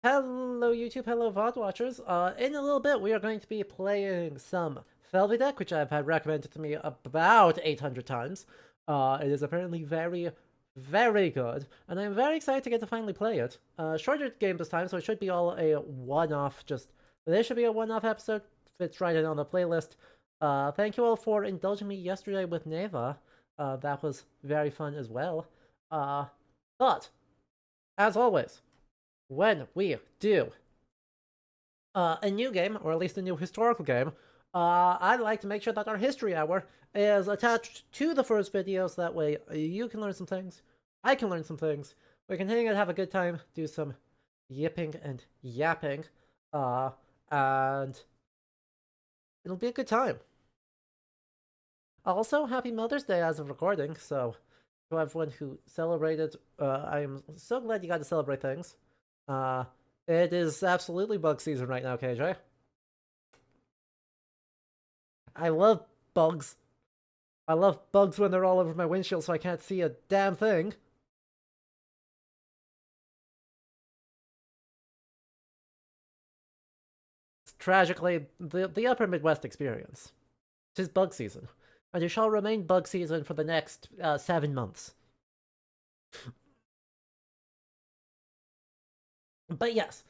Hello YouTube, hello VOD watchers. In a little bit we are going to be playing some Felvidek, which I've had recommended to me about 800 times. It is apparently very, very good, and I'm very excited to get to finally play it. Shorter game this time, so it should be all a one-off, this should be a one-off episode, fits right in on the playlist. Thank you all for indulging me yesterday with Neva. That was very fun as well. But, as always, when we do a new game, or at least a new historical game, I'd like to make sure that our history hour is attached to the first video, so that way you can learn some things, I can learn some things, we can hang out, have a good time, do some yipping and yapping, and it'll be a good time. Also, happy Mother's Day as of recording, so to everyone who celebrated, I am so glad you got to celebrate things. It is absolutely bug season right now, KJ. I love bugs. I love bugs when they're all over my windshield so I can't see a damn thing. It's tragically the upper Midwest experience. 'Tis bug season, and it shall remain bug season for the next 7 months. But yes.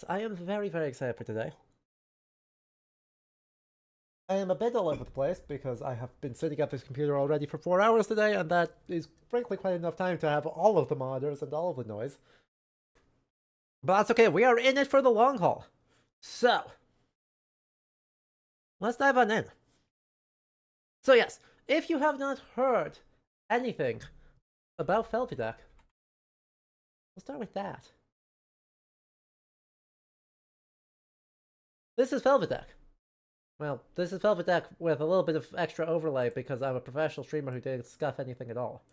I am very, very excited for today. I am a bit all over the place because I have been sitting at this computer already for 4 hours today, and that is frankly quite enough time to have all of the monitors and all of the noise. But that's okay, we are in it for the long haul. So, let's dive on in. So yes, if you have not heard anything about Felvidek, we'll start with that. This is Felvidek. Well, this is Felvidek with a little bit of extra overlay because I'm a professional streamer who didn't scuff anything at all.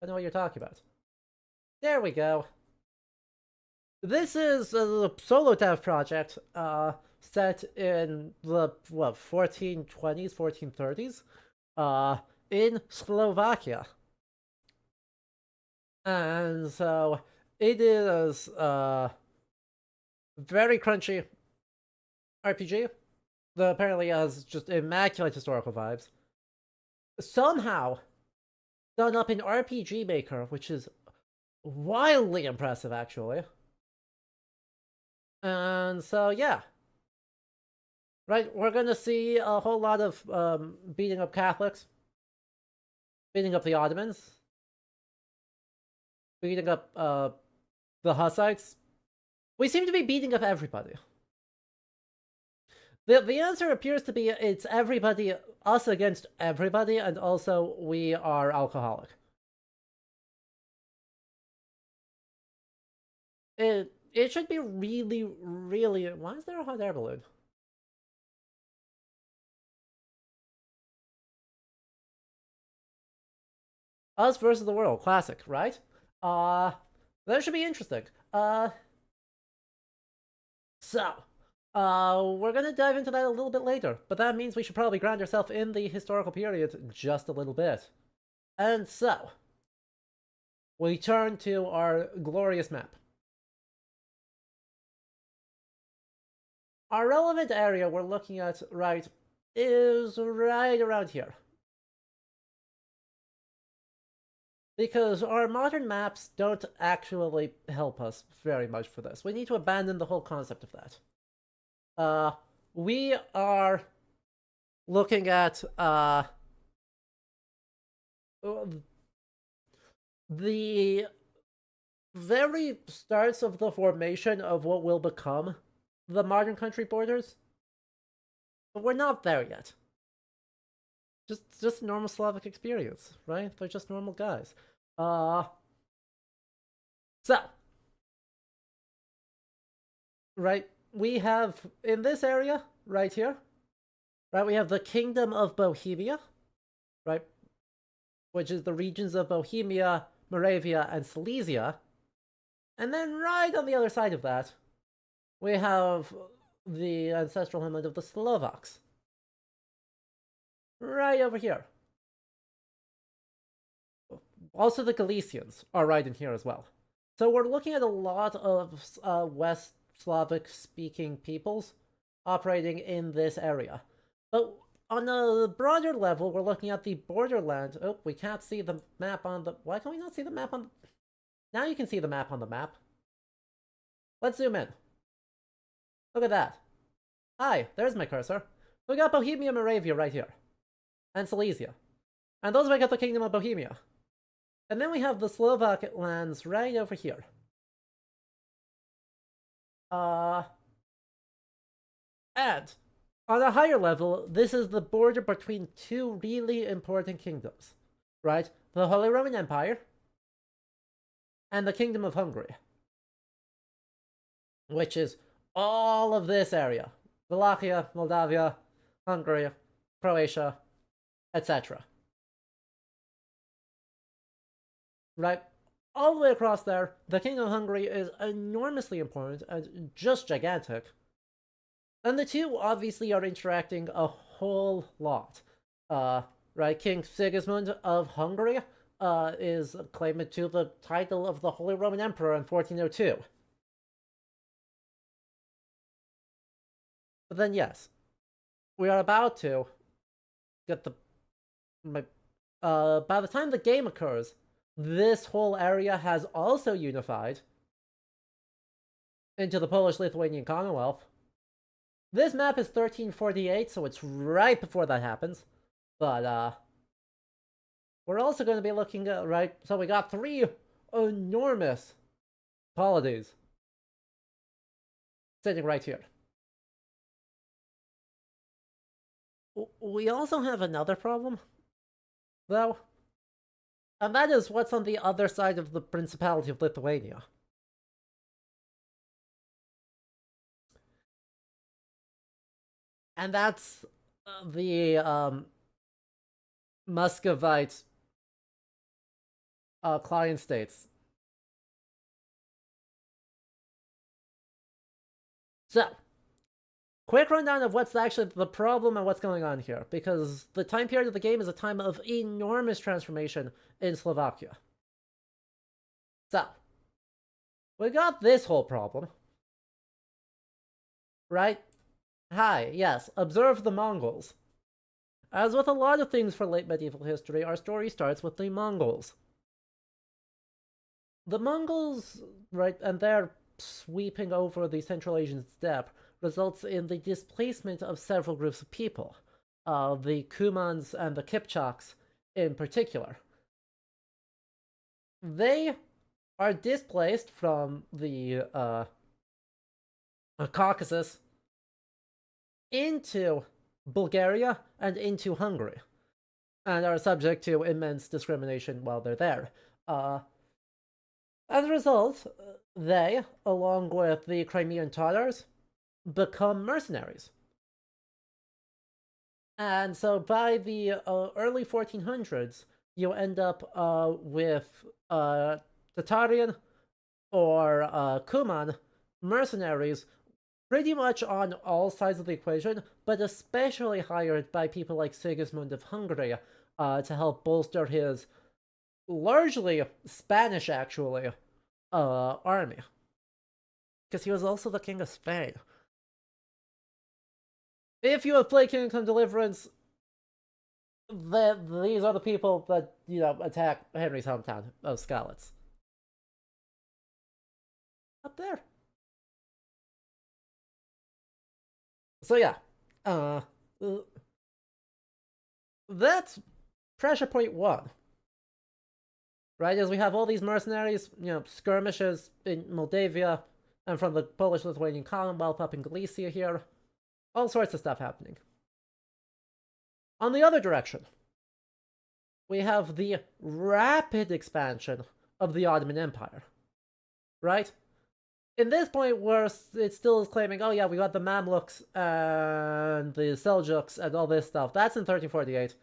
I know what you're talking about. There we go. This is a solo dev project set in the, 1420s, 1430s? In Slovakia. And so, it is very crunchy RPG that apparently has just immaculate historical vibes. Somehow done up in RPG Maker, which is wildly impressive, actually. And so, yeah. Right, we're gonna see a whole lot of beating up Catholics, beating up the Ottomans, beating up the Hussites. We seem to be beating up everybody. The answer appears to be it's everybody, us against everybody, and also we are alcoholic. It should be really, really... Why is there a hot air balloon? Us versus the world, classic, right? That should be interesting. So, we're gonna dive into that a little bit later, but that means we should probably ground ourselves in the historical period just a little bit. And so, we turn to our glorious map. Our relevant area we're looking at, right, is right around here. Because our modern maps don't actually help us very much for this. We need to abandon the whole concept of that. We are looking at the very starts of the formation of what will become the modern country borders. But we're not there yet. Just normal Slavic experience, right? They're just normal guys. So, right, we have, in this area, right here, right, we have the Kingdom of Bohemia, right, which is the regions of Bohemia, Moravia, and Silesia. And then right on the other side of that, we have the ancestral homeland of the Slovaks. Right over here. Also, the Galicians are right in here as well. So we're looking at a lot of West Slavic-speaking peoples operating in this area. But on a broader level, we're looking at the borderland. Oh, we can't see the map on the... Why can we not see the map on... Now you can see the map on the map. Let's zoom in. Look at that. Hi, there's my cursor. We got Bohemia Moravia right here. And Silesia. And those make up the Kingdom of Bohemia. And then we have the Slovak lands right over here. And on a higher level, this is the border between two really important kingdoms, right? The Holy Roman Empire and the Kingdom of Hungary, which is all of this area. Slovakia, Moldavia, Hungary, Croatia, etc. Right? All the way across there, the Kingdom of Hungary is enormously important and just gigantic. And the two obviously are interacting a whole lot. Right? King Sigismund of Hungary is claimant to the title of the Holy Roman Emperor in 1402. But then, yes, we are about to get the... by the time the game occurs, this whole area has also unified into the Polish-Lithuanian Commonwealth. This map is 1348, so it's right before that happens. But, we're also going to be looking at, right, so we got 3 enormous polities sitting right here. We also have another problem, though, and that is what's on the other side of the Principality of Lithuania. And that's the Muscovite client states. So, quick rundown of what's actually the problem and what's going on here, because the time period of the game is a time of enormous transformation in Slovakia. So, we got this whole problem. Right? Hi, yes, observe the Mongols. As with a lot of things for late medieval history, our story starts with the Mongols. The Mongols, right, and their sweeping over the Central Asian steppe results in the displacement of several groups of people, the Kumans and the Kipchaks in particular. They are displaced from the Caucasus into Bulgaria and into Hungary, and are subject to immense discrimination while they're there. As a result, they, along with the Crimean Tatars, become mercenaries. And so by the early 1400s, you end up with Tatarian or Kuman mercenaries pretty much on all sides of the equation, but especially hired by people like Sigismund of Hungary to help bolster his largely Spanish, actually, army. Because he was also the king of Spain. If you have played Kingdom Come Deliverance, these are the people that, you know, attack Henry's hometown of Skalitz. Up there. So yeah, that's pressure point 1. Right, as we have all these mercenaries, you know, skirmishes in Moldavia, and from the Polish-Lithuanian Commonwealth up in Galicia here. All sorts of stuff happening. On the other direction, we have the rapid expansion of the Ottoman Empire. Right? In this point where it still is claiming, oh yeah, we got the Mamluks and the Seljuks and all this stuff. That's in 1348.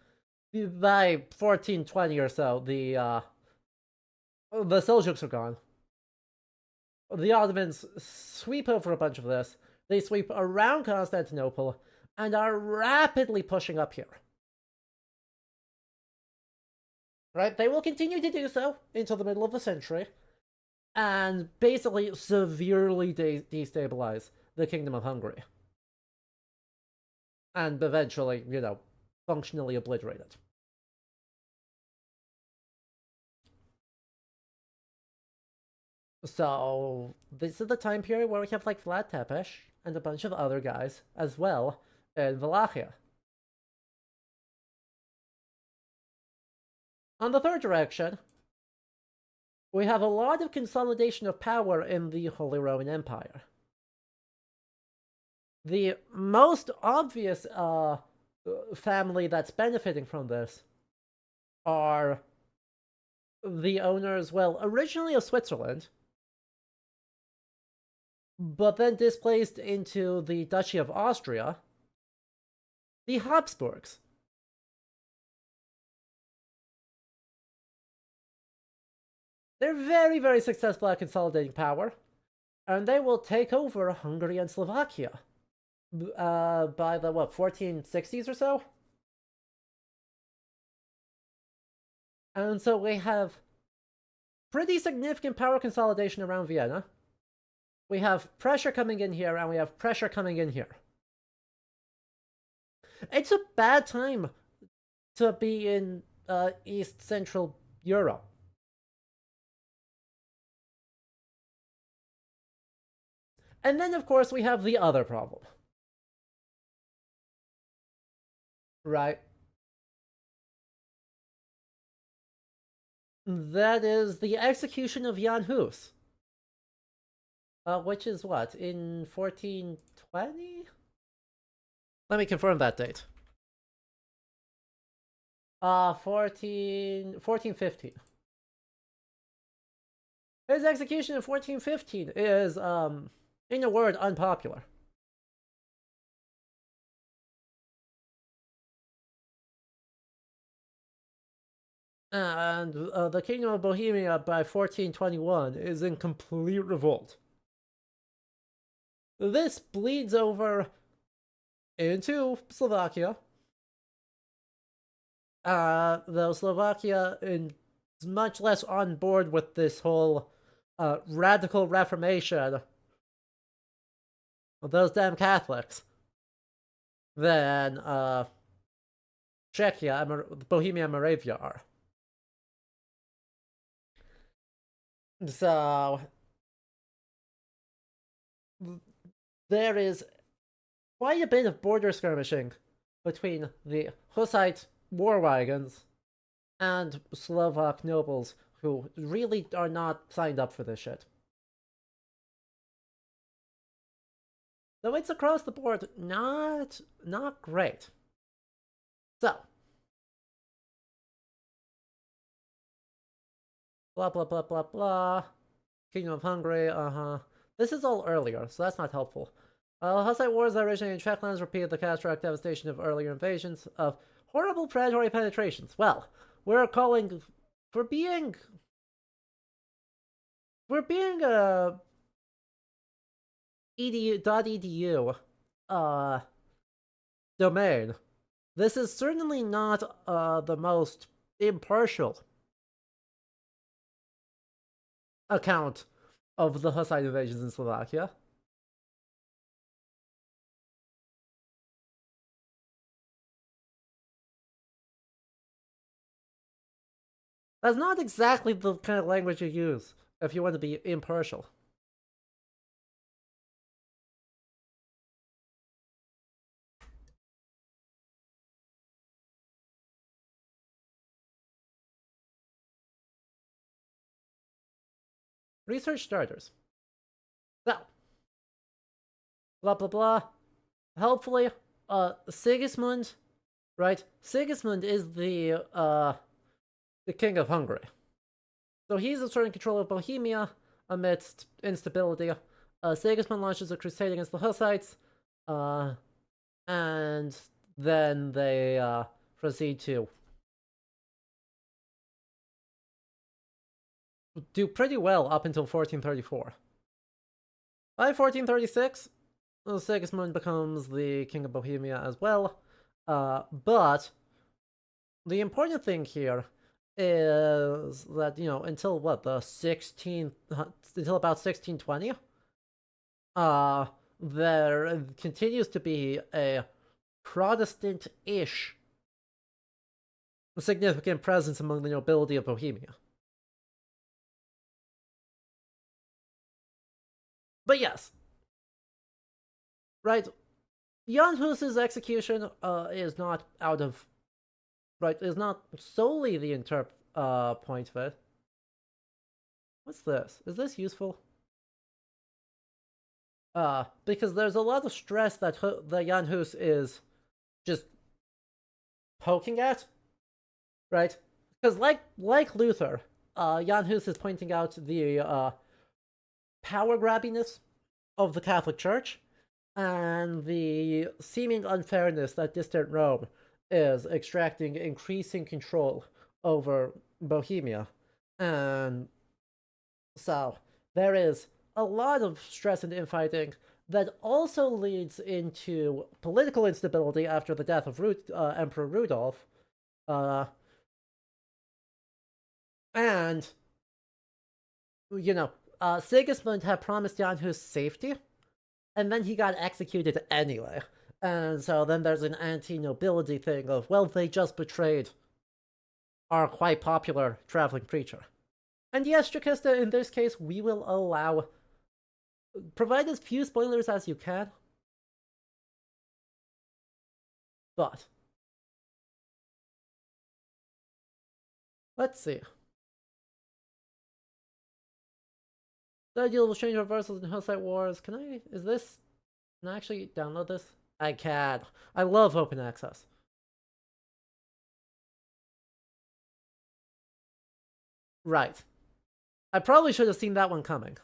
By 1420 or so, the Seljuks are gone. The Ottomans sweep over a bunch of this. They sweep around Constantinople and are rapidly pushing up here. Right? They will continue to do so until the middle of the century. and basically severely destabilize the Kingdom of Hungary. And eventually, functionally obliterate it. So, this is the time period where we have like Vlad Tepes and a bunch of other guys as well in Wallachia. On the third direction, we have a lot of consolidation of power in the Holy Roman Empire. The most obvious family that's benefiting from this are the owners, well, originally of Switzerland, but then displaced into the Duchy of Austria, the Habsburgs. They're very, very successful at consolidating power, and they will take over Hungary and Slovakia by the, 1460s or so? And so we have pretty significant power consolidation around Vienna. We have pressure coming in here, and we have pressure coming in here. It's a bad time to be in East Central Europe. And then, of course, we have the other problem. Right? That is the execution of Jan Hus. Which is what? In 1420? Let me confirm that date. 1415. His execution in 1415 is, in a word, unpopular. And the Kingdom of Bohemia by 1421 is in complete revolt. This bleeds over into Slovakia. Though Slovakia is much less on board with this whole radical reformation of those damn Catholics than Czechia and Bohemia and Moravia are. So there is quite a bit of border skirmishing between the Hussite war wagons and Slovak nobles who really are not signed up for this shit. Though it's across the board, not great. So, blah blah blah blah blah. Kingdom of Hungary, This is all earlier, so that's not helpful. Hussite wars that originated in Czech lands repeated the catastrophic devastation of earlier invasions of horrible predatory penetrations. Well, we're calling for being a edu.edu domain. This is certainly not the most impartial account of the Hussite invasions in Slovakia. That's not exactly the kind of language you use if you want to be impartial. Research starters. So, blah blah blah. Hopefully, Sigismund, right? Sigismund is the king of Hungary. So he's asserting control of Bohemia amidst instability. Sigismund launches a crusade against the Hussites, and then they proceed to do pretty well up until 1434. By 1436, Sigismund becomes the king of Bohemia as well, but the important thing here is that, until what, the 16th, until about 1620, uh, there continues to be a Protestant-ish significant presence among the nobility of Bohemia. But yes, right, Jan Hus's execution is not out of right, is not solely the point of it. What's this? Is this useful? Because there's a lot of stress that the Jan Hus is just poking at, right? Because like Luther, Jan Hus is pointing out the power grabbiness of the Catholic Church and the seeming unfairness that distant Rome is extracting increasing control over Bohemia. And so there is a lot of stress and infighting that also leads into political instability after the death of Emperor Rudolf. And, Sigismund had promised Jan Hus safety, and then he got executed anyway. And so then there's an anti-nobility thing of, well, they just betrayed our quite popular traveling preacher. And yes, Jokista, in this case, we will allow... Provide as few spoilers as you can. But... let's see. The ideal will change reversals in Hillside Wars. Can I actually download this? I can. I love open access. Right. I probably should have seen that one coming.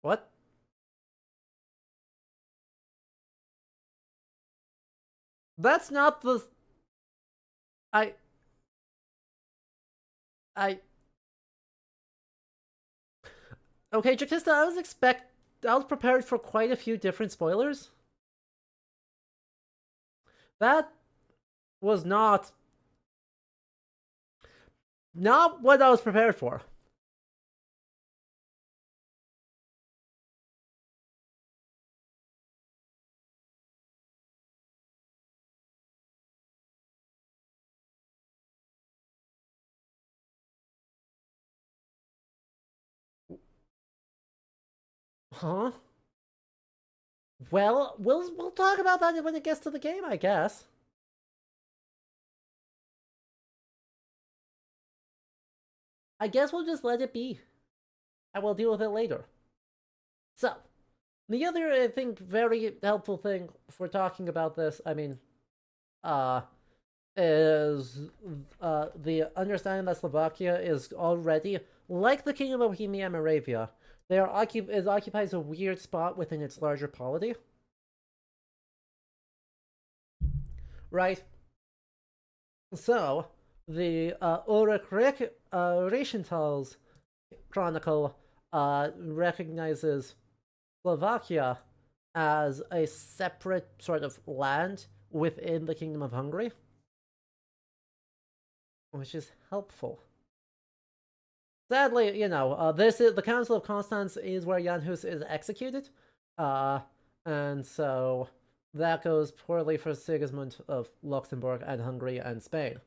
What? That's not the... I... Okay, Jokista, I was prepared for quite a few different spoilers. That was not what I was prepared for. Huh? Well, we'll talk about that when it gets to the game, I guess. I guess we'll just let it be. And we'll deal with it later. So, the other, I think, very helpful thing for talking about this, is the understanding that Slovakia is already, like the Kingdom of Bohemia and Moravia, it occupies a weird spot within its larger polity. Right? So, the Ulrich Reichental's chronicle recognizes Slovakia as a separate sort of land within the Kingdom of Hungary, which is helpful. Sadly, this is the Council of Constance is where Jan Hus is executed, and so that goes poorly for Sigismund of Luxembourg and Hungary and Spain.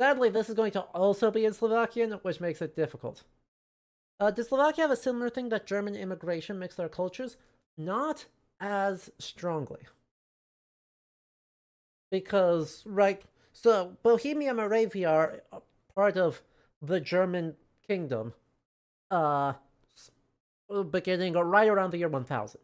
Sadly, this is going to also be in Slovakian, which makes it difficult. Does Slovakia have a similar thing that German immigration mixed their cultures? Not as strongly. Because, right, so Bohemia and Moravia are part of the German kingdom, beginning right around the year 1000.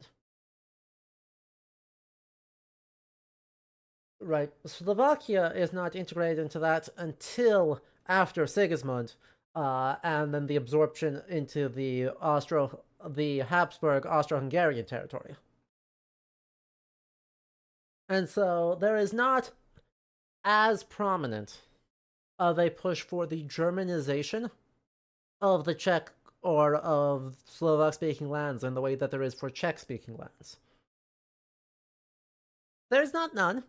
Right, Slovakia is not integrated into that until after Sigismund, and then the absorption into the Habsburg Austro-Hungarian territory. And so there is not as prominent of a push for the Germanization of the Czech or of Slovak-speaking lands in the way that there is for Czech-speaking lands. There's not none,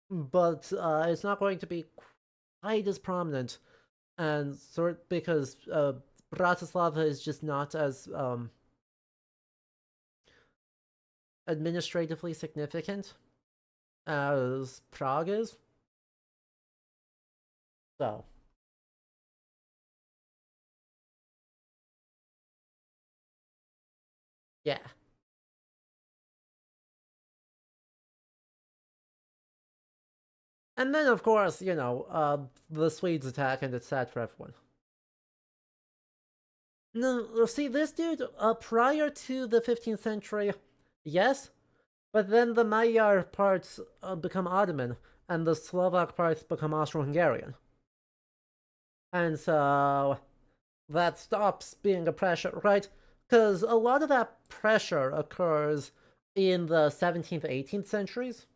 but it's not going to be quite as prominent, and because Bratislava is just not as administratively significant as Prague is. So, yeah. And then, of course, the Swedes attack, and it's sad for everyone. No, see, this dude, prior to the 15th century, yes, but then the Magyar parts become Ottoman, and the Slovak parts become Austro-Hungarian. And so that stops being a pressure, right? Because a lot of that pressure occurs in the 17th, 18th centuries,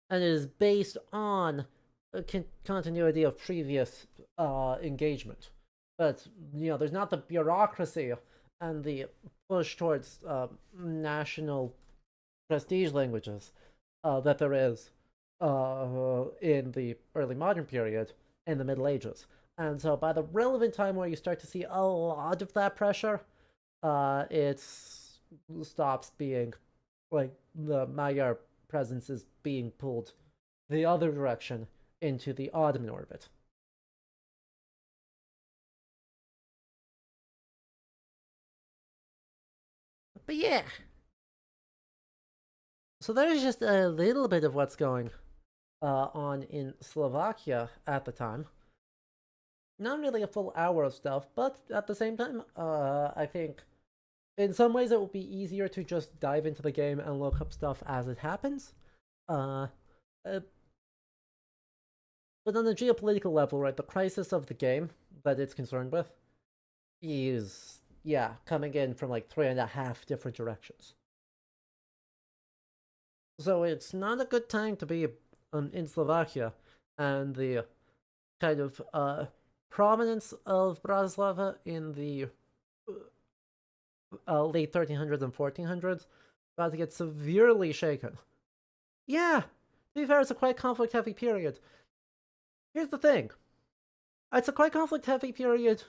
and is based on a continuity of previous engagement. But, there's not the bureaucracy and the push towards national prestige languages that there is in the early modern period in the Middle Ages. And so by the relevant time where you start to see a lot of that pressure, it stops being like the Magyar presence is being pulled the other direction into the Ottoman orbit. But yeah, so there's just a little bit of what's going on in Slovakia at the time. Not really a full hour of stuff, but at the same time, I think in some ways it will be easier to just dive into the game and look up stuff as it happens. Uh, uh, but on the geopolitical level, right, the crisis of the game that it's concerned with is, yeah, coming in from like 3.5 different directions. So it's not a good time to be in Slovakia, and the kind of prominence of Bratislava in the late 1300s and 1400s about to get severely shaken. Yeah, to be fair, it's a quite conflict-heavy period. Here's the thing. It's a quite conflict-heavy period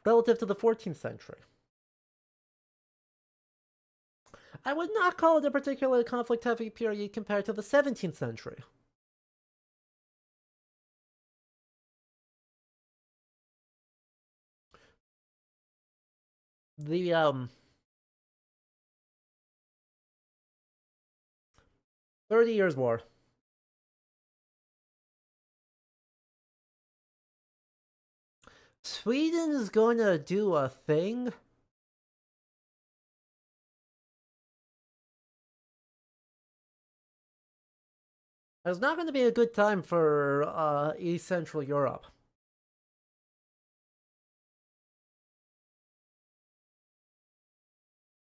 relative to the 14th century. I would not call it a particularly conflict-heavy period compared to the 17th century. The 30 Years' War. Sweden is going to do a thing. It's not going to be a good time for East Central Europe.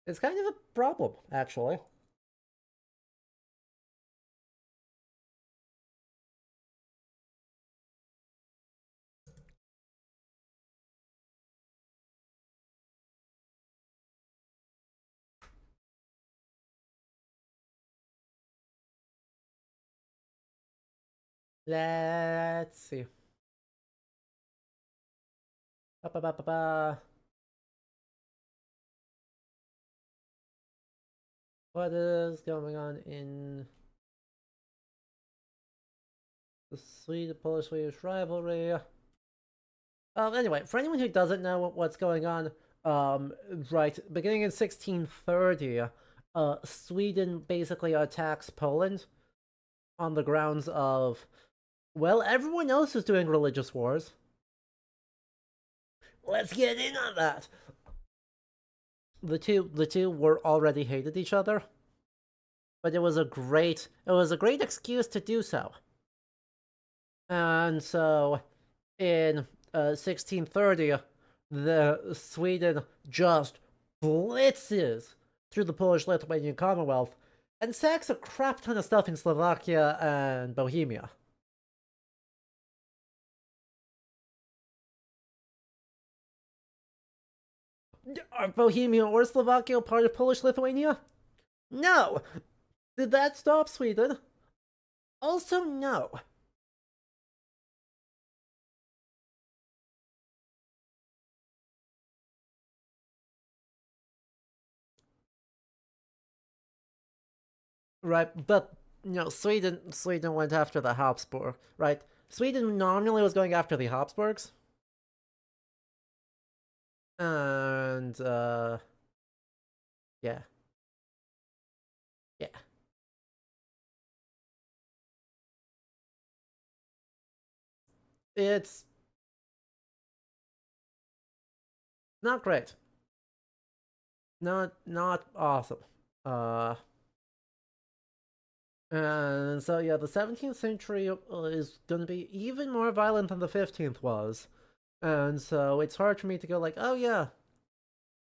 It's kind of a problem, actually. Let's see. Ba-ba-ba-ba-ba. What is going on in the Polish-Swedish rivalry? Anyway, for anyone who doesn't know what's going on, right, beginning in 1630, Sweden basically attacks Poland on the grounds of, well, everyone else is doing religious wars. Let's get in on that. The two were already hated each other, but it was a great excuse to do so. And so in 1630, the Sweden just blitzes through the Polish-Lithuanian Commonwealth and sacks a crap ton of stuff in Slovakia and Bohemia. Are Bohemia or Slovakia part of Polish Lithuania? No! Did that stop Sweden? Also, no. Right, but Sweden went after the Habsburg, right? Sweden normally was going after the Habsburgs. And yeah. Yeah. It's not great. Not awesome. And so yeah, the 17th century is gonna be even more violent than the 15th was. And so it's hard for me to go like, oh yeah,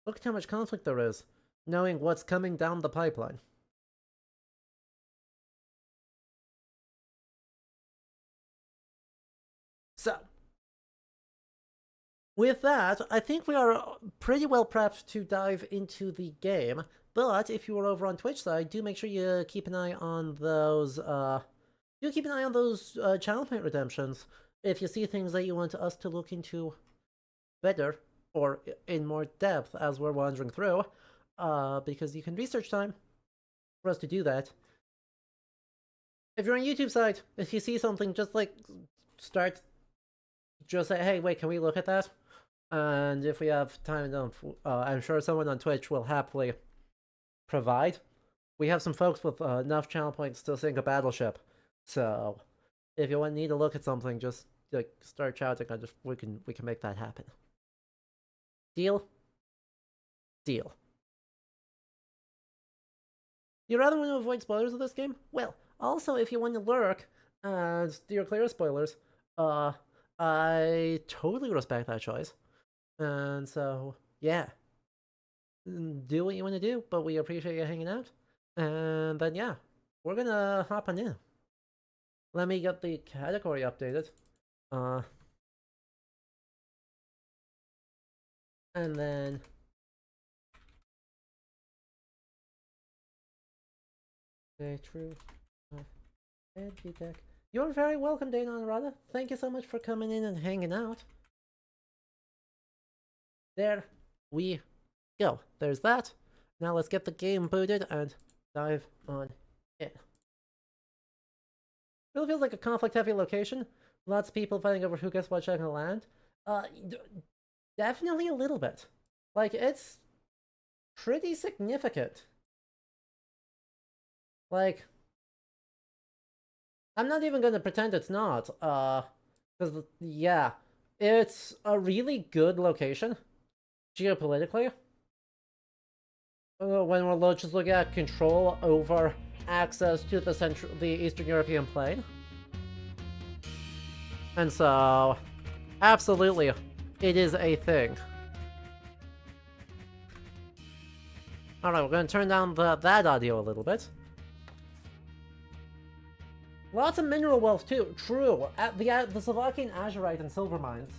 look at how much conflict there is, knowing what's coming down the pipeline. So, with that, I think we are pretty well prepped to dive into the game. But if you are over on Twitch side, do make sure you keep an eye on those. Channel point redemptions. If you see things that you want us to look into better or in more depth as we're wandering through, because you can research time for us to do that. If you're on YouTube side, if you see something, just like start, just say, hey, wait, can we look at that? And if we have time enough, I'm sure someone on Twitch will happily provide. We have some folks with enough channel points to sink a battleship, so if you need to look at something, just like start shouting. We can make that happen. Deal. Deal. You rather want to avoid spoilers of this game? Well, also if you want to lurk and steer clear of spoilers, I totally respect that choice. And so, yeah. Do what you want to do, but we appreciate you hanging out. And then, yeah, we're gonna hop on in. Let me get the category updated. And then... Okay, true. Felvidek. You're very welcome, Dana and Rada. Thank you so much for coming in and hanging out. There we go. There's that. Now let's get the game booted and dive on in. Really feels like a conflict-heavy location. Lots of people fighting over who gets what check on the land. Definitely a little bit. Like, it's pretty significant. Like, I'm not even gonna pretend it's not. Because, yeah, it's a really good location geopolitically. When we're just looking at control over access to the Eastern European plain. And so, absolutely, it is a thing. Alright, we're gonna turn down that audio a little bit. Lots of mineral wealth too, true. The Slovakian azurite and silver mines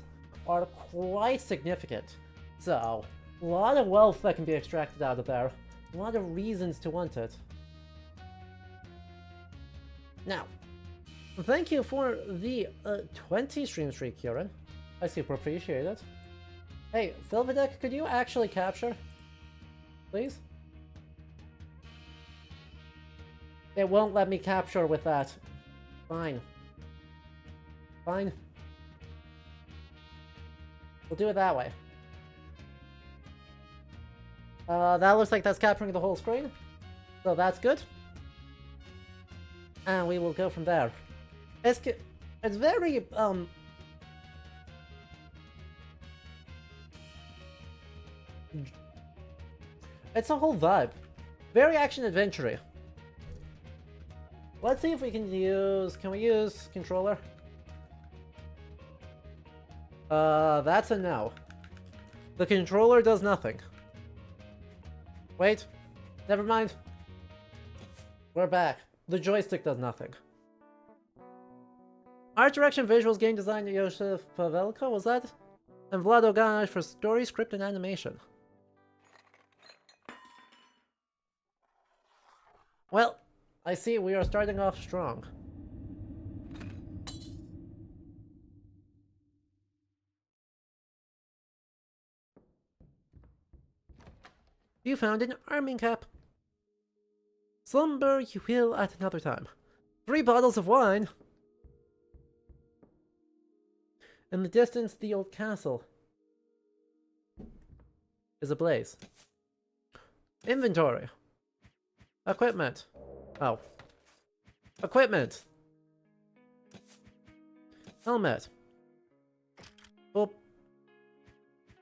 are quite significant. So, a lot of wealth that can be extracted out of there. A lot of reasons to want it. Now, thank you for the 20 stream streak, Kieran. I super appreciate it. Hey, Felvidek, could you actually capture? Please? It won't let me capture with that. Fine. Fine. We'll do it that way. That looks like that's capturing the whole screen. So that's good. And we will go from there. It's very, it's a whole vibe. Very action-adventure-y. Let's see if we can we use controller? That's a no. The controller does nothing. Wait, never mind. We're back. The joystick does nothing. Art direction, visuals, game design, Josef Pavelko, was that? And Vlado Ganaj for story, script, and animation. Well, I see we are starting off strong. You found an arming cap. Slumber you will at another time. 3 bottles of wine. In the distance, the old castle is ablaze. Inventory. Equipment. Oh. Equipment. Helmet. Oh.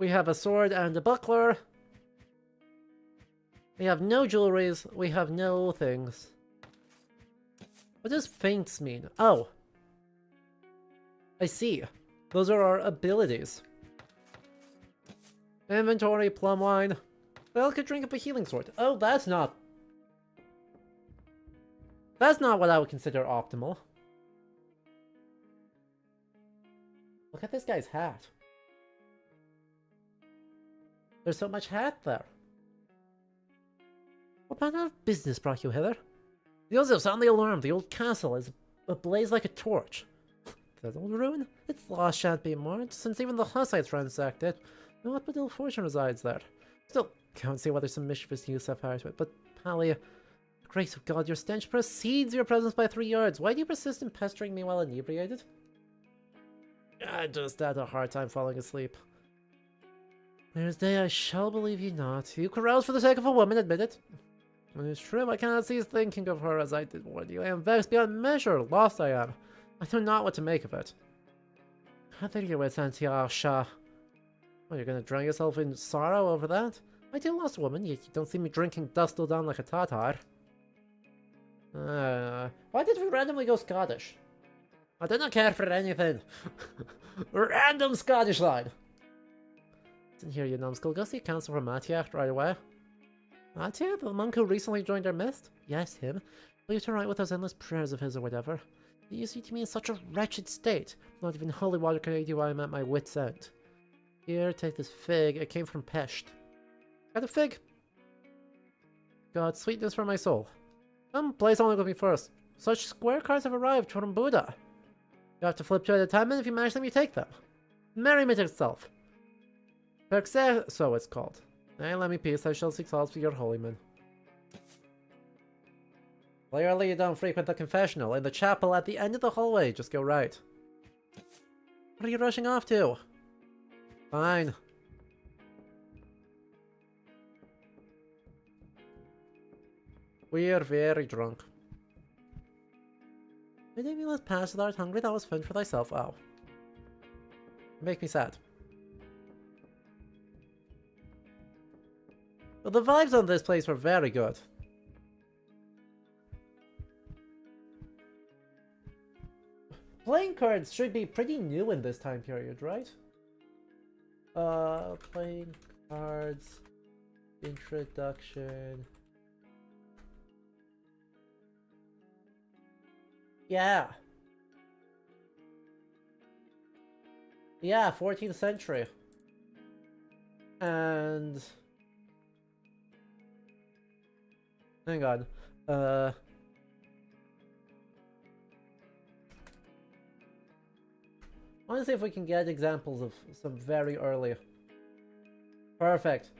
We have a sword and a buckler. We have no jewelries. We have no things. What does feints mean? Oh. I see. Those are our abilities. Inventory, plum wine. Well, could drink up a healing sword. Oh, that's not... That's not what I would consider optimal. Look at this guy's hat. There's so much hat there. What manner of business brought you hither? Joseph, sound the alarm. The old castle is ablaze like a torch. That old ruin? Its loss shan't be mourned, since even the Hussites ransacked it. What but ill fortune resides there? Still, can't see whether some mischievous use have hired to it, but Pally, the grace of God, your stench precedes your presence by 3 yards. Why do you persist in pestering me while inebriated? I just had a hard time falling asleep. There's day I shall believe you not. You carouse for the sake of a woman, admit it. It is true, I cannot cease thinking of her as I did warn you. I am vexed beyond measure, lost I am. I know not what to make of it. I think you're with Santiago Shah. Well, you're gonna drown yourself in sorrow over that? My dear lost woman, yet you don't see me drinking dust till down like a Tatar. Why did we randomly go Scottish? I did not care for anything. Random Scottish line. Listen here, you numbskull. Go see Council for Matiak right away. Matiak? The monk who recently joined our midst? Yes, him. Will you to write with those endless prayers of his or whatever? You see to me in such a wretched state. Not even holy water can aid you while I'm at my wit's end. Here, take this fig. It came from Pesht. Got a fig? God, sweetness for my soul. Come, play something with me first. Such square cards have arrived from Buddha. You have to flip 2 at a time, and if you manage them, you take them. Merriment itself. Perxe, so it's called. Nay, let me peace. I shall seek solace with your holy man. Clearly you don't frequent the confessional. In the chapel at the end of the hallway. Just go right. What are you rushing off to? Fine. We are very drunk. Did you let pass without hungry? That was fun for thyself. Oh. Make me sad. But the vibes on this place were very good. Playing cards should be pretty new in this time period, right? Playing cards, introduction. Yeah. Yeah, 14th century. And... hang on. I want to see if we can get examples of some very early. Perfect.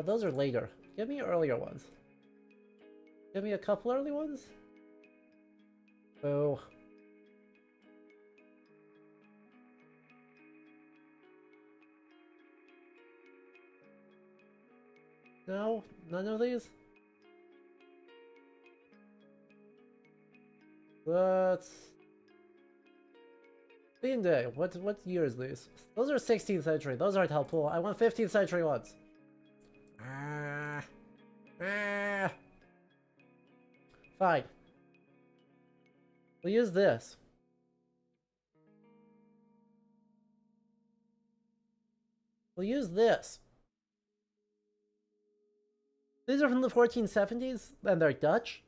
Those are later. Give me earlier ones. Give me a couple early ones. Oh. No? None of these? Let's... Bean Day. What year is this? Those are 16th century. Those aren't helpful. I want 15th century ones. Fine. We'll use this. We'll use this. These are from the 1470s, and they're Dutch.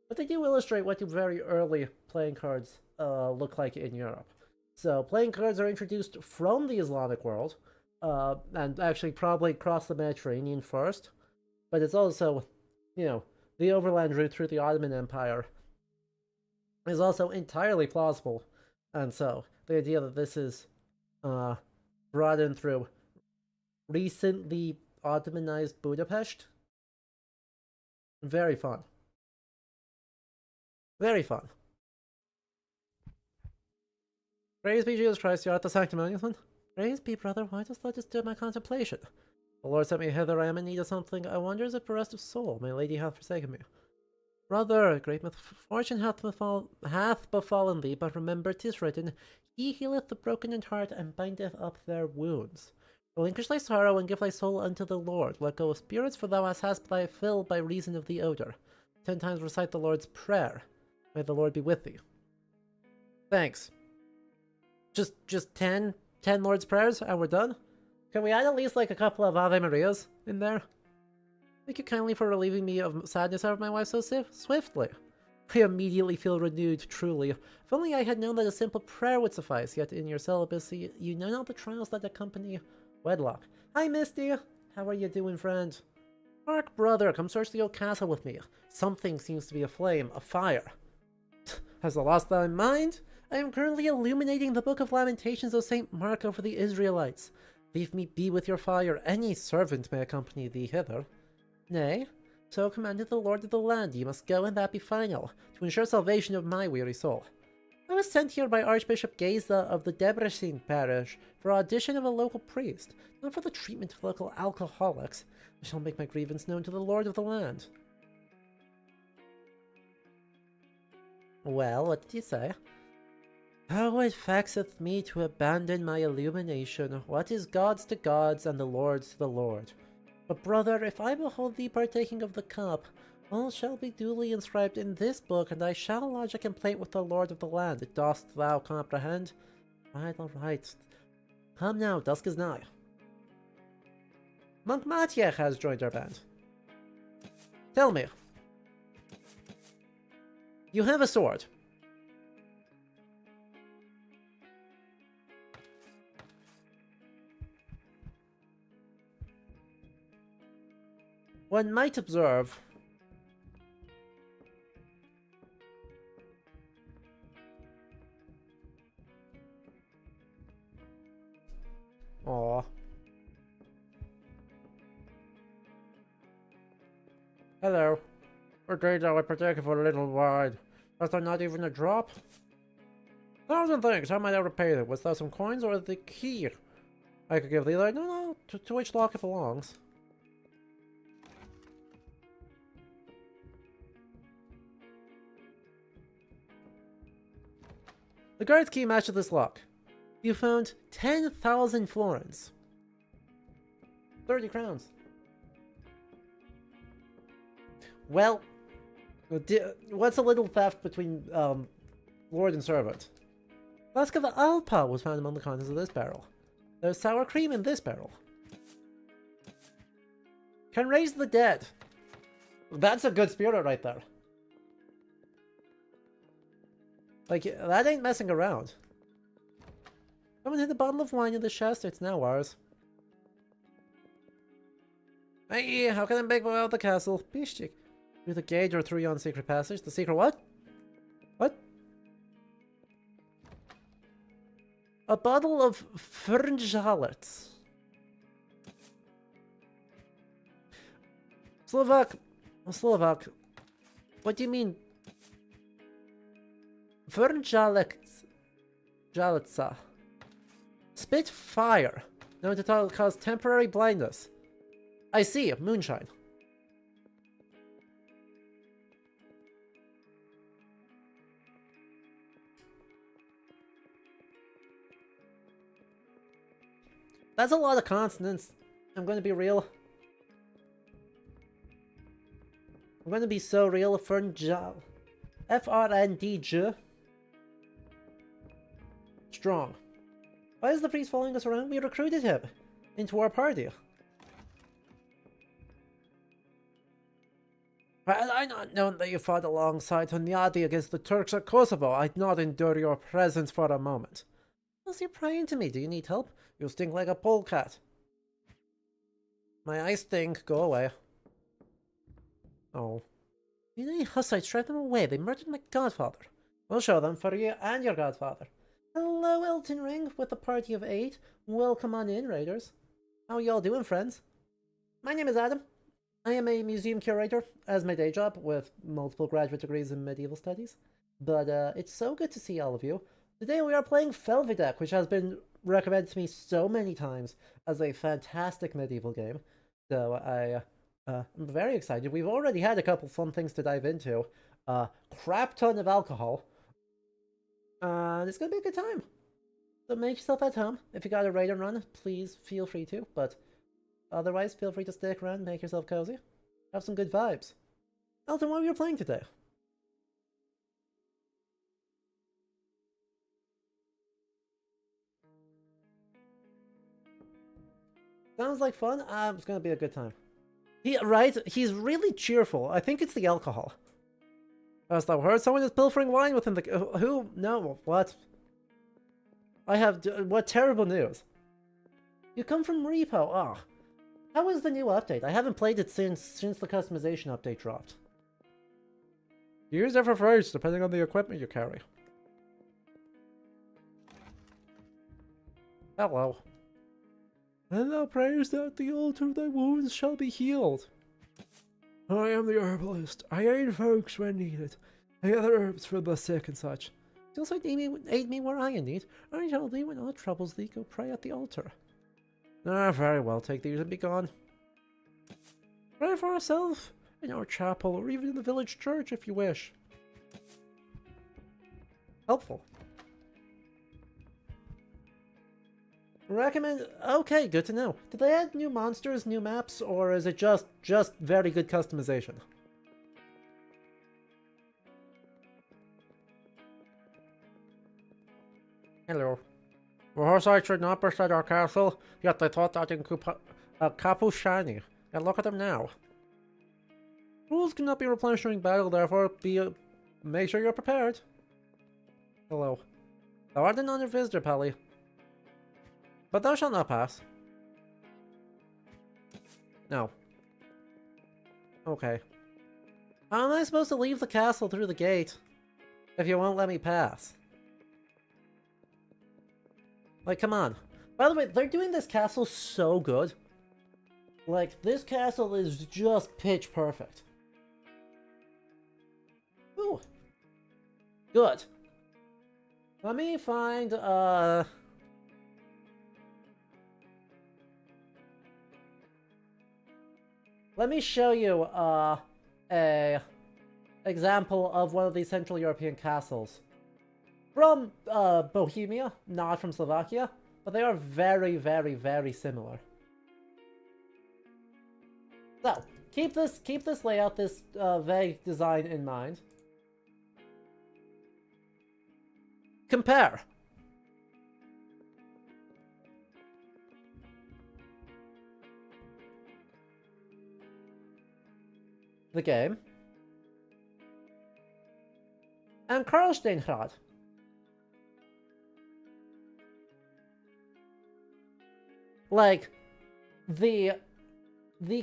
But they do illustrate what the very early playing cards look like in Europe. So, playing cards are introduced from the Islamic world, and actually probably crossed the Mediterranean first. but it's also, you know, the overland route through the Ottoman Empire is also entirely plausible. And so the idea that this is brought in through recently Ottomanized Budapest, very fun. Very fun. Praise be Jesus Christ, you art the sanctimonious one. Praise be, brother, why dost thou disturb my contemplation? The Lord sent me hither, I am in need of something. I wonder is it for rest of soul, my lady hath forsaken me. Brother, great misfortune hath befallen thee, but remember 'tis written, He healeth the broken in heart, and bindeth up their wounds. Relinquish thy sorrow, and give thy soul unto the Lord. Let go of spirits, for thou hast thy fill by reason of the odor. 10 times recite the Lord's Prayer. May the Lord be with thee. Thanks. Just 10 Lord's Prayers, and we're done? Can we add at least like a couple of Ave Marias in there? Thank you kindly for relieving me of sadness out of my wife so swiftly. I immediately feel renewed, truly. If only I had known that a simple prayer would suffice, yet in your celibacy, you know not the trials that accompany wedlock. Hi, Misty! How are you doing, friend? Mark, brother, come search the old castle with me. Something seems to be aflame, a fire. Has thou lost thy mind? I am currently illuminating the Book of Lamentations of St. Mark over the Israelites. Leave me be with your fire. Any servant may accompany thee hither. Nay, so commanded the Lord of the land, ye must go and that be final, to ensure salvation of my weary soul. I was sent here by Archbishop Geza of the Debrecen parish for audition of a local priest, not for the treatment of local alcoholics. I shall make my grievance known to the Lord of the land. Well, what did you say? How it vexeth me to abandon my illumination. What is God's to gods, and the Lord's to the Lord? But brother, if I behold thee partaking of the cup, all shall be duly inscribed in this book, and I shall lodge a complaint with the Lord of the land. Dost thou comprehend? Right, all right. Come now, dusk is nigh. Monk Matyech has joined our band. Tell me. You have a sword. One might observe Aww. Hello. Indeed, I would partake for a little wine. Was there not even a drop? 1,000 thanks, how might I repay thee? Was there some coins or the key? I could give thee that. No, to which lock it belongs. The guard's key matches this lock. You found 10,000 florins. 30 crowns. Well, what's a little theft between lord and servant? Flask of Alpa was found among the contents of this barrel. There's sour cream in this barrel. Can raise the dead. That's a good spirit right there. Like, that ain't messing around. Someone hid a bottle of wine in the chest, it's now ours. Hey, how can I make my way out of the castle? Bishik. Through the gate or through yon secret passage? The secret what? What? A bottle of Fernjalets. Slovak. What do you mean? Fernjaletsa. Spit fire. Known to cause temporary blindness. I see. Moonshine. That's a lot of consonants. I'm going to be real. I'm going to be so real. Fernjal. F-R-N-D-J. Strong. Why is the priest following us around? We recruited him into our party. Had I not known that you fought alongside Hunyadi against the Turks at Kosovo, I'd not endure your presence for a moment. What's you praying to me? Do you need help? You stink like a polecat. My eyes stink. Go away. Oh. Any Hussites drive them away. They murdered my godfather. We'll show them for you and your godfather. Hello, Elton Ring, with a party of 8. Welcome on in, raiders. How y'all doing, friends? My name is Adam. I am a museum curator as my day job, with multiple graduate degrees in medieval studies. But it's so good to see all of you. Today we are playing Felvidek, which has been recommended to me so many times as a fantastic medieval game. So I'm very excited. We've already had a couple fun things to dive into. Crap ton of alcohol. It's gonna be a good time. So make yourself at home. If you got a raid and run, please feel free to. But otherwise, feel free to stick around, make yourself cozy. Have some good vibes. Elton, what were you playing today? Sounds like fun. It's gonna be a good time. He's really cheerful. I think it's the alcohol. As I heard, someone is pilfering wine within the... Who? No, what? I have... What terrible news. You come from Repo. Ah. Oh. How is the new update? I haven't played it since the customization update dropped. Use different phrase depending on the equipment you carry. Hello. And thou prayest that the altar of thy wounds shall be healed. I am the herbalist. I aid folks when needed. I gather herbs for the sick and such. Just like aid me where I am in need. I tell thee when aught troubles thee, go pray at the altar. Ah, very well, take these and be gone. Pray for ourselves, in our chapel, or even in the village church if you wish. Helpful. Recommend... Okay, good to know. Did they add new monsters, new maps, or is it just very good customization? Hello. The Hussites should not beset our castle, yet they thought that in Capu shiny. And look at them now. Rules cannot be replenished during battle, therefore make sure you're prepared. Hello. Thou art an honored visitor, Pelly. But thou shalt not pass. No. Okay. How am I supposed to leave the castle through the gate if you won't let me pass? Like, come on. By the way, they're doing this castle so good. Like, this castle is just pitch perfect. Ooh. Good. Let me find, let me show you, a example of one of these Central European castles. From, Bohemia, not from Slovakia, but they are very, very, very similar. So, keep this layout, this, vague design in mind. Compare. The game. And Karlsteinrad. Like, the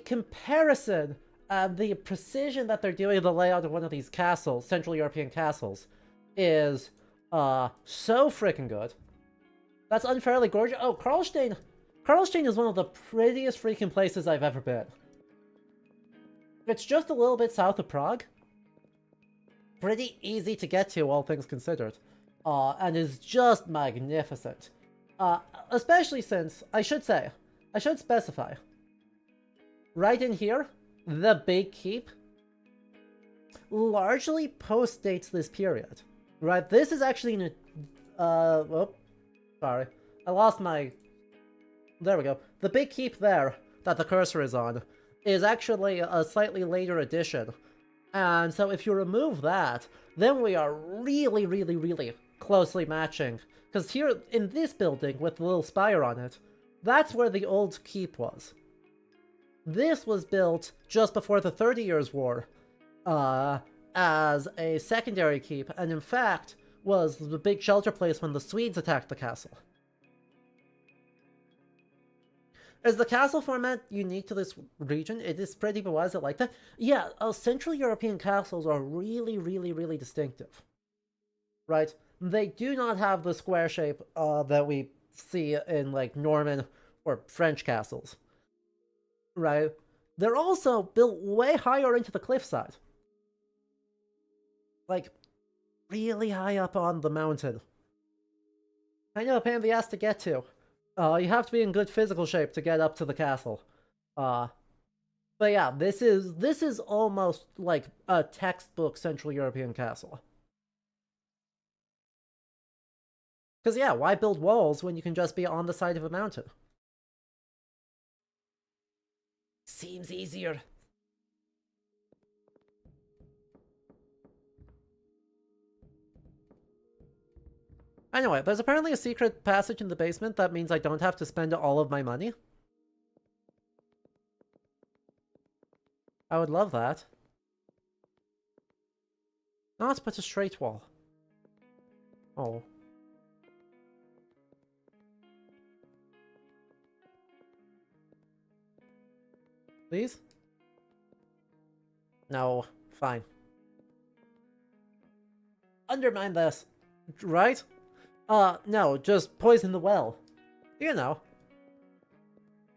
comparison and the precision that they're doing the layout of one of these castles, Central European castles, is so freaking good. That's unfairly gorgeous. Oh, Karlstein is one of the prettiest freaking places I've ever been. It's just a little bit south of Prague. Pretty easy to get to, all things considered. And is just magnificent. Especially since, I should specify, right in here, the Big Keep largely postdates this period. Right, this is actually in a, oh, sorry, I lost my, there we go. The Big Keep there, that the cursor is on, is actually a slightly later edition. And so if you remove that, then we are really, really, really closely matching. Because here, in this building, with the little spire on it, that's where the old keep was. This was built just before the 30 Years' War, as a secondary keep, and in fact, was the big shelter place when the Swedes attacked the castle. Is the castle format unique to this region? It is pretty, but why is it like that? Yeah, Central European castles are really, really, really distinctive. Right? They do not have the square shape that we see in, like, Norman or French castles. Right? They're also built way higher into the cliffside. Like, really high up on the mountain. I know a pain in the ass to get to. You have to be in good physical shape to get up to the castle. But yeah, this is almost like a textbook Central European castle. Because yeah, why build walls when you can just be on the side of a mountain? Seems easier. Anyway, there's apparently a secret passage in the basement that means I don't have to spend all of my money. I would love that. Not but a straight wall. Oh. Please? No. Fine. Undermine this. Right? No, just poison the well. You know.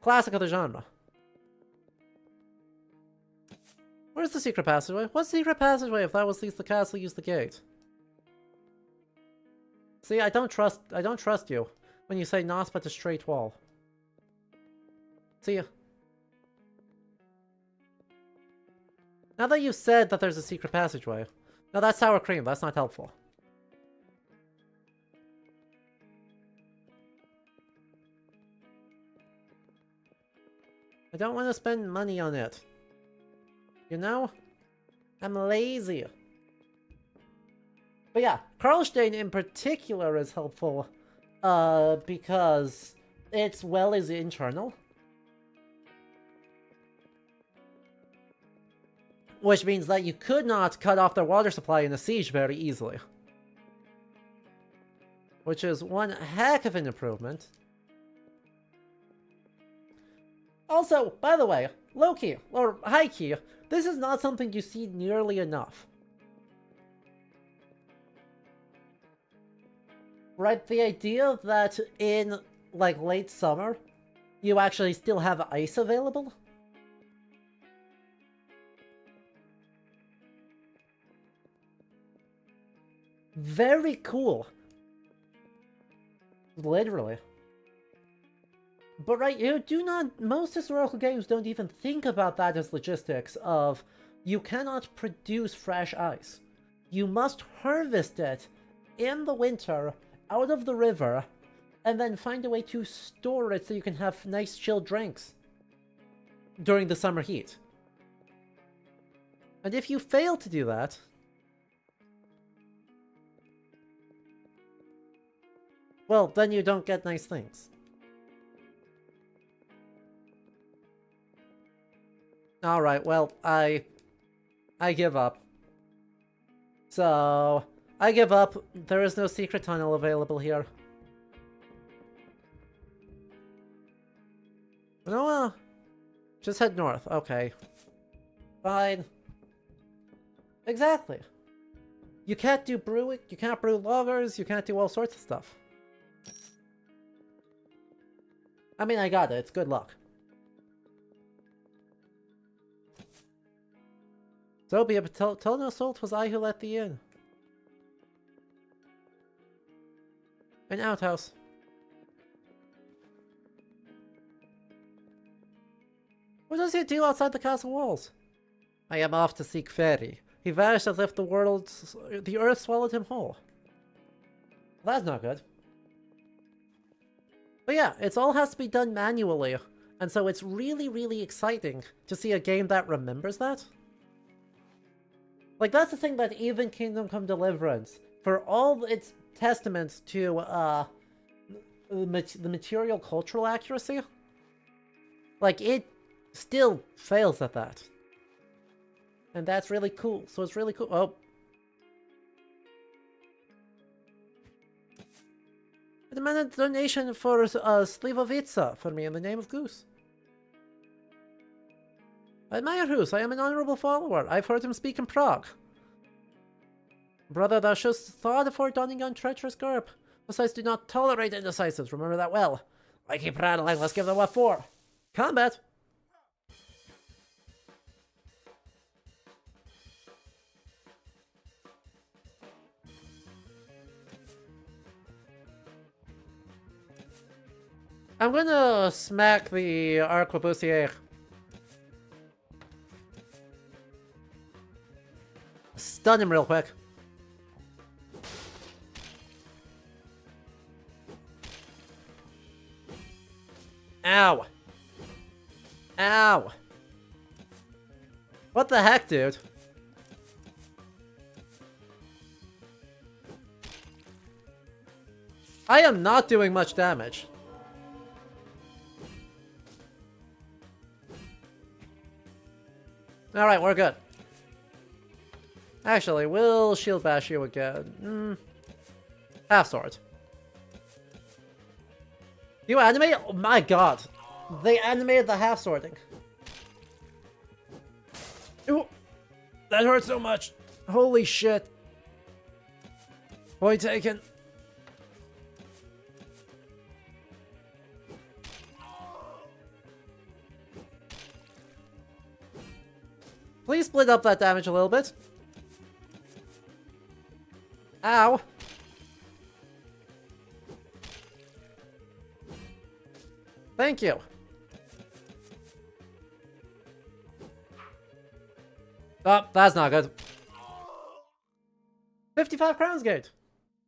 Classic of the genre. Where's the secret passageway? What's the secret passageway if that was the castle use the gate? See, I don't trust you when you say not but a straight wall. See ya. Now that you said that there's a secret passageway. No, that's sour cream, that's not helpful. I don't want to spend money on it. You know? I'm lazy. But yeah, Karlstein in particular is helpful, because its well is internal. Which means that you could not cut off their water supply in a siege very easily. Which is one heck of an improvement. Also, by the way, low-key, or high-key, this is not something you see nearly enough. Right, the idea that in, like, late summer, you actually still have ice available? Very cool. Literally. But right, you do not, most historical games don't even think about that as logistics of, you cannot produce fresh ice. You must harvest it in the winter, out of the river, and then find a way to store it so you can have nice chilled drinks during the summer heat. And if you fail to do that, well, then you don't get nice things. Alright, well, I give up. So, I give up. There is no secret tunnel available here. No, just head north. Okay. Fine. Exactly. You can't do brewing, you can't brew loggers, you can't do all sorts of stuff. I mean, I got it. It's good luck. So be it, tell no soul 'twas I who let thee in. An outhouse. What does he do outside the castle walls? I am off to seek Fairy. He vanished as if the earth swallowed him whole. Well, that's not good. But yeah, it all has to be done manually, and so it's really, really exciting to see a game that remembers that. Like, that's the thing that even Kingdom Come Deliverance, for all its testaments to the material cultural accuracy, like, it still fails at that. And that's really cool. So it's really cool. Oh. I demand a donation for Slivovica for me in the name of Goose. I admire Hus, I am an honorable follower. I've heard him speak in Prague. Brother, thou shouldst thought before donning on treacherous garb. Besides, do not tolerate indecisives, remember that well. I keep rattling, let's give them what for. Combat! I'm gonna smack the arquebusier. Stun him real quick. Ow. Ow. What the heck, dude? I am not doing much damage. Alright, we're good. Actually, we'll shield bash you again. Half sword. You animate? Oh my god. They animated the half swording. Ooh, that hurt so much. Holy shit. Point taken. Please split up that damage a little bit. Ow. Thank you. Oh, that's not good. 55 crowns gained.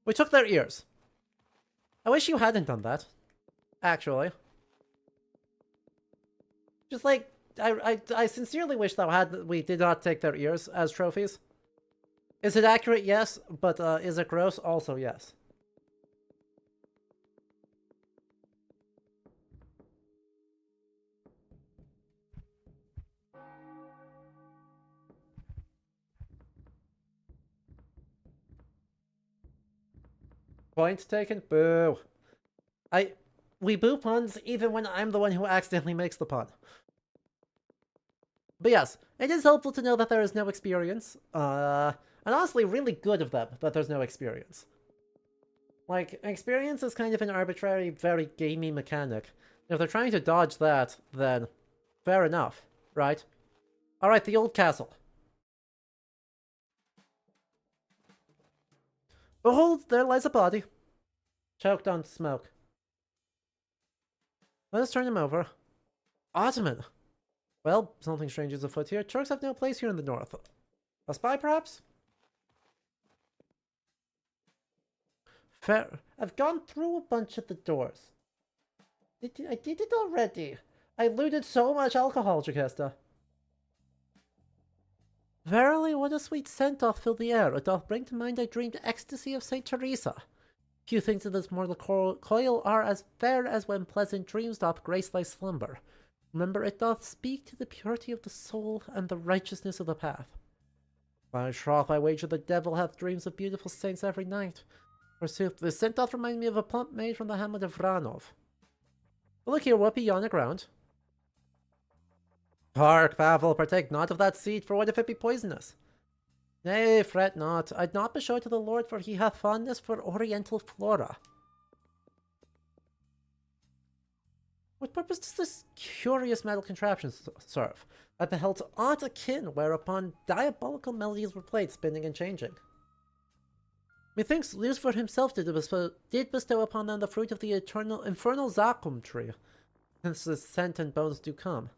We took their ears. I wish you hadn't done that. Actually. Just like, I sincerely wish that we did not take their ears as trophies. Is it accurate? Yes. But is it gross? Also yes. Point taken? Boo. We boo puns even when I'm the one who accidentally makes the pun. But yes, it is helpful to know that there is no experience. And honestly, really good of them that there's no experience. Like, experience is kind of an arbitrary, very gamey mechanic. If they're trying to dodge that, then fair enough, right? Alright, the old castle. Behold, there lies a body. Choked on smoke. Let us turn him over. Ottoman. Well, something strange is afoot here. Turks have no place here in the north. A spy, perhaps? Fair. I've gone through a bunch of the doors. I did it already. I looted so much alcohol, Jacasta. Verily, what a sweet scent doth fill the air. It doth bring to mind I dreamed ecstasy of Saint Teresa. Few things in this mortal coil are as fair as when pleasant dreams doth grace thy slumber. Remember, it doth speak to the purity of the soul and the righteousness of the path. By troth, I wager the devil hath dreams of beautiful saints every night. Forsooth, this scent doth remind me of a plump maid from the hamlet of Vranov. But look here, what be yon ground? Hark, Pavel, partake not of that seed, for what if it be poisonous? Nay, fret not. I'd not bestow to the Lord, for he hath fondness for oriental flora. What purpose does this curious metal contraption serve? I beheld aught akin, whereupon diabolical melodies were played, spinning and changing. Methinks Lucifer himself did bestow upon them the fruit of the infernal Zacum tree, since the scent and bones do come.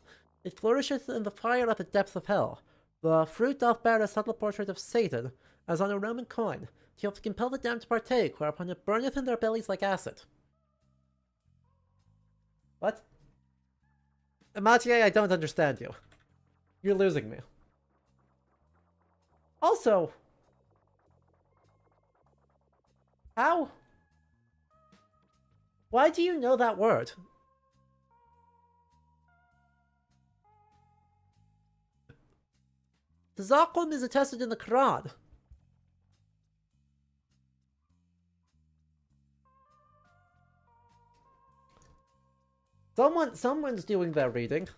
It flourisheth in the fire at the depth of hell. The fruit doth bear a subtle portrait of Satan, as on a Roman coin. He oft compel the damned to partake, whereupon it burneth in their bellies like acid. What? Mathieu, I don't understand you. You're losing me. Also, how? Why do you know that word? The Zakum is attested in the Quran. Someone's doing their reading.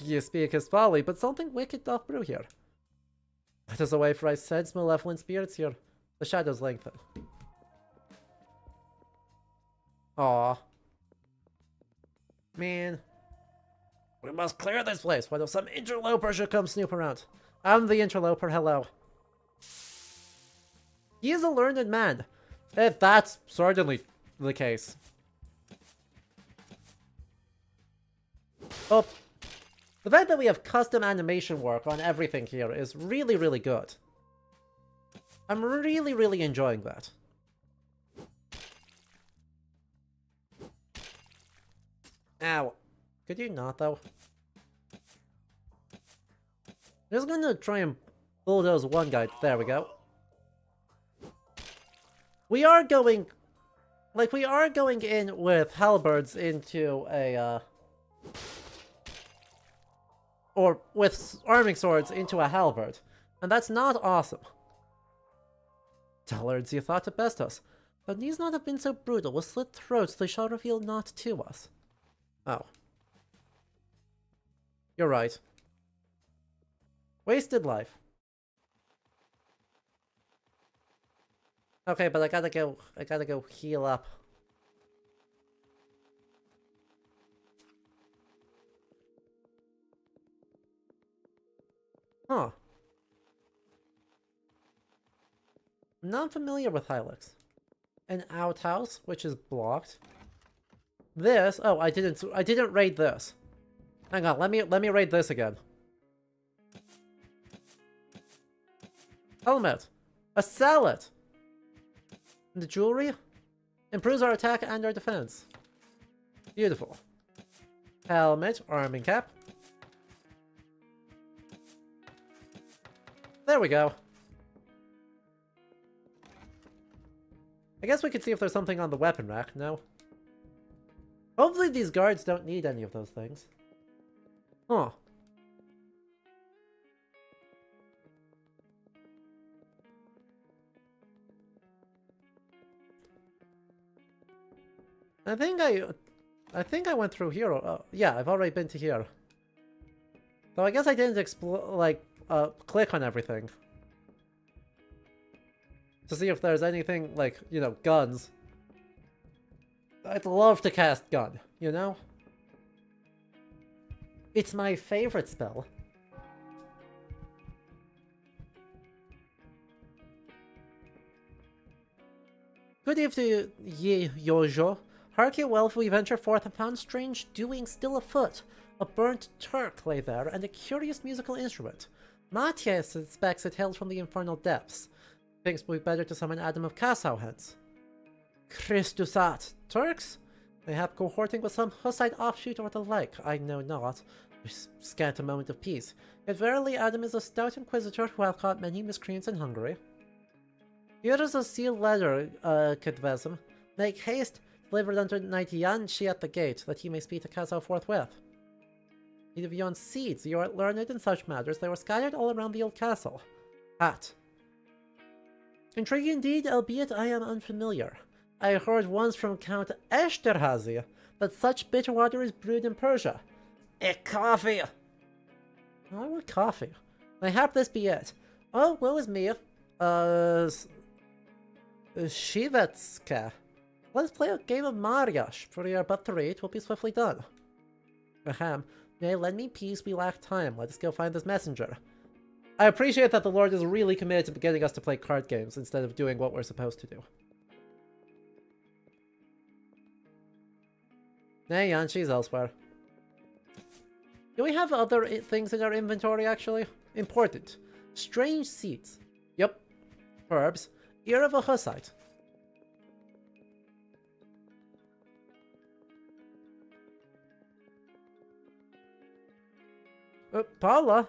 You speak his folly, but something wicked doth brew here. Let us away, for I sense malevolent spirits here. The shadows lengthen. Aw. Man. We must clear this place, whether some interloper should come snoop around. I'm the interloper, hello. He is a learned man. That's certainly the case. Oh, the fact that we have custom animation work on everything here is really, really good. I'm really, really enjoying that. Ow. Could you not, though? I'm just gonna try and bulldoze one guy. There we go. We are going... Like, we are going in with halberds into a, or with arming swords into a halberd. And that's not awesome. Dullards, you thought to best us. But these not have been so brutal. With slit throats they shall reveal naught to us. Oh. You're right. Wasted life. Okay, but I gotta go heal up. Huh. I'm not familiar with Hylix. An outhouse, which is blocked. This, oh, I didn't raid this. Hang on, let me raid this again. Helmet. A salad. The jewelry improves our attack and our defense. Beautiful. Helmet, arming cap. There we go. I guess we could see if there's something on the weapon rack. No. Hopefully these guards don't need any of those things. Huh. I think I went through here. Yeah, I've already been to here. So I guess I didn't click on everything. To see if there's anything, like, you know, guns. I'd love to cast gun, you know? It's my favorite spell. Good evening, ye Yojo. Hark ye well, we venture forth and found strange doings still afoot. A burnt Turk lay there, and a curious musical instrument. Mattia suspects it hails from the infernal depths. Thinks we better to summon Adam of Cassau hence. Christusat! Turks? Mayhap cohorting with some Hussite offshoot or the like, I know not. We scant a moment of peace. Yet verily Adam is a stout inquisitor who hath caught many miscreants in Hungary. Here is a sealed letter, Kedvezim. Make haste, delivered unto Knight Yanshi at the gate, that he may speak to Cassau forthwith. Need of yon seeds, you are learned in such matters, they were scattered all around the old castle. Hat. Intriguing indeed, albeit I am unfamiliar. I heard once from Count Esterhazy that such bitter water is brewed in Persia. Coffee! I want coffee. Mayhap this be it. Oh, woe is me. Shivetska. Let's play a game of mariage, for we are but three, it will be swiftly done. Ahem. Nay, lend me peace, we lack time. Let us go find this messenger. I appreciate that the Lord is really committed to getting us to play card games instead of doing what we're supposed to do. Nay, Yanshi's elsewhere. Do we have other things in our inventory, actually? Important. Strange seeds. Yep. Herbs. Ear of a Hussite. Paula?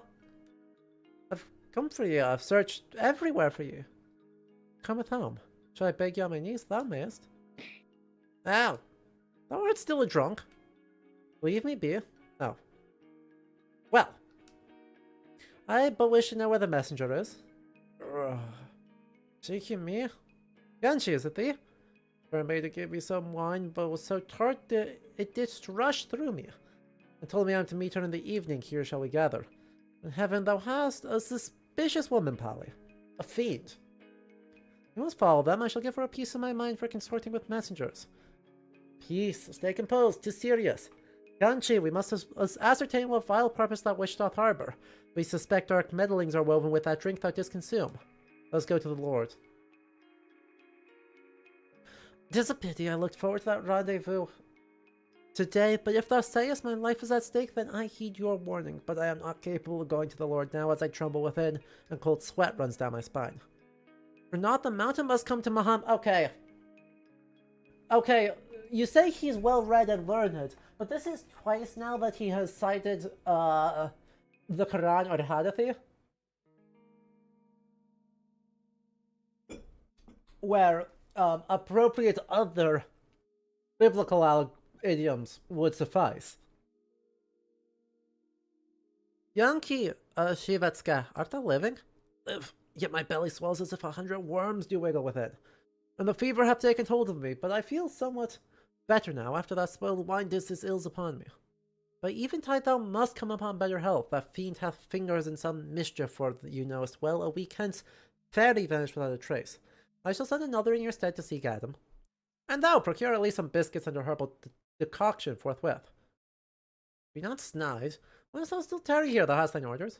I've come for you. I've searched everywhere for you. Cometh home. Shall I beg you on my knees? Thou mayest. Ow. Thou art still a drunk. Leave me be. Oh. Well. I but wish to know where the messenger is. Seeking me? Yanshi, is it thee? For I made to give me some wine, but was so tart that it did rush through me. and told me I'm to meet her in the evening. Here shall we gather. In heaven thou hast a suspicious woman, Polly. A fiend. You must follow them. I shall give her a piece of my mind for consorting with messengers. Peace. Stay composed. 'Tis serious. Yanchi, we must ascertain what vile purpose that witch doth harbor. We suspect dark meddlings are woven with that drink thou didst consume. Let's go to the Lord. 'Tis a pity I looked forward to that rendezvous today, but if thou sayest my life is at stake, then I heed your warning. But I am not capable of going to the Lord now, as I tremble within, and cold sweat runs down my spine. For not the mountain must come to Muhammad. Okay. Okay, you say he's well-read and learned, but this is twice now that he has cited, the Quran or the Hadith, where, appropriate other biblical idioms would suffice. Yankee, Shivetska, art thou living? Live, yet my belly swells as if 100 worms do wiggle within, and the fever hath taken hold of me, but I feel somewhat better now, after that spoiled wine did his ills upon me. By eventide thou must come upon better health. That fiend hath fingers in some mischief, for you knowest well, a week hence, fairly vanished without a trace. I shall send another in your stead to seek Adam. And thou procure at least some biscuits and a herbal decoction forthwith. Be not snide. Why dost thou still tarry here? Thou hast thine orders.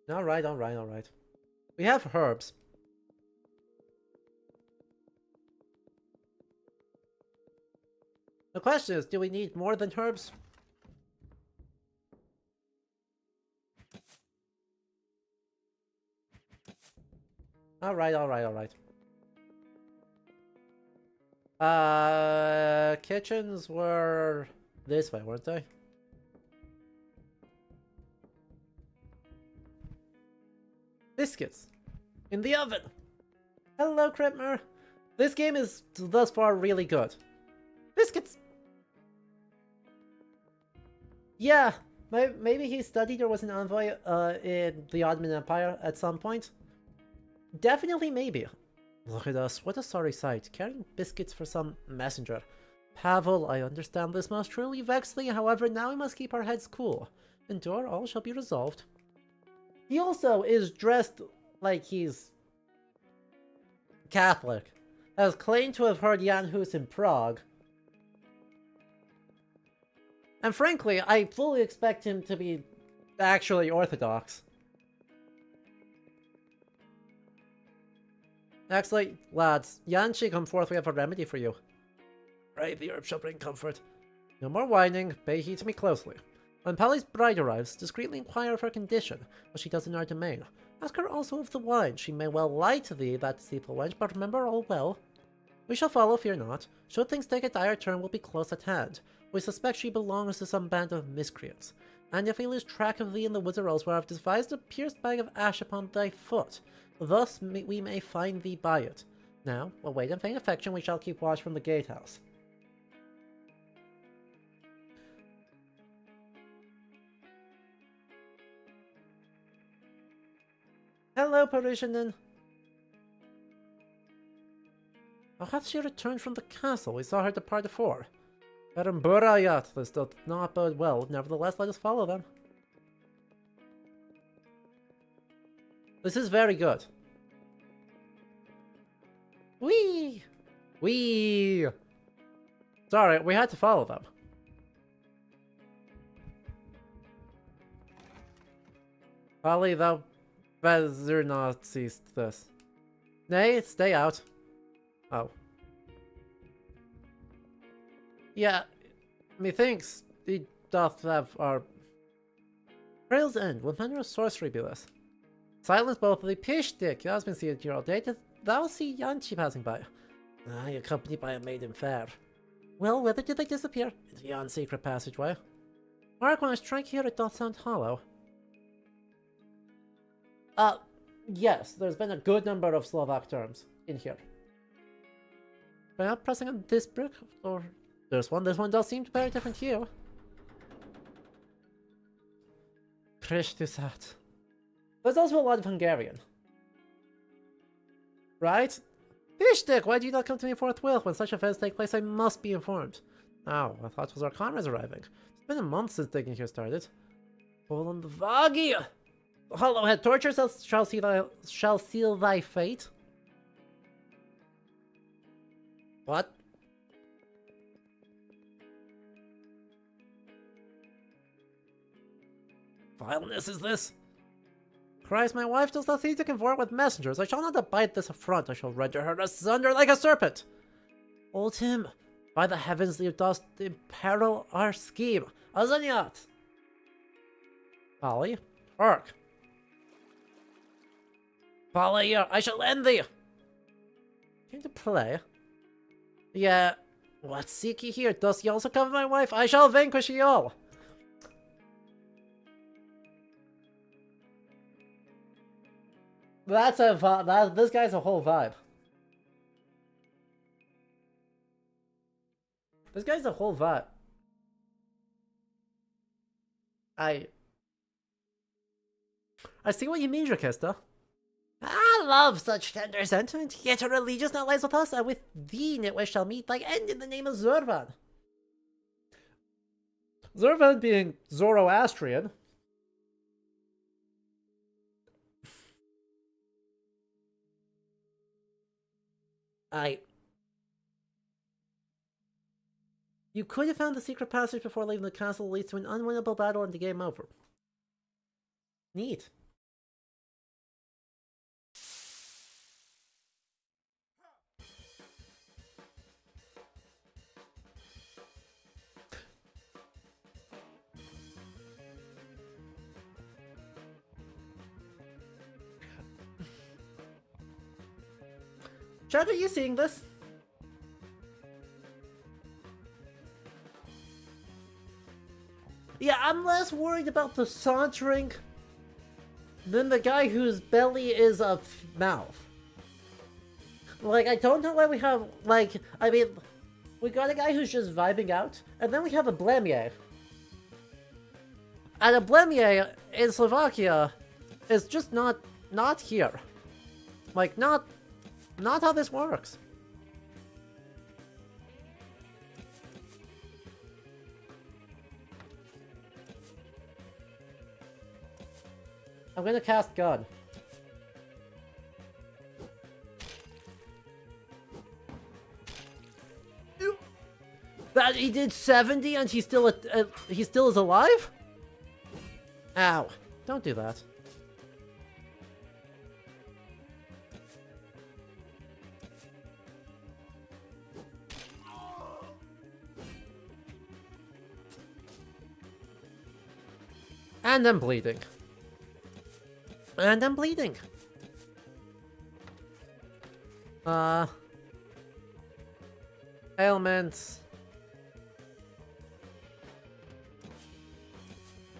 Alright. We have herbs. The question is, do we need more than herbs? Alright. Kitchens were this way, weren't they? Biscuits. In the oven! Hello, Kripmer! This game is thus far really good. Biscuits! Yeah, maybe he studied or was an envoy in the Ottoman Empire at some point. Definitely maybe. Look at us, what a sorry sight, carrying biscuits for some messenger. Pavel, I understand this must truly vex thee, however now we must keep our heads cool. Endure, all shall be resolved. He also is dressed like he's Catholic, has claimed to have heard Jan Hus in Prague. And frankly, I fully expect him to be actually Orthodox. Actually, lads, Yanchi, come forth, we have a remedy for you. Pray the herb shall bring comfort. No more whining, pay heed to me closely. When Polly's bride arrives, discreetly inquire of her condition, as she does in our domain. Ask her also of the wine. She may well lie to thee, that deceitful wench, but remember all well. We shall follow, fear not. Should things take a dire turn, we'll be close at hand. We suspect she belongs to some band of miscreants. And if we lose track of thee in the woods or elsewhere, I've devised a pierced bag of ash upon thy foot. Thus we may find thee by it. Now, we'll wait in faint affection, we shall keep watch from the gatehouse. Hello, Parishioner. How hath she returned from the castle? We saw her depart afore. Beramburayat, this doth not bode well. Nevertheless, let us follow them. This is very good. Whee! Whee! Sorry, we had to follow them. Polly, thou better not cease this. Nay, stay out. Oh. Yeah, methinks he doth have our trail's end. What manner of sorcery be this? Silence both of thee, pish, Dick. Thou hast been seated here all day. Did thou see Yanchi passing by? Aye, accompanied by a maiden fair. Well, whither did they disappear? Into yon secret passageway. Mark, when I strike here, it doth sound hollow. Yes, there's been a good number of Slovak terms in here. By not pressing on this brick, or this one does seem to bear a different hue. Kristusat. There's also a lot of Hungarian. Right? Fishdick, why do you not come to me forthwith? When such events take place, I must be informed. Oh, I thought it was our comrades arriving. It's been a month since digging here started. Poland Vagi! The hollowhead torture shall seal thy fate. What? Vileness is this? Christ, my wife does not seem to conform with messengers. I shall not abide this affront. I shall render her asunder like a serpent. Old Tim, by the heavens, thou dost imperil our scheme. Azaniat! Polly, Ark. Polly, I shall end thee. Came to play? Yeah. What seek ye here? Dost ye also cover my wife? I shall vanquish ye all. That's a vibe. This guy's a whole vibe. This guy's a whole vibe. I see what you mean, Drakista. I love such tender sentiment. Yet her allegiance now lies with us, and with thee, Nitwish, shall meet thy end in the name of Zurvan. Zurvan being Zoroastrian. You could have found the secret passage before leaving the castle leads to an unwinnable battle and the game over. Neat. Chad, are you seeing this? Yeah, I'm less worried about the sauntering than the guy whose belly is a mouth. Like, I don't know why we have, like, I mean, we got a guy who's just vibing out, and then we have a blemier. And a blemier in Slovakia is just not here. Like, not how this works. I'm gonna cast God. That he did 70 and he still is alive? Ow. Don't do that. And I'm bleeding. And I'm bleeding. Ailments.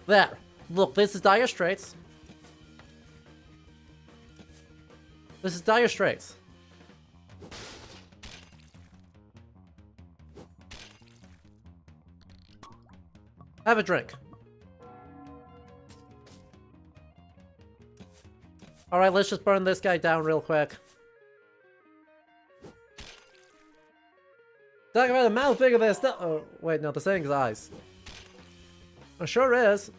There. Look, this is Dire Straits. This is Dire Straits. Have a drink. Alright, let's just burn this guy down real quick. Talk about a mouth bigger than stuff. Oh, wait, no, the saying is eyes. It sure is.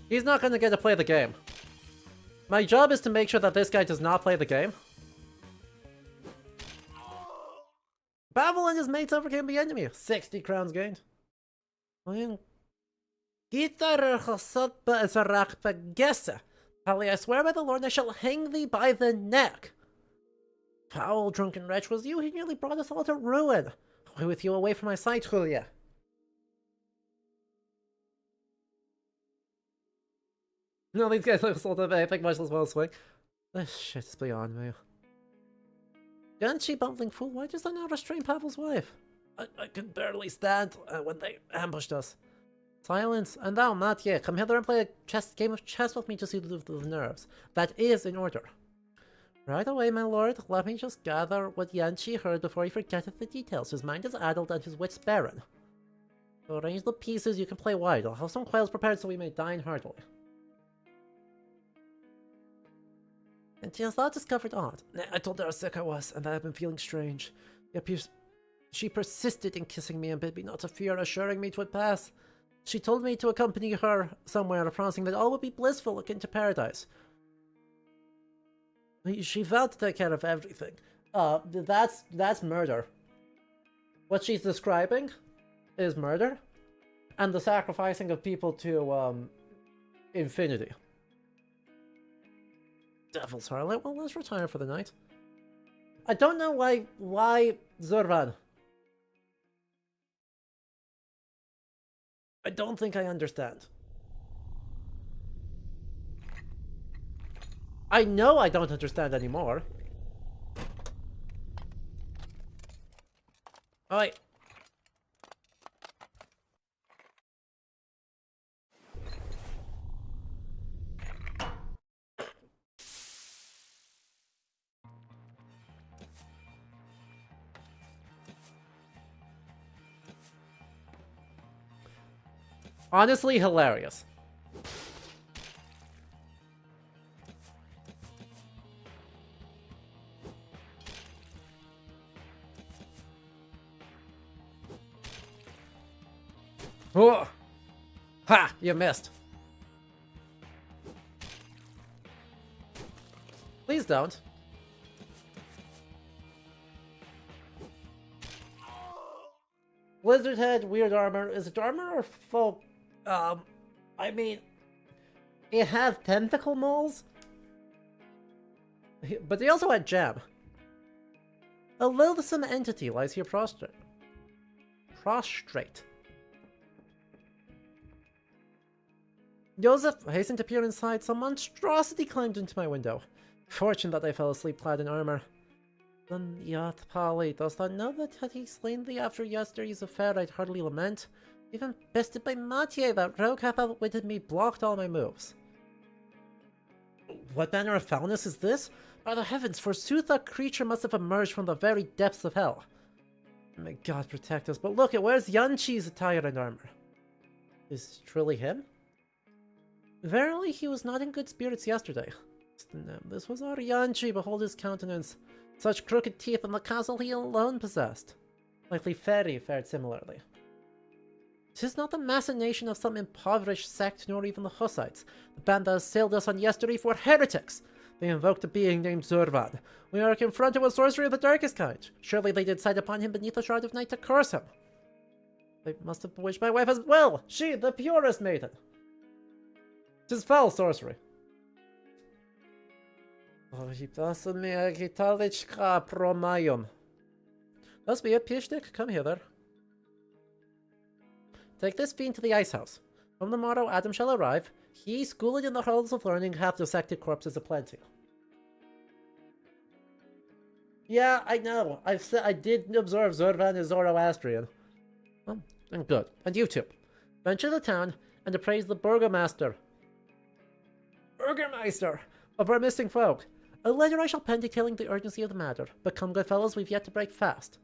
He's not gonna get to play the game. My job is to make sure that this guy does not play the game. Pavel and his mates overcame the enemy. 60 crowns gained. Pally, I swear by the Lord I shall hang thee by the neck. Foul drunken wretch, was you who nearly brought us all to ruin. Away with you, away from my sight, Julia. No, these guys look sort of epic, much less well swing. This shit is beyond me. Don't she, bumbling fool? Why does I not restrain Pavel's wife? I could barely stand when they ambushed us. Silence, and thou, not yet. Come hither and play a game of chess with me to see the nerves. That is in order. Right away, my lord. Let me just gather what Yanchi heard before he forgetteth the details. His mind is addled and his wits barren. So arrange the pieces, you can play wide. I'll have some quails prepared so we may dine heartily. And she has not discovered aught. I told her how sick I was, and that I've been feeling strange. Yet she persisted in kissing me and bid me not to fear, assuring me 'twould pass. She told me to accompany her somewhere, promising that all would be blissful akin to paradise. She vowed to take care of everything. That's murder. What she's describing is murder, and the sacrificing of people to, infinity. Devil's harlot. Well, let's retire for the night. I don't know why Zurvan? I don't think I understand. I know I don't understand anymore. Alright. Honestly, hilarious. Oh! Ha! You missed. Please don't. Lizard head, weird armor. Is it armor or folk? I mean, it has tentacle moles, but they also had jab. A loathsome entity lies here prostrate. Joseph hastened to peer inside. Some monstrosity climbed into my window. Fortune that I fell asleep clad in armor. Then, Yath Polly, dost thou know that had he slain thee after yesterday's affair, I'd hardly lament? Even bested by Mathieu, that rogue hath outwitted me, blocked all my moves. What manner of foulness is this? By the heavens, forsooth that creature must have emerged from the very depths of hell. May God protect us, but look, it wears Yanchi's attire and armor. Is it truly him? Verily, he was not in good spirits yesterday. This was our Yanchi, behold his countenance. Such crooked teeth in the castle he alone possessed. Likely Ferry fared similarly. 'Tis not the machination of some impoverished sect, nor even the Hussites. The band that assailed us on yesterday were heretics. They invoked a being named Zurvan. We are confronted with sorcery of the darkest kind. Surely they did sight upon him beneath the shroud of night to curse him. They must have bewitched my wife as well. She, the purest maiden. 'Tis foul sorcery. Thus be it, Pishnik, come hither. Take this fiend to the ice house. From the morrow Adam shall arrive. He, schooled in the halls of learning, hath dissected corpses aplenty. Yeah, I know. I did observe Zurvan is Zoroastrian. Well, and good. And you too. Venture the town and appraise the Burgomaster of our missing folk. A letter I shall pen detailing the urgency of the matter. But come, good fellows, we've yet to break fast.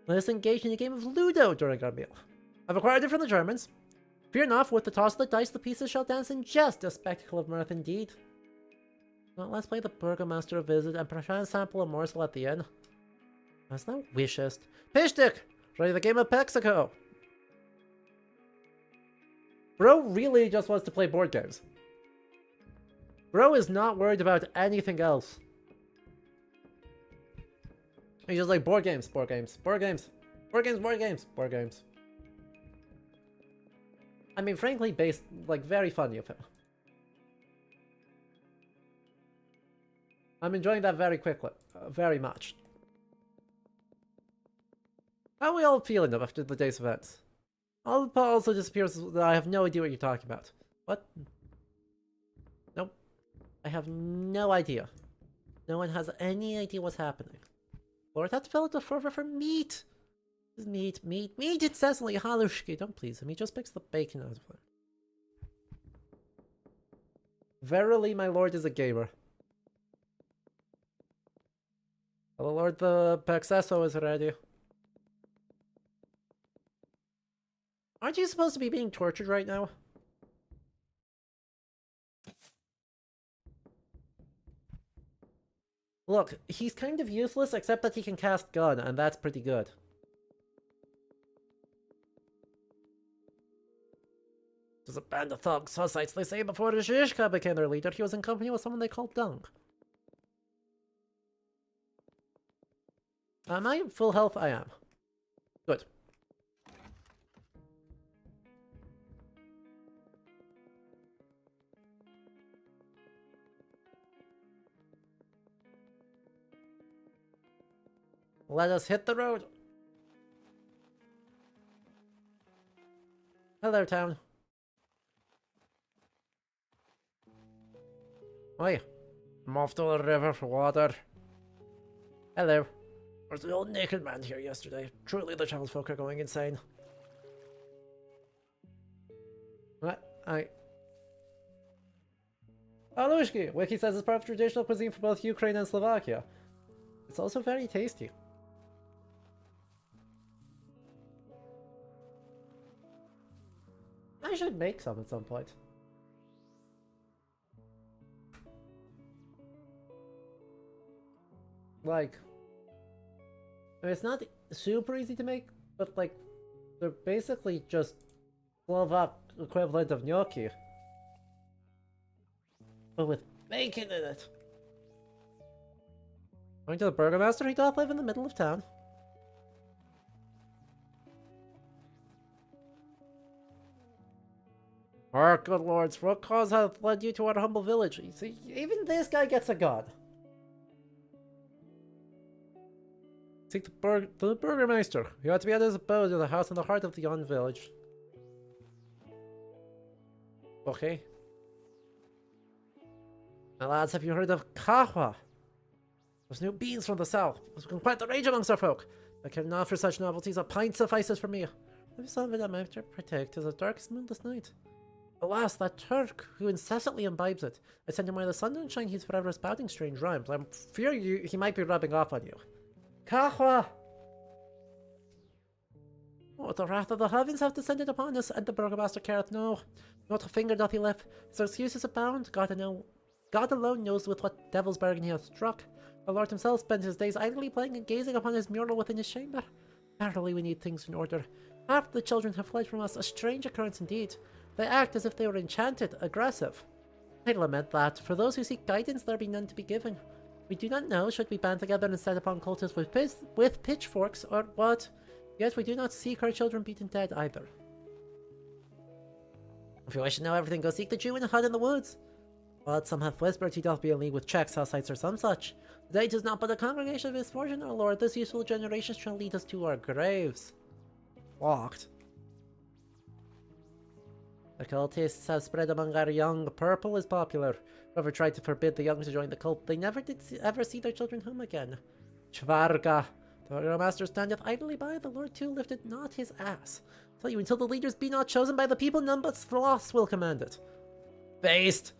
Let us engage in a game of Ludo during our meal. I've acquired it from the Germans. Fear not, for with the toss of the dice, the pieces shall dance in jest, a spectacle of mirth indeed. Now let's play the Burgomaster a visit, and perchance sample a morsel at the inn. As thou wishest. Pishtik! Ready the game of Pexico! Bro really just wants to play board games. Bro is not worried about anything else. He's just like, board games, board games, board games, board games, board games, board games. I mean, frankly, based, like, very funny of him. I'm enjoying that very quickly, very much. How are we all feeling after the day's events? Also disappears that I have no idea what you're talking about. What? Nope. I have no idea. No one has any idea what's happening. Lord, that's filled with fervor for meat! Meat incessantly, halushki. Don't please him, he just picks the bacon out of him. Verily, my lord is a gamer. Well, Lord, the Pexesso is ready. Aren't you supposed to be being tortured right now? Look, he's kind of useless except that he can cast gun, and that's pretty good. There's a band of thugs, Hussites, they say before Zhizhka became their leader, he was in company with someone they called Dung. Am I full health? I am. Good. Let us hit the road. Hello, town. Oi. I'm off to the river for water. Hello. There's the old naked man here yesterday. Truly the townsfolk are going insane. What? Alushki! Wiki says it's part of traditional cuisine for both Ukraine and Slovakia. It's also very tasty. I should make some at some point. Like, I mean, it's not super easy to make, but like, they're basically just Slovak equivalent of gnocchi. But with bacon in it. Going to the Burgomaster, he doth live in the middle of town. Our good lords, what cause hath led you to our humble village? You see, even this guy gets a god. Seek the Burgomaster. He ought to be at his abode in the house in the heart of the yon village. Okay. Now lads, have you heard of kahwa? Those new beans from the south. It's been quite the rage amongst our folk. I care not for such novelties, a pint suffices for me. Every some of it I might protect is a darkest moonless night. Alas, that Turk who incessantly imbibes it. I sent him where the sun don't shine, he's forever spouting strange rhymes. I'm fear he might be rubbing off on you. Kahwa! Oh, the wrath of the heavens have descended upon us, and the Burgomaster careth no. Not a finger doth he lift. His excuses abound. God alone knows with what devil's bargain he hath struck. The Lord himself spent his days idly playing and gazing upon his mural within his chamber. Verily we need things in order. Half the children have fled from us, a strange occurrence indeed. They act as if they were enchanted, aggressive. I lament that, for those who seek guidance there be none to be given. We do not know, should we band together and set upon cultists with pitchforks, or what? Yet we do not seek our children beaten dead either. If you wish to know everything, go seek the Jew in a hut in the woods. But some have whispered he doth be in league with Czechs, Hussites, or some such. The age is not but a congregation of misfortune, our Lord. This useful generation shall lead us to our graves. Walked. The cultists have spread among our young. Purple is popular. Whoever tried to forbid the young to join the cult, they never did ever see their children home again. Chvarga. The Burgomaster standeth idly by, the Lord too lifted not his ass. Tell you, until the leaders be not chosen by the people, none but sloths will command it. Based.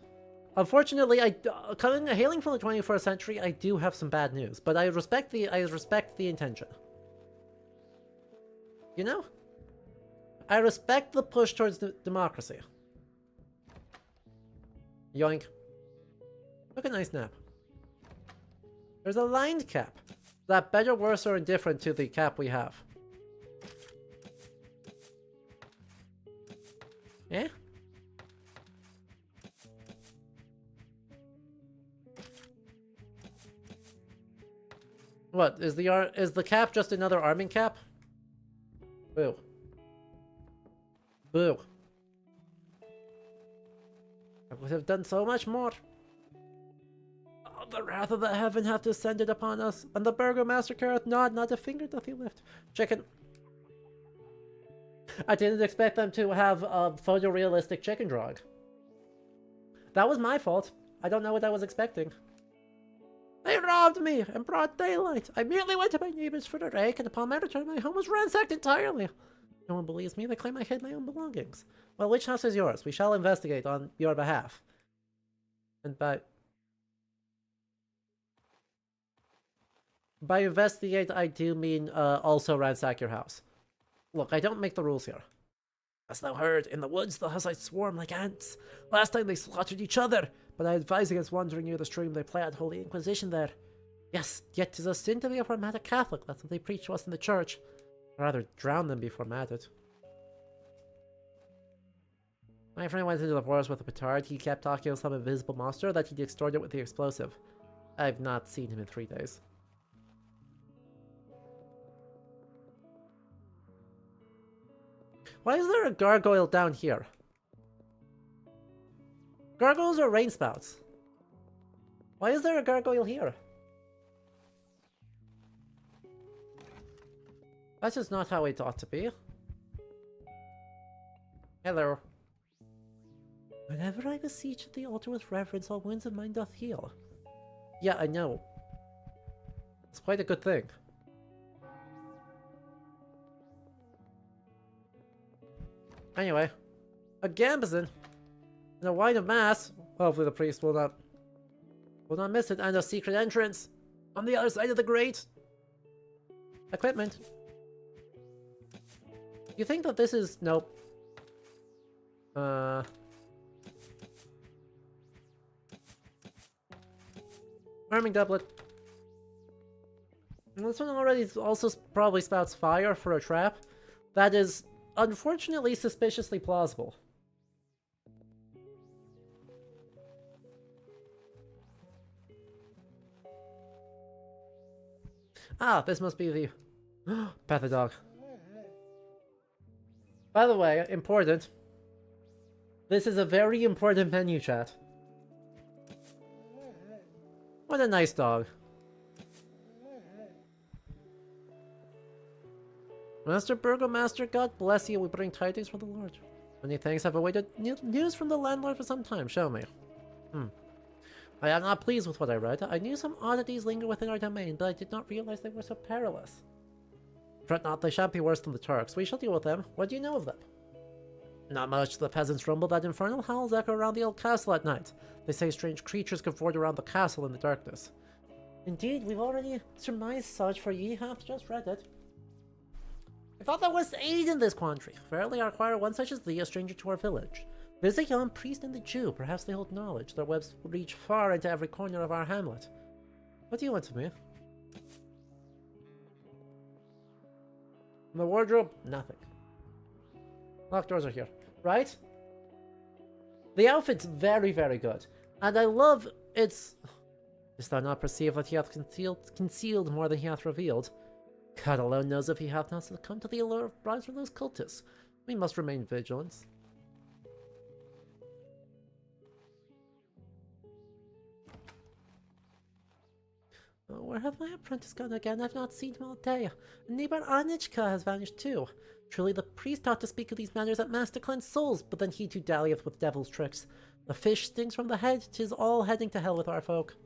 Unfortunately, hailing from the 21st century, I do have some bad news, but I respect the intention. You know? I respect the push towards democracy. Yoink. Look a nice nap. There's a lined cap. Is that better, worse, or indifferent to the cap we have? Eh? What, is the cap just another arming cap? Boo. Boo. I would have done so much more. Oh, the wrath of the heaven hath descended upon us, and the Burgomaster careth not a finger doth he lift. Chicken. I didn't expect them to have a photorealistic chicken dog. That was my fault. I don't know what I was expecting. They robbed me in broad daylight. I merely went to my neighbors for a rake, and upon my return my home was ransacked entirely. No one believes me. They claim I hid my own belongings. Well, which house is yours? We shall investigate on your behalf. And by... By investigate, I do mean also ransack your house. Look, I don't make the rules here. As thou heard, in the woods the Hussites swarm like ants. Last time they slaughtered each other, but I advise against wandering near the stream. They play at Holy Inquisition there. Yes, yet 'tis a sin to be a pragmatic Catholic. That's what they preach to us in the church. I'd rather drown than be formatted. My friend went into the forest with a petard. He kept talking of some invisible monster that he'd extorted with the explosive. I've not seen him in 3 days. Why is there a gargoyle down here? Gargoyles are rain spouts. Why is there a gargoyle here? That's just not how it ought to be. Hello. Whenever I beseech at the altar with reverence, all wounds of mine doth heal. Yeah, I know. It's quite a good thing. Anyway, a gambeson and a wine of mass. Hopefully the priest will not miss it, and a secret entrance on the other side of the grate. Equipment. You think that this is... Nope. Arming doublet. And this one already also probably spouts fire for a trap. That is, unfortunately, suspiciously plausible. Ah, this must be the... Pet the dog. By the way, important. This is a very important menu, chat. What a nice dog. Master Burgomaster, God bless you. We bring tidings from the Lord. Many thanks. Have awaited news from the landlord for some time. Show me. I am not pleased with what I read. I knew some oddities linger within our domain, but I did not realize they were so perilous. Fret not, they shan't be worse than the Turks. We shall deal with them. What do you know of them? Not much. The peasants rumble that infernal howls echo around the old castle at night. They say strange creatures cavort around the castle in the darkness. Indeed, we've already surmised such, for ye have just read it. I thought there was aid in this quandary. Verily, I require one such as thee, a stranger to our village. Visit yon priest and the Jew. Perhaps they hold knowledge. Their webs will reach far into every corner of our hamlet. What do you want of me? In the wardrobe? Nothing. Locked doors are here. Right? The outfit's very, very good. And I love its... Dost thou not perceive that he hath concealed more than he hath revealed? God alone knows if he hath not succumbed to the allure of brides from those cultists. We must remain vigilant. Oh, where have my apprentice gone again? I've not seen him all day. And neighbor Anichka has vanished too. Truly the priest ought to speak of these matters at mass to cleanse souls, but then he too dallieth with devil's tricks. The fish stings from the head, 'tis all heading to hell with our folk.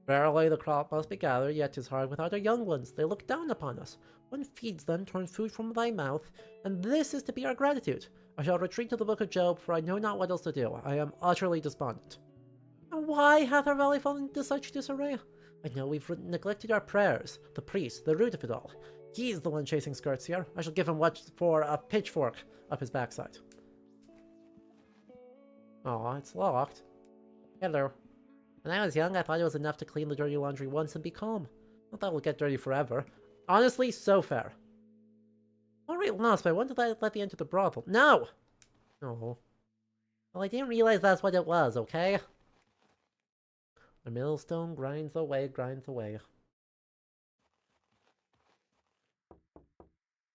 Verily the crop must be gathered, yet 'tis hard without our young ones. They look down upon us. One feeds them, turns food from thy mouth, and this is to be our gratitude. I shall retreat to the book of Job, for I know not what else to do. I am utterly despondent. And why hath our valley fallen into such disarray? I know we've neglected our prayers. The priest, the root of it all. He's the one chasing skirts here. I shall give him what for a pitchfork up his backside. Aw, it's locked. Hello. When I was young, I thought it was enough to clean the dirty laundry once and be calm. Not that we'll get dirty forever. Honestly, so fair. Alright, lost, but when did I let you into the brothel? No! Oh. Well, I didn't realize that's what it was, okay? The millstone grinds away, grinds away.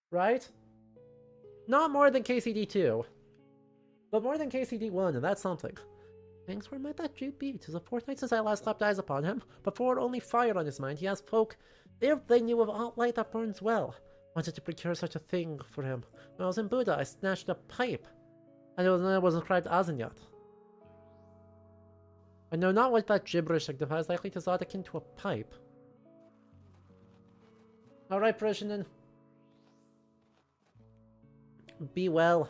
Right? Not more than KCD2. But more than KCD1, and that's something. Thanks, where might that Jew be? 'Tis a fortnight since I last clapped eyes upon him. Before, only fire on his mind. He has folk, if they knew of aught light that burns well. Wanted to procure such a thing for him. When I was in Buddha, I snatched a pipe. And it was inscribed Azinyat. I know not what that gibberish signifies, likely 'tis odd akin to a pipe. Alright, Parishioner. Be well.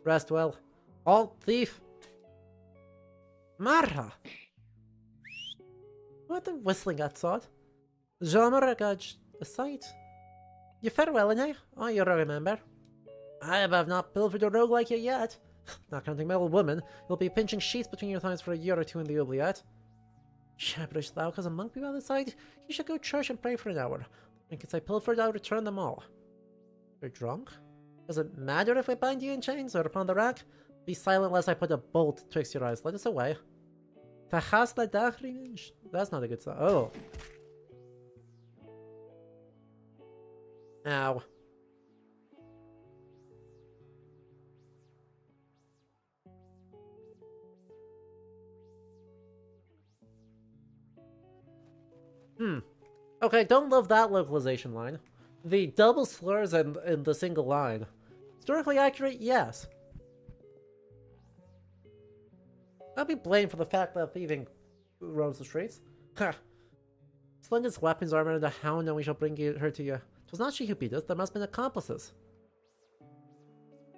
Rest well. Alt thief! Marha! What the whistling outside? Jammeragaj, a sight. You farewell, eh? Oh, you remember. I have not pilfered a rogue like you yet. Not counting my old woman, you'll be pinching sheets between your thighs for a year or two in the oubliette. Shepherdess thou, cause a monk be by the side, you should go to church and pray for an hour. And since I pilfered, I'll return them all. You're drunk? Does it matter if I bind you in chains or upon the rack? Be silent lest I put a bolt twixt your eyes. Let us away. That's not a good sign. Oh. Ow. Okay, don't love that localization line. The double slurs and the single line. Historically accurate, yes. I'll be blamed for the fact that thieving roams the streets. Ha! Splendid's weapons, armor, and a hound, and we shall bring her to you. 'Twas not she who beat us, there must have been accomplices.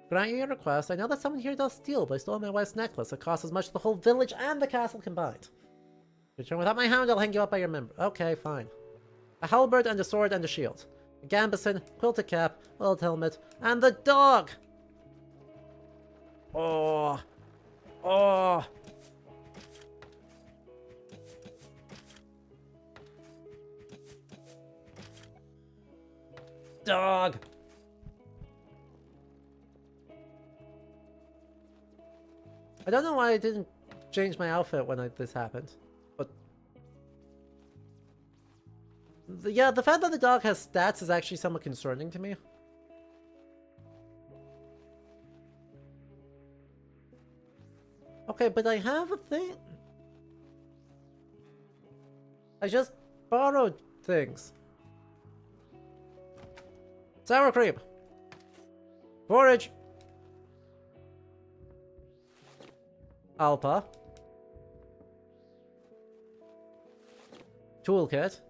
Grant you your request. I know that someone here does steal, but I stole my wife's necklace. It costs as much as the whole village and the castle combined. Return without my hound, I'll hang you up by your member. Okay, fine. A halberd and a sword and a shield. A gambeson, quilted cap, old helmet, and the dog! Oh. Oh. Dog! I don't know why I didn't change my outfit when this happened, but... yeah, the fact that the dog has stats is actually somewhat concerning to me. Okay, but I have a thing. I just borrowed things. Sour cream. Porridge. Alpa. Toolkit.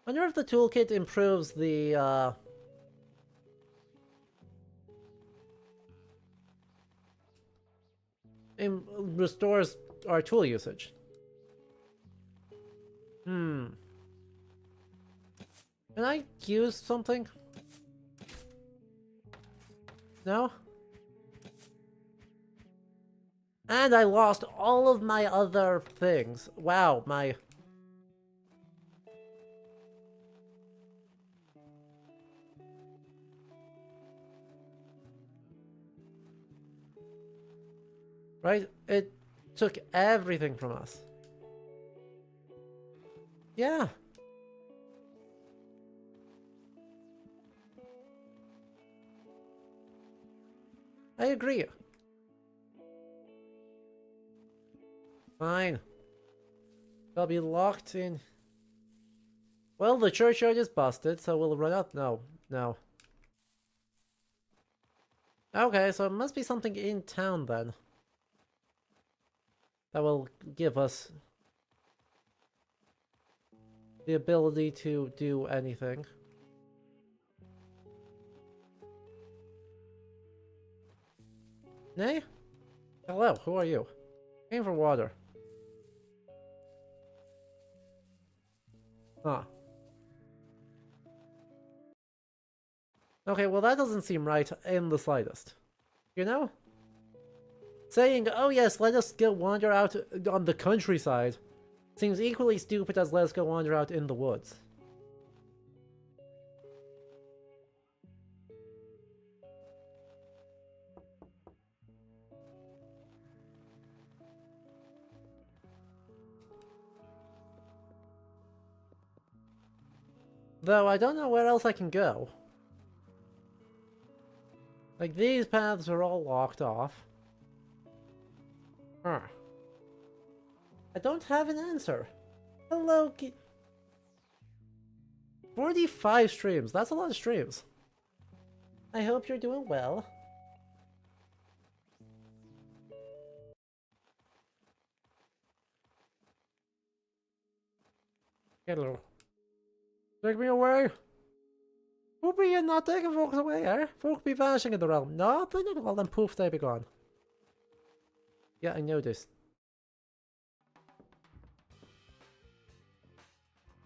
I wonder if the toolkit improves the, restores our tool usage. Can I use something? No? And I lost all of my other things. Wow, my... right? It took everything from us. Yeah. I agree. Fine. I'll be locked in. Well, the churchyard is busted, so we'll run out. No, no. Okay, so it must be something in town then. That will give us the ability to do anything. Nay? Hello, who are you? Came for water. Huh. Okay, well that doesn't seem right in the slightest. You know? Saying, oh yes, let us go wander out on the countryside seems equally stupid as let us go wander out in the woods. Though I don't know where else I can go. Like, these paths are all locked off. Huh. I don't have an answer. Hello, 45 streams. That's a lot of streams. I hope you're doing well. Hello. Take me away. Who be you not taking folks away, eh? Folk be vanishing in the realm. Nothing at all, then poof, they be gone. Yeah, I noticed.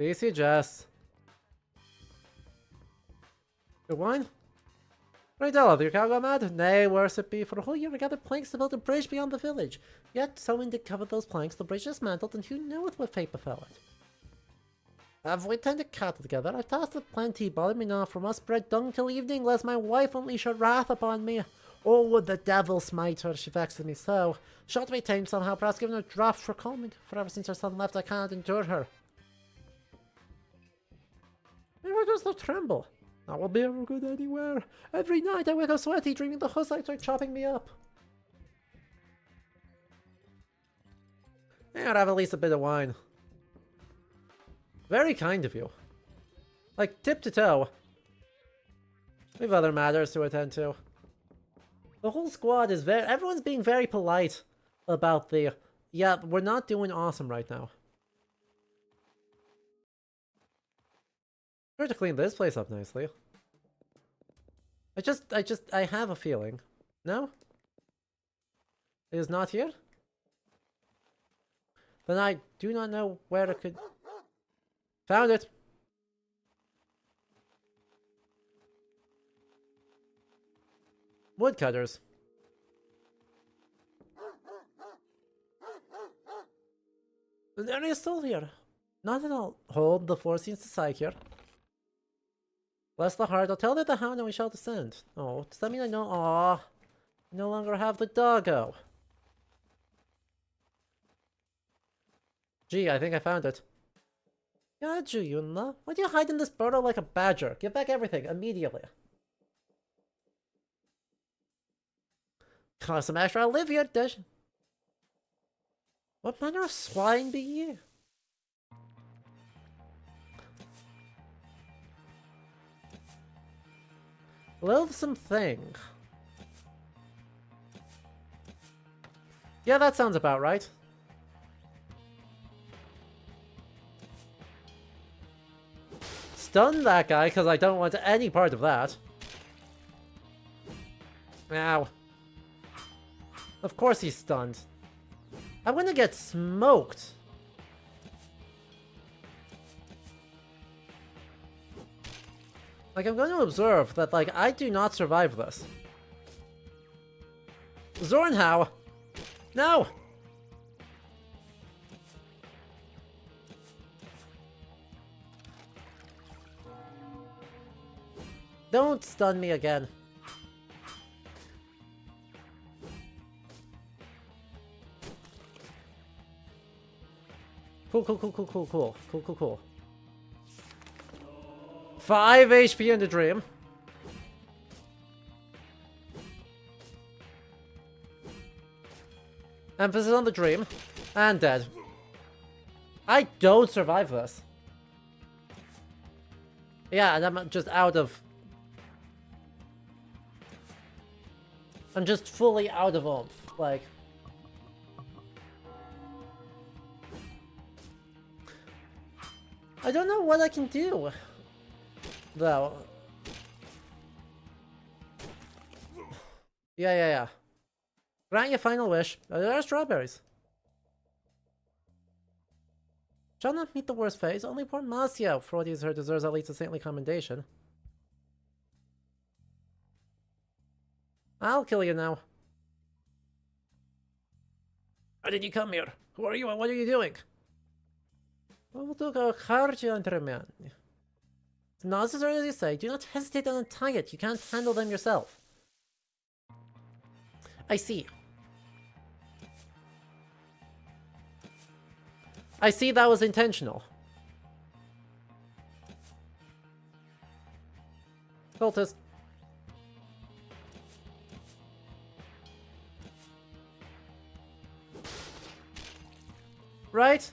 DC Jess. Good wine? Right, Della, did your cow go mad? Nay, worse it be. For a whole year I gathered planks to build a bridge beyond the village. Yet someone did cover those planks, the bridge dismantled, and who knoweth what fate befell it. Have we tended cattle together? I've tossed it plenty, bother me not, for must spread dung till evening, lest my wife unleash her wrath upon me. Oh, would the devil smite her, she vexed me so. She ought to be tamed somehow, perhaps given her draught for calming, for ever since her son left I cannot endure her. Never does the tremble. That will be ever good anywhere. Every night I wake up sweaty, dreaming the Hussites are chopping me up. Yeah, I'd have at least a bit of wine. Very kind of you. Like, tip to toe. We have other matters to attend to. The whole squad is everyone's being very polite about the, yeah, we're not doing awesome right now. Sure to clean this place up nicely. I have a feeling. No? It is not here? Then I do not know where it could... Found it! Woodcutters. There is still here. Not at all. Hold, the floor seems to sigh here. Bless the heart, I'll tell thee the hound and we shall descend. Oh, does that mean I know? Aw, I no longer have the doggo. Gee, I think I found it. God, Yunla, why do you hide in this burrow like a badger? Give back everything, immediately. Cost some extra, I'll live here, dish. What manner of swine be ye? Loathsome thing. Yeah, that sounds about right. Stun that guy, because I don't want any part of that. Ow. Of course he's stunned. I'm gonna get smoked. Like, I'm going to observe that, like, I do not survive this. Zornhau! No! Don't stun me again. Cool. 5 HP in the dream. Emphasis on the dream. And dead. I don't survive this. Yeah, and I'm just out of... I'm just fully out of oomph. Like... I don't know what I can do. Though. Yeah. Grant your final wish. There are strawberries. Shall not meet the worst phase. Only poor Marcia, for what he her deserves at least a saintly commendation. I'll kill you now. How did you come here? Who are you and what are you doing? We'll do a hard, gentleman. It's not necessary as you say. Do not hesitate and untie it. You can't handle them yourself. I see. I see that was intentional. Cultist. Right?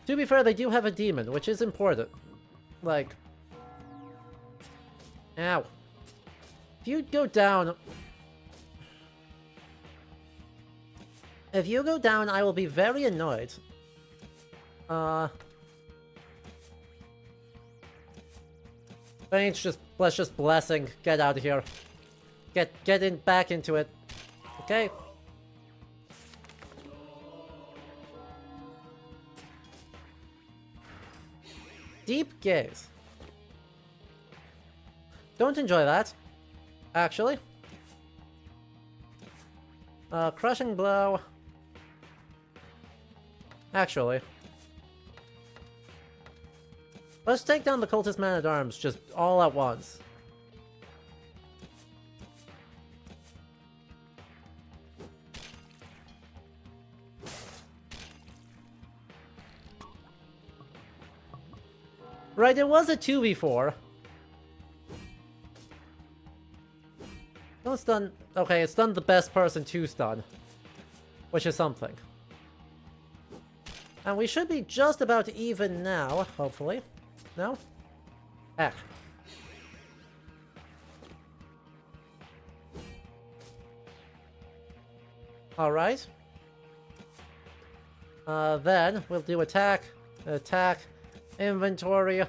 To be fair, they do have a demon, which is important. Like... Ow. If you go down... If you go down, I will be very annoyed. Let's just blessing. Get out of here. Get in back into it. Okay. Deep gaze. Don't enjoy that, actually. Crushing blow. Actually. Let's take down the cultist man-at-arms just all at once. Right, it was a 2v4. Don't stun. Okay, it stunned the best person to stun. Which is something. And we should be just about even now, hopefully. No? Heck. Alright. Then we'll do attack, inventory.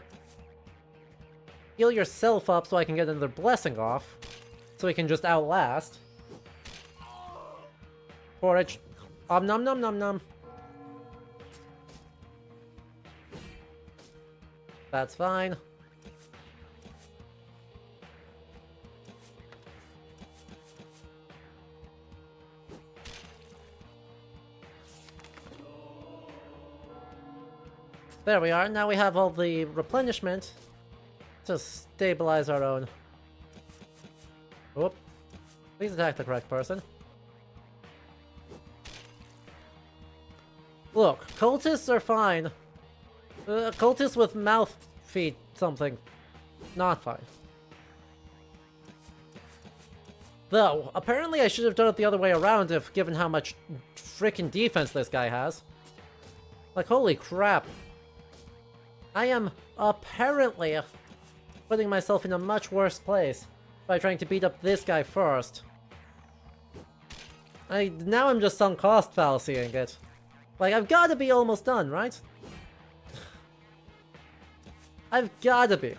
Heal yourself up so I can get another blessing off. So we can just outlast. Porridge. Nom nom nom nom. That's fine. There we are. Now we have all the replenishment to stabilize our own. Oop. Please attack the correct person. Look, cultists are fine. Cultists with mouth feed something. Not fine. Though, apparently I should have done it the other way around if given how much frickin' defense this guy has. Like, holy crap. I am apparently putting myself in a much worse place by trying to beat up this guy first. Now I'm just sunk cost fallacying it. Like, I've gotta be almost done, right? I've gotta be.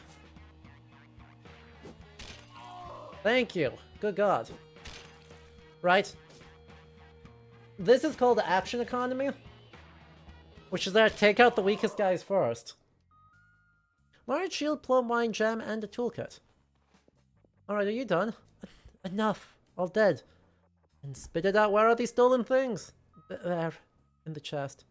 Thank you. Good God. Right? This is called the action economy. Which is that take out the weakest guys first. Large shield, plum wine, gem, and a toolkit. Alright, are you done? Enough. All dead. And spit it out. Where are these stolen things? There. In the chest.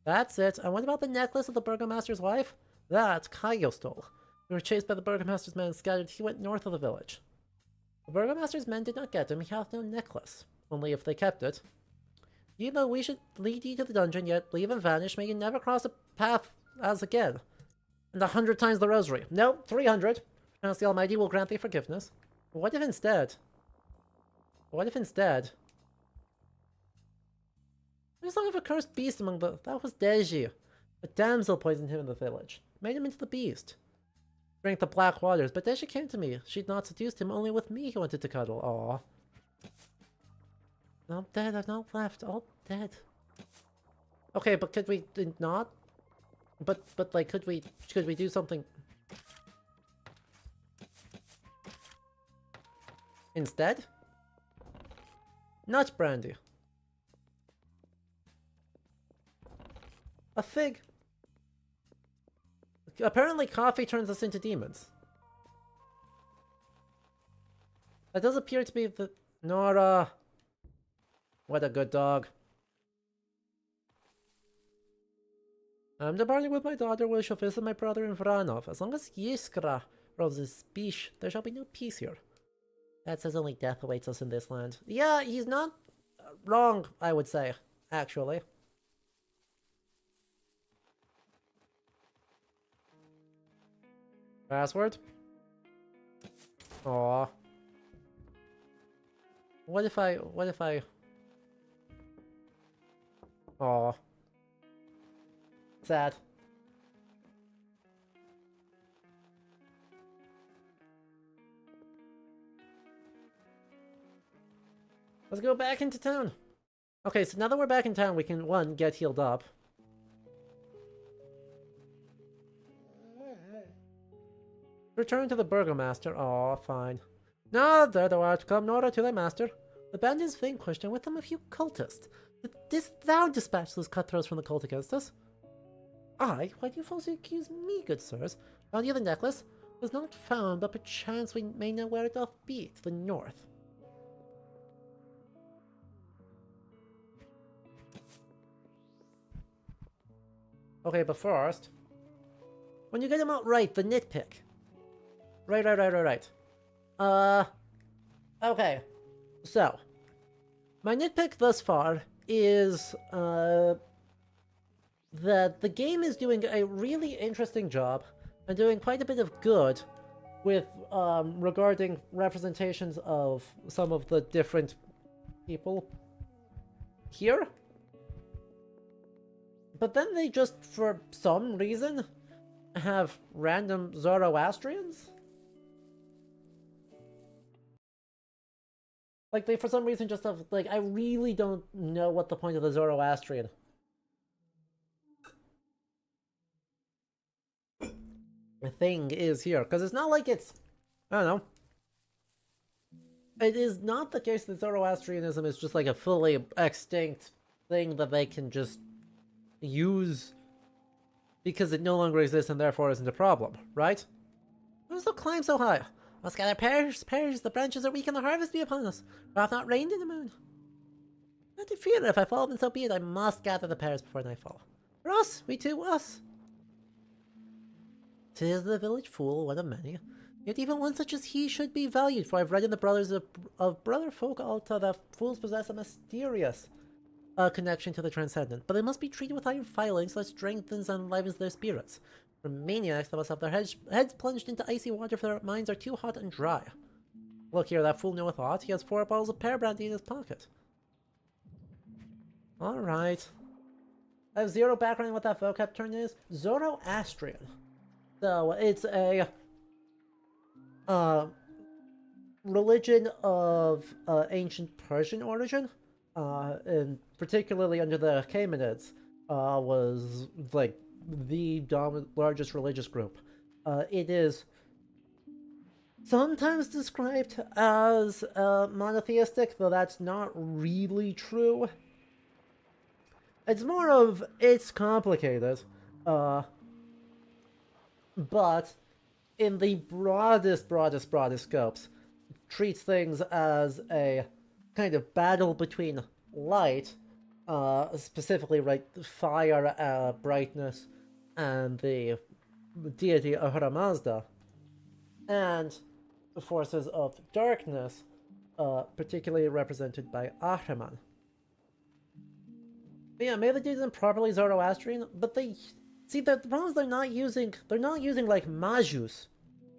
That's it. And what about the necklace of the Burgomaster's wife? That Kaio stole. We were chased by the Burgomaster's men and scattered. He went north of the village. The Burgomaster's men did not get him. He hath no necklace. Only if they kept it. You know, we should lead you to the dungeon, yet leave and vanish. May you never cross a path as again. And 100 times the rosary. No, 300. Perhaps the Almighty will grant thee forgiveness. But what if instead? What if instead? There's song of a cursed beast among the... That was Deji. A damsel poisoned him in the village. Made him into the beast. Drank the black waters, but Deji came to me. She'd not seduced him, only with me he wanted to cuddle. Aww. I'm dead, I've not left. All dead. Okay, but could we not? But like, could we do something instead? Nut brandy. A fig. Apparently coffee turns us into demons. That does appear to be the... Nora. What a good dog. I'm departing with my daughter, where shall visit my brother in Vranov. As long as Yiskra rolls his speech, there shall be no peace here. That says only death awaits us in this land. Yeah, he's not wrong, I would say, actually. Password? Aww. What if I... Aww. Sad. Let's go back into town. Okay, so now that we're back in town, we can, one, get healed up. Return to the Burgomaster. Aw, fine. No, there thou art come, Nora, to thy master. The band is vanquished, and with them a few cultists. Didst thou dispatch those cutthroats from the cult against us? I? Why do you falsely accuse me, good sirs? Found the other necklace? Was not found, but perchance we may know where it doth be, to the north. Okay, but first, when you get them out right, the nitpick. Right. Okay. So, my nitpick thus far is, that the game is doing a really interesting job and doing quite a bit of good with, regarding representations of some of the different people here. But then they just, for some reason, have random Zoroastrians? Like, they for some reason just have, like, I really don't know what the point of the Zoroastrian thing is here. Because it's not like it's, I don't know. It is not the case that Zoroastrianism is just like a fully extinct thing that they can just use because it no longer exists and therefore isn't a problem, right? Who's the climb so high? Must gather pears, the branches are weak and the harvest be upon us. For hath not rained in the moon. Not to fear, if I fall, then so be it, I must gather the pears before nightfall. For us, we too, us. 'Tis the village fool, one of many. Yet even one such as he should be valued, for I've read in the brothers of brother folk alta that fools possess a mysterious connection to the transcendent, but they must be treated with iron filings so that strengthens and enlivens their spirits. For maniacs, they must have their heads plunged into icy water for their minds are too hot and dry. Look here, that fool knoweth aught. He has 4 bottles of pear brandy in his pocket. Alright. I have zero background on what that vocab term is. Zoroastrian. So, it's a religion of ancient Persian origin. And particularly under the Achaemenids, was like the largest religious group. It is sometimes described as monotheistic, though that's not really true. It's more of, it's complicated, but in the broadest scopes, treats things as a kind of battle between light, specifically fire, brightness, and the deity Ahura Mazda, and the forces of darkness, particularly represented by Ahriman. But yeah, maybe they isn't properly Zoroastrian, but they see that the problem is they're not using like Majus,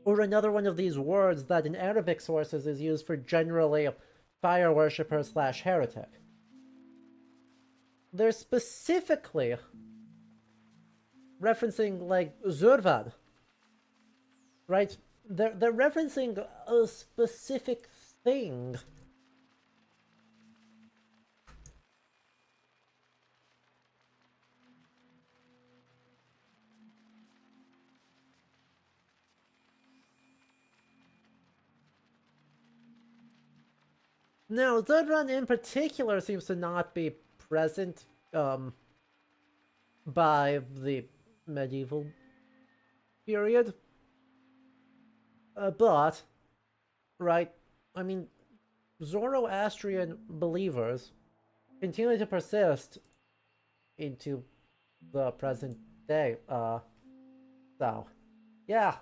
or another one of these words that in Arabic sources is used for generally fire worshipper / heretic. They're specifically referencing like Zurvan, right? They're referencing a specific thing. Now, Zurvan in particular seems to not be present by the medieval period. But, right, I mean, Zoroastrian believers continue to persist into the present day. So, yeah.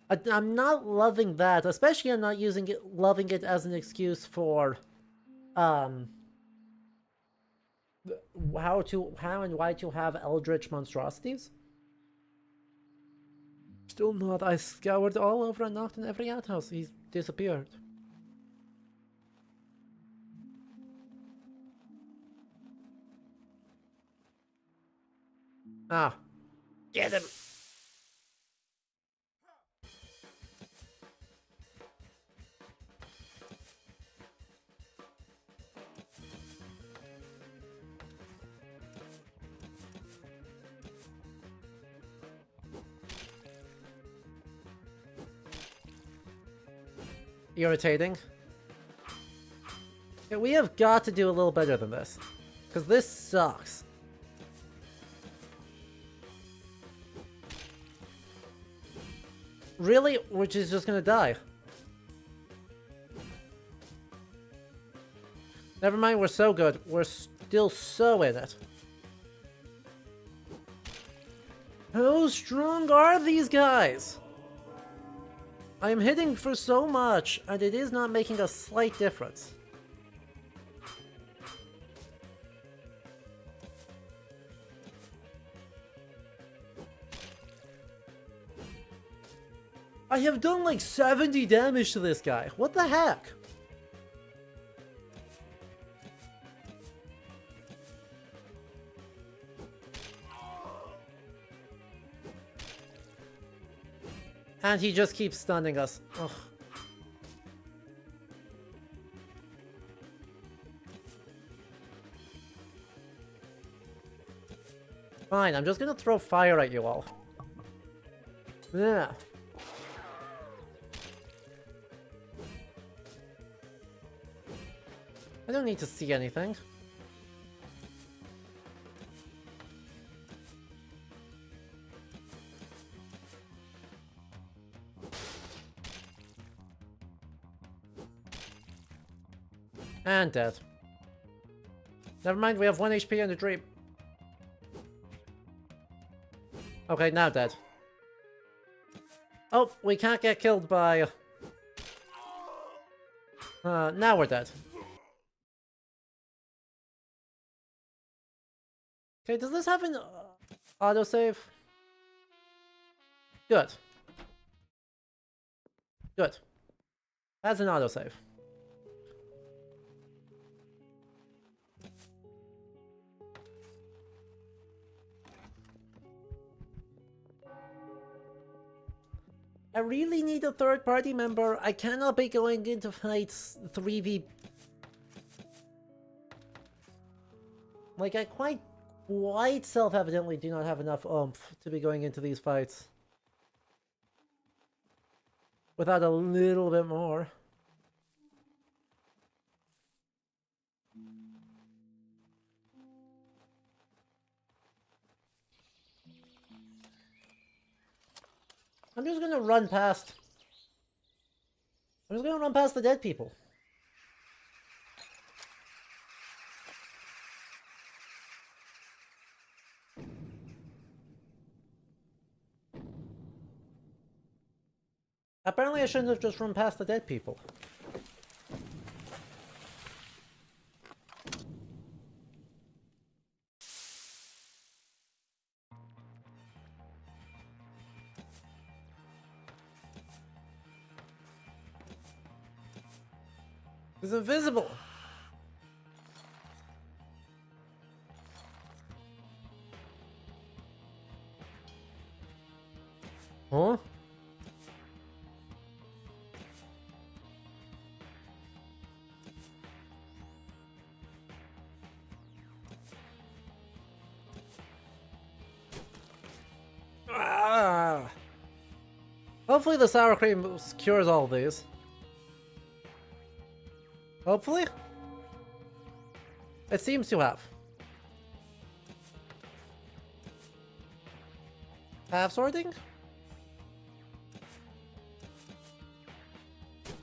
I'm not loving that, especially I'm not loving it as an excuse for, how and why to have eldritch monstrosities. Still not. I scoured all over and knocked in every outhouse. He's disappeared. Ah. Get him! Irritating. Yeah, we have got to do a little better than this. Because this sucks. Really? We're just gonna die. Never mind, we're so good. We're still so in it. How strong are these guys? I am hitting for so much, and it is not making a slight difference. I have done like 70 damage to this guy. What the heck? And he just keeps stunning us. Ugh. Fine, I'm just gonna throw fire at you all. Yeah. I don't need to see anything. And dead. Never mind, we have 1 HP and a dream. Okay, now dead. Oh, we can't get killed by... now we're dead. Okay, does this have an autosave? Good. Good. Has an autosave. I really need a third party member. I cannot be going into fights 3v... Like, I quite self-evidently do not have enough oomph to be going into these fights without a little bit more. I'm just gonna run past... I'm just gonna run past the dead people. Apparently I shouldn't have just run past the dead people. He's invisible! Huh? Ah. Hopefully the sour cream cures all of these. Hopefully? It seems to have. Half sorting?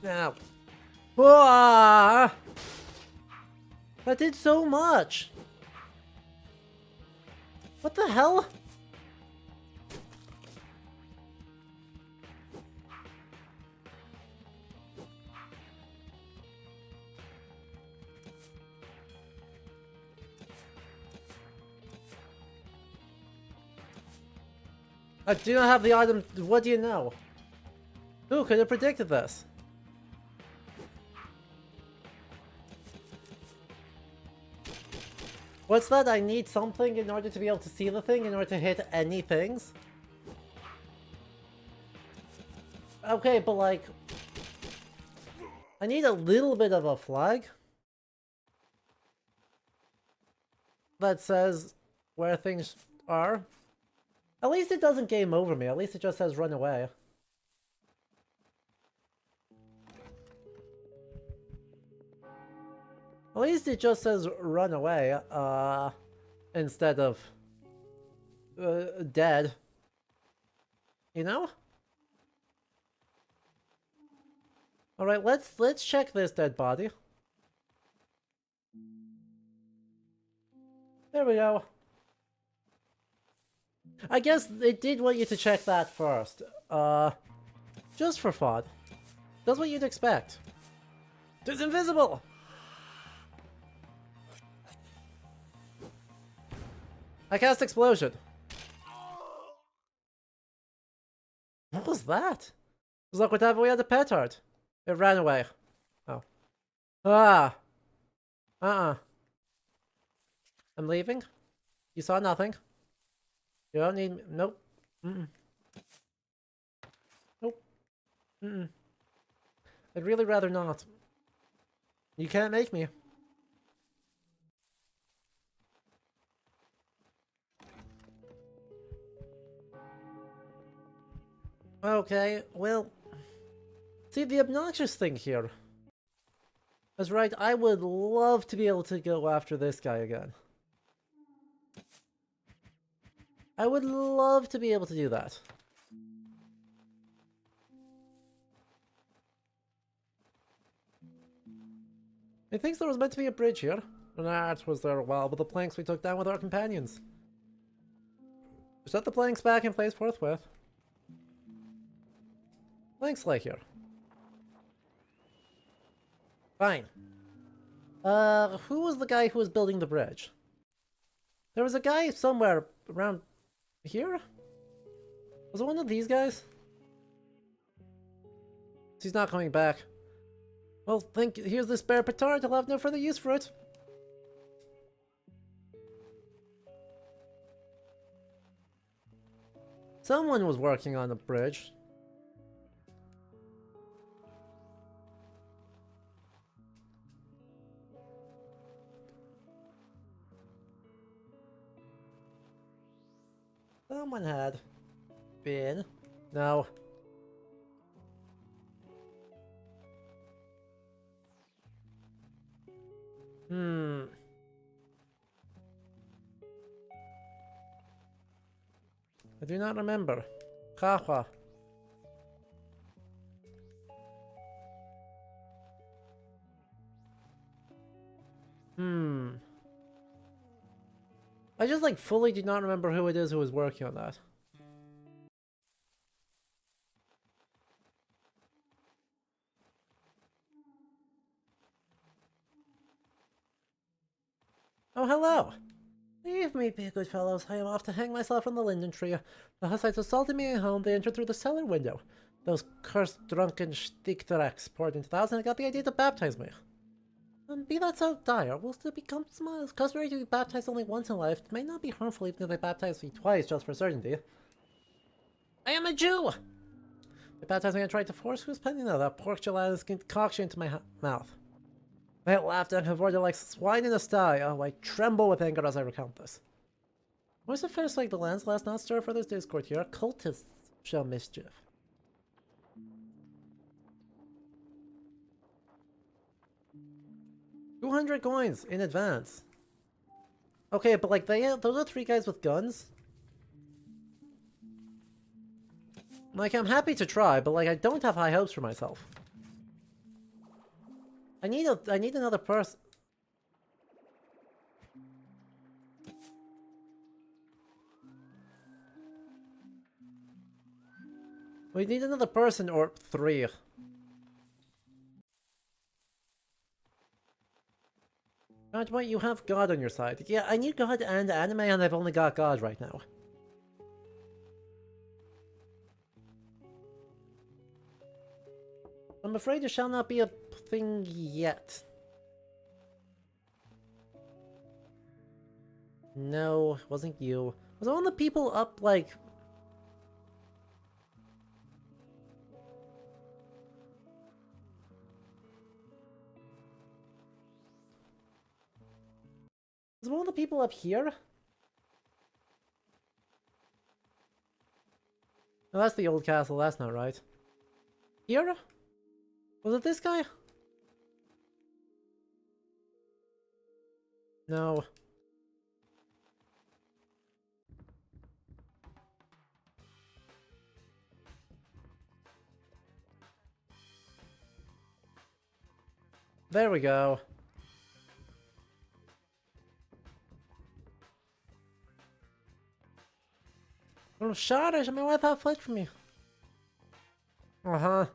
Now. Ah! That did so much! What the hell? I do not have the item. What do you know? Who could have predicted this? What's that? I need something in order to be able to see the thing, in order to hit any things? Okay, but like... I need a little bit of a flag that says where things are. At least it doesn't game over me, at least it just says run away. At least it just says run away, instead of dead. You know? Alright, let's check this dead body. There we go. I guess it did want you to check that first. Just for fun. That's what you'd expect. It's invisible! I cast explosion. What was that? It was like whatever we had a petard. It ran away. Oh. Ah! I'm leaving. You saw nothing. You don't need me. Nope. Nope. I'd really rather not. You can't make me. Okay, well... See, the obnoxious thing here is right, I would love to be able to go after this guy again. I would love to be able to do that. I think there was meant to be a bridge here. An art was there a while, but the planks we took down with our companions. Set the planks back in place forthwith. Planks lay here. Fine. Who was the guy who was building the bridge? There was a guy somewhere around here? Was it one of these guys? He's not coming back. Well, here's the spare petard. I'll have no further use for it. Someone was working on the bridge. Someone had been. No. I do not remember. Haha. I just like fully do not remember who it is who was working on that. Oh, hello! Leave me be, good fellows. I am off to hang myself on the linden tree. The Hussites assaulted me at home. They entered through the cellar window. Those cursed drunken shtickdrecks poured into the house and I got the idea to baptize me. Be that so dire, whilst it becomes customary to be baptized only once in life, it may not be harmful even if they baptize me twice just for certainty. I am a Jew! They baptized me and tried to force who's pending though, that pork gelatinous concoction into my mouth. I laughed and cavorted like swine in a sty. Oh, I tremble with anger as I recount this. Where's the first like the lands last not stir for this discord here? Cultists show mischief. $200 coins in advance. Okay, but like those are 3 guys with guns. Like I'm happy to try, but like I don't have high hopes for myself. I need another person. We need another person or 3. God, what, you have God on your side. Yeah, I need God and anime and I've only got God right now. I'm afraid there shall not be a thing yet. No, it wasn't you. Was one of the people up, like... Was one of the people up here? No, that's the old castle, that's not right. Here? Was it this guy? No. There we go. I'm shot. My wife have fled from me. Uh-huh.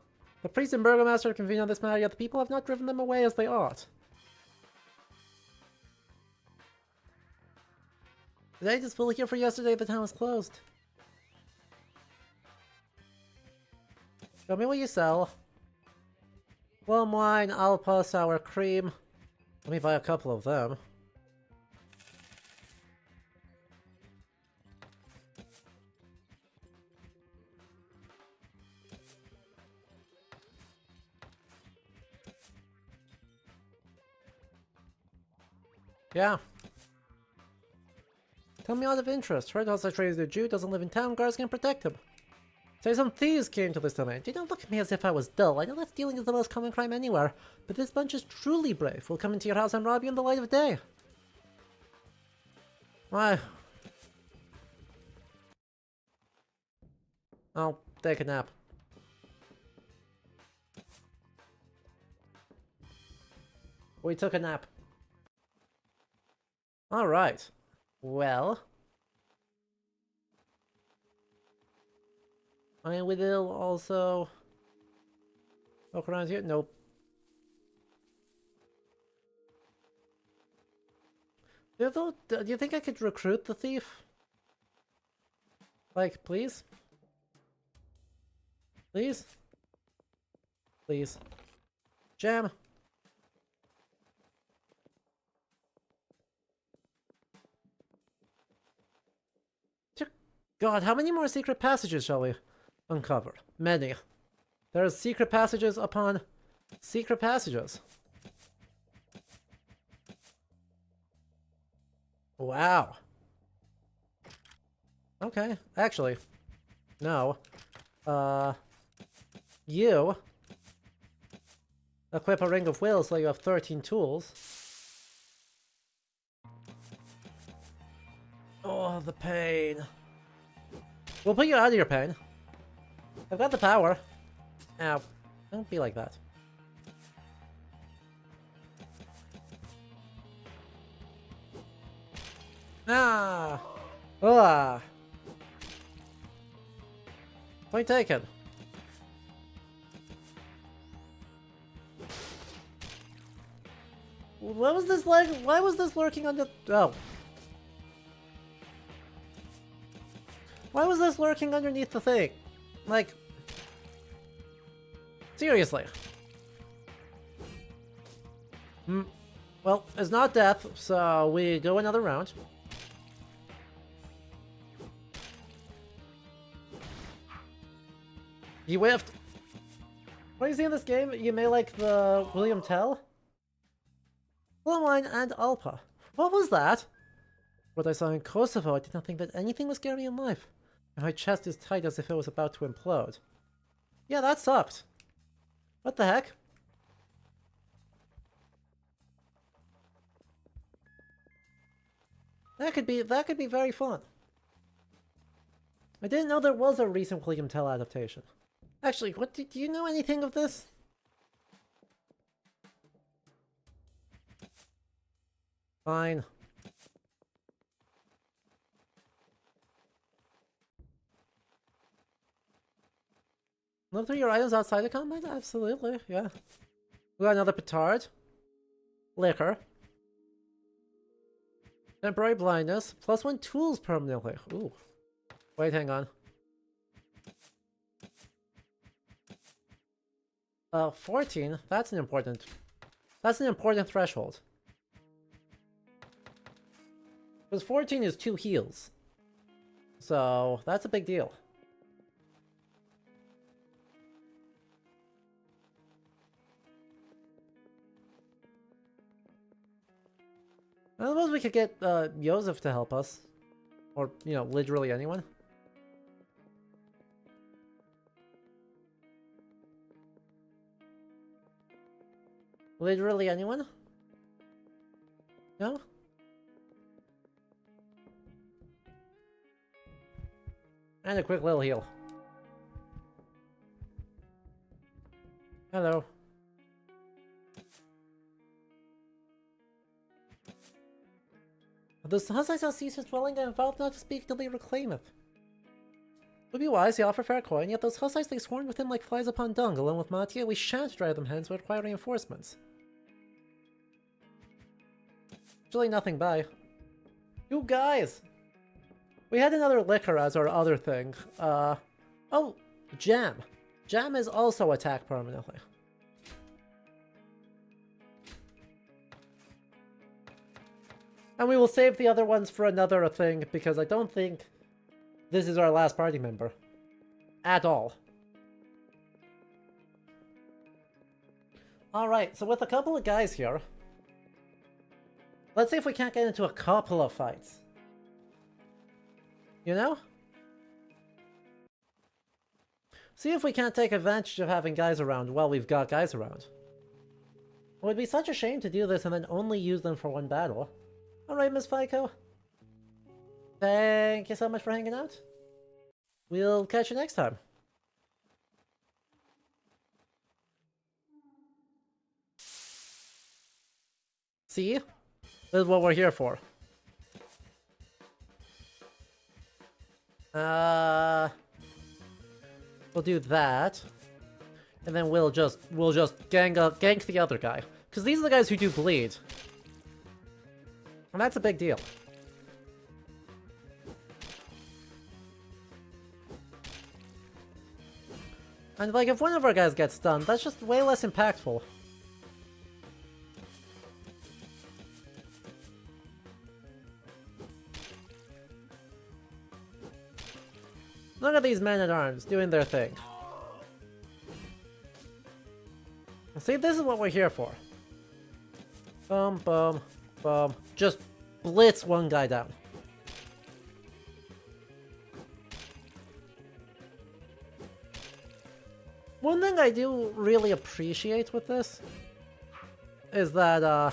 The priest and burgomaster convene on this matter, yet the people have not driven them away as they ought. The date is fully here for yesterday, the town was closed. Show me what you sell. Plum wine, alpa, sour cream. Let me buy a couple of them. Yeah. Tell me out of interest. Heard House trades the Jew doesn't live in town, guards can protect him. Say some thieves came to this domain. Do not look at me as if I was dull. I know that stealing is the most common crime anywhere, but this bunch is truly brave. We'll come into your house and rob you in the light of day. Why? I'll take a nap. We took a nap. Alright. Well. I will also look around here. Nope. Do you think I could recruit the thief? Like, please? Please? Please. Jam. God, how many more secret passages shall we uncover? Many. There are secret passages upon secret passages. Wow. Okay, actually, no. You equip a ring of will so you have 13 tools. Oh, the pain. We'll put you out of your pain. I've got the power. Ow. Don't be like that. Ah! Ah! Point taken. What was this like? Why was this lurking under? Oh. Why was this lurking underneath the thing? Like, seriously. Well, it's not death, so we go another round. You whiffed. What you see in this game, you may like the William Tell, Wine and Alpa. What was that? What I saw in Kosovo, I did not think that anything was scary in life. And my chest is tight as if it was about to implode. Yeah, that sucked. What the heck? That could be very fun. I didn't know there was a recent William Tell adaptation. Actually, what do you know anything of this? Fine. Look through your items outside the combat? Absolutely, yeah. We got another petard. Liquor. Temporary blindness. +1 tools permanently. Ooh. Wait, hang on. 14? That's an important threshold. Because 14 is 2 heals. So, that's a big deal. I suppose we could get Joseph to help us. Or, you know, literally anyone. Literally anyone? No? And a quick little heal. Hello. Those hussites shall cease his dwelling and vow not to speak till they reclaim it. Would be wise, he offer fair coin, yet those hussites they swarm with him like flies upon dung, along with Mattia, we shan't drive them hence, but require reinforcements. Actually nothing by. You guys! We had another liquor as our other thing. Oh, jam. Jam is also attacked permanently. And we will save the other ones for another thing, because I don't think this is our last party member. At all. Alright, so with a couple of guys here, let's see if we can't get into a couple of fights. You know? See if we can't take advantage of having guys around while we've got guys around. It would be such a shame to do this and then only use them for one battle. Alright, Miss FICO. Thank you so much for hanging out. We'll catch you next time. See? This is what we're here for. We'll do that. And then we'll just gank the other guy. Because these are the guys who do bleed. And that's a big deal. And like, if one of our guys gets stunned, that's just way less impactful. Look at these men-at-arms doing their thing. See, this is what we're here for. Boom, boom, boom. Just blitz one guy down. One thing I do really appreciate with this is that,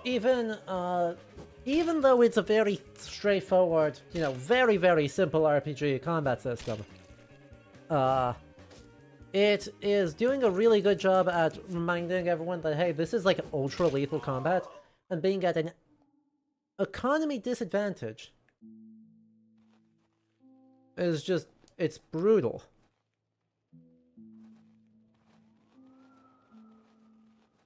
even though it's a very straightforward, you know, very, very simple RPG combat system, it is doing a really good job at reminding everyone that, hey, this is like ultra-lethal combat, and being at an economy disadvantage is just, it's brutal.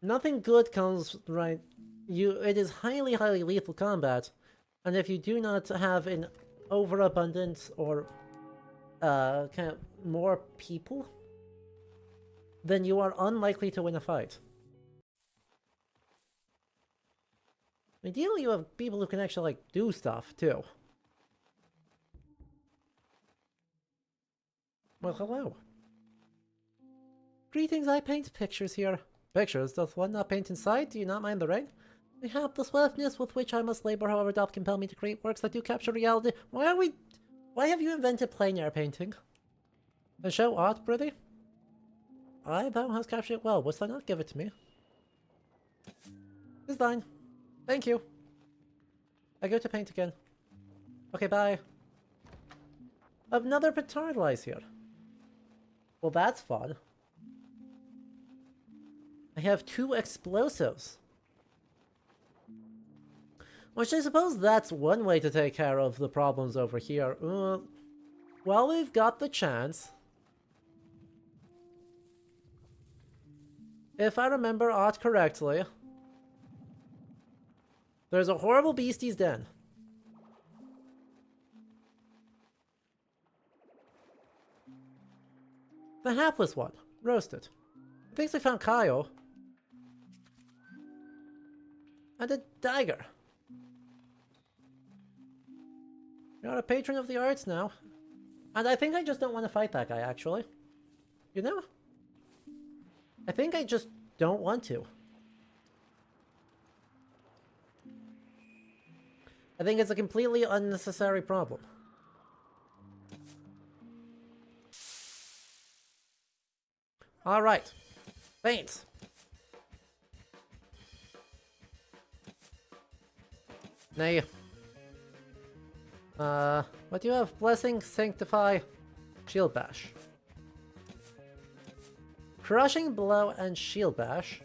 Nothing good comes right. It is highly, highly lethal combat, and if you do not have an overabundance or kind of more people, then you are unlikely to win a fight. Ideally, you have people who can actually, like, do stuff, too. Well, hello. Greetings, I paint pictures here. Pictures? Doth one not paint inside? Do you not mind the rain? I have the swiftness with which I must labor, however, doth compel me to create works that do capture reality. Why have you invented plein air painting? And show aught, prithee? Aye, thou hast captured it well. Wouldst thou not give it to me? It's thine. Thank you. I go to paint again. Okay, bye. Another petard lies here. Well, that's fun. I have 2 explosives. Which I suppose that's one way to take care of the problems over here. Well, we've got the chance. If I remember aught correctly, there's a horrible beastie's den. The hapless one. Roasted. I think they found Kaio. And a dagger. You're a patron of the arts now. And I think I just don't want to fight that guy, actually. You know? I think I just don't want to. I think it's a completely unnecessary problem. Alright. Paint. Nay. What do you have? Blessing, Sanctify, Shield Bash. Crushing Blow and Shield Bash.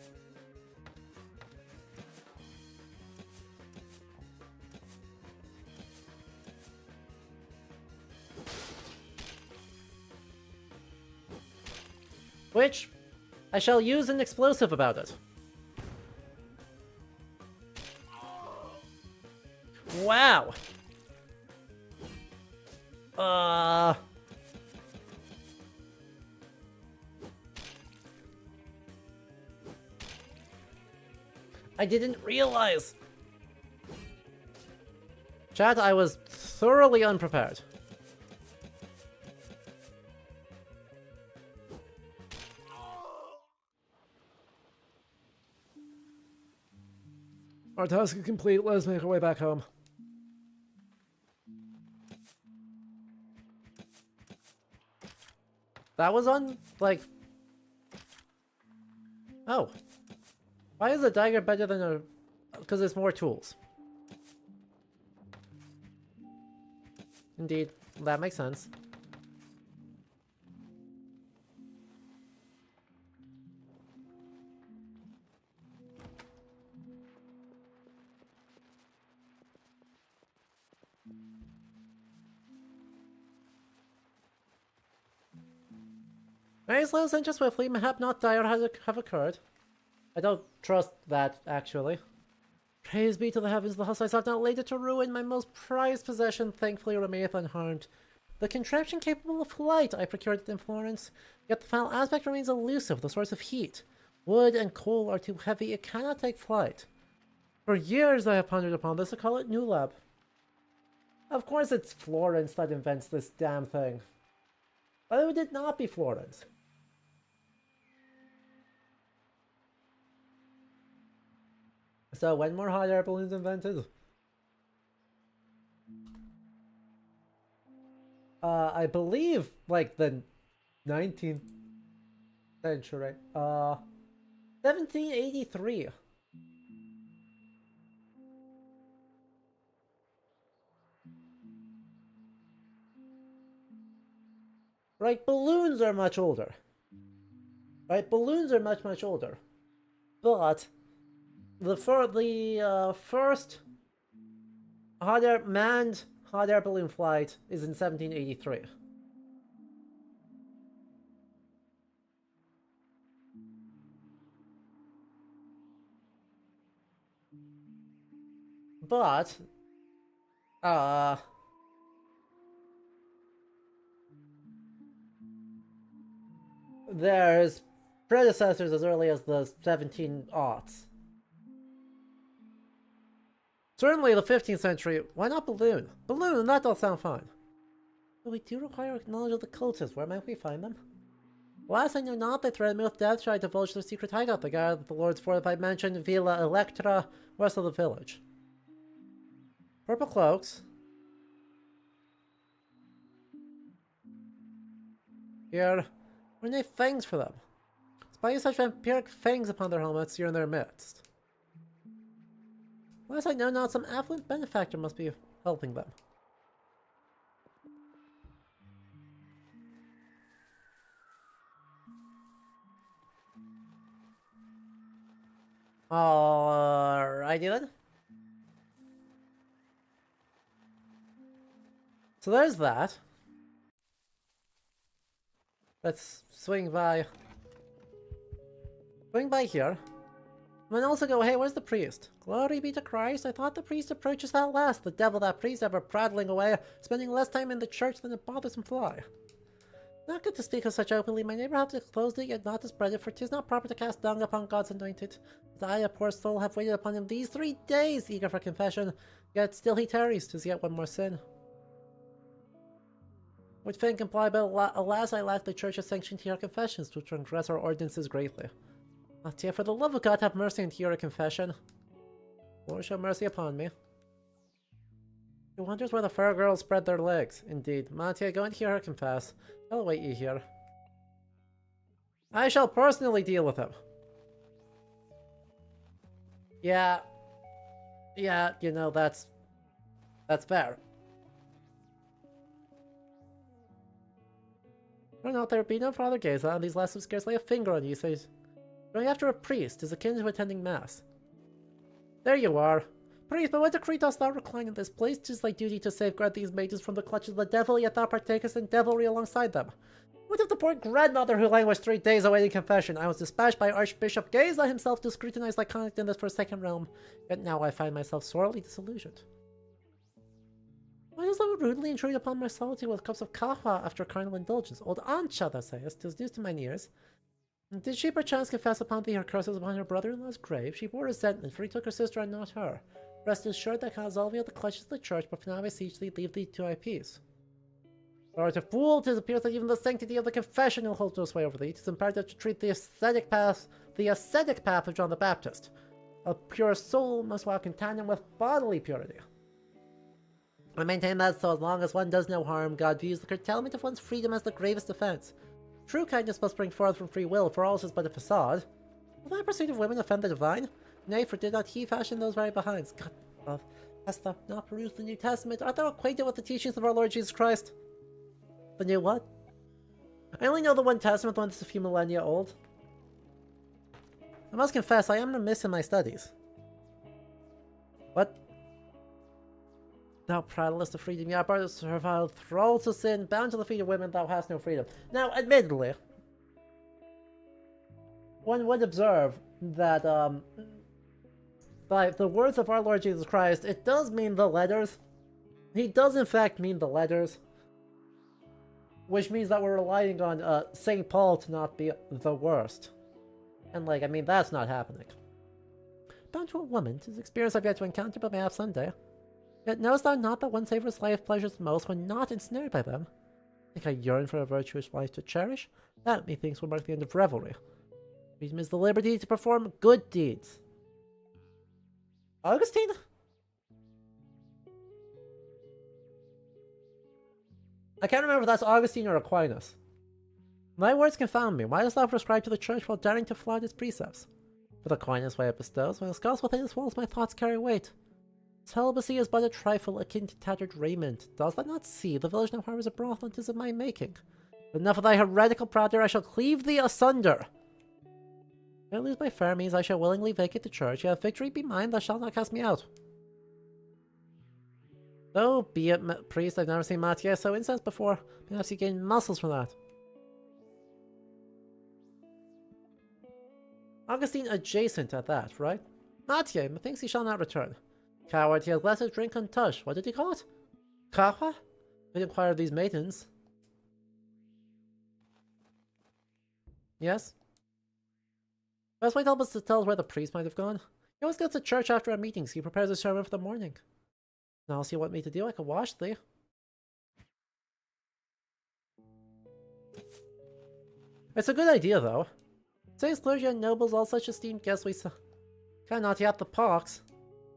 Which I shall use an explosive about it. Wow! I didn't realize! Chat, I was thoroughly unprepared. Our task is complete, let us make our way back home. That was on, like... Oh. Why is a dagger better than a... Because there's more tools. Indeed, that makes sense. Very slow and just swiftly, mayhap not dire have occurred. I don't trust that, actually. Praise be to the heavens, the hussites have not laid it to ruin. My most prized possession thankfully remaineth unharmed. The contraption capable of flight I procured it in Florence, yet the final aspect remains elusive, the source of heat. Wood and coal are too heavy, it cannot take flight. For years I have pondered upon this, I call it New Lab. Of course it's Florence that invents this damn thing. But it would not be Florence. So when were hot air balloons invented? I believe like the 19th century. 1783. Right, balloons are much older. Right, balloons are much older. But the first manned hot air balloon flight is in 1783. But there's predecessors as early as the 1700s. Certainly the 15th century, why not balloon? Balloon, that does sound fine. But we do require knowledge of the cultists, where might we find them? Last I knew not, they threatened me with death should I divulge their secret hideout, the guard of the Lord's fortified mansion, Villa Electra, west of the village. Purple cloaks. Here, ornate fangs for them. Spying such vampiric fangs upon their helmets, you're in their midst. Last I know not, some affluent benefactor must be helping them. Alrighty then. So there's that. Let's swing by here. And then also go, hey, where's the priest? Glory be to Christ, I thought the priest approached us at last. The devil, that priest, ever prattling away, spending less time in the church than a bothersome fly. Not good to speak of such openly. My neighbor hath disclosed it, yet not to spread it, for 'tis not proper to cast dung upon God's anointed. But I, a poor soul, have waited upon him these 3 days, eager for confession, yet still he tarries, 'tis yet one more sin. Would fain comply, but alas, I lack the church's sanction to your confessions, to transgress our ordinances greatly. Mattia, for the love of God, have mercy and hear a confession. Lord, show mercy upon me. He wonders where the fair girls spread their legs. Indeed. Mattia, go and hear her confess. I'll await you here. I shall personally deal with him. Yeah. Yeah, you know, that's fair. No, no, there would be no Father Geza, and these last would scarce lay a finger on you, so going after a priest is akin to attending mass. There you are. Priest, but what decree dost thou recline in this place? 'Tis thy duty to safeguard these maidens from the clutches of the devil, yet thou partakest in devilry alongside them. What of the poor grandmother who languished 3 days awaiting confession? I was dispatched by Archbishop Geza himself to scrutinize thy conduct in this forsaken realm, yet now I find myself sorely disillusioned. Why dost thou rudely intrude upon my solitude with cups of kahwa after carnal indulgence? Old Ancha, thou sayest, 'tis news to mine ears. And did she perchance confess upon thee her curses upon her brother-in-law's grave? She bore resentment, for he took her sister and not her. Rest assured that I can absolve thee of the clutches of the church, but for now I beseech thee, leave thee to thy peace. Thou art a fool, 'tis appears that even the sanctity of the confession will hold no sway over thee. 'Tis imperative to treat the ascetic path of John the Baptist. A pure soul must walk in tandem with bodily purity. I maintain that so as long as one does no harm, God views the curtailment of one's freedom as the gravest offense. True kindness must spring forth from free will, for all is but a facade. Will thy pursuit of women offend the divine? Nay, for did not he fashion those very behinds? God love, hast thou not perused the New Testament? Art thou acquainted with the teachings of our Lord Jesus Christ? The new what? I only know the one Testament, the one that's a few millennia old. I must confess, I am remiss in my studies. What? Thou prattlest of freedom, yet art a servile thrall to sin, bound to the feet of women, thou hast no freedom. Now, admittedly, one would observe that, by the words of our Lord Jesus Christ, it does mean the letters. He does in fact mean the letters. Which means that we're relying on St. Paul to not be the worst. And like, I mean, that's not happening. Bound to a woman, 'tis experience I've yet to encounter, but mayhap someday. Yet knowest thou not that one savours life pleasures most when not ensnared by them? Think I yearn for a virtuous wife to cherish? That, methinks, will mark the end of revelry. Freedom is the liberty to perform good deeds. Augustine? I can't remember if that's Augustine or Aquinas. Thy words confound me. Why dost thou prescribe to the church while daring to flout its precepts? With Aquinas way it bestows, when Scots within its walls my thoughts carry weight. Celibacy is but a trifle akin to tattered raiment. Dost thou not see the village now harbours a brothel, and 'tis of my making? Enough of thy heretical prattle, I shall cleave thee asunder. If I lose by fair means, I shall willingly vacate the church, yet if victory be mine, thou shalt not cast me out. So be it, priest. I've never seen Mathieu so incensed before. Perhaps you gain muscles from that. Augustine adjacent at that, right? Mathieu, methinks he shall not return. Coward, he has let his drink untouched. What did he call it? Kahwa? We inquire of these maidens. Yes? Best way to help us to tell us where the priest might have gone. He always goes to church after our meetings. He prepares a sermon for the morning. Now else you want me to do? I can wash thee. It's a good idea, though. Saints, clergy, and nobles, all such esteemed guests we cannot yap the pox.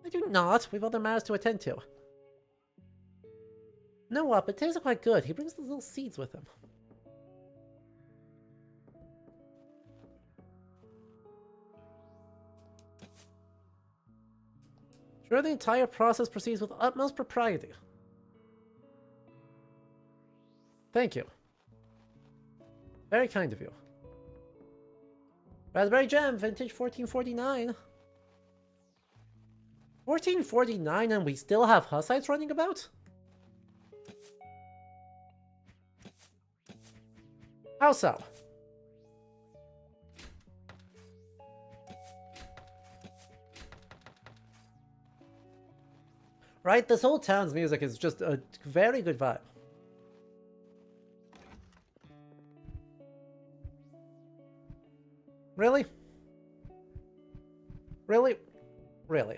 I do not. We've other matters to attend to. Know what? But tastes quite good. He brings the little seeds with him. Sure, the entire process proceeds with utmost propriety. Thank you. Very kind of you. Raspberry Gem, vintage 1449. 1449 and we still have Hussites running about? How so? Right, this whole town's music is just a very good vibe. Really? Really? Really?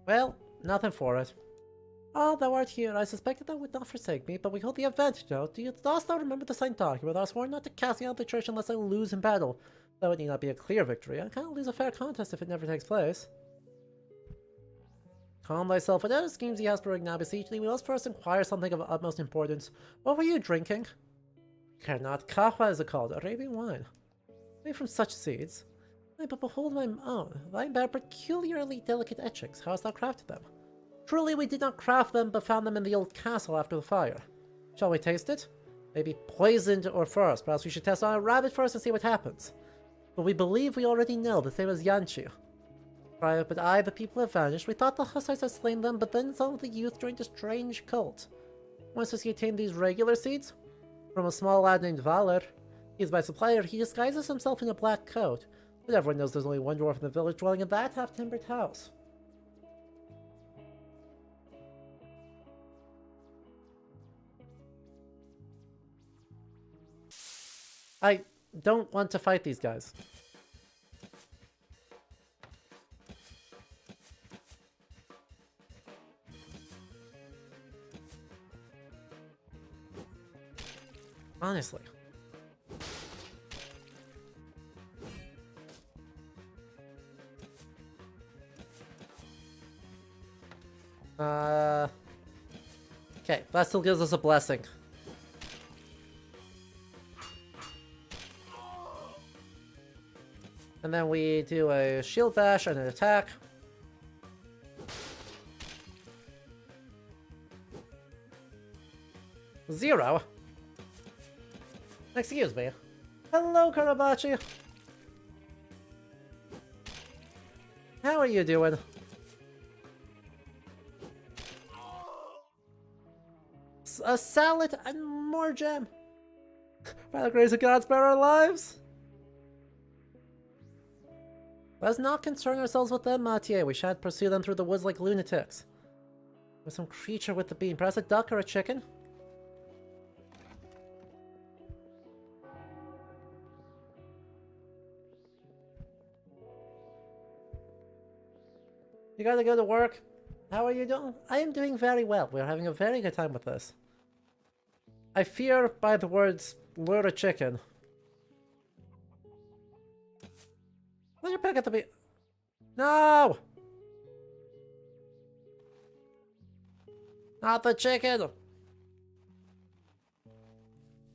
Well, nothing for it. Ah, thou art here. I suspected thou would not forsake me, but we hold the advantage now. Dost thou remember the signed document? Thou swore not to cast me out of the church unless I lose in battle. Though it need not be a clear victory. I cannot lose a fair contest if it never takes place. Calm thyself. Whatever schemes he has for now beseech thee, we must first inquire something of utmost importance. What were you drinking? Care not. Kahwa is it called. Arabian wine. Made from such seeds. Ay, but behold my own. Thine bear peculiarly delicate etchings. How hast thou crafted them? Truly we did not craft them, but found them in the old castle after the fire. Shall we taste it? Maybe poisoned or first. Perhaps we should test on a rabbit first and see what happens. But we believe we already know the same as Yanchi. But the people have vanished. We thought the Hussites had slain them, but then some of the youth joined a strange cult. Once does he attain these regular seeds? From a small lad named Valer. He is my supplier. He disguises himself in a black coat. But everyone knows there's only one dwarf in the village dwelling in that half-timbered house. I don't want to fight these guys. Honestly. Okay, that still gives us a blessing. And then we do a shield bash and an attack. Zero? Excuse me. Hello, Karabachi. How are you doing? A salad and more jam. By the grace of God, spare our lives. Let's not concern ourselves with them, Mathieu. We shan't pursue them through the woods like lunatics. With some creature with the beam. Perhaps a duck or a chicken? You gotta go to work. How are you doing? I am doing very well. We're having a very good time with this. I fear by the words, lure a chicken. Let your pick at the beat. No! Not the chicken!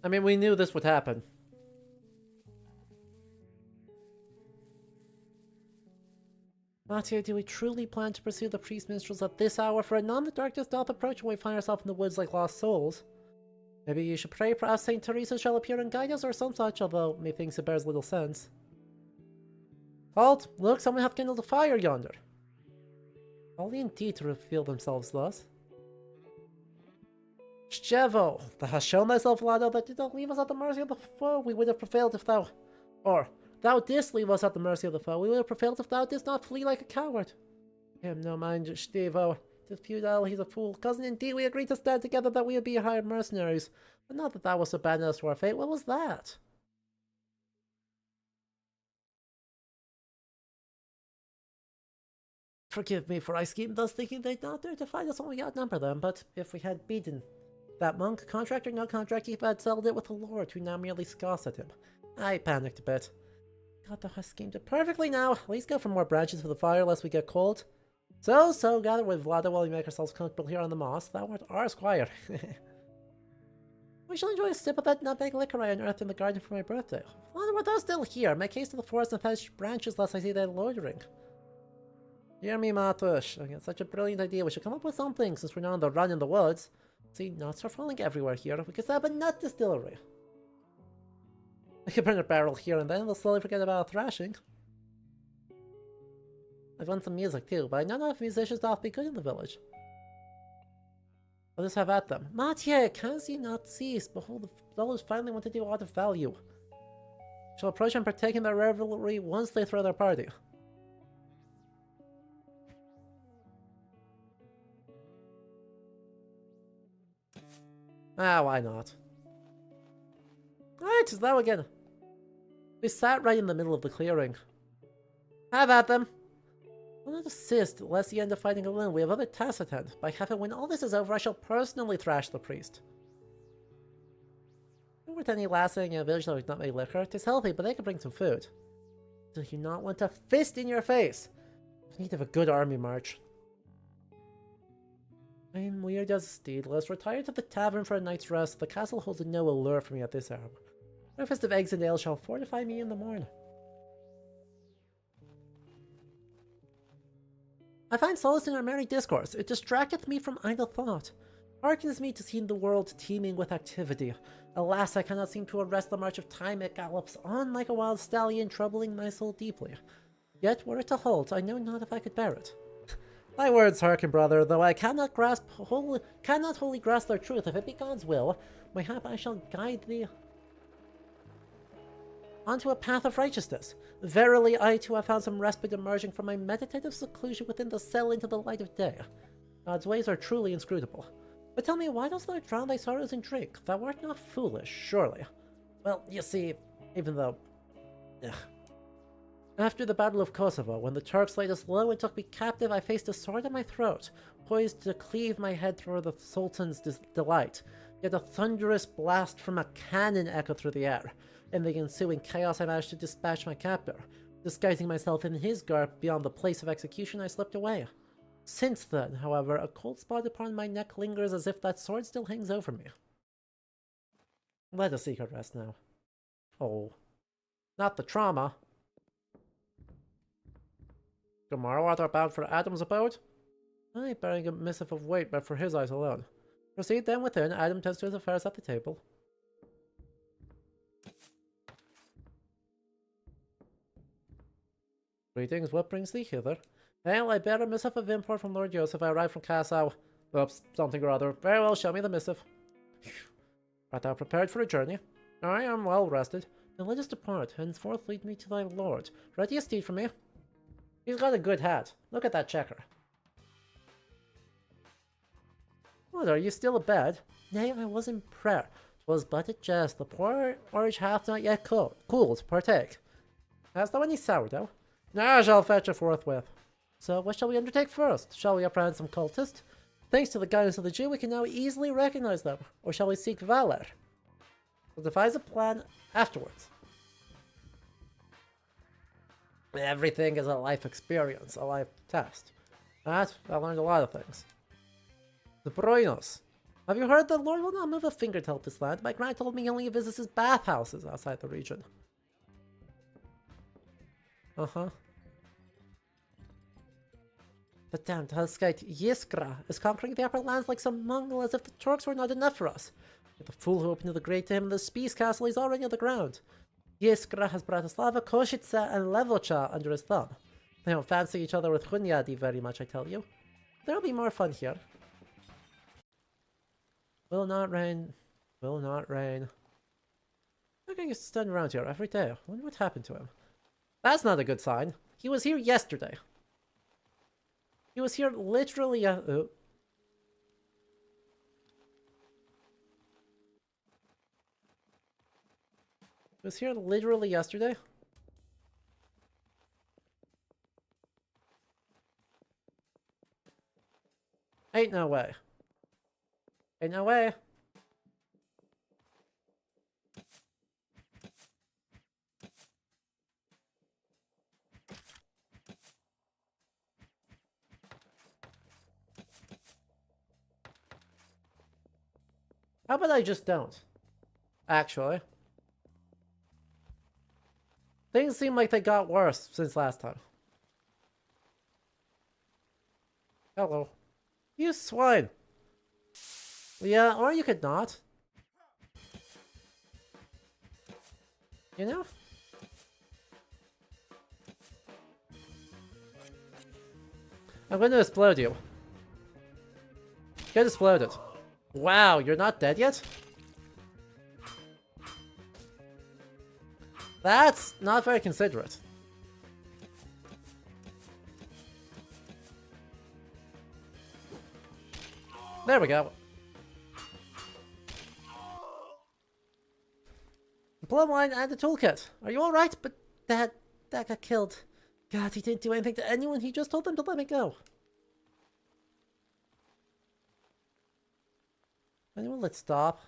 I mean, we knew this would happen. Mathieu, do we truly plan to pursue the priest minstrels at this hour? For anon the darkness doth approach when we find ourselves in the woods like lost souls. Maybe you should pray, perhaps Saint Teresa shall appear and guide us, or some such, although methinks it bears little sense. Halt! Look, someone hath kindled a fire yonder. Only indeed to reveal themselves thus. Shevo, thou hast shown thyself, Lado, that did not leave us at the mercy of the foe. We would have prevailed if thou... Or, thou didst leave us at the mercy of the foe. We would have prevailed if thou didst not flee like a coward. Him no mind, Stevo. 'Tis futile, he's a fool. Cousin, indeed, we agreed to stand together that we would be hired mercenaries. But not that thou wast abandoned us to our fate. What was that? Forgive me, for I schemed thus, thinking they'd not dare to fight us when we outnumber them. But if we had beaten that monk, contract or no contract, he had settled it with the Lord, who now merely scoffs at him. I panicked a bit. God, thou hast schemed it perfectly now. At least go for more branches for the fire, lest we get cold. So, gather with Vlada while we make ourselves comfortable here on the moss. Thou art our squire. We shall enjoy a sip of that nutmeg liquor I unearthed in the garden for my birthday. Vlada, were thou still here? Make haste to the forest and fetch branches, lest I see thee loitering. Hear me, Matush. I got such a brilliant idea. We should come up with something, since we're not on the run in the woods. See, nuts are falling everywhere here. We could set up a nut distillery. We could burn a barrel here and then, we'll slowly forget about thrashing. I've done some music too, but I don't know if musicians doth be good in the village. Let us have at them. Mathieu, canst ye not cease? Behold, the fellows finally want to do aught of value. Shall approach and partake in their revelry once they throw their party. Ah, why not? Alright, it's thou again. We sat right in the middle of the clearing. Have at them! Will not assist, lest you end up fighting alone. We have other tasks to attend. By heaven, when all this is over, I shall personally thrash the priest. There weren't any lasting in a village that would not make liquor. 'Tis healthy, but they can bring some food. Do you not want a fist in your face? We need to have a good army march. I am weird as a steed. Let's retire to the tavern for a night's rest. The castle holds no allure for me at this hour. Breakfast of eggs and ale shall fortify me in the morn. I find solace in our merry discourse. It distracteth me from idle thought. Hearkens me to see the world teeming with activity. Alas, I cannot seem to arrest the march of time. It gallops on like a wild stallion, troubling my soul deeply. Yet, were it to halt, I know not if I could bear it. Thy words hearken, brother, though I cannot wholly grasp their truth. If it be God's will, mayhap I shall guide thee onto a path of righteousness. Verily, I too have found some respite emerging from my meditative seclusion within the cell into the light of day. God's ways are truly inscrutable. But tell me, why dost thou drown thy sorrows in drink? Thou art not foolish, surely. Well, you see, even though... Ugh. After the Battle of Kosovo, when the Turks laid us low and took me captive, I faced a sword in my throat, poised to cleave my head through the Sultan's delight. Yet a thunderous blast from a cannon echoed through the air. In the ensuing chaos, I managed to dispatch my captor. Disguising myself in his garb beyond the place of execution, I slipped away. Since then, however, a cold spot upon my neck lingers as if that sword still hangs over me. Let us seek our rest now. Oh. Not the trauma. Tomorrow art thou bound for Adam's abode? I bearing a missive of weight, but for his eyes alone. Proceed then within. Adam tends to his affairs at the table. Greetings, what brings thee hither? Hail, I bear a missive of import from Lord Joseph. I arrived from Cassau. Oops, something or other. Very well, show me the missive. Art thou prepared for a journey? I am well rested. Then let us depart. Henceforth lead me to thy lord. Ready a steed for me? He's got a good hat. Look at that checker. What, are you still abed? Nay, I was in prayer. 'Twas but a jest. The porridge hath not yet cooled. Partake. Hast thou any sourdough? I shall fetch it forthwith. So, what shall we undertake first? Shall we apprehend some cultists? Thanks to the guidance of the Jew, we can now easily recognize them. Or shall we seek valor? We'll devise a plan afterwards. Everything is a life experience, a life test. I learned a lot of things. The Broinos. Have you heard the Lord will not move a finger to help this land? My grand told me he only visits his bathhouses outside the region. Uh-huh. The damned Huskite Yiskra is conquering the upper lands like some Mongol as if the Turks were not enough for us. But the fool who opened the grate to him in the Spies castle is already on the ground. Yiskra has Bratislava, Košice, and Levocha under his thumb. They don't fancy each other with Hunyadi very much, I tell you. There'll be more fun here. Will not rain. Will not rain. Look, he used to stand around here every day. I wonder what happened to him. That's not a good sign. He was here yesterday. He was here literally He was here literally yesterday. Ain't no way. Ain't no way. How about I just don't? Actually. Things seem like they got worse since last time. Hello. You swine! Yeah, or you could not. You know? I'm going to explode you. Get exploded. Wow, you're not dead yet? That's not very considerate. There we go. Plumline and the toolkit. Are you alright? But that got killed. God, he didn't do anything to anyone. He just told them to let me go. Anyone, let's stop.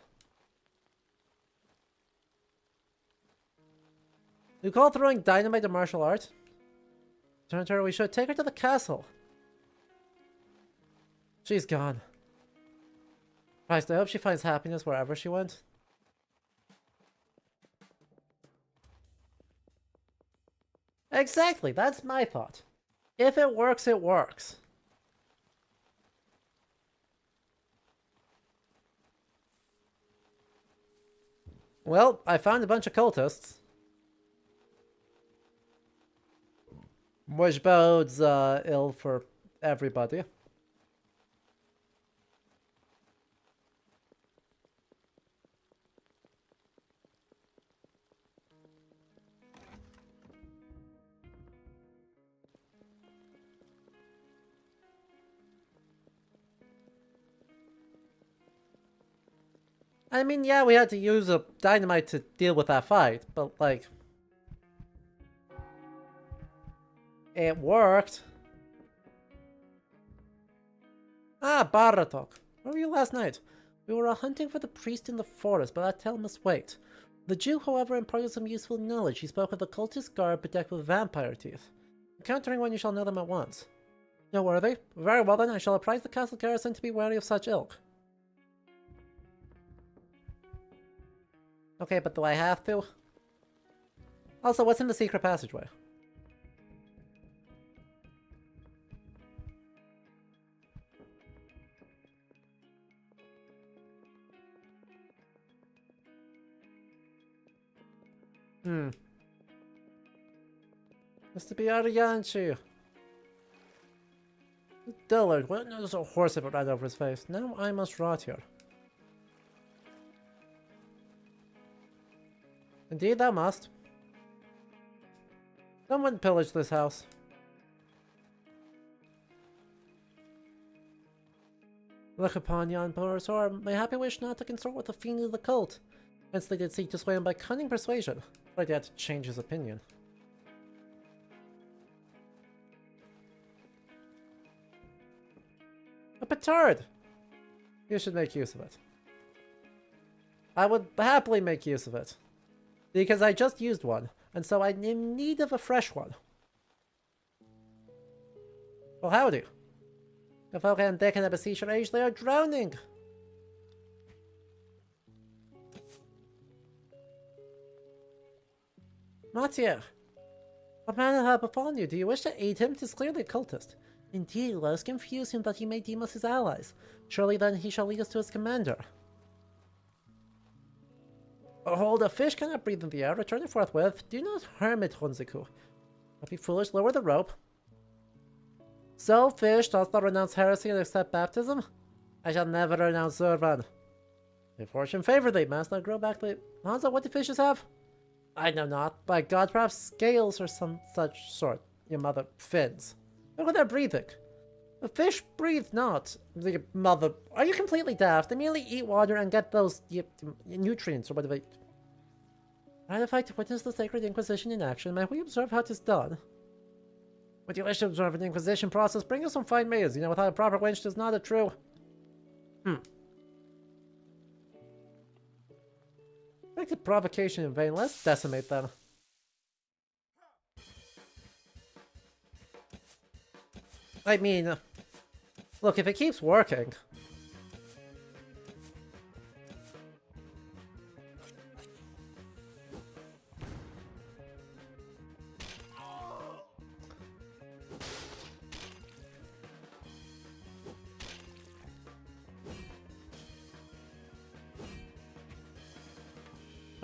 You call throwing dynamite a martial art? Turn to her, we should take her to the castle. She's gone. Christ, I hope she finds happiness wherever she went. Exactly, that's my thought. If it works, it works. Well, I found a bunch of cultists. Which bodes ill for everybody. I mean, yeah, we had to use a dynamite to deal with that fight, but, like... it worked. Ah, Baratok. Where were you last night? We were hunting for the priest in the forest, but that tale must wait. The Jew, however, imparted some useful knowledge. He spoke of the cultist guard bedecked with vampire teeth. Encountering one, you shall know them at once. No worthy? Very well then, I shall apprise the castle garrison to be wary of such ilk. Okay, but do I have to? Also, what's in the secret passageway? Mr. Biarianchi. Dillard, what knows a horse if it ran over his face? Now I must rot here. Indeed thou must. Someone pillaged this house. Look upon yon poor sore, my happy wish not to consort with the fiend of the cult. Hence they did seek to sway him by cunning persuasion, but he had to change his opinion. A petard! You should make use of it. I would happily make use of it. Because I just used one, and so I'm in need of a fresh one. Well, howdy. The folk on deck and beseech your age, they are drowning! Mathieu, what manner hath befallen you? Do you wish to aid him? 'Tis clearly a cultist. Indeed, let us confuse him that he may deem us his allies. Surely then he shall lead us to his commander. Hold, a fish cannot breathe in the air. Return it forthwith. Do not harm it, Honziku. Not be foolish, lower the rope. So, fish, dost thou renounce heresy and accept baptism? I shall never renounce Zurvan. If fortune favor thee, must thou grow back the... Hanzo, what do fishes have? I know not. By God, perhaps scales or some such sort. Your mother, fins. Look at their breathing. The fish breathe not. The mother... Are you completely daft? They merely eat water and get those nutrients or whatever. I'd like to witness the Sacred Inquisition in action. May we observe how 'tis done? Would you wish to observe an Inquisition process? Bring us some fine maids. You know, without a proper wench, 'tis not a true... Expected provocation in vain. Let's decimate them. I mean, look, if it keeps working...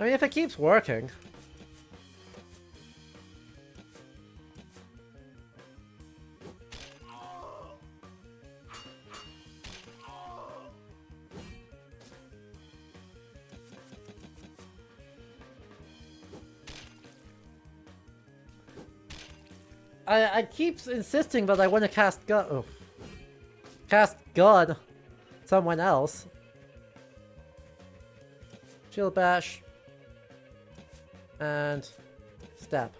I mean, if it keeps working... I keep insisting that I want to cast God... Oh. Cast God someone else. Shield bash. And stab.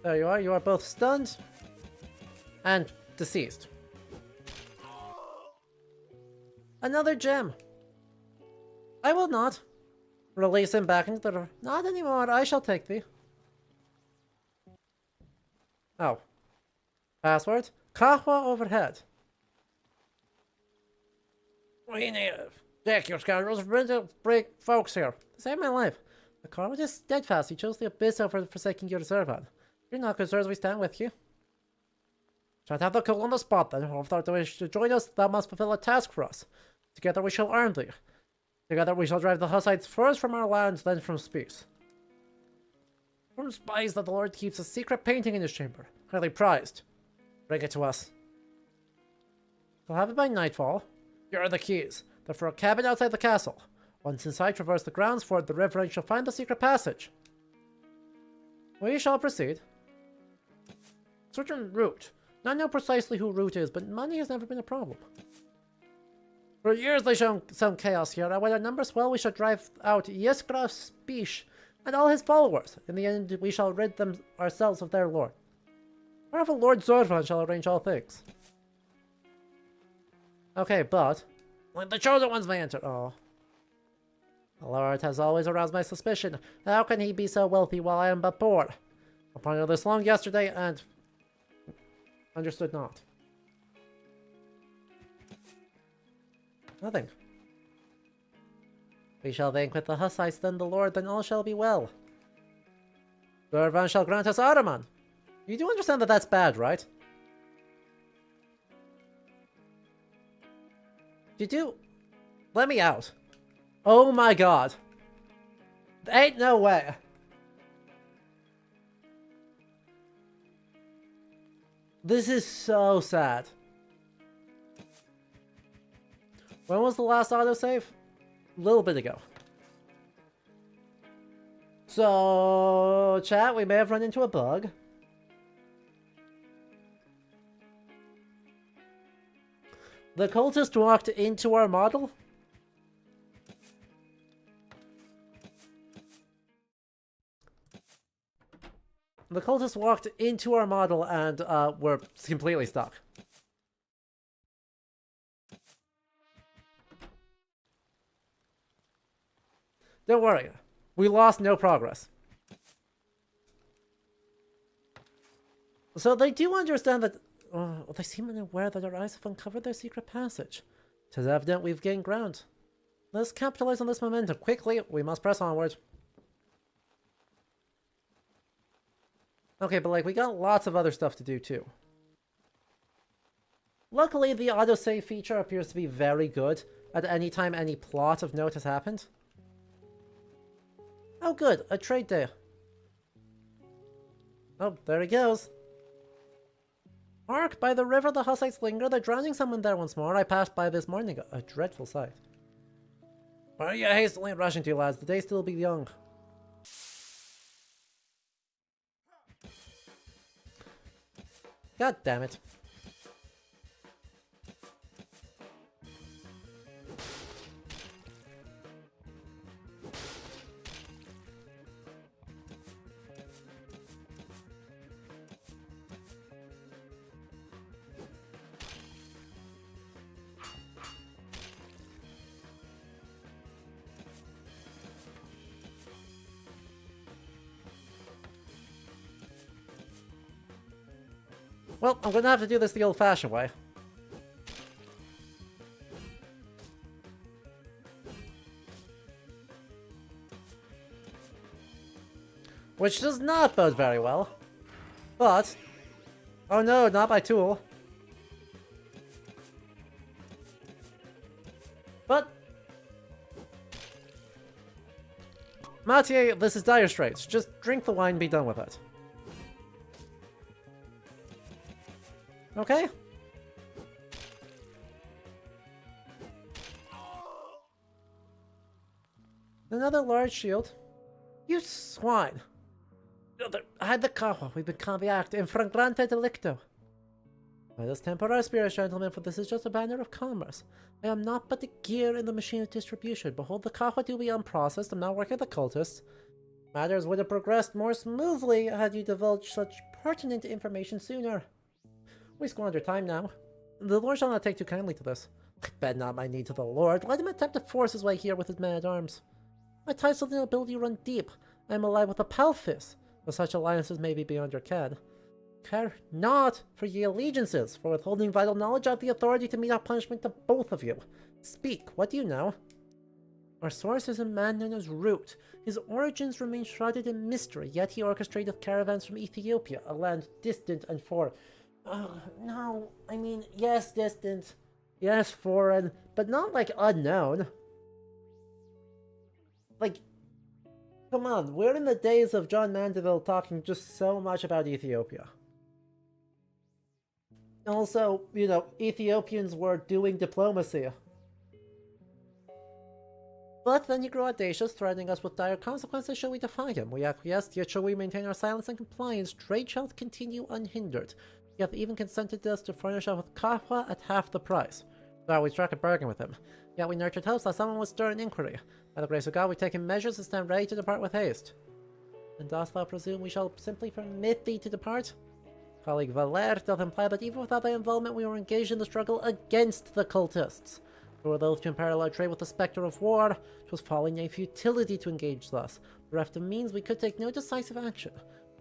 There you are. You are both stunned and deceased. Another gem. I will not release him back into the river. Not anymore. I shall take thee. Oh. Password? Kahwa overhead. We need to check your scoundrels. Bring to break folks here. Save my life. The Carl is steadfast. He chose the abyss over forsaking your Zervan. You're not concerned we stand with you. Shan't have the cool on the spot then. If thou wish to join us, thou must fulfill a task for us. Together we shall arm thee. Together we shall drive the Hussites first from our lands, then from space. From spies that the Lord keeps a secret painting in his chamber, highly prized. Bring it to us. We'll have it by nightfall. Here are the keys. They're for a cabin outside the castle. Once inside, traverse the grounds, ford the river, and shall find the secret passage. We shall proceed. Certain route. Not know precisely who route is, but money has never been a problem. For years they shown some chaos here, and when our numbers swell, we shall drive out Yesgraf Spish and all his followers. In the end, we shall rid them ourselves of their lord. Powerful Lord Zorvan shall arrange all things. Okay, but when the chosen ones may enter. Oh. The Lord has always aroused my suspicion. How can he be so wealthy while I am but poor? I pondered this long yesterday and understood not. Nothing. We shall vanquish the Hussites, then the Lord, then all shall be well. Zorvan shall grant us Ottoman. You do understand that that's bad, right? You do? Let me out. Oh my god. Ain't no way. This is so sad. When was the last autosave? A little bit ago. So, chat, we may have run into a bug. The cultist walked into our model. The cultist walked into our model and we're completely stuck. Don't worry, we lost no progress. So they do understand that. They seem unaware that our eyes have uncovered their secret passage. 'Tis evident we've gained ground. Let's capitalize on this momentum quickly. We must press onward. Okay, but like we got lots of other stuff to do too. Luckily, the autosave feature appears to be very good at any time any plot of note has happened. Oh good, a trade day. Oh, there he goes. Hark, by the river the Hussites linger, they're drowning someone there once more. I passed by this morning, a dreadful sight. Why are you hastily rushing to, lads? The day still be young. God damn it. Well, I'm gonna have to do this the old-fashioned way. Which does not bode very well. But... oh no, not my tool. But... Mathieu, this is dire straits. Just drink the wine and be done with it. Okay? Another large shield. You swine! Hide the kahwa. We've been convict in flagrante delicto. Let us temper our spirits, gentlemen, for this is just a banner of commerce. I am not but the gear in the machine of distribution. Behold, the kahwa do be unprocessed. I'm not working the cultists. Matters would have progressed more smoothly had you divulged such pertinent information sooner. We squander time now. The Lord shall not take too kindly to this. I bed not my need to the Lord. Let him attempt to force his way here with his men-at-arms. My ties to the nobility run deep. I am allied with the Palfis, but such alliances may be beyond your ken. Care not for ye allegiances, for withholding vital knowledge of the authority to mete out punishment to both of you. Speak, what do you know? Our source is a man known as Root. His origins remain shrouded in mystery, yet he orchestrated caravans from Ethiopia, a land distant and far. No, I mean, yes, distant, yes, foreign, but not like unknown. Like, come on, we're in the days of John Mandeville talking just so much about Ethiopia. Also, Ethiopians were doing diplomacy. But then he grew audacious, threatening us with dire consequences should we defy him. We acquiesced, yet should we maintain our silence and compliance, trade shall continue unhindered. He hath even consented us to furnish us with kahwa at half the price. So we struck a bargain with him. Yet we nurtured hopes that someone would stir an inquiry. By the grace of God, we take measures and stand ready to depart with haste. And dost thou presume we shall simply permit thee to depart? Colleague Valer doth imply that even without thy involvement we were engaged in the struggle against the cultists. We were loath to imperil our trade with the spectre of war. 'Twas folly a futility to engage thus. Bereft of means, we could take no decisive action.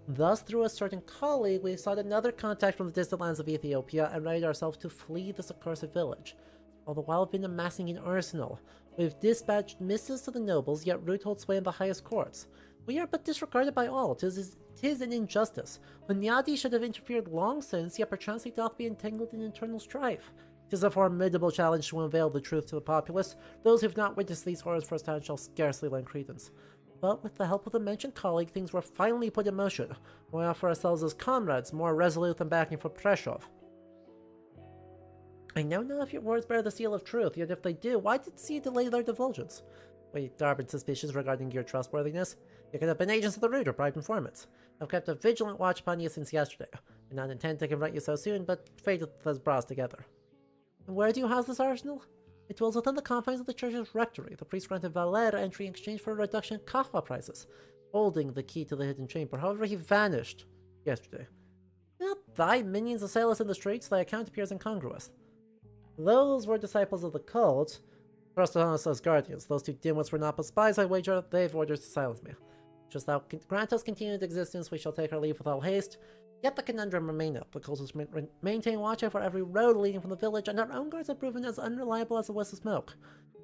Thus, through a certain colleague, we sought another contact from the distant lands of Ethiopia and readied ourselves to flee this accursed village. All the while we've been amassing an arsenal. We've dispatched missives to the nobles, yet root holds sway in the highest courts. We are but disregarded by all. 'Tis an injustice. Hunyadi should have interfered long since, yet perchance he doth be entangled in internal strife. 'Tis a formidable challenge to unveil the truth to the populace. Those who have not witnessed these horrors firsthand shall scarcely lend credence. But with the help of the mentioned colleague, things were finally put in motion. We offer ourselves as comrades, more resolute than backing for Preshov. I know not if your words bear the seal of truth, yet if they do, why did you delay their divulgence? We are been suspicious regarding your trustworthiness. You could have been agents of the root or bribed informants. I've kept a vigilant watch upon you since yesterday. I did not intend to confront you so soon, but fate has brought us together. And where do you house this arsenal? It dwells within the confines of the church's rectory. The priest granted Valera entry in exchange for a reduction in kahwa prices, holding the key to the hidden chamber. However, he vanished yesterday. Not thy minions assail us in the streets, thy account appears incongruous. Those were disciples of the cult, thrust on us as guardians. Those two dimwits were not but spies, I wager. They have orders to silence me. Just thou grant us continued existence, we shall take our leave with all haste. Yet the conundrum remaineth. The cultists maintain watch over every road leading from the village, and our own guards have proven as unreliable as a wisp of smoke.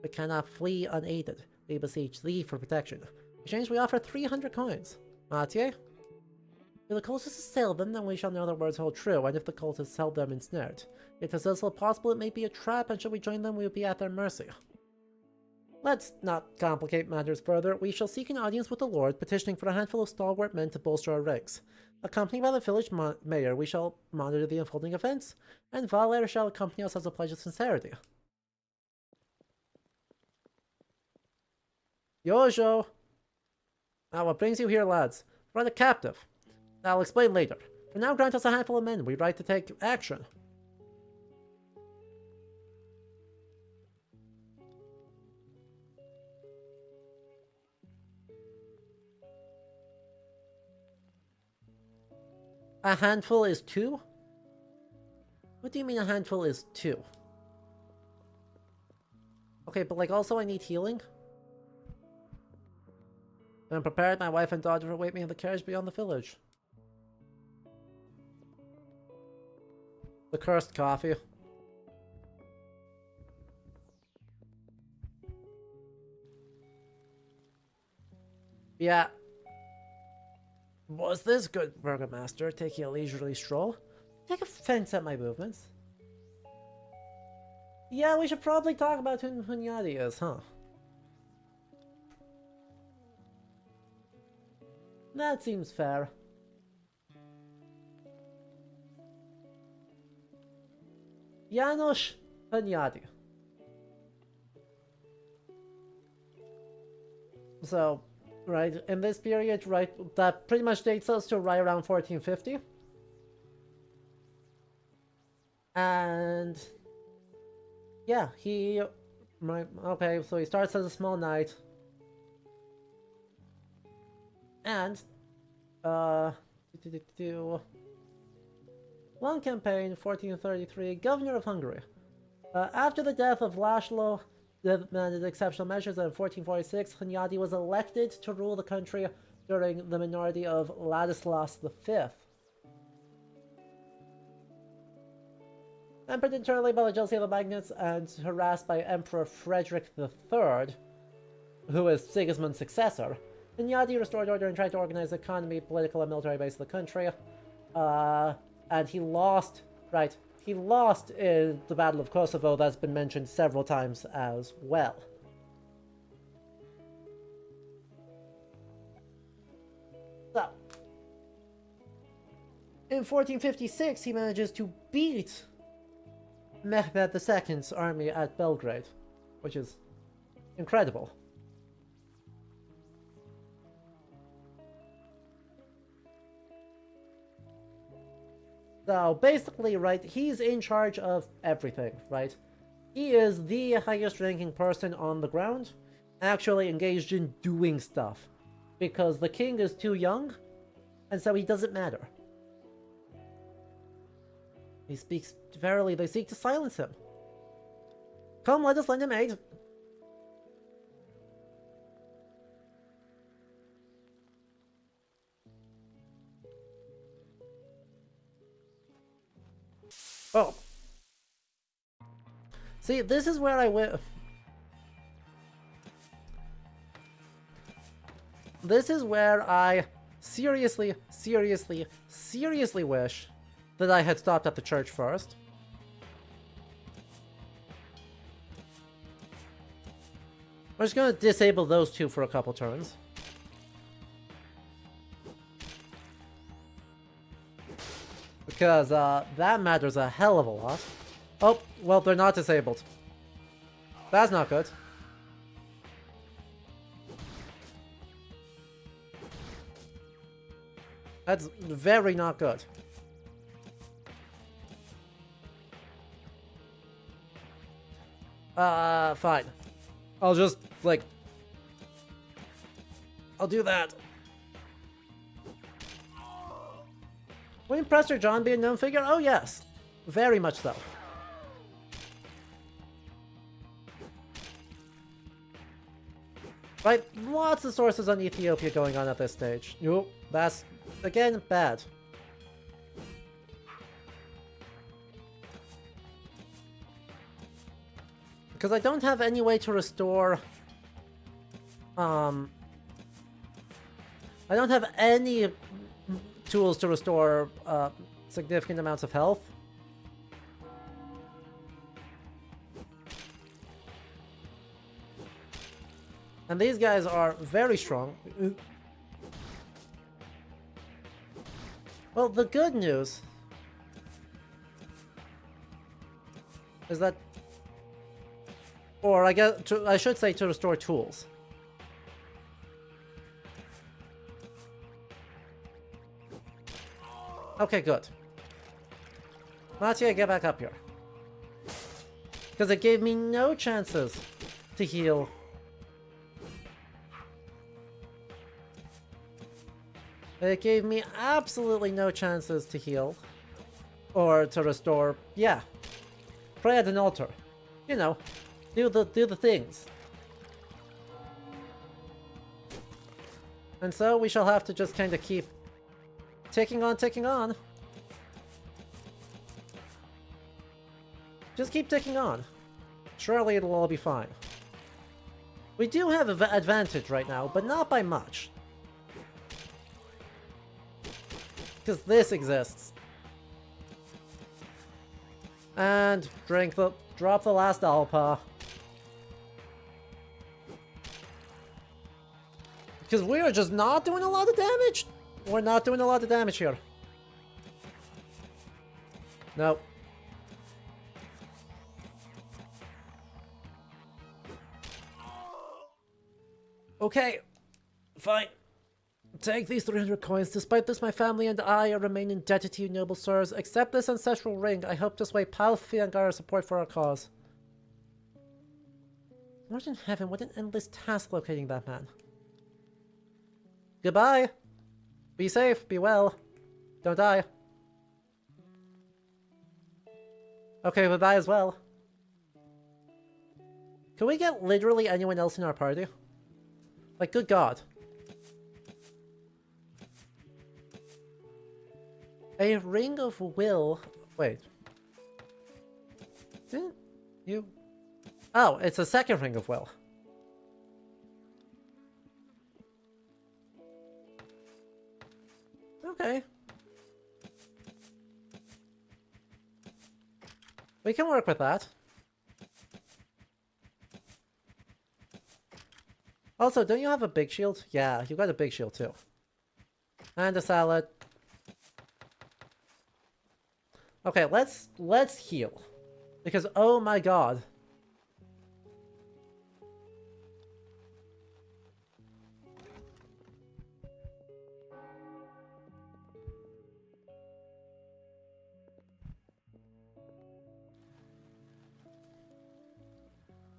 We cannot flee unaided. We beseech thee for protection. In exchange, we offer 300 coins. Mathieu? If the cultists assail them, then we shall know their words hold true, and if the cultists held them ensnared. It is also possible it may be a trap, and should we join them, we would be at their mercy. Let's not complicate matters further. We shall seek an audience with the Lord, petitioning for a handful of stalwart men to bolster our ranks. Accompanied by the village mayor, we shall monitor the unfolding events, and Valer shall accompany us as a pledge of sincerity. Yojo! Now, what brings you here, lads? We're the captive. I'll explain later. For now, grant us a handful of men. We'd like to take action. A handful is 2? What do you mean a handful is 2? Okay, but like also I need healing? I'm prepared. My wife and daughter await me in the carriage beyond the village. The cursed coffee. Yeah. Was this good, Burgomaster, taking a leisurely stroll? Take offense at my movements. Yeah, we should probably talk about who Hunyadi is, huh? That seems fair. Janusz Hunyadi. So, right, in this period, right, that pretty much takes us to right around 1450. And yeah, okay, so he starts as a small knight. And long campaign, 1433, governor of Hungary. After the death of Laszlo, demanded exceptional measures, and in 1446, Hunyadi was elected to rule the country during the minority of Ladislas V. Emperor internally by the jealousy of the magnates and harassed by Emperor Frederick III, who is Sigismund's successor, Hunyadi restored order and tried to organize the economy, political, and military base of the country. And he lost right? He lost in the Battle of Kosovo, that's been mentioned several times as well. So, in 1456, he manages to beat Mehmed II's army at Belgrade, which is incredible. So basically, right, he's in charge of everything, right? He is the highest ranking person on the ground, actually engaged in doing stuff. Because the king is too young, and so he doesn't matter. He speaks verily, they seek to silence him. Come, let us lend him aid. Oh. See, this is where I went. This is where I seriously wish that I had stopped at the church first. We're just gonna disable those two for a couple turns. Because that matters a hell of a lot. Oh, well, they're not disabled. That's not good. That's very not good. Fine. I'll just, like... I'll do that. Will Prester John be a known figure? Oh, yes. Very much so. Right, lots of sources on Ethiopia going on at this stage. Nope, that's, again, bad. Because I don't have any way to restore... I don't have any tools to restore significant amounts of health. And these guys are very strong. Well, the good news is that, or I guess I should say to restore tools. Okay, good. Mattia, get back up here. Because it gave me no chances to heal. It gave me absolutely no chances to heal. Or to restore. Yeah. Pray at an altar. You know, do the things. And so we shall have to just kind of keep ticking on. Just keep ticking on. Surely it'll all be fine. We do have an advantage right now, but not by much. Because this exists. And drop the last Alpa. Because we are just not doing a lot of damage. We're not doing a lot of damage here. No. Okay. Fine. Take these 300 coins. Despite this, my family and I remain indebted to you, noble sirs. Accept this ancestral ring. I hope to sway Palfi and Gara's support for our cause. Lord in heaven, what an endless task locating that man. Goodbye. Be safe, be well. Don't die. Okay, goodbye as well. Can we get literally anyone else in our party? Like, good God. A ring of will... Wait. Didn't you... Oh, it's a second ring of will. Okay. We can work with that. Also, don't you have a big shield? Yeah, you got a big shield too. And a salad. Okay, let's heal. Because oh my god.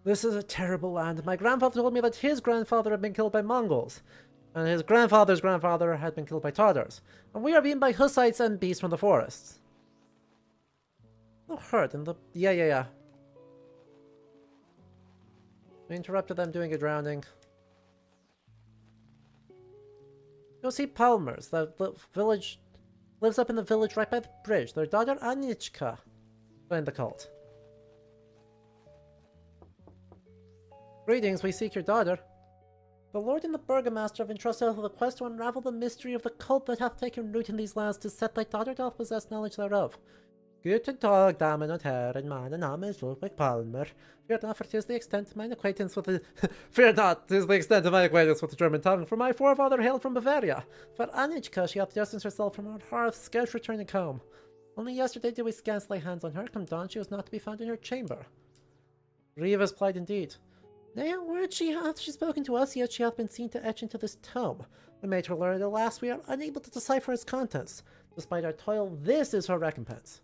This is a terrible land. My grandfather told me that his grandfather had been killed by Mongols, and his grandfather's grandfather had been killed by Tatars, and we are beaten by Hussites and beasts from the forests. No hurt in the... Yeah. We interrupted them doing a drowning. You'll see Palmers. The village lives up in the village right by the bridge. Their daughter Anichka joined the cult. Greetings, we seek your daughter. The Lord and the Burgomaster have entrusted us with a quest to unravel the mystery of the cult that hath taken root in these lands, to set thy daughter doth possess knowledge thereof. Guten Tag, Damen und Herren, mein Name is Ludwig Palmer. Fear not, for 'tis the extent of my acquaintance with the... Fear not, 'tis the extent of my acquaintance with the German tongue, for my forefather hailed from Bavaria. For Anichka, she hath distanced herself from her hearth, scarce returning home. Only yesterday did we scant lay hands on her. Come dawn, she was not to be found in her chamber. Grievous plight indeed. Nay, a word she hath she spoken to us, yet she hath been seen to etch into this tome. We made her learn, alas, we are unable to decipher its contents. Despite our toil, this is her recompense.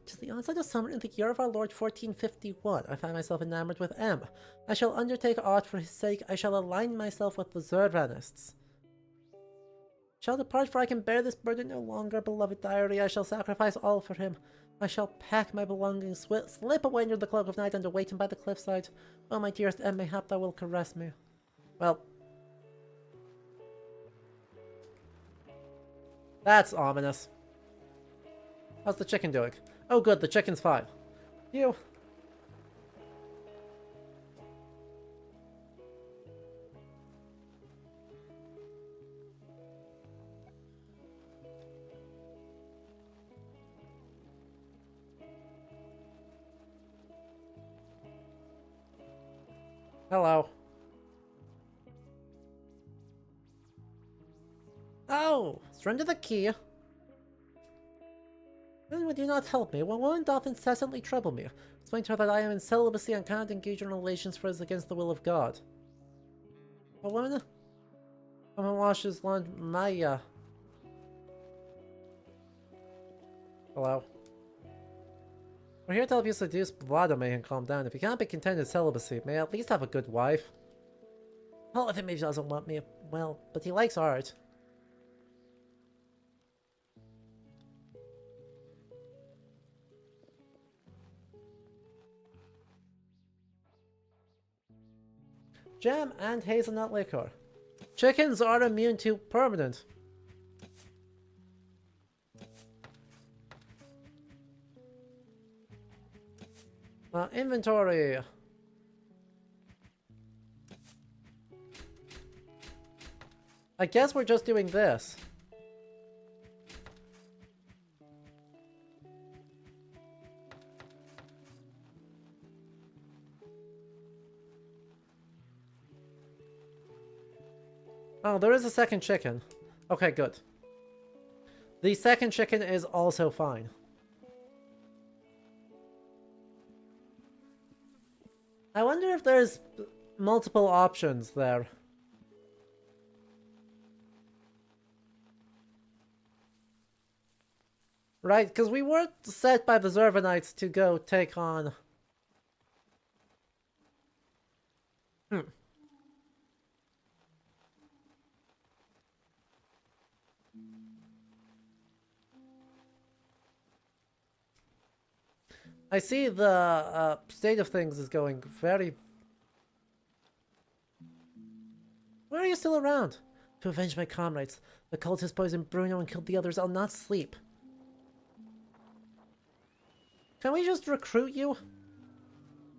'Tis the onset of summer in the year of our Lord 1451. I find myself enamored with M. I shall undertake aught for his sake. I shall align myself with the Zervanists. Shall depart, for I can bear this burden no longer, beloved diary. I shall sacrifice all for him. I shall pack my belongings, slip away under the cloak of night, and await him by the cliffside. Oh, my dearest M, mayhap thou wilt caress me. Well, that's ominous. How's the chicken doing? Oh good, the chicken's fine. You. Hello. Oh, surrender the key. Then would you not help me? Well, woman doth incessantly trouble me. Explain to her that I am in celibacy and cannot engage in relations, for it is against the will of God. A woman? Someone washes laundry. Maya. Hello. We're here to help you seduce Vladimir and calm down. If you can't be content in celibacy, may I at least have a good wife? Well, if he maybe doesn't want me, well, but he likes art. Jam and hazelnut liquor. Chickens are immune to permanent. Inventory. I guess we're just doing this. Oh, there is a second chicken. Okay, good. The second chicken is also fine. I wonder if there's multiple options there. Right, because we were set by the Zervanites to go take on... I see the state of things is going very... Why are you still around? To avenge my comrades. The cult has poisoned Bruno and killed the others. I'll not sleep. Can we just recruit you?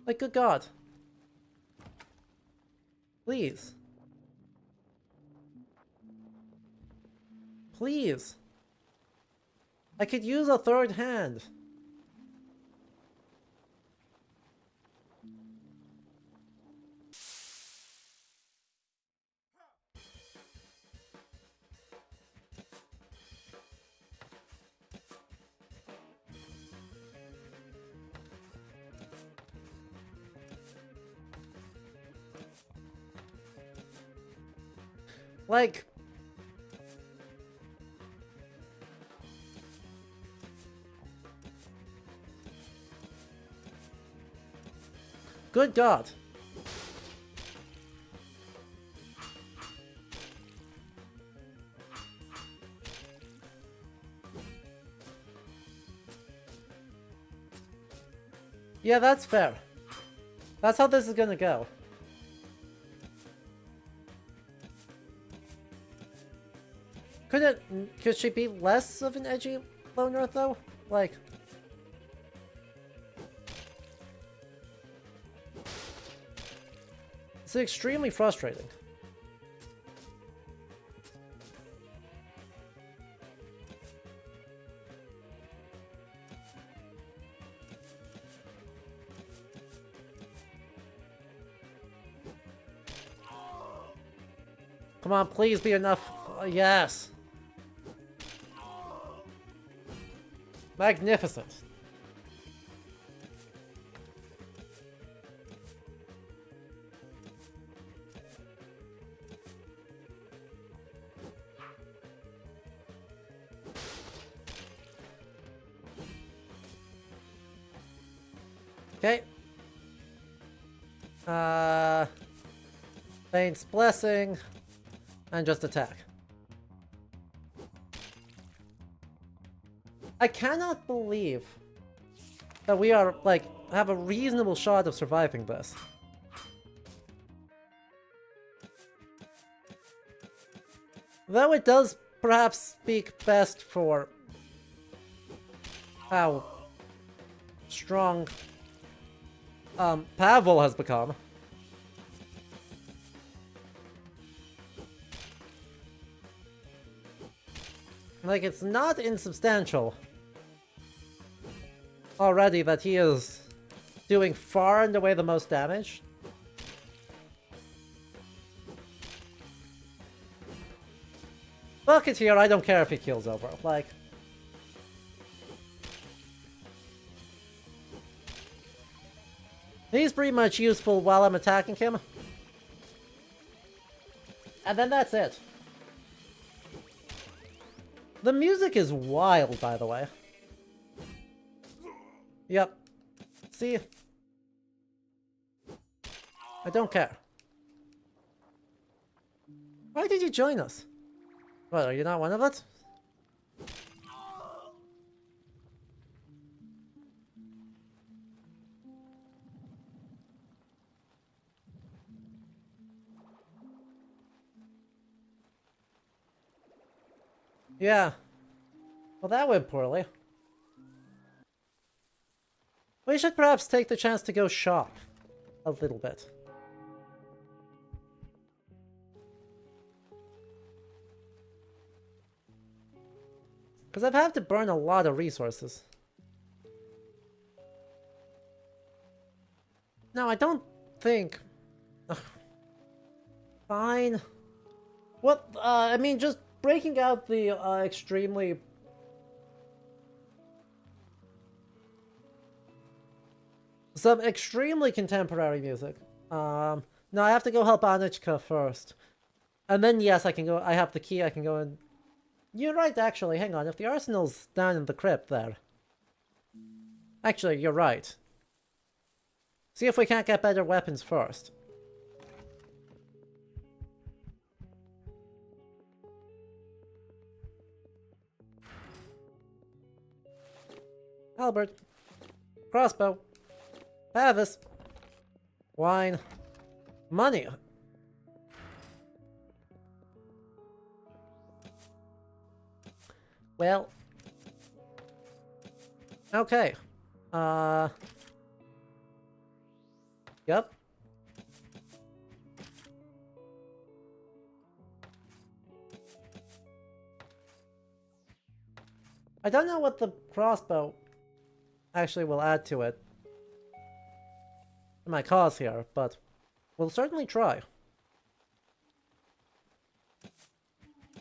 Like, good God. Please. Please. I could use a third hand. Like... Good God. Yeah, that's fair. That's how this is gonna go. Could she be less of an edgy loner though? Like... It's extremely frustrating. Come on, please be enough. Yes. Magnificent. Okay. Thane's Blessing. And just attack. I cannot believe that we are, like, have a reasonable shot of surviving this. Though it does perhaps speak best for how strong Pavel has become. Like, it's not insubstantial already that he is doing far and away the most damage. Bucket here, I don't care if he kills over. Like... He's pretty much useful while I'm attacking him. And then that's it. The music is wild, by the way. Yep. See? I don't care. Why did you join us? What, are you not one of us? Yeah. Well, that went poorly. We should perhaps take the chance to go shop a little bit. Because I've had to burn a lot of resources. No, I don't think... Ugh. Fine. What, I mean, just breaking out the, extremely... Some extremely contemporary music. No, I have to go help Anichka first. And then, yes, I can go, I have the key, I can go and... You're right, actually, hang on, if the arsenal's down in the crypt there... Actually, you're right. See if we can't get better weapons first. Halberd. Crossbow. Pavis. Wine. Money. Well. Okay. Yep. I don't know what the crossbow actually will add to it. My cause here, but we'll certainly try.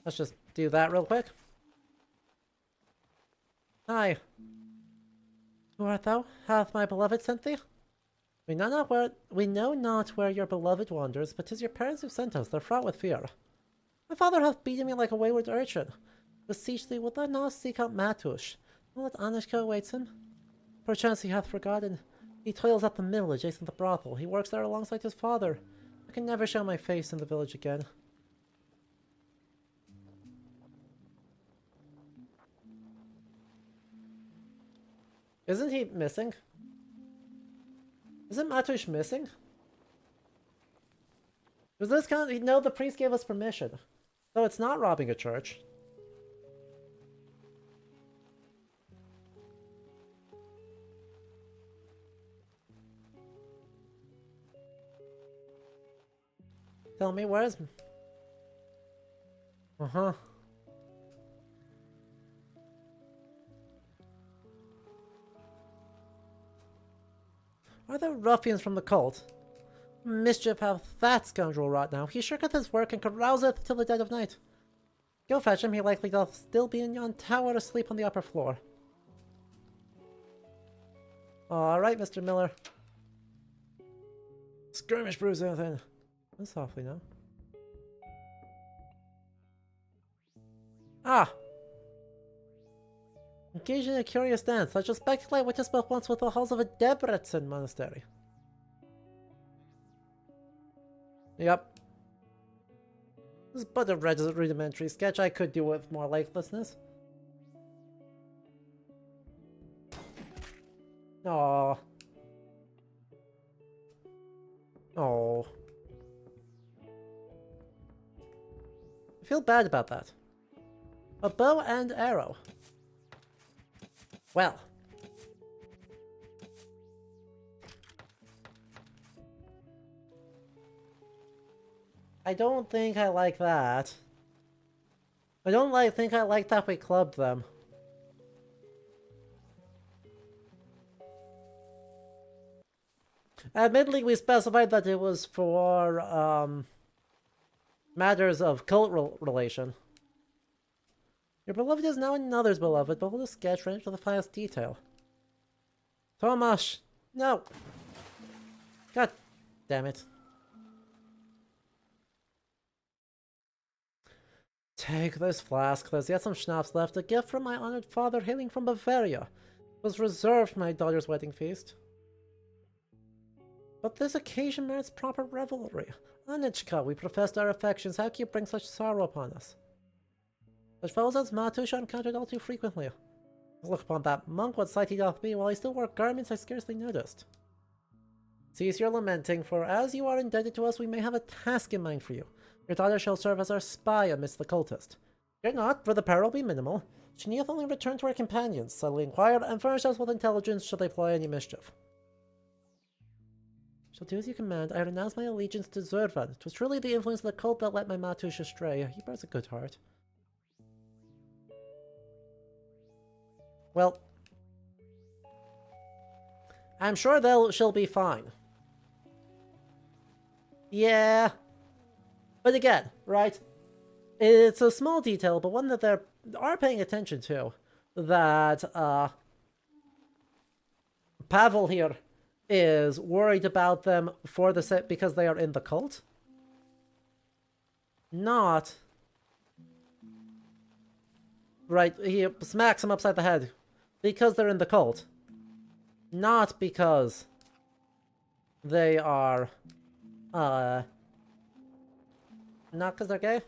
Let's just do that real quick. Hi. Who art thou? Hath my beloved sent thee? We know not where your beloved wanders, but 'tis your parents who sent us. They're fraught with fear. My father hath beaten me like a wayward urchin. Beseech thee, wilt thou not seek out Matush, and let Anishka awaits him? Perchance he hath forgotten. He toils at the mill adjacent to the brothel. He works there alongside his father. I can never show my face in the village again. Isn't he missing? Isn't Matush missing? Does this count? No, the priest gave us permission. So it's not robbing a church. Tell me, where's... Uh-huh. Are there ruffians from the cult? Mischief hath that scoundrel wrought now. He shirketh his work and carouseth till the dead of night. Go fetch him, he likely doth still be in yon tower asleep on the upper floor. Alright, Mr. Miller. Skirmish brews anything. Softly now. Ah! Engaged in a curious dance, such a spectacle I witnessed but once with the halls of a Debrecen monastery. Yep. This is but a rudimentary sketch. I could do with more lifelessness. Aww. Oh. I feel bad about that. A bow and arrow. Well. I don't think I like that. I don't think I like that we clubbed them. Admittedly, we specified that it was for, matters of cult relation. Your beloved is now another's beloved, but we'll sketch right to the finest detail. Tomasz! No! God damn it. Take this flask, there's yet some schnapps left, a gift from my honored father hailing from Bavaria. It was reserved for my daughter's wedding feast. But this occasion merits proper revelry. Anichka, we professed our affections, how can you bring such sorrow upon us? Such fellows as Matush are encountered all too frequently. Look upon that monk, what sight he doth be, while I still wore garments I scarcely noticed. Cease your lamenting, for as you are indebted to us, we may have a task in mind for you. Your daughter shall serve as our spy amidst the cultist. Fear not, for the peril be minimal. She needeth only return to her companions, subtly inquire, and furnish us with intelligence should they ply any mischief. Shall do as you command. I renounce my allegiance to Zurvan. 'Twas truly the influence of the cult that led my Matush astray. He bears a good heart. Well, I'm sure she'll be fine. Yeah. But again, right? It's a small detail, but one that they are paying attention to. That, Pavel here is worried about them for the set because they are in the cult. Not... Right, he smacks him upside the head because they're in the cult. Not because they are, not because they're gay.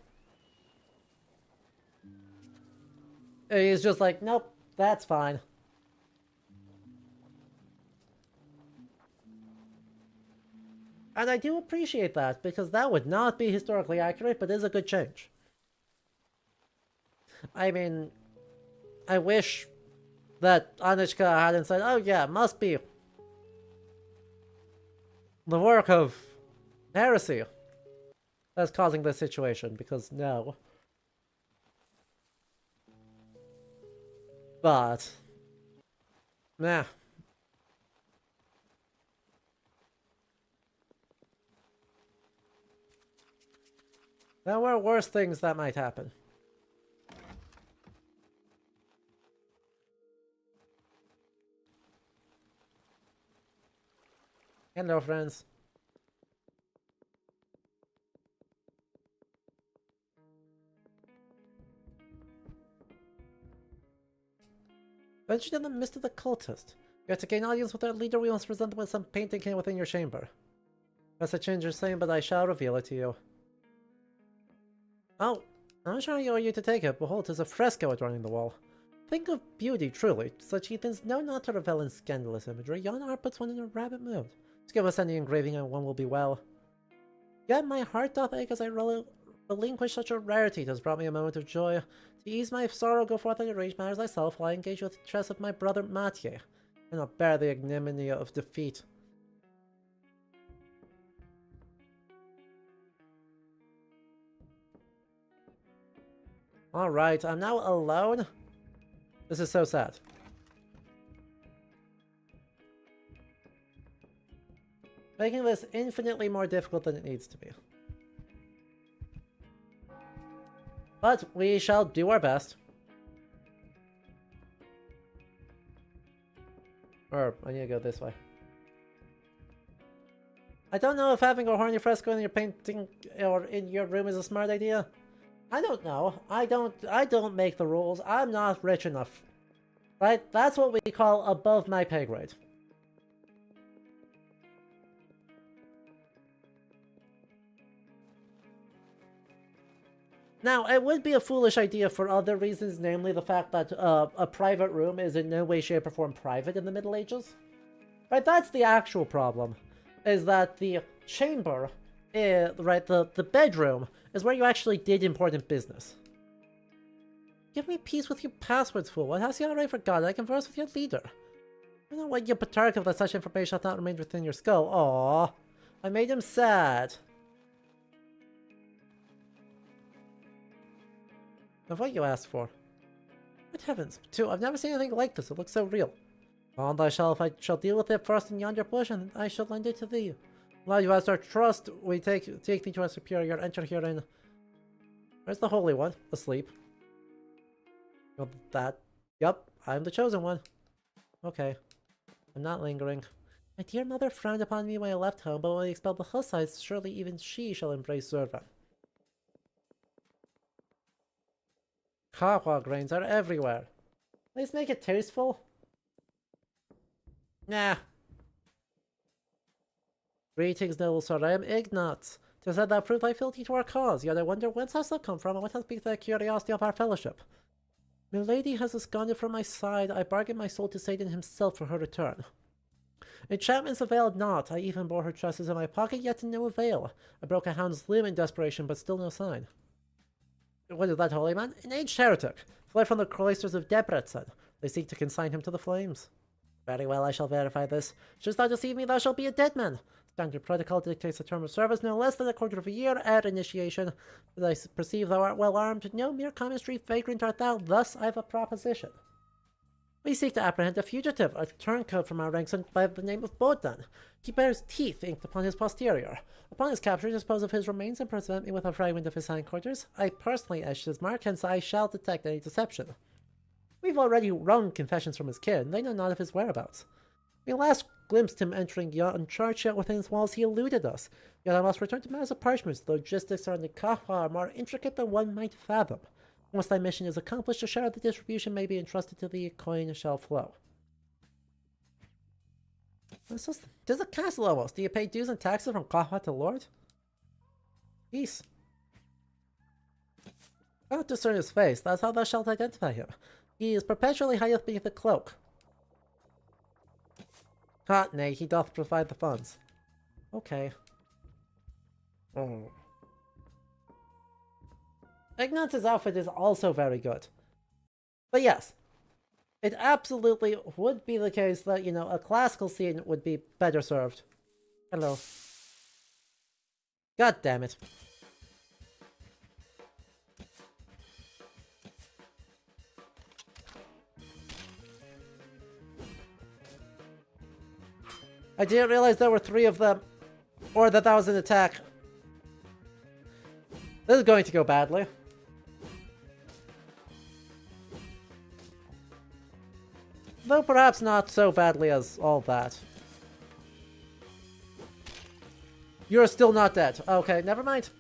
He's just like, nope, that's fine. And I do appreciate that, because that would not be historically accurate, but is a good change. I mean, I wish that Anichka hadn't said, oh yeah, it must be the work of heresy that's causing this situation, because no. But, nah. There were worse things that might happen. Hello, friends. Ventured in the midst of the cultist. You have to gain audience with their leader. We must present them with some painting can within your chamber. That's a change you're saying, but I shall reveal it to you. Oh, I'm not sure how you to take it. Behold, there's a fresco adorning the wall. Think of beauty, truly. Such heathens know not to revel in scandalous imagery. Yon art puts one in a rabbit mood. Just give us any engraving and one will be well. Yet my heart doth ache as I relinquish such a rarity. It has brought me a moment of joy. To ease my sorrow, go forth and arrange matters thyself, while I engage with the trust of my brother Mathieu. I cannot bear the ignominy of defeat. Alright, I'm now alone. This is so sad. Making this infinitely more difficult than it needs to be. But we shall do our best. Or, I need to go this way. I don't know if having a horny fresco in your painting or in your room is a smart idea. I don't know. I don't make the rules. I'm not rich enough. Right? That's what we call above my pay grade. Now, it would be a foolish idea for other reasons, namely the fact that a private room is in no way, shape, or form private in the Middle Ages. Right? That's the actual problem. Is that the chamber, right, the bedroom, is where you actually did important business. Give me peace with your passwords, fool. What has you already forgotten? I converse with your leader. I don't know why you perturbed that such information hath not remained within your skull. Aww. I made him sad. Of what you asked for. Good heavens, too, I've never seen anything like this. It looks so real. On thy shelf, I shall deal with it first in yonder bush, and I shall lend it to thee. Now you asked our trust, we take thee to our superior, enter herein. Where's the Holy One? Asleep. Well, that. Yup, I'm the chosen one. Okay. I'm not lingering. My dear mother frowned upon me when I left home, but when I expelled the Hussites, surely even she shall embrace Zervan. Kahwa grains are everywhere. Please make it tasteful. Nah. Greetings, noble sir. I am Ignatz. 'Tis said thou proved thy fealty to our cause, yet I wonder whence hast thou come from, and what hath piqued the curiosity of our fellowship. Milady has absconded from my side. I bargained my soul to Satan himself for her return. Enchantments availed not. I even bore her tresses in my pocket, yet to no avail. I broke a hound's limb in desperation, but still no sign. What is that, holy man? An aged heretic, fled from the cloisters of Debrecen. They seek to consign him to the flames. Very well, I shall verify this. Shouldst thou deceive me, thou shalt be a dead man. Standard protocol dictates a term of service no less than a quarter of a year at initiation. But I perceive thou art well armed. No mere common street vagrant art thou. Thus I have a proposition. We seek to apprehend a fugitive, a turncoat from our ranks by the name of Bodan. He bears teeth inked upon his posterior. Upon his capture, dispose of his remains and present me with a fragment of his hindquarters. I personally etched his mark, hence I shall detect any deception. We've already wrung confessions from his kin. They know not of his whereabouts. We last glimpsed him entering yon church, yet within its walls he eluded us. Yet I must return to matters of parchments. The logistics surrounding Kahwa are more intricate than one might fathom. Once thy mission is accomplished, a share of the distribution may be entrusted to thee, coin shall flow. There's a castle almost. Do you pay dues and taxes from Kahwa to Lord? Peace. I don't discern his face. That's how thou shalt identify him. He is perpetually hideth beneath a cloak. Ha, nay, he doth provide the funds. Okay. Ignatz's outfit is also very good. But yes, it absolutely would be the case that, you know, a classical scene would be better served. Hello. God damn it. I didn't realize there were 3 of them, or that was an attack. This is going to go badly. Though perhaps not so badly as all that. You're still not dead. Okay, never mind.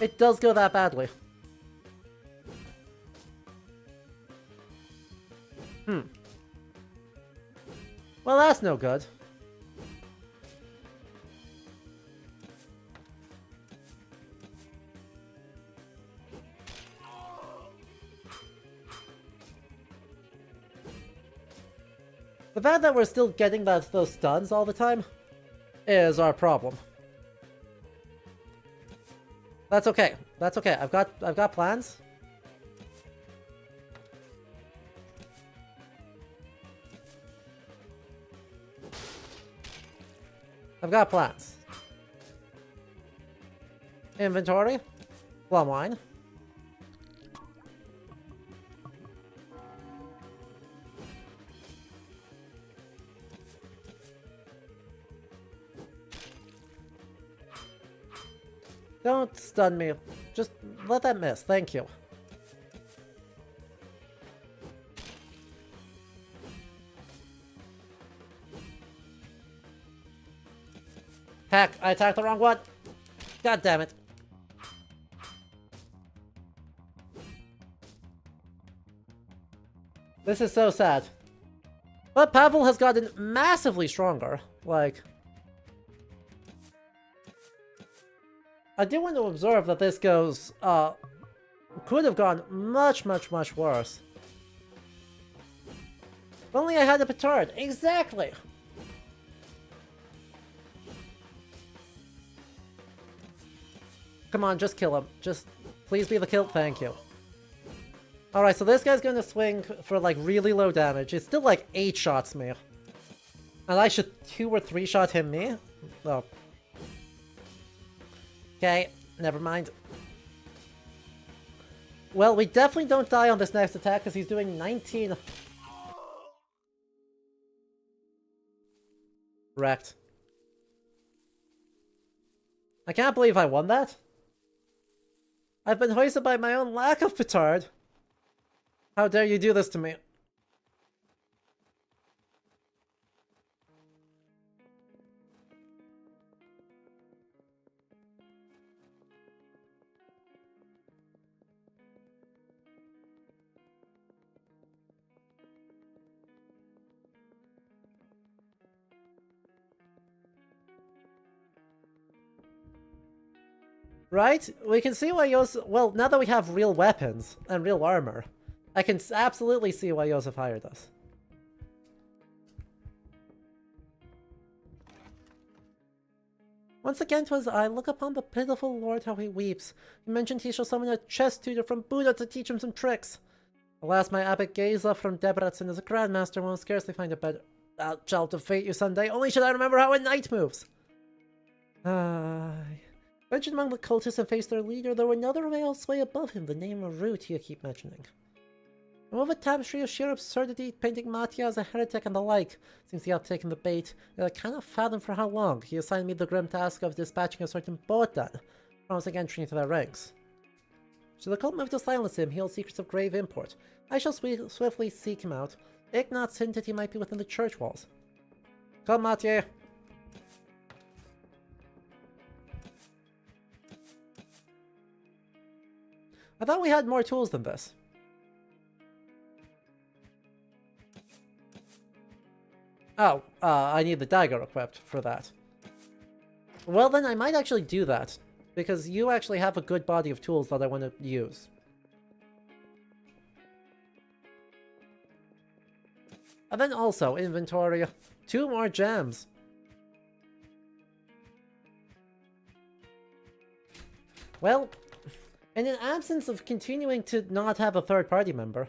It does go that badly. Well, that's no good. The fact that we're still getting those stuns all the time is our problem. That's okay. That's okay. I've got plans. I've got plans. Inventory. Plum wine. Don't stun me. Just let that miss. Thank you. Heck, I attacked the wrong one. God damn it. This is so sad. But Pavel has gotten massively stronger. Like... I do want to observe that this goes, could have gone much, much, much worse. If only I had a petard. Exactly! Come on, just kill him. Just, please be the kill. Thank you. Alright, so this guy's gonna swing for, like, really low damage. It's still, like, 8 shots me. And I should 2 or 3 shot him me? Oh. Okay, never mind. Well, we definitely don't die on this next attack because he's doing 19. Wrecked. I can't believe I won that. I've been hoisted by my own lack of petard. How dare you do this to me? Right? We can see why Yosef... Well, now that we have real weapons and real armor, I can absolutely see why Yosef hired us. Once again 'twas I, look upon the pitiful Lord how he weeps. He mentioned he shall summon a chess tutor from Buddha to teach him some tricks. Alas, my abbot Geza from Debrecen is a grandmaster and will scarcely find a better... I'll shall defeat you someday, only should I remember how a knight moves. Mentioned among the cultists and faced their leader, there were another male sway above him, the name of Root you keep mentioning. And with a tapestry of sheer absurdity, painting Mattia as a heretic and the like, seems he had taken the bait, and I cannot fathom for how long. He assigned me the grim task of dispatching a certain Botan, promising entry into their ranks. Should the cult move to silence him, he holds secrets of grave import. I shall swiftly seek him out. Ignatz hinted he might be within the church walls. Come, Mattia. I thought we had more tools than this. Oh, I need the dagger equipped for that. Well then, I might actually do that, because you actually have a good body of tools that I want to use. And then also, inventory, 2 more gems. Well, in an absence of continuing to not have a third party member.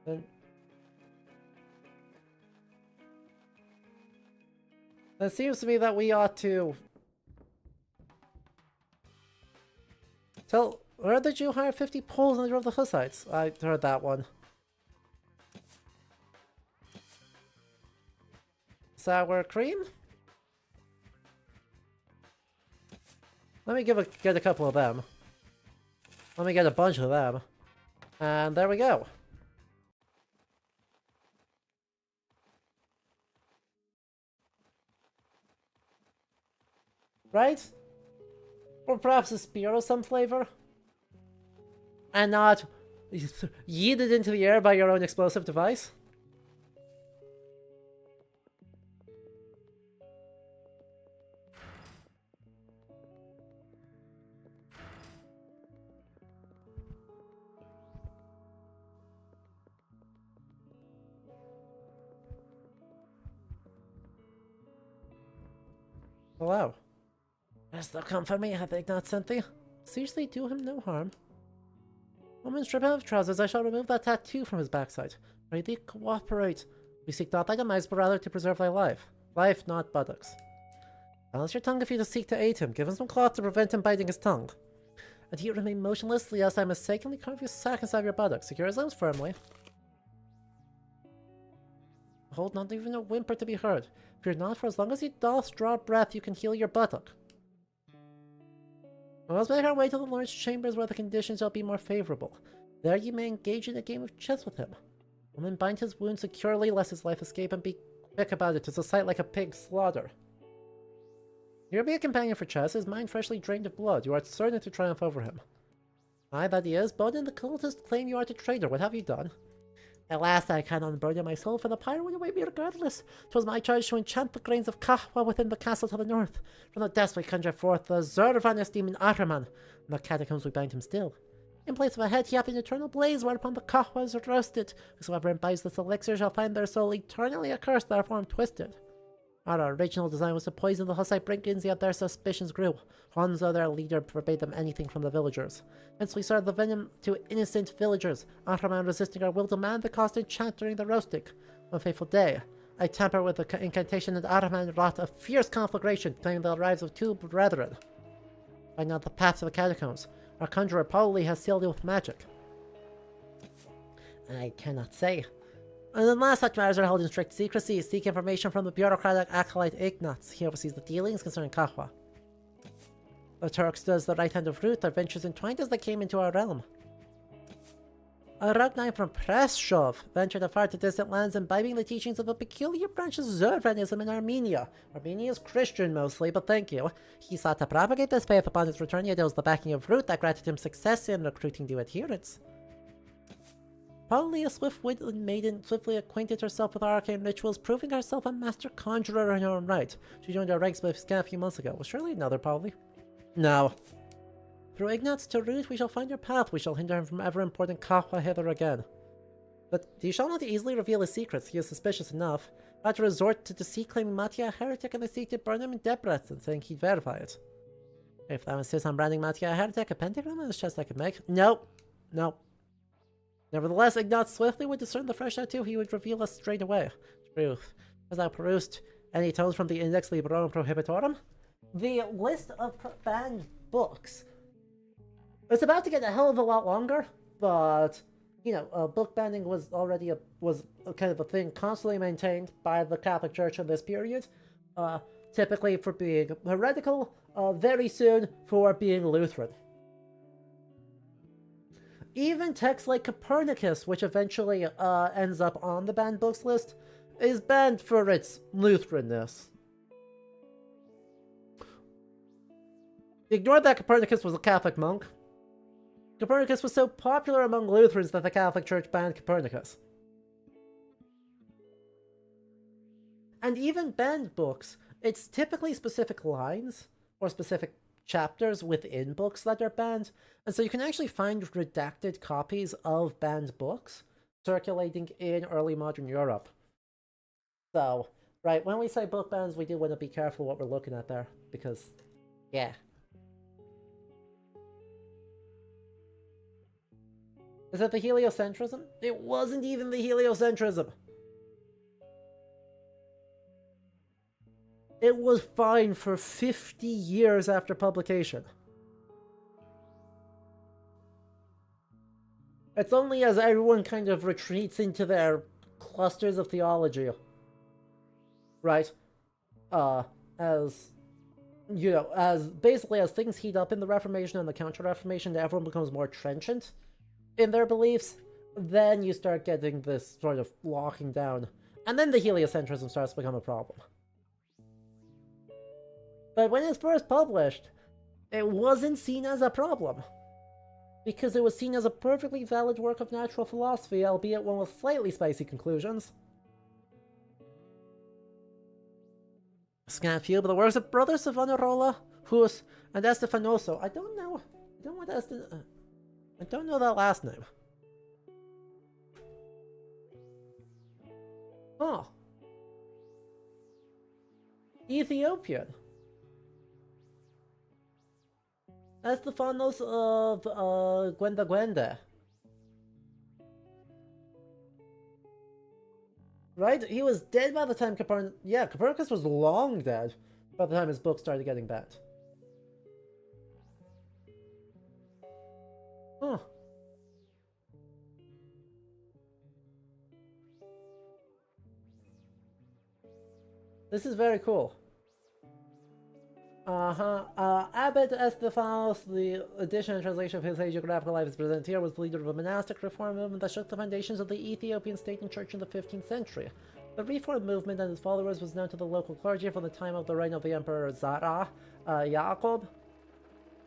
Then it seems to me that we ought to tell... Where did you hire 50 Poles on the Road of the Hussites? I heard that one. Sour cream? Let me get a couple of them. Let me get a bunch of them. And there we go. Right? Or perhaps a spear of some flavor? And not yeeted into the air by your own explosive device? Hello. Hast thou come for me? Have they not sent thee? Seriously, do him no harm. Woman, strip out of trousers. I shall remove that tattoo from his backside. Pray thee, cooperate. We seek not thy demise, but rather to preserve thy life. Life, not buttocks. Balance your tongue if you just seek to aid him. Give him some cloth to prevent him biting his tongue. And you remain motionless, lest I mistakenly carve your sack inside your buttocks. Secure his limbs firmly. Hold not even a whimper to be heard. Fear not, for as long as he doth draw breath, you can heal your buttock. We must make our way to the Lord's chambers where the conditions shall be more favorable. There you may engage in a game of chess with him. Woman, bind his wound securely, lest his life escape, and be quick about it. 'Tis a sight like a pig's slaughter. Here be a companion for chess, his mind freshly drained of blood. You are certain to triumph over him. Aye, that he is. Bodin the cultist claim you are the traitor. What have you done? At last I cannot unburden my soul, for the pyre went away me regardless. 'Twas my charge to enchant the grains of Kahwa within the castle to the north. From the depths we conjure forth the Zervanus demon Ahriman. In the catacombs we bind him still. In place of a head he hath an eternal blaze, whereupon the Kahwa is roasted. Whosoever imbibes this elixir shall find their soul eternally accursed, their form twisted. Our original design was to poison the Hussite Brinkins, yet their suspicions grew. Hanzo, their leader, forbade them anything from the villagers. Hence we served the venom to innocent villagers. Ahriman, resisting our will, demanded the cost enchant during the roasting. One fateful day, I tampered with the incantation, and Ahriman wrought a fierce conflagration, claiming the lives of 2 brethren. Find out the path to the catacombs. Our conjurer probably has sealed it with magic. I cannot say. And unless such matters are held in strict secrecy, seek information from the bureaucratic acolyte Ignatz. He oversees the dealings concerning Kahwa. The Turks does the right hand of Ruth, their ventures entwined as they came into our realm. A Ragnar from Preshov ventured afar to distant lands, imbibing the teachings of a peculiar branch of Zervanism in Armenia. Armenia is Christian mostly, but thank you. He sought to propagate this faith upon his return, yet it was the backing of Ruth that granted him success in recruiting new adherents. Probably a swift-witted maiden swiftly acquainted herself with arcane rituals, proving herself a master conjurer in her own right. She joined our ranks by a few months ago. Was surely another, probably? No. Through Ignatz to Ruth we shall find your path. We shall hinder him from ever importing Kahwa hither again. But he shall not easily reveal his secrets. He is suspicious enough. I had to resort to deceit, claiming Mattia a heretic, and they seek to burn him in Debrecen, and saying he'd verify it. If thou insist on branding Mattia a heretic, a pentagram on his chest I could make. No. No. Nevertheless, Ignatz swiftly would discern the fresh tattoo. He would reveal us straight away. Truth. Has thou perused any tomes from the Index Librorum Prohibitorum? The list of banned books. It's about to get a hell of a lot longer, but, you know, book banning was already was a kind of a thing constantly maintained by the Catholic Church in this period. Typically for being heretical, very soon for being Lutheran. Even texts like Copernicus, which eventually ends up on the banned books list, is banned for its Lutheranness. Ignore that Copernicus was a Catholic monk. Copernicus was so popular among Lutherans that the Catholic Church banned Copernicus. And even banned books, it's typically specific lines or specific chapters within books that are banned, and so you can actually find redacted copies of banned books circulating in early modern Europe. So, right, when we say book bans, we do want to be careful what we're looking at there, because, yeah. Is it the heliocentrism? It wasn't even the heliocentrism. It was fine for 50 years after publication. It's only as everyone kind of retreats into their clusters of theology, right? As, you know, as basically as things heat up in the Reformation and the Counter-Reformation, everyone becomes more trenchant in their beliefs, then you start getting this sort of locking down. And then the heliocentrism starts to become a problem. But when it's first published, it wasn't seen as a problem. because it was seen as a perfectly valid work of natural philosophy, albeit one with slightly spicy conclusions. Scant few, but the works of Brother Savonarola, Hus, and Estefanoso. I don't know that last name. Oh. Ethiopian. Estefanos of Gwenda Gwenda. Right? He was dead by the time Copernicus... Yeah, Copernicus was long dead by the time his book started getting banned. Huh. This is very cool. Abbot Estefanos, the edition and translation of his hagiographical life is presented here, was the leader of a monastic reform movement that shook the foundations of the Ethiopian state and church in the 15th century. The reform movement and its followers was known to the local clergy from the time of the reign of the Emperor Zara Yaakov,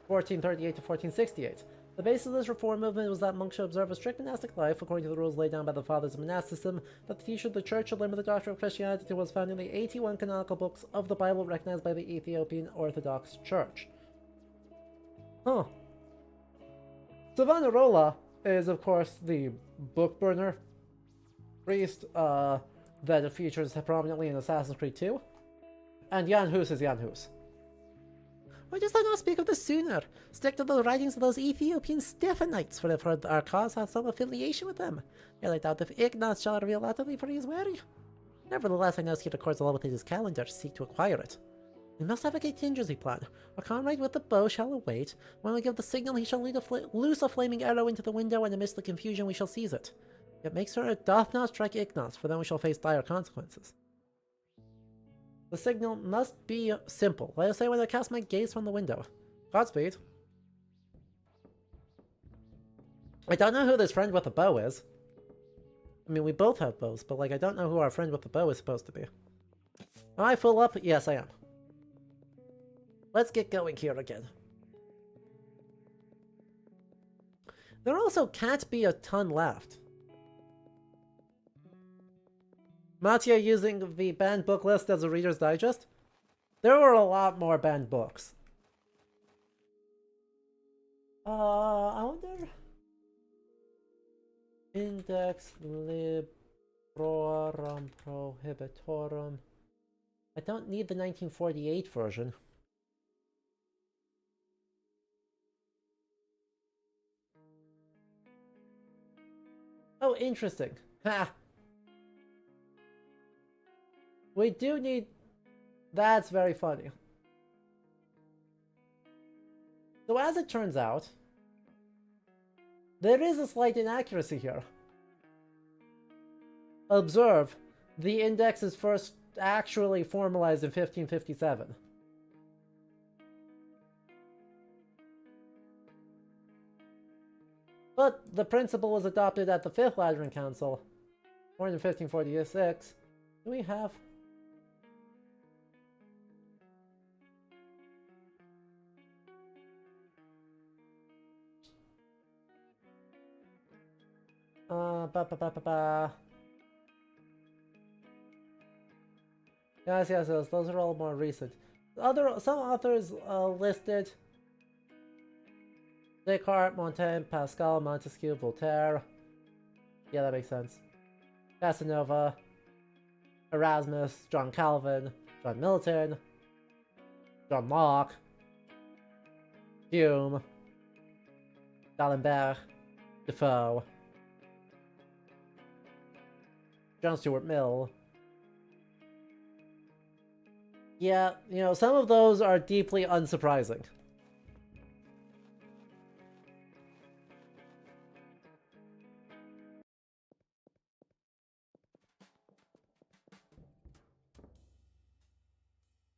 1438 to 1468. The basis of this reform movement was that monks should observe a strict monastic life according to the rules laid down by the fathers of monasticism, that the teaching of the church should limit the doctrine of Christianity to what was found in the 81 canonical books of the Bible recognized by the Ethiopian Orthodox Church. Huh. Savonarola is, of course, the book burner priest that features prominently in Assassin's Creed 2. And Jan Hus is Jan Hus. Why dost thou not speak of this sooner? Stick to the writings of those Ethiopian Stephanites, for if our cause hath some affiliation with them. Yet I doubt if Ignaz shall reveal that to thee, for he is wary. Nevertheless, I now see the course along with his calendar, seek to acquire it. We must have a contingency plan. Our comrade with the bow shall await. When we give the signal, he shall loose a flaming arrow into the window, and amidst the confusion we shall seize it. Yet make sure it doth not strike Ignaz, for then we shall face dire consequences. The signal must be simple. Let us say when I cast my gaze from the window. Godspeed. I don't know who this friend with the bow is. I mean, we both have bows, but, like, I don't know who our friend with the bow is supposed to be. Am I full up? Yes, I am. Let's get going here again. There also can't be a ton left. Mattia using the banned book list as a Reader's Digest? There were a lot more banned books. I wonder... Index Librorum Prohibitorum. I don't need the 1948 version. Oh, interesting. Ha! We do need... That's very funny. So as it turns out, there is a slight inaccuracy here. Observe, the index is first actually formalized in 1557. But the principle was adopted at the Fifth Lateran Council, born in 1546. Do we have... Yes, those are all more recent. Some authors listed Descartes, Montaigne, Pascal, Montesquieu, Voltaire. Yeah, that makes sense. Casanova, Erasmus, John Calvin, John Milton, John Locke, Hume, D'Alembert, Defoe, John Stuart Mill. Yeah, you know, some of those are deeply unsurprising.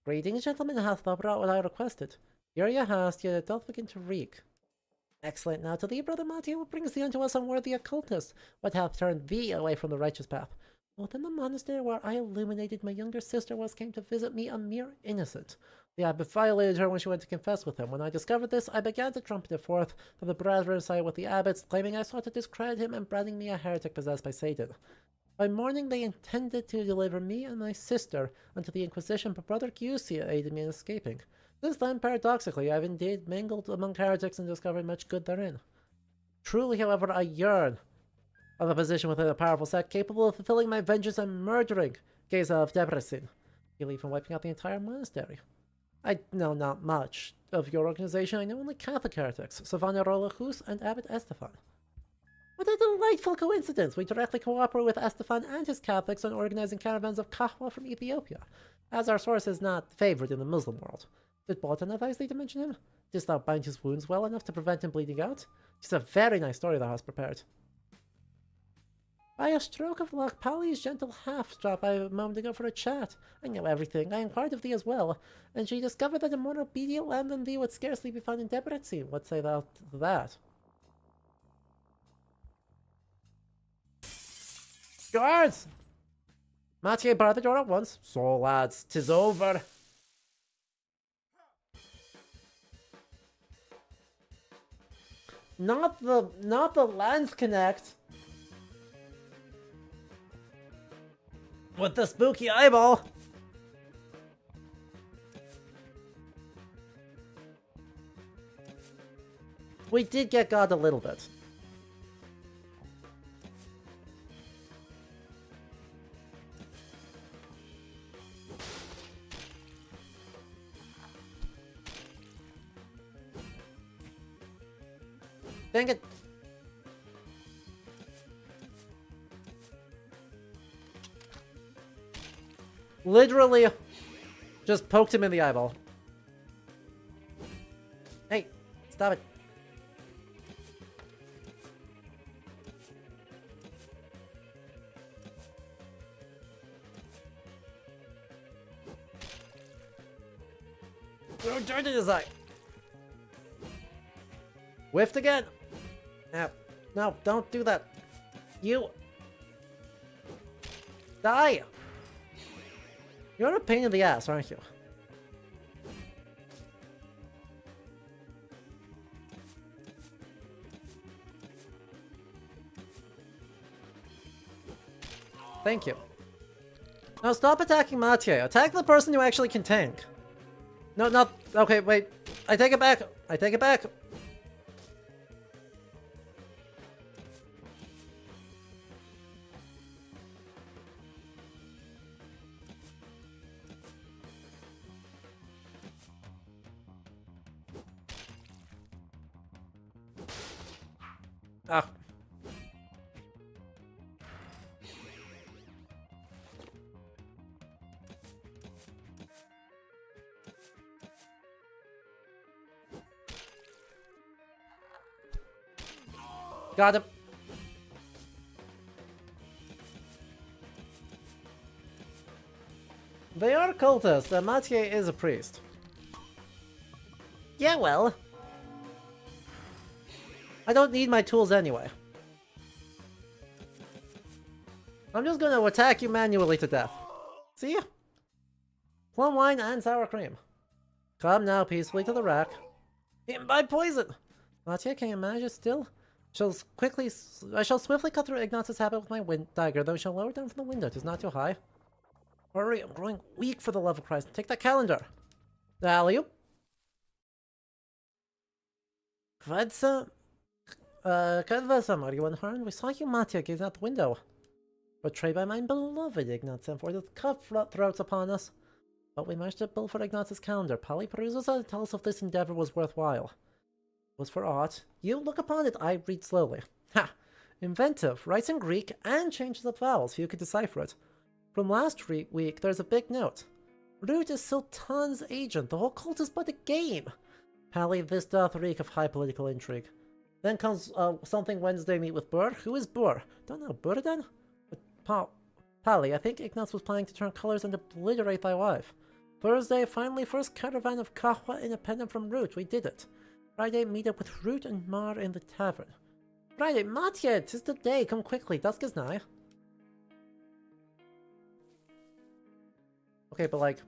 Greetings, gentlemen, hath thou brought what I requested? Here you hast, yet it doth begin to reek. Excellent. Now to thee, brother Matthew, what brings thee unto us, unworthy occultist? What hath turned thee away from the righteous path? Within the monastery where I illuminated my younger sister came to visit me a mere innocent. The abbot violated her when she went to confess with him. When I discovered this, I began to trumpet it forth that the brethren side with the abbots, claiming I sought to discredit him and branding me a heretic possessed by Satan. By morning, they intended to deliver me and my sister unto the Inquisition, but Brother Giusia aided me in escaping. Since then, paradoxically, I have indeed mingled among heretics and discovered much good therein. Truly, however, I yearn of a position within a powerful sect capable of fulfilling my vengeance and murdering Geza of Debrecen, even wiping out the entire monastery. I know not much of your organization. I know only Catholic heretics, Savonarola Hus and Abbot Estefan. What a delightful coincidence! We directly cooperate with Estefan and his Catholics on organizing caravans of kahwa from Ethiopia, as our source is not favored in the Muslim world. Did Bolton advise thee to mention him? Didst thou bind his wounds well enough to prevent him bleeding out? It's a very nice story thou hast prepared. By a stroke of luck, Polly's gentle half dropped by a moment ago for a chat. I know everything. I inquired of thee as well, and she discovered that a more obedient lamb than thee would scarcely be found in Debrecen. What say thou to that? Guards! Mathieu, bar the door at once. So, lads, 'tis over. Not the Lance Connect. With the spooky eyeball. We did get God a little bit. Dang it. Literally just poked him in the eyeball. Hey, stop it. Throw dirt in his eye. Whiffed again. No, no, don't do that. You die. You're a pain in the ass, aren't you? Thank you. Now stop attacking Mathieu. Attack the person who actually can tank. No, not... Okay, wait. I take it back. I take it back. Ah. Got him. They are cultists, and Mathieu is a priest. Yeah, well. I don't need my tools anyway. I'm just gonna attack you manually to death. See ya? Plum wine and sour cream. Come now peacefully to the rack. Eaten by poison! Mathieu, can you manage it still? I shall swiftly cut through Ignaz's habit with my dagger, though I shall lower it down from the window. It is not too high. Hurry, I'm growing weak for the love of Christ. Take that calendar. Alley-oop. Kvedsa? Are you unharmed? We saw you, Mathieu, gazing out the window. Betrayed by my beloved Ignaz sent forth his cutthroats upon us. But we managed to build for Ignaz's calendar. Polly peruses it to tell us if this endeavor was worthwhile. Was for aught. You look upon it, I read slowly. Ha! Inventive, writes in Greek, and changes up vowels, few could decipher it. From last week, there's a big note. Root is Sultan's agent, the whole cult is but a game. Pally, this doth reek of high political intrigue. Then comes something Wednesday meet with Burr. Who is Burr? Don't know, Burden? Pally, I think Ignaz was planning to turn colors and obliterate thy wife. Thursday, finally, first caravan of kahwa independent from Root. We did it. Friday, meet up with Root and Mar in the tavern. Friday, Mathieu, 'tis the day, come quickly, dusk is nigh. Okay, but like...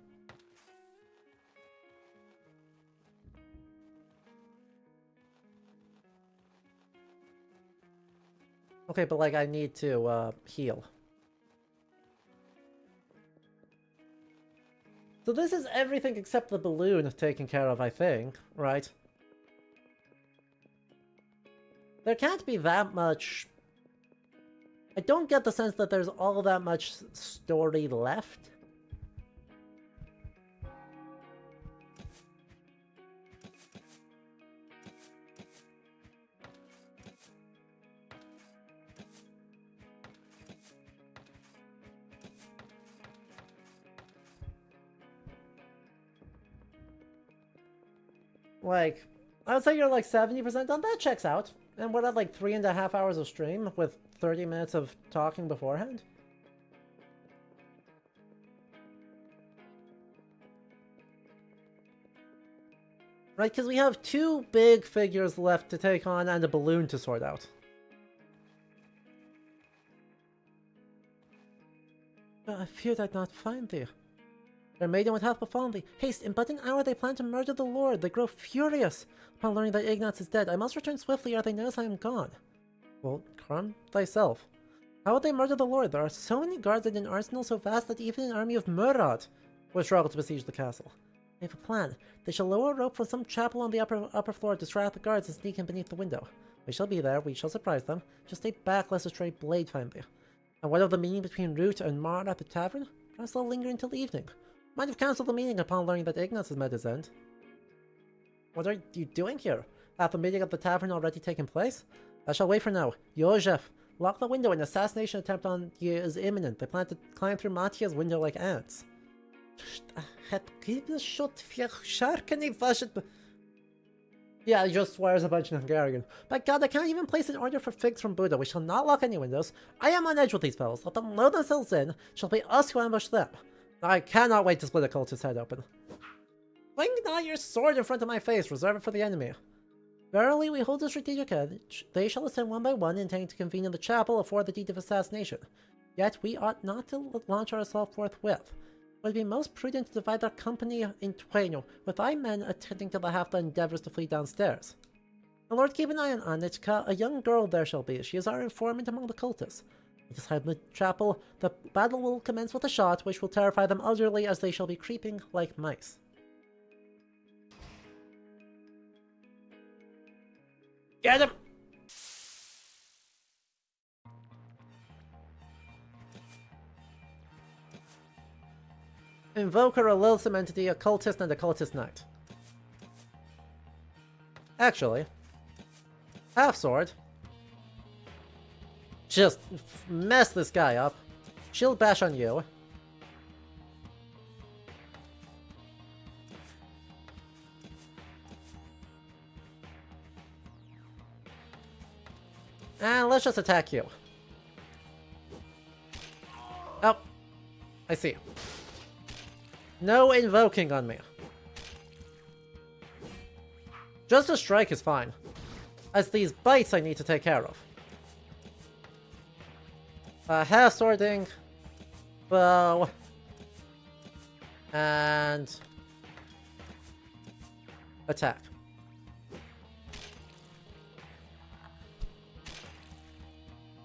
Okay, but like I need to heal. So this is everything except the balloon taken care of, I think, right? There can't be that much... I don't get the sense that there's all that much story left. Like, I would say you're like 70% done. That checks out. And we're at like 3.5 hours of stream with 30 minutes of talking beforehand. Right, because we have 2 big figures left to take on and a balloon to sort out. I feared I'd not find thee. Their maiden would have befallen thee. Haste, in but an hour they plan to murder the Lord. They grow furious upon learning that Ignatz is dead. I must return swiftly ere they notice I am gone. Well, calm thyself. How would they murder the Lord? There are so many guards and an arsenal so vast that even an army of Murad would struggle to besiege the castle. I have a plan. They shall lower a rope from some chapel on the upper floor, distract the guards, and sneak in beneath the window. We shall be there. We shall surprise them. Just stay back lest a stray blade find thee. And what of the meeting between Root and Mar at the tavern? Perhaps they'll linger until evening. Might have cancelled the meeting upon learning that Ignatz has met his end. What are you doing here? Hath the meeting at the tavern already taken place? I shall wait for now. Joseph, lock the window. An assassination attempt on you is imminent. They plan to climb through Matia's window like ants. Yeah, he just swears a bunch in Hungarian. By God, I can't even place an order for figs from Buddha. We shall not lock any windows. I am on edge with these fellows. Let them load themselves in. It shall be us who ambush them. I cannot wait to split a cultist's head open. Fling not your sword in front of my face. Reserve it for the enemy. Verily, we hold a strategic edge. They shall ascend one by one, intending to convene in the chapel afore the deed of assassination. Yet we ought not to launch our assault forthwith. It would be most prudent to divide our company in twain, with thy men attending to the half that endeavours to flee downstairs. My lord, keep an eye on Anichka. A young girl there shall be. She is our informant among the cultists. Let us hide in the chapel. The battle will commence with a shot, which will terrify them utterly, as they shall be creeping like mice. Get him! Invoker, a loathsome entity, a cultist, and a cultist knight. Actually, half sword. Just mess this guy up. Shield bash on you. And let's just attack you. Oh, I see. No invoking on me. Just a strike is fine. As these bites I need to take care of. Half swording, bow, and attack.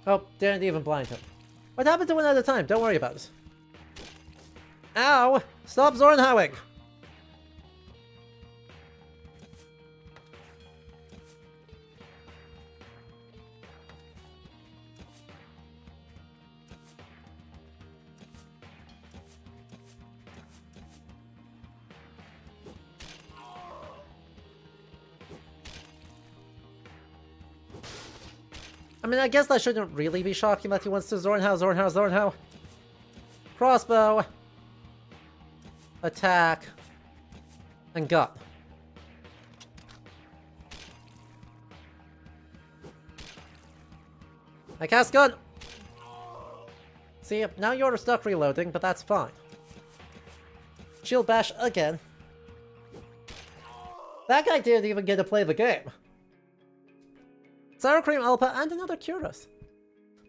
Oh, didn't even blind him. What happened to one at a time? Don't worry about it. Ow! Stop Zornhowing! I mean, I guess that shouldn't really be shocking that he wants to Zornhow. Crossbow. Attack. And gun. I cast gun. See, now you're stuck reloading, but that's fine. Shield bash again. That guy didn't even get to play the game. Sour Cream Alpa and another Cuirass.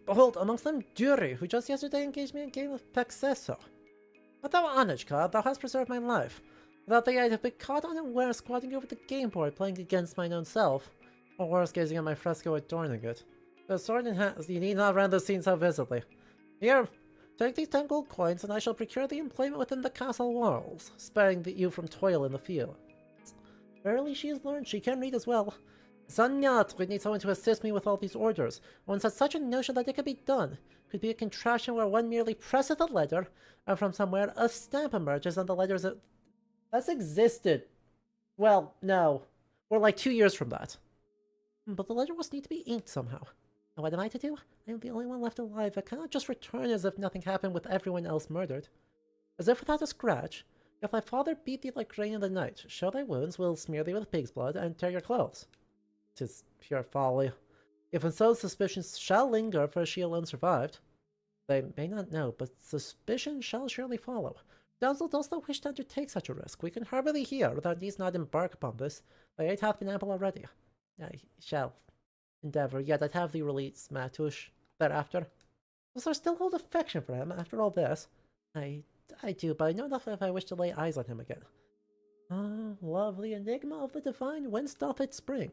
Behold, amongst them Dury, who just yesterday engaged me in a game of Pexeso. But thou, Anichka, thou hast preserved my life. Without thee I'd have been caught unaware squatting over the game board playing against mine own self, or worse, gazing at my fresco adorning it. The sword in hand, you need not run the scene so visibly. Here, take these 10 gold coins, and I shall procure the employment within the castle walls, sparing you from toil in the field. Verily she has learned, she can read as well. Zanyat would need someone to assist me with all these orders. One has such a notion that it could be done. Could be a contraption where one merely presses a letter, and from somewhere a stamp emerges and the letters... That's existed. Well, no. We're like 2 years from that. But the letter must need to be inked somehow. And what am I to do? I am the only one left alive. I cannot just return as if nothing happened with everyone else murdered. As if without a scratch. If thy father beat thee like rain in the night, show thy wounds, will smear thee with pig's blood, and tear your clothes. 'Tis pure folly. Even so, suspicions shall linger, for she alone survived. They may not know, but suspicion shall surely follow. Damsel, dost thou wish to undertake such a risk? We can harbour thee here, thou needst not embark upon this. Thy aid hath been ample already. I shall endeavour, yet I'd have thee release Matush thereafter. Dost thou still hold affection for him after all this? I do, but I know not if I wish to lay eyes on him again. Ah, lovely enigma of the divine, whence doth it spring?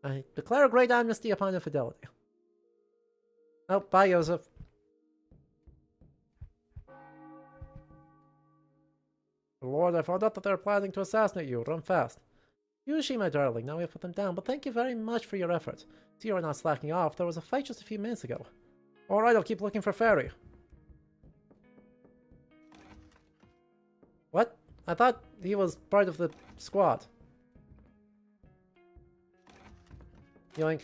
I declare a great amnesty upon infidelity. Oh, bye, Joseph. Lord, I found out that they're planning to assassinate you. Run fast. Yushi, my darling, now we have put them down, but thank you very much for your effort. See, you are not slacking off. There was a fight just a few minutes ago. Alright, I'll keep looking for Fairy. What? I thought he was part of the squad. Yoink.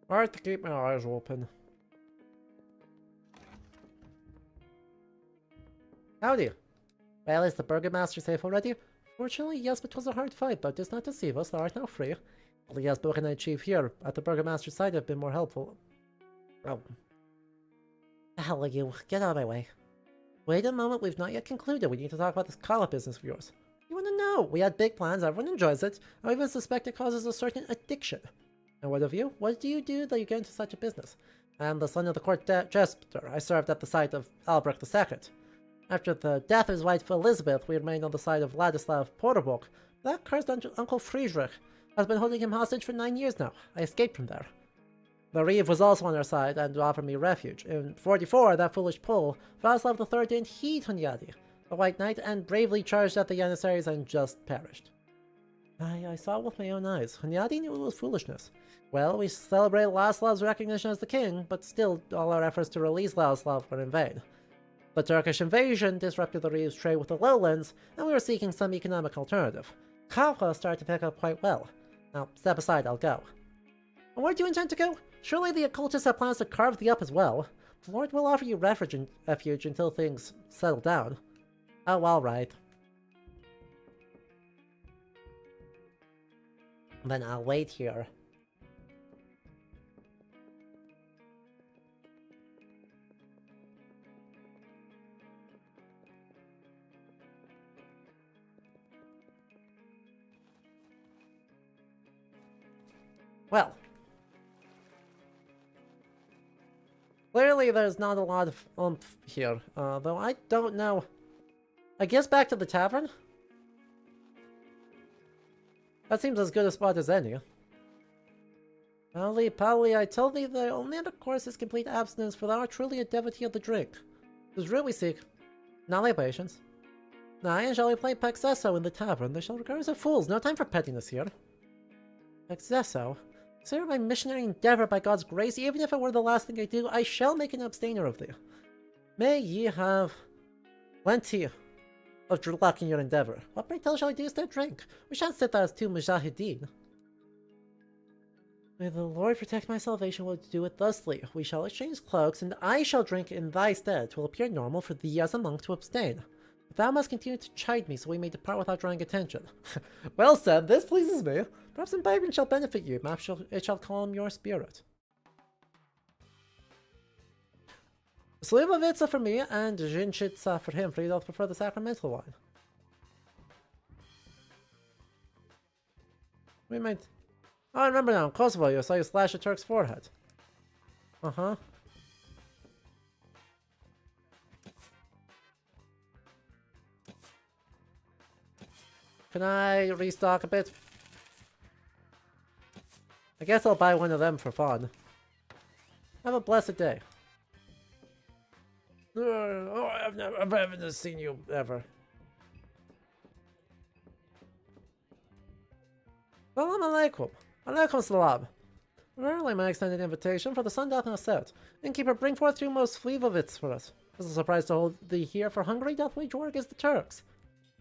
Hard to keep my eyes open. Howdy. Well, is the Burgomaster safe already? Fortunately, yes, but 'twas a hard fight, but does not deceive us, thou art now free. Well, yes, Book and I Chief here, at the Burgomaster's side, have been more helpful. Oh. The hell are you? Get out of my way. Wait a moment, we've not yet concluded. We need to talk about this call-up business of yours. You want to know? We had big plans, everyone enjoys it. I even suspect it causes a certain addiction. And what of you? What do you do that you get into such a business? I am the son of the court jester. I served at the side of Albrecht II. After the death of his wife Elizabeth, we remained on the side of Ladislav Porterbook. That cursed Uncle Friedrich has been holding him hostage for 9 years now. I escaped from there. The Reeve was also on our side and offered me refuge. In 44, that foolish Pole, Vaslav III didn't heed Hunyadi, the White Knight, and bravely charged at the Janissaries and just perished. I saw it with my own eyes. Hunyadi knew it was foolishness. Well, we celebrated Laslav's recognition as the king, but still all our efforts to release Laslav were in vain. The Turkish invasion disrupted the Reeve's trade with the lowlands, and we were seeking some economic alternative. Kafka started to pick up quite well. Now, step aside, I'll go. And where do you intend to go? Surely the occultists have plans to carve thee up as well. The Lord will offer you refuge until things settle down. Oh, alright. Then I'll wait here. Well. Clearly there's not a lot of oomph here, though I don't know. I guess back to the tavern? That seems as good a spot as any. Pally, I tell thee the only other course is complete abstinence, for thou art truly a devotee of the drink. 'Tis root we seek, not libations. Nay, and shall we play Pexesso in the tavern? They shall regard us as fools, no time for pettiness here. Pexesso? Consider my missionary endeavour by God's grace, even if it were the last thing I do, I shall make an abstainer of thee. May ye have plenty of luck in your endeavour. What pray tell shall I do instead drink? We shan't sit there as two mujahideen. May the Lord protect my salvation, we'll do it thusly. We shall exchange cloaks, and I shall drink in thy stead. 'Twill appear normal for thee as a monk to abstain. But thou must continue to chide me, so we may depart without drawing attention. Well said, this pleases me. Perhaps imbibing shall benefit you, perhaps it shall calm your spirit. Slivovica for me, and Zhinchitsa for him, for you don't prefer the sacramental wine. We might... Oh, I remember now, in Kosovo you saw you slash a Turk's forehead. Uh-huh. Can I restock a bit? I guess I'll buy one of them for fun. Have a blessed day. Oh, I haven't seen you ever. Salam alaikum. Alaikum salam. Rarely my extended invitation for the sun doth not set. Innkeeper, bring forth 2 most Felvideks for us. It's a surprise to hold thee here, for hungry doth wage war against the Turks.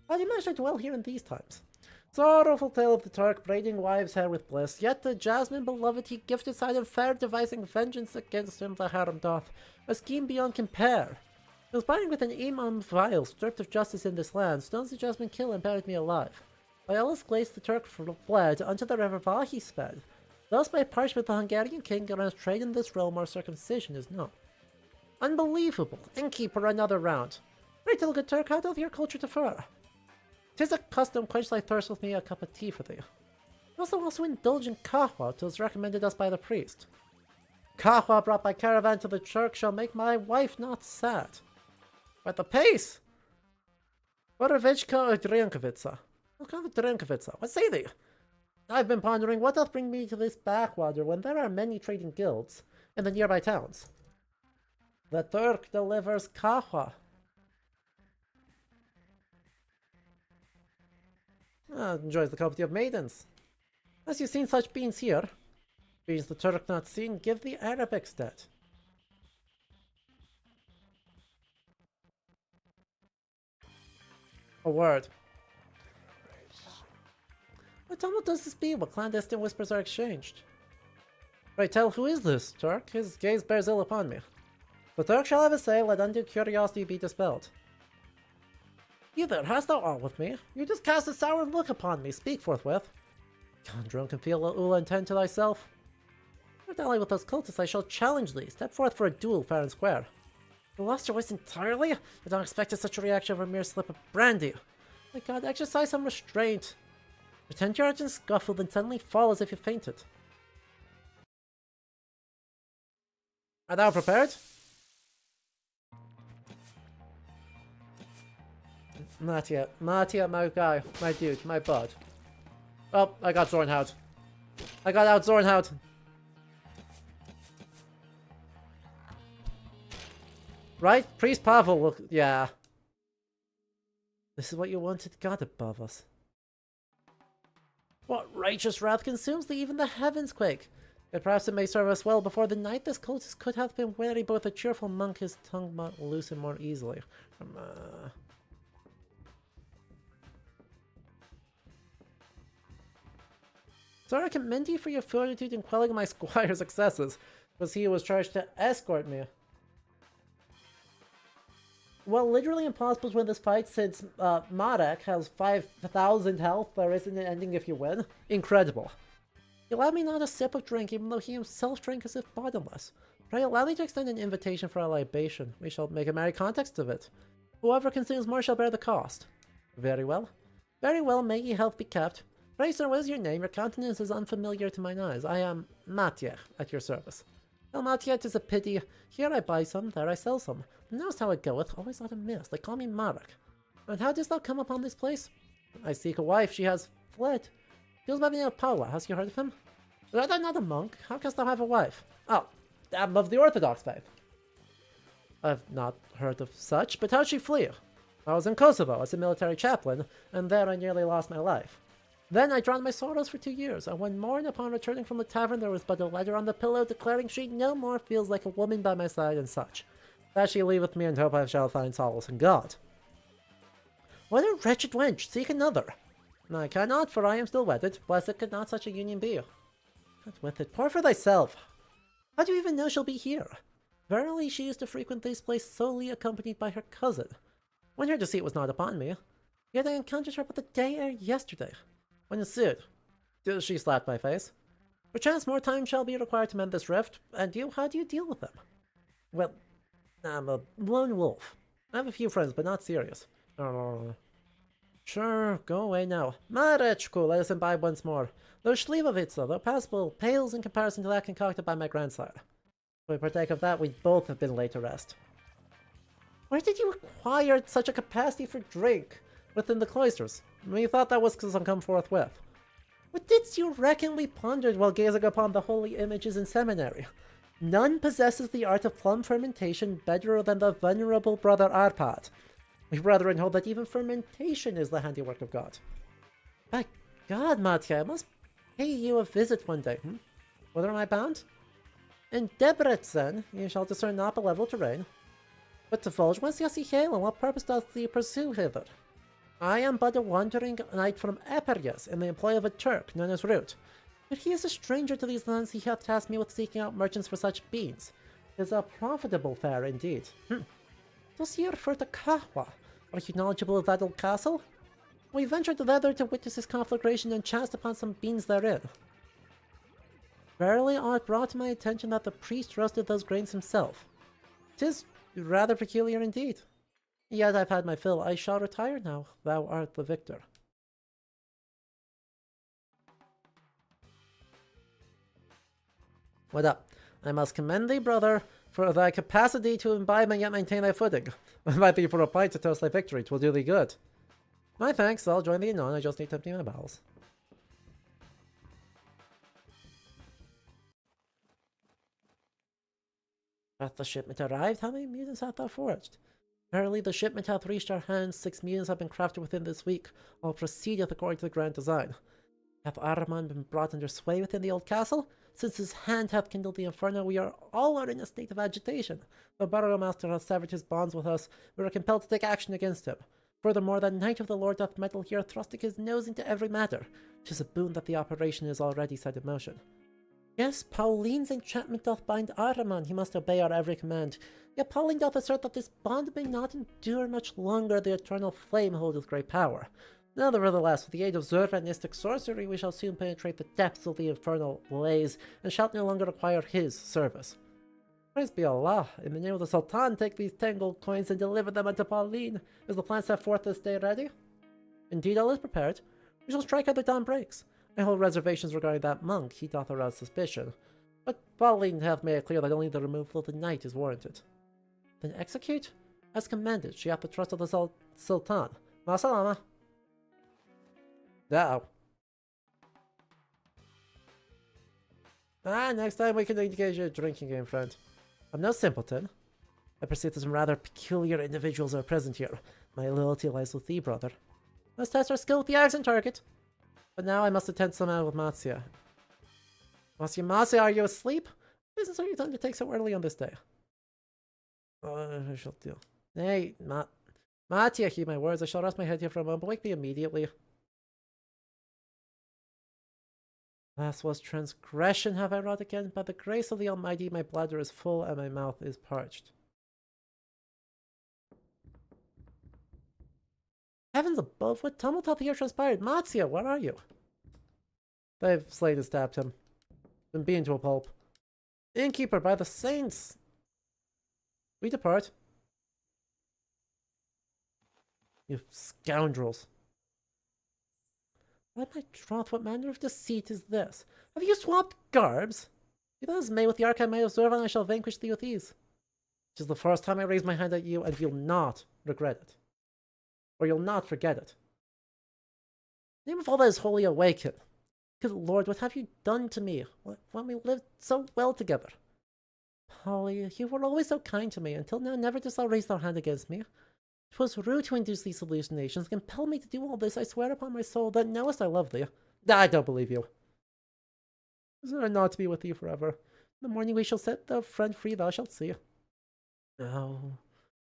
How do you manage to dwell here in these times? Sorrowful tale of the Turk, braiding wives' hair with bliss, yet the jasmine beloved he gifted side and fair, devising vengeance against him the harem doth, a scheme beyond compare. Conspiring with an imam vile, stripped of justice in this land, stones the jasmine kill and buried me alive. By Allah's grace the Turk fled, unto the river Vahi sped. Thus by parch with the Hungarian king against trade in this realm where circumcision is known. Unbelievable! Innkeeper, another round. Great little good Turk, how doth your culture differ? 'Tis a custom quench thy thirst with me a cup of tea for thee. You also indulge in kahwa, 'tis recommended us by the priest. Kahwa brought by caravan to the Turk shall make my wife not sad. But the pace! Borovechka or Drinkovitsa? What kind of Drinkovitsa? What say thee? I've been pondering what doth bring me to this backwater when there are many trading guilds in the nearby towns. The Turk delivers kahwa. Enjoys the company of maidens. As you've seen such beans here, beans the Turk not seen, give the Arabic stat. A word. What tumult does this be? What clandestine whispers are exchanged? Pray tell, who is this Turk? His gaze bears ill upon me. The Turk shall have a say, let undue curiosity be dispelled. You there, hast thou aught with me? You just cast a sour look upon me, speak forthwith. Gone drunk and feel ula intend to thyself. If dally with those cultists, I shall challenge thee. Step forth for a duel fair and square. You lost your wits entirely? I don't expect such a reaction of a mere slip of brandy. My god, exercise some restraint. Pretend you are just scuffled and suddenly fall as if you fainted. Are thou prepared? Not yet. Not yet, my guy. My dude. My bud. Oh, I got Zornhout. I got out Zornhout. Right? Priest Pavel, look. Yeah. This is what you wanted God above us. What righteous wrath consumes thee? Even the heavens quake. Yet perhaps it may serve us well. Before the night this cultist could have been wary, both a cheerful monk his tongue might loosen more easily. Sir, I commend you for your fortitude in quelling my squire's excesses. It was he who was charged to escort me. Well, literally impossible to win this fight since Marek has 5,000 health, there isn't an ending if you win. Incredible. He allowed me not a sip of drink, even though he himself drank as if bottomless. Pray allow me to extend an invitation for a libation. We shall make a merry context of it. Whoever consumes more shall bear the cost. Very well. Very well, may ye health be kept. Pray, sir, what is your name? Your countenance is unfamiliar to mine eyes. I am Matye, at your service. Well, Matye, 'tis a pity. Here I buy some, there I sell some. Knows how it goeth, always not amiss. They call me Marek. And how didst thou come upon this place? I seek a wife, she has fled. Goes by the name of Paula, hast you heard of him? Art thou not a monk? How canst thou have a wife? Oh, I'm of the Orthodox faith. I've not heard of such, but how'd she flee? I was in Kosovo as a military chaplain, and there I nearly lost my life. Then I drowned my sorrows for 2 years, and one morn upon returning from the tavern there was but a letter on the pillow declaring she no more feels like a woman by my side and such. That she leaveth me and hope I shall find solace in God. What a wretched wench! Seek another! I cannot, for I am still wedded. Blessed could not such a union be. God with it, pour for thyself. How do you even know she'll be here? Verily she used to frequent this place solely accompanied by her cousin. When her deceit was not upon me, yet I encountered her but the day ere yesterday. When ensued, she slapped my face. Perchance more time shall be required to mend this rift, and you, how do you deal with them? Well, I'm a lone wolf. I have a few friends, but not serious. Sure, go away now. Marechku, let us imbibe once more. Those Slivovitsa, though passable, pales in comparison to that concocted by my grandsire. If we partake of that, we both have been laid to rest. Where did you acquire such a capacity for drink? within the cloisters. We thought that was some come forthwith. What didst you reckon we pondered while gazing upon the holy images in seminary? None possesses the art of plum fermentation better than the venerable brother Arpad. We brethren hold that even fermentation is the handiwork of God. By God, Matya, I must pay you a visit one day. Whither am I bound? In Debrecen, you shall discern not a level terrain. But divulge whence you see hail, and what purpose doth thee pursue hither? I am but a wandering knight from Epirus, in the employ of a Turk known as Root. But he is a stranger to these lands. He hath tasked me with seeking out merchants for such beans. It is a profitable fare indeed. Does ye refer to Kahwa? Are you knowledgeable of that old castle? We ventured thither to witness his conflagration and chanced upon some beans therein. Verily, it brought to my attention that the priest roasted those grains himself. 'Tis rather peculiar indeed. Yet I've had my fill. I shall retire now. Thou art the victor. What up? I must commend thee, brother, for thy capacity to imbibe and yet maintain thy footing. I might be for a pint to toast thy victory. 'Twill do thee good. My thanks. I'll join thee anon. I just need to empty my bowels. Hath the shipment arrived? How many mutants hath thou forged? Verily, the shipment hath reached our hands. 6 mutants have been crafted within this week. All proceedeth according to the grand design. Hath Ahriman been brought under sway within the old castle? Since his hand hath kindled the inferno, we all are in a state of agitation. The burgomaster hath severed his bonds with us. We are compelled to take action against him. Furthermore, that knight of the Lord doth meddle here, thrusting his nose into every matter. 'Tis a boon that the operation is already set in motion. Yes, Pauline's enchantment doth bind Ahriman. He must obey our every command. Yet Pauline doth assert that this bond may not endure much longer. The eternal flame holdeth great power. Nevertheless, with the aid of Zervanistic sorcery, we shall soon penetrate the depths of the infernal blaze, and shall no longer require his service. Praise be Allah. In the name of the Sultan, take these 10 gold coins and deliver them unto Pauline. Is the plan set forth this day ready? Indeed, all is prepared. We shall strike ere the dawn breaks. I hold reservations regarding that monk. He doth arouse suspicion. But Pauline hath made it clear that only the removal of the knight is warranted. Then execute? As commanded, she hath the trust of the Sultan. Masalama. Uh-oh. Next time we can engage a drinking game, friend. I'm no simpleton. I perceive that some rather peculiar individuals are present here. My loyalty lies with thee, brother. Let's test our skill with the accent target. But now I must attend somehow with Matsya. Matsya, are you asleep? What business are you to undertake so early on this day? I shall do. Nay, Matya, heed my words. I shall rest my head here for a moment, but wake me immediately. Last was transgression have I wrought again. By the grace of the Almighty, my bladder is full and my mouth is parched. Heavens above, what tumult hath here transpired? Matsya, where are you? They've slain and stabbed him. Been beaten to a pulp. Innkeeper, by the saints! We depart. You scoundrels. By my troth, what manner of deceit is this? Have you swapped garbs? Be thou as may with the arc I may observe, and I shall vanquish thee with ease. It is the first time I raise my hand at you, and you'll not regret it. Or you'll not forget it. In the name of all that is holy, awaken. Good Lord, what have you done to me when we lived so well together? Polly, you were always so kind to me. Until now, never didst thou raise thy hand against me. 'Twas rude to induce these hallucinations, compel me to do all this. I swear upon my soul that knowest I love thee. I don't believe you. Is there not to be with thee forever? In the morning we shall set the friend free, thou shalt see. No.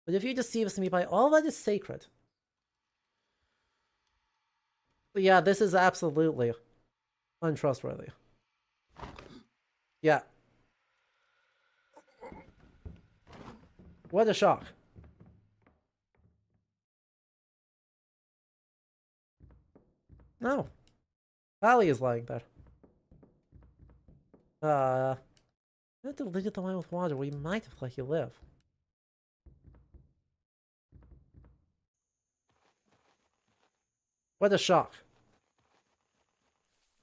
But if you deceivest me by all that is sacred... Yeah, this is absolutely untrustworthy. Yeah. What a shock. No. Ali is lying there. I diluted the wine with water. We might have let you live. What a shock.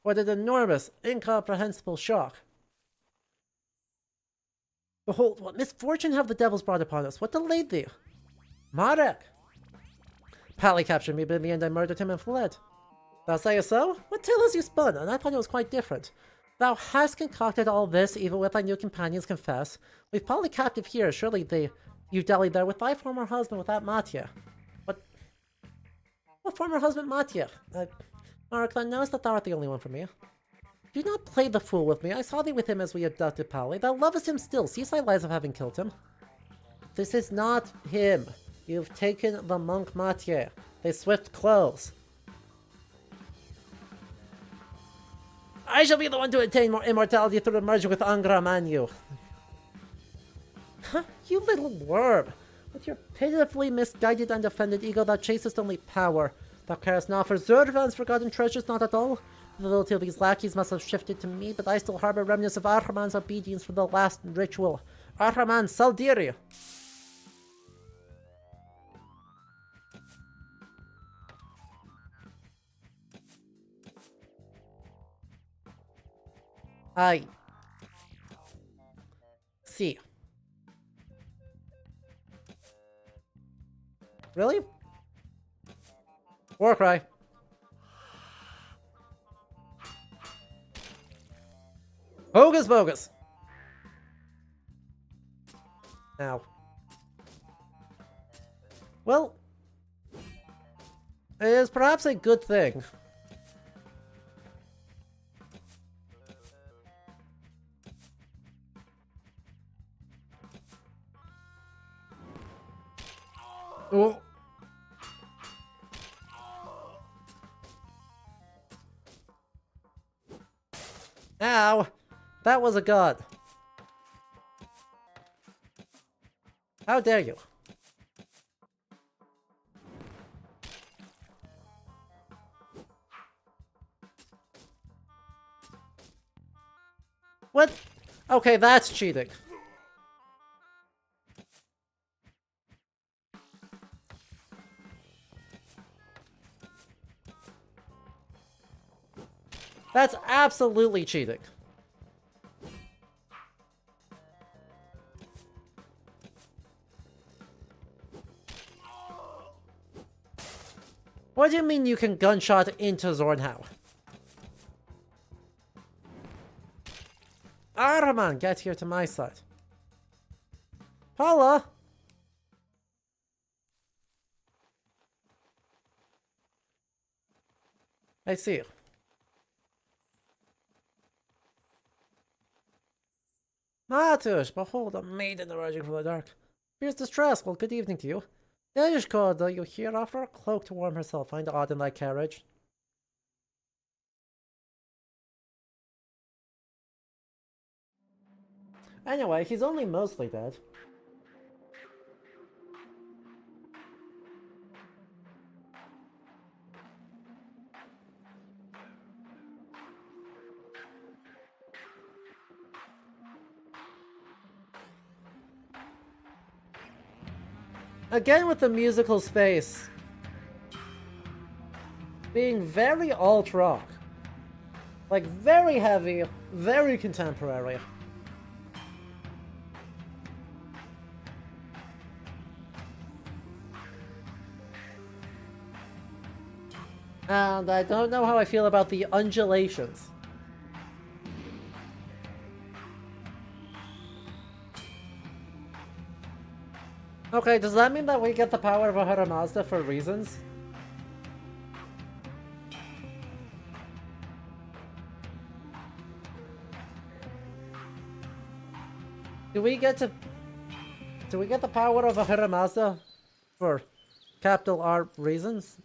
What an enormous, incomprehensible shock. Behold, what misfortune have the devils brought upon us? What delayed thee? Marek! Pally captured me, but in the end I murdered him and fled. Thou sayest so? What tale has you spun? And I thought it was quite different. Thou hast concocted all this, even with thy new companions confess. We've Polly captive here, surely you dallied there with thy former husband, with that Matya. What former husband Matya? Mark, thou knowest that thou art the only one for me. Do not play the fool with me. I saw thee with him as we abducted Polly. Thou lovest him still. Cease thy lies of having killed him. This is not him. You've taken the monk Matya. They swift clothes. I shall be the one to attain more immortality through the merger with Angra Manu. Huh? You little worm! With your pitifully misguided and offended ego, thou chasest only power. Thou carest not for Zurvan's forgotten treasures, not at all. The loyalty of these lackeys must have shifted to me, but I still harbor remnants of Arhaman's obedience for the last ritual. Arhaman Saldiri! I see. Really? Warcry. Hocus bogus. Now. Well, it is perhaps a good thing. Oh. Ow! That was a god. How dare you? What? Okay, that's cheating. That's absolutely cheating. What do you mean you can gunshot into Zornhau? Araman, get here to my side. Paula! I see you. Matush, behold, a maiden emerging from the dark. Fierce distress, well, good evening to you. Yeshko, though you here, offer a cloak to warm herself. Find odd in thy carriage. Anyway, he's only mostly dead. Again with the musical space being very alt-rock. Like, very heavy, very contemporary. And I don't know how I feel about the undulations. Okay, does that mean that we get the power of Ahura Mazda for reasons? Do we get the power of Ahura Mazda for capital R reasons?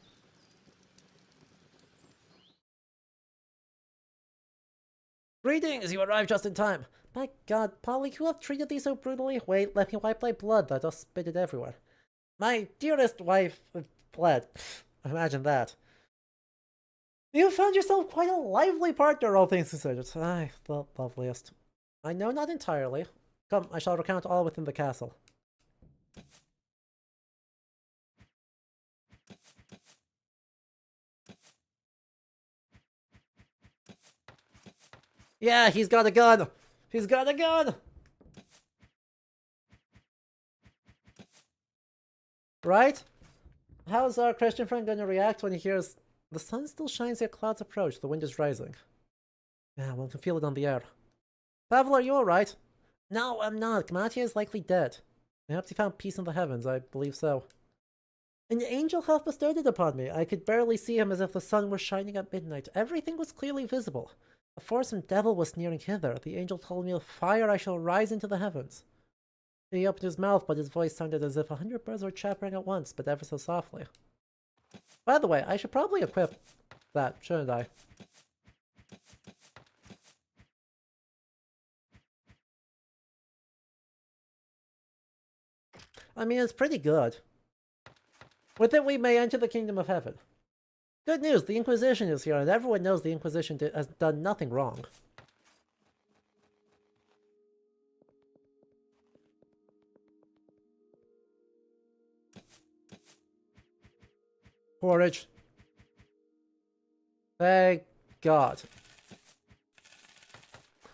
Greetings, you arrived just in time. My god, Polly, who have treated thee so brutally? Wait, let me wipe thy blood, thou dost spit it everywhere. My dearest wife bled. Imagine that. You found yourself quite a lively partner, all things considered. Aye, the loveliest. I know not entirely. Come, I shall recount all within the castle. Yeah, he's got a gun! He's got a gun! Right? How's our Christian friend gonna react when he hears the sun still shines yet clouds approach, the wind is rising? Yeah, one can feel it on the air. Pavel, are you alright? No, I'm not. Gamatia is likely dead. I hope he found peace in the heavens, I believe so. An angel hath bestowed it upon me. I could barely see him as if the sun were shining at midnight. Everything was clearly visible. A forceful devil was nearing hither. The angel told me with fire I shall rise into the heavens. He opened his mouth, but his voice sounded as if 100 birds were chattering at once, but ever so softly. By the way, I should probably equip that, shouldn't I? I mean, it's pretty good. With it, we may enter the kingdom of heaven. Good news, the Inquisition is here, and everyone knows the Inquisition has done nothing wrong. Porridge. Thank God.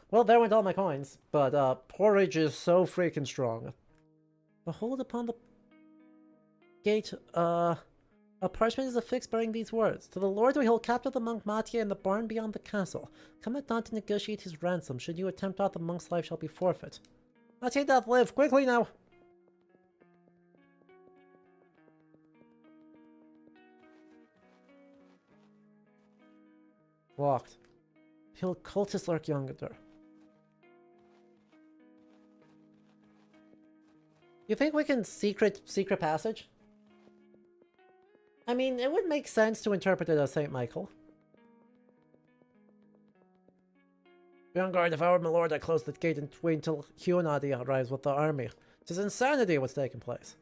Well, there went all my coins, but porridge is so freaking strong. Behold upon the gate, a parchment is affixed bearing these words. To the Lord we hold captive the monk Mattia in the barn beyond the castle. Come at dawn to negotiate his ransom. Should you attempt aught, the monk's life shall be forfeit. Mattia doth live. Quickly now! Locked. He'll cultist lurk yonder. You think we can secret passage? I mean, it would make sense to interpret it as St. Michael. Be on guard, if I were my lord, I close the gate and wait until Huanadi arrives with the army. 'Tis insanity what's taking place.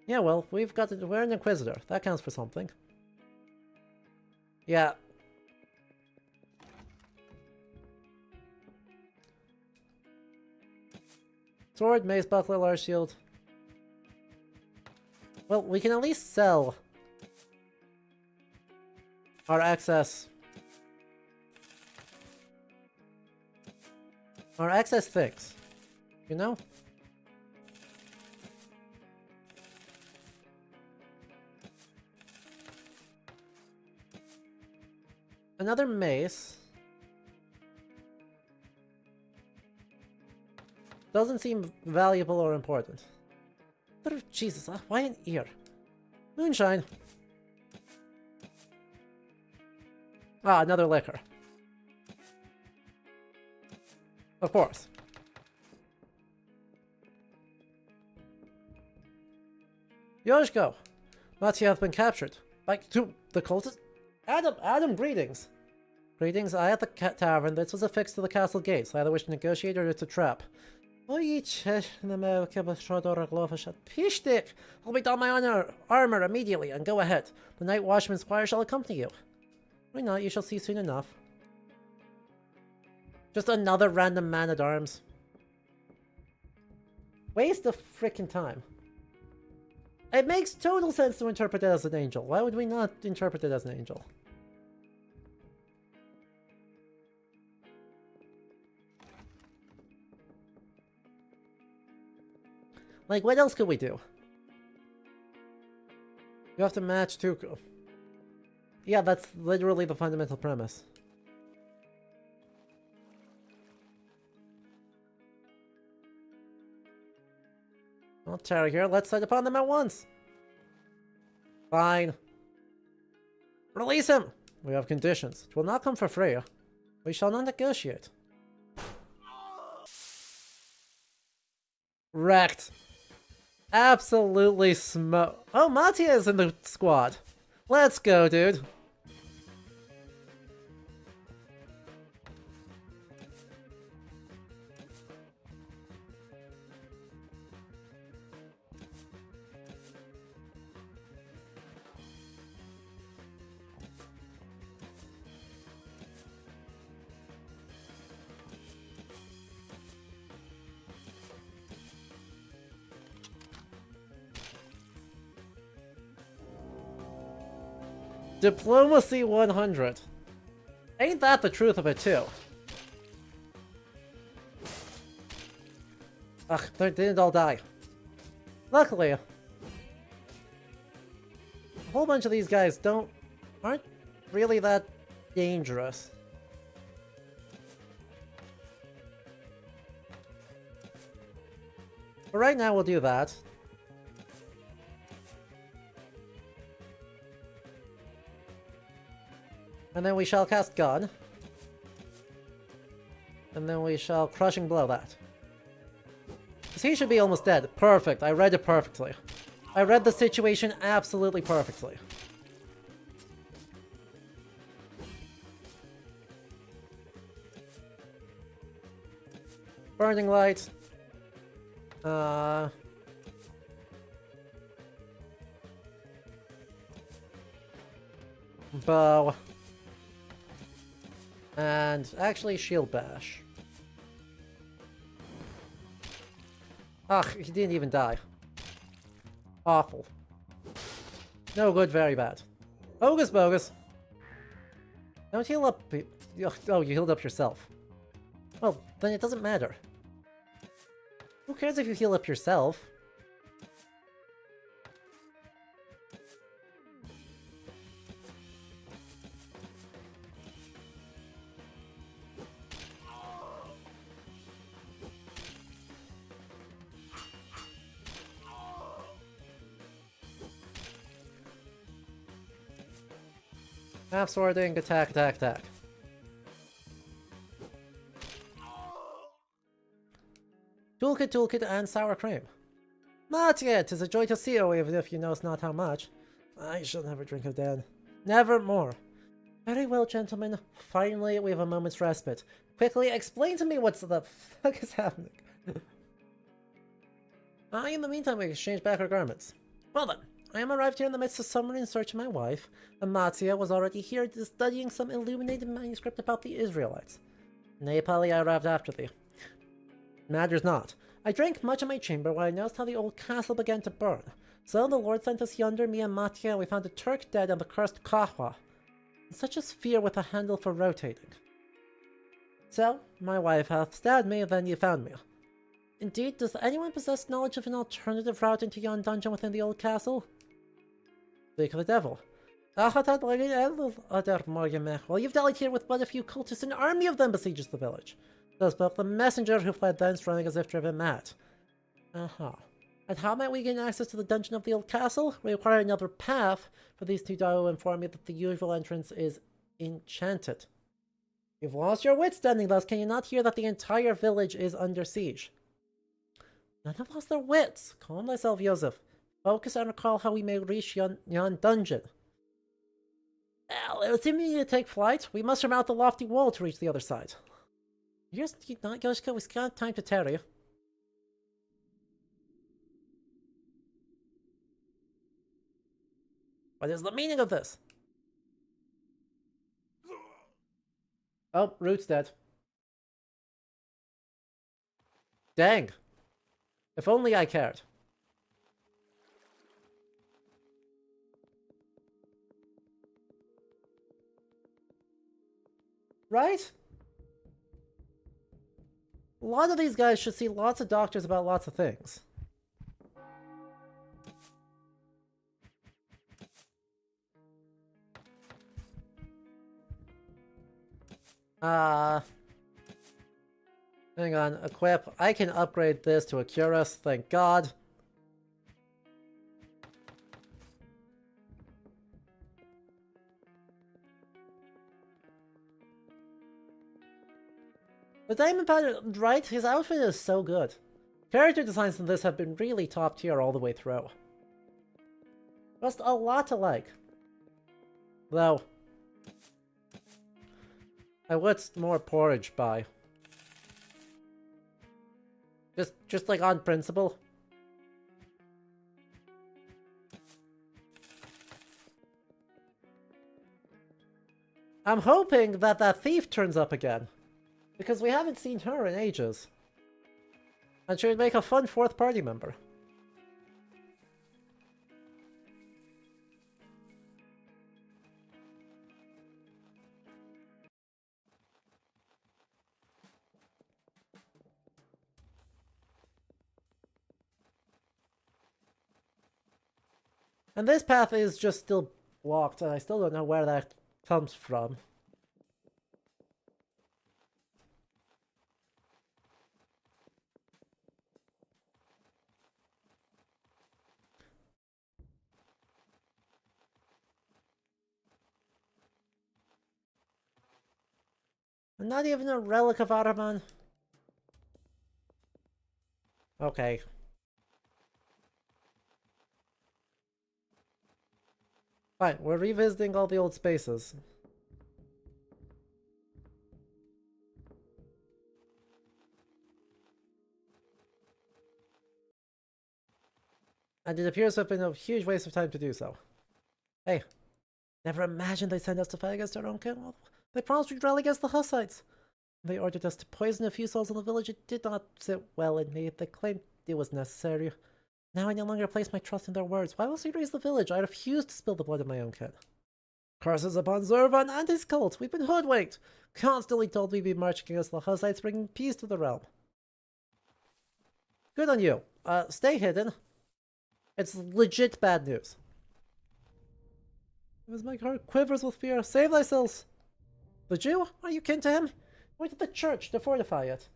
Yeah, well, we're an Inquisitor. That counts for something. Yeah. Sword, mace, buckler, large shield. Well, we can at least sell our excess. Our excess things. You know? Another mace. Doesn't seem valuable or important. But Jesus, why an ear? Moonshine. Ah, another liquor. Of course. Yoshiko! Mattia hath been captured. By the cultists? Adam, greetings! Greetings, I at the tavern. This was affixed to the castle gates. I either wish to negotiate or it's a trap. Pishtik! I'll be down my armor immediately and go ahead. The night watchman squire shall accompany you. Why not? You shall see soon enough. Just another random man-at-arms. Waste of freaking time. It makes total sense to interpret it as an angel. Why would we not interpret it as an angel? Like, what else could we do? You have to match two... Yeah, that's literally the fundamental premise. I'll tarry here. Let's set upon them at once. Fine. Release him! We have conditions. It will not come for free. We shall not negotiate. Wrecked. Absolutely Oh, Mattia is in the squad. Let's go, dude. Diplomacy 100. Ain't that the truth of it, too? Ugh, they didn't all die. Luckily. whole bunch of these guys aren't really that dangerous. But right now we'll do that. And then we shall cast Gun. And then we shall Crushing Blow that. Because he should be almost dead. Perfect. I read it perfectly. I read the situation absolutely perfectly. Burning Light. Bow. And actually Shield Bash. Ugh, he didn't even die. Awful. No good, very bad. Bogus, bogus. Don't heal up. Oh, you healed up yourself. Well, then it doesn't matter. Who cares if you heal up yourself? Half swording, attack, attack, attack. Toolkit, toolkit, and sour cream. Not yet. 'Tis a joy to see you, even if you knows not how much. I shall never drink again. Never more. Very well, gentlemen. Finally, we have a moment's respite. Quickly, explain to me what the fuck is happening. In the meantime, we exchange back our garments. Well then, I am arrived here in the midst of summer in search of my wife. Amatia was already here studying some illuminated manuscript about the Israelites. Nepali, I arrived after thee. Matters not. I drank much in my chamber when I noticed how the old castle began to burn. So the Lord sent us yonder, me and Matya, and we found a Turk dead and the cursed Kahwa. Such a sphere with a handle for rotating. So, my wife hath stabbed me, then you found me. Indeed, does anyone possess knowledge of an alternative route into yon dungeon within the old castle? Speak of the devil. Well, you've dallied here with but a few cultists, an army of them besieges the village. So spoke the messenger who fled thence running as if driven mad. And how might we gain access to the dungeon of the old castle? We require another path, for these two to inform me that the usual entrance is enchanted. You've lost your wits standing thus, can you not hear that the entire village is under siege? None have lost their wits. Calm thyself, Joseph. Focus and recall how we may reach yon dungeon. Well, it would seem we need to take flight. We must surmount the lofty wall to reach the other side. Here's not Yoshika, we got time to tarry. What is the meaning of this? Oh, Root's dead. Dang. If only I cared. Right? A lot of these guys should see lots of doctors about lots of things. Hang on, equip. I can upgrade this to a Cuirass, thank God. The Diamond Pattern, right? His outfit is so good. Character designs in this have been really top tier all the way through. Just a lot to like. Though, I would more porridge buy. Just like on principle. I'm hoping that that thief turns up again. Because we haven't seen her in ages. And she would make a fun fourth party member. And this path is just still blocked, and I still don't know where that comes from. Not even a relic of Ottoman. Okay. Fine, we're revisiting all the old spaces. And it appears to have been a huge waste of time to do so. Hey, never imagined they'd send us to fight against our own kin. They promised we'd rally against the Hussites. They ordered us to poison a few souls in the village. It did not sit well in me. They claimed it was necessary. Now I no longer place my trust in their words. Why must we raise the village? I refuse to spill the blood of my own kin. Curses upon Zurvan and his cult. We've been hoodwinked. Constantly told we'd be marching against the Hussites, bringing peace to the realm. Good on you. Stay hidden. It's legit bad news. As my heart quivers with fear, save thyself. The Jew? Are you kin to him? Went to the church to fortify it.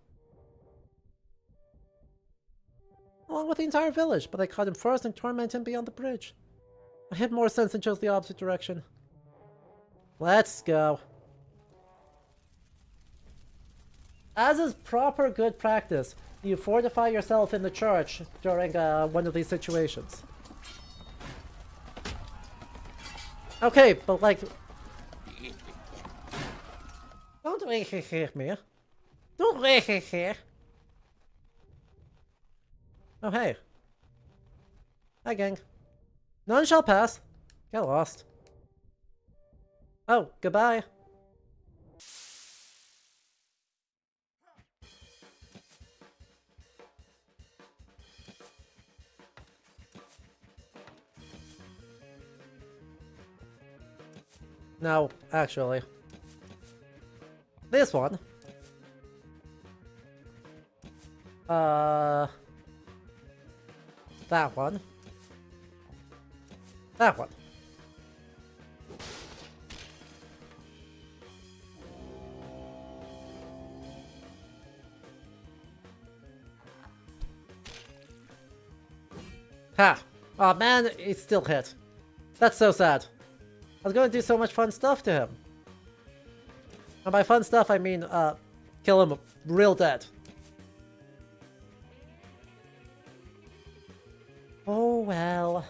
Along with the entire village, but I caught him first and tormented him beyond the bridge. I had more sense and chose the opposite direction. Let's go. As is proper good practice, you fortify yourself in the church during one of these situations. Okay, but like... Don't hit me. Don't hit. Oh, hey. Hi, gang. None shall pass. Get lost. Oh, goodbye. No, actually. This one. That one. That one. Ha! Oh man, he still hit. That's so sad. I was going to do so much fun stuff to him. And by fun stuff, I mean, kill him real dead. Oh well.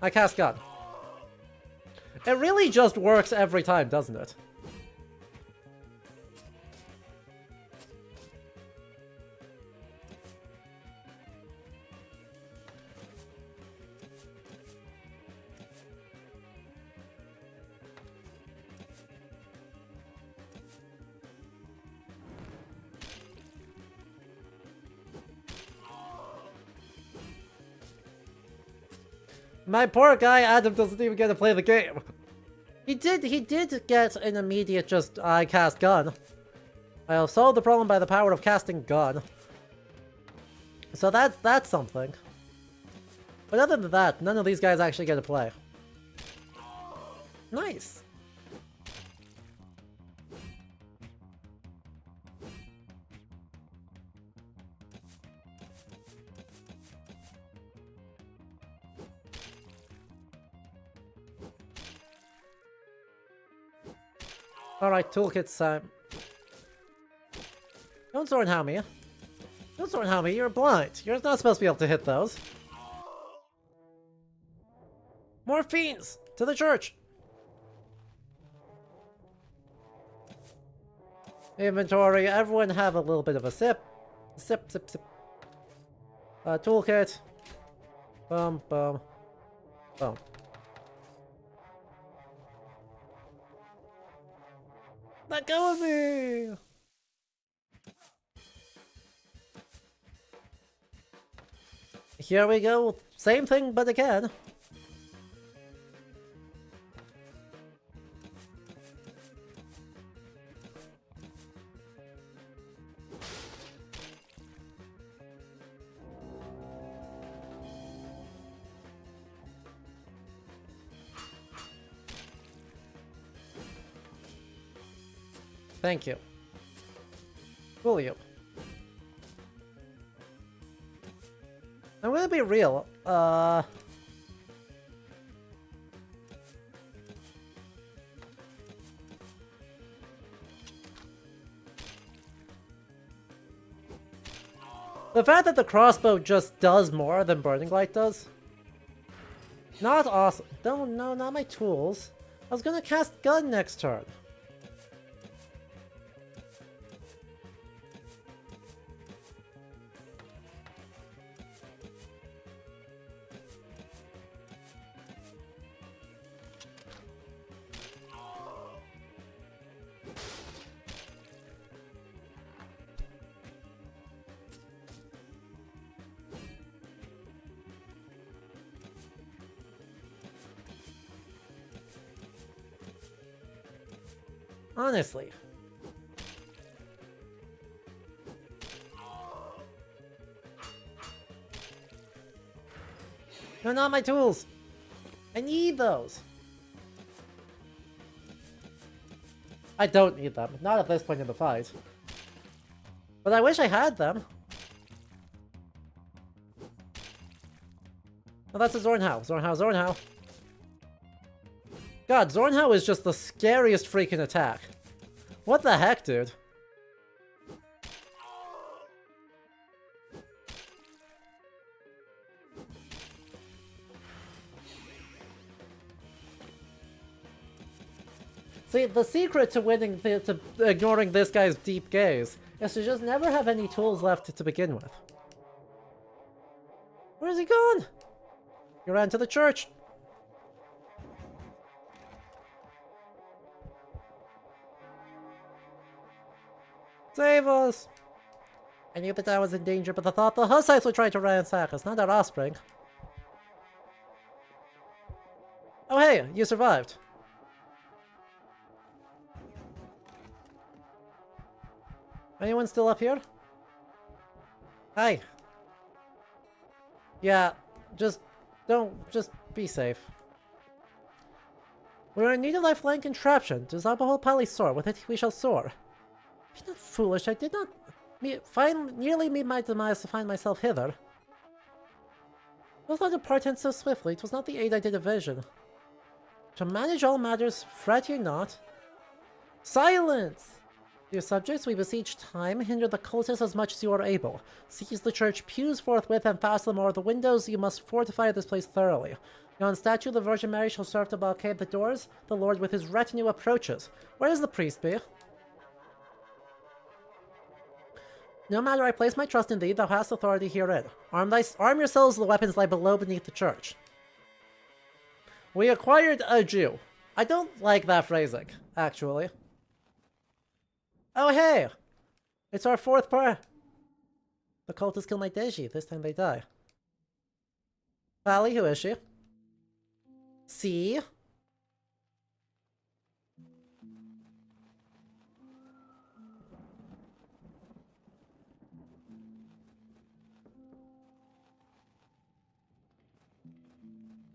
I cast gun. It really just works every time, doesn't it? My poor guy Adam doesn't even get to play the game. He did get an immediate just, I cast gun. I'll solve the problem by the power of casting gun. So that's something. But other than that, none of these guys actually get to play. Nice. Alright, toolkits time. Don't Zornhound me. Don't Zornhound me, you're blind. You're not supposed to be able to hit those. More fiends! To the church! Inventory, everyone have a little bit of a sip. Sip, sip, sip. Toolkit. Boom, boom. Boom. Let go of me! Here we go. Same thing, but again. Thank you. Will you? I'm gonna be real. The fact that the crossbow just does more than Burning Light does. Not awesome. No, not my tools. I was gonna cast gun next turn. Honestly. No, not my tools. I need those. I don't need them. Not at this point in the fight. But I wish I had them. Well, that's a Zornhau. Zornhau. God, Zornhau is just the scariest freaking attack. What the heck, dude? See, the secret to winning, to ignoring this guy's deep gaze, is to just never have any tools left to begin with. Where's he gone? He ran to the church. Save us! I knew that I was in danger, but the thought the Hussites would try to ransack us, not our offspring. Oh hey, you survived. Anyone still up here? Hi. Yeah, just be safe. We are in need of lifeline contraption. To Zabahol Pali soar. With it we shall soar. Be not foolish, I did not nearly meet my demise to find myself hither. It was not depart hence so swiftly, it was not the aid I did envision. To manage all matters, fret ye not. Silence! Dear subjects, we beseech time, hinder the cultists as much as you are able. Seize the church pews forthwith and fasten them o'er the windows. You must fortify this place thoroughly. Yon statue of the Virgin Mary shall serve to blockade the doors. The Lord with his retinue approaches. Where is the priest be? No matter, I place my trust in thee, thou hast authority herein. Arm yourselves, the weapons lie below beneath the church. We acquired a Jew. I don't like that phrasing, actually. Oh hey! It's our fourth pair! The cultists kill my Deji, this time they die. Pally, who is she? C.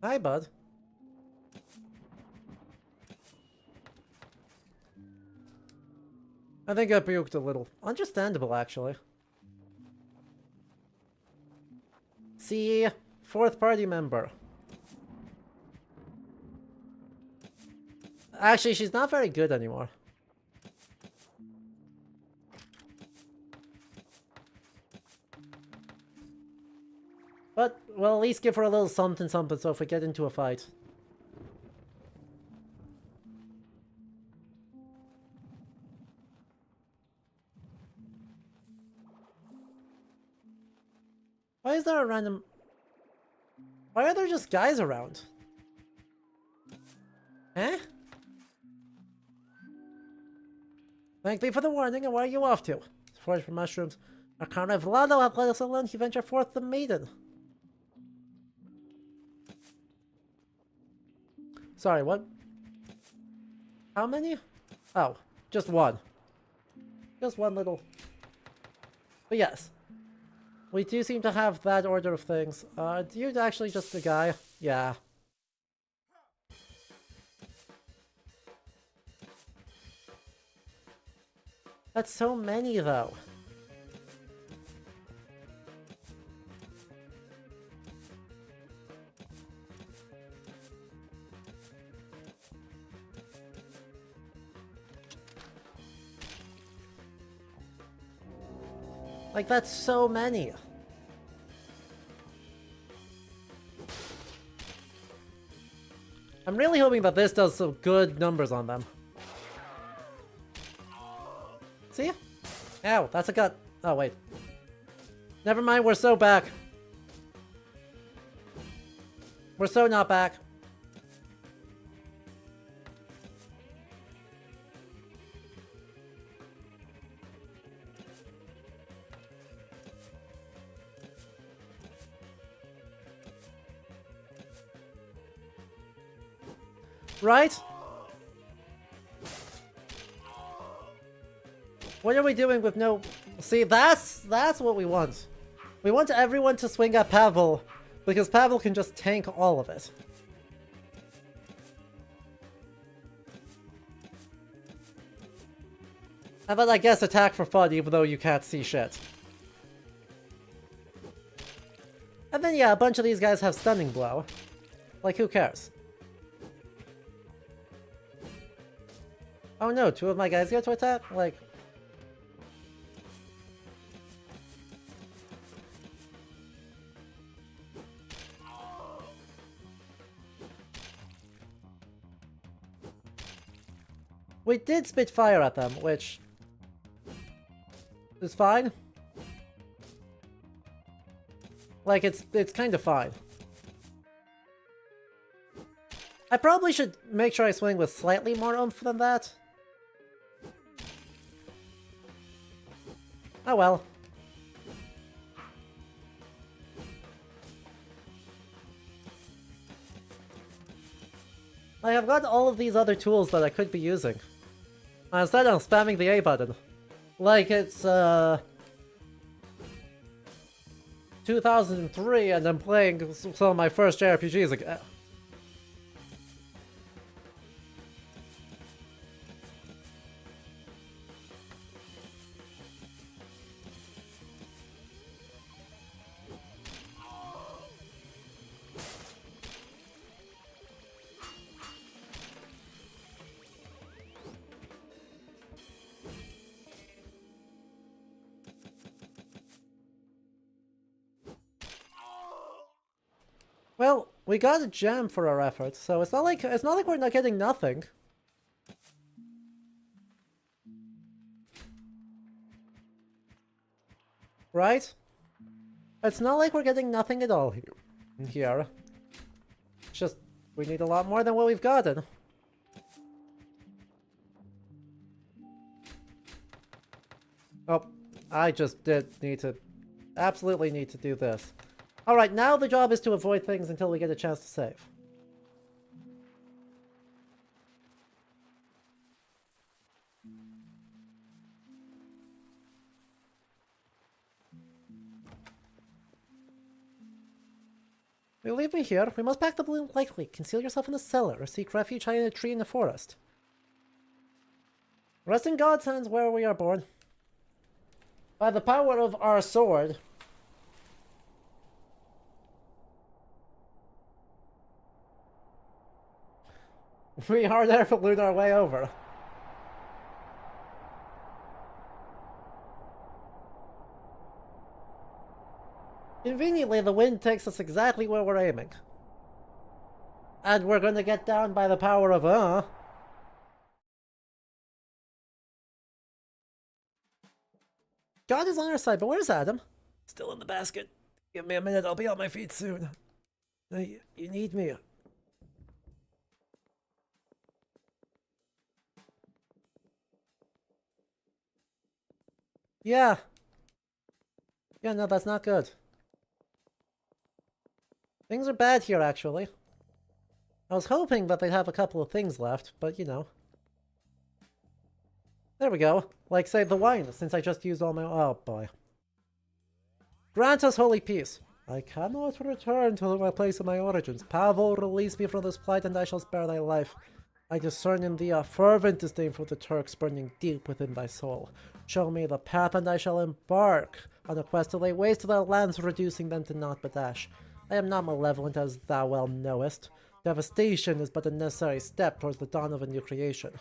Hi, bud. I think I puked a little. Understandable, actually. See, fourth party member. Actually, she's not very good anymore. But we'll at least give her a little something something so if we get into a fight. Why is there a random... Why are there just guys around? Eh? Thank thee for the warning, and where are you off to? Forage for mushrooms. Our comrade Vlado hath let us alone, he ventured forth the maiden. Sorry, what? How many? Oh, just one. Just one little... But yes. We do seem to have that order of things. You actually just a guy? Yeah. That's so many, though. Like, that's so many. I'm really hoping that this does some good numbers on them. See? Ow, that's a gut. Oh, wait. Never mind, we're so back. We're so not back. Right? What are we doing with no... See, that's what we want. We want everyone to swing at Pavel, because Pavel can just tank all of it. And then I guess attack for fun, even though you can't see shit. And then yeah, a bunch of these guys have Stunning Blow. Like, who cares? Oh no, 2 of my guys get to attack? Like... We did spit fire at them, which... is fine. Like, it's kind of fine. I probably should make sure I swing with slightly more oomph than that. Oh well. I have got all of these other tools that I could be using. Instead I'm spamming the A button. Like it's 2003 and I'm playing some of my first JRPGs again. Well, we got a gem for our efforts, so it's not like we're not getting nothing. Right? It's not like we're getting nothing at all here. It's just we need a lot more than what we've gotten. Oh, I just absolutely need to do this. Alright, now the job is to avoid things until we get a chance to save. You leave me here. We must pack the balloon lightly. Conceal yourself in the cellar or seek refuge hiding in a tree in the forest. Rest in God's hands where we are born. By the power of our sword... we are there to balloon our way over. Conveniently, the wind takes us exactly where we're aiming. And we're gonna get down by the power of God is on our side, but where's Adam? Still in the basket. Give me a minute, I'll be on my feet soon. You need me. Yeah. Yeah, no, that's not good. Things are bad here, actually. I was hoping that they'd have a couple of things left, but you know. There we go. Like, say, the wine, since I just used all my... Oh, boy. Grant us holy peace. I cannot return to my place of my origins. Pavel, release me from this plight and I shall spare thy life. I discern in thee a fervent disdain for the Turks burning deep within thy soul. Show me the path, and I shall embark on a quest to lay waste to thy lands, reducing them to naught but ash. I am not malevolent, as thou well knowest. Devastation is but a necessary step towards the dawn of a new creation.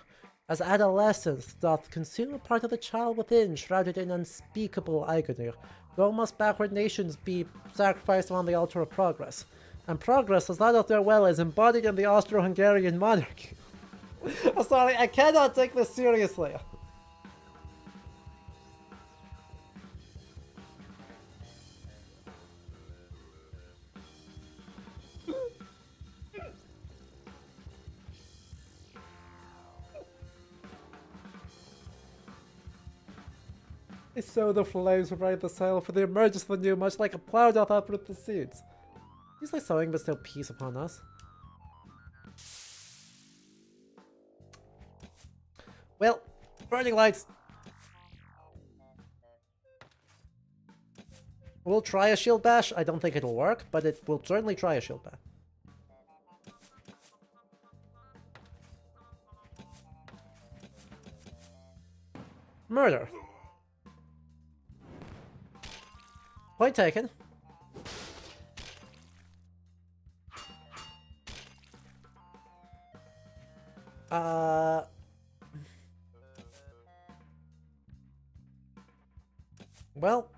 As adolescence doth consume a part of the child within, shrouded in unspeakable agony, so must backward nations be sacrificed on the altar of progress. And progress, as thou doth know well, is embodied in the Austro-Hungarian monarchy. I'm sorry, I cannot take this seriously. I sow the flames provide the soil for the emergence of the new, much like a plow doth uproot the seeds. Usually sowing bestow peace upon us. Well, burning lights. We'll try a shield bash. I don't think it'll work, but it will certainly try a shield bash. Murder. Point taken. Well,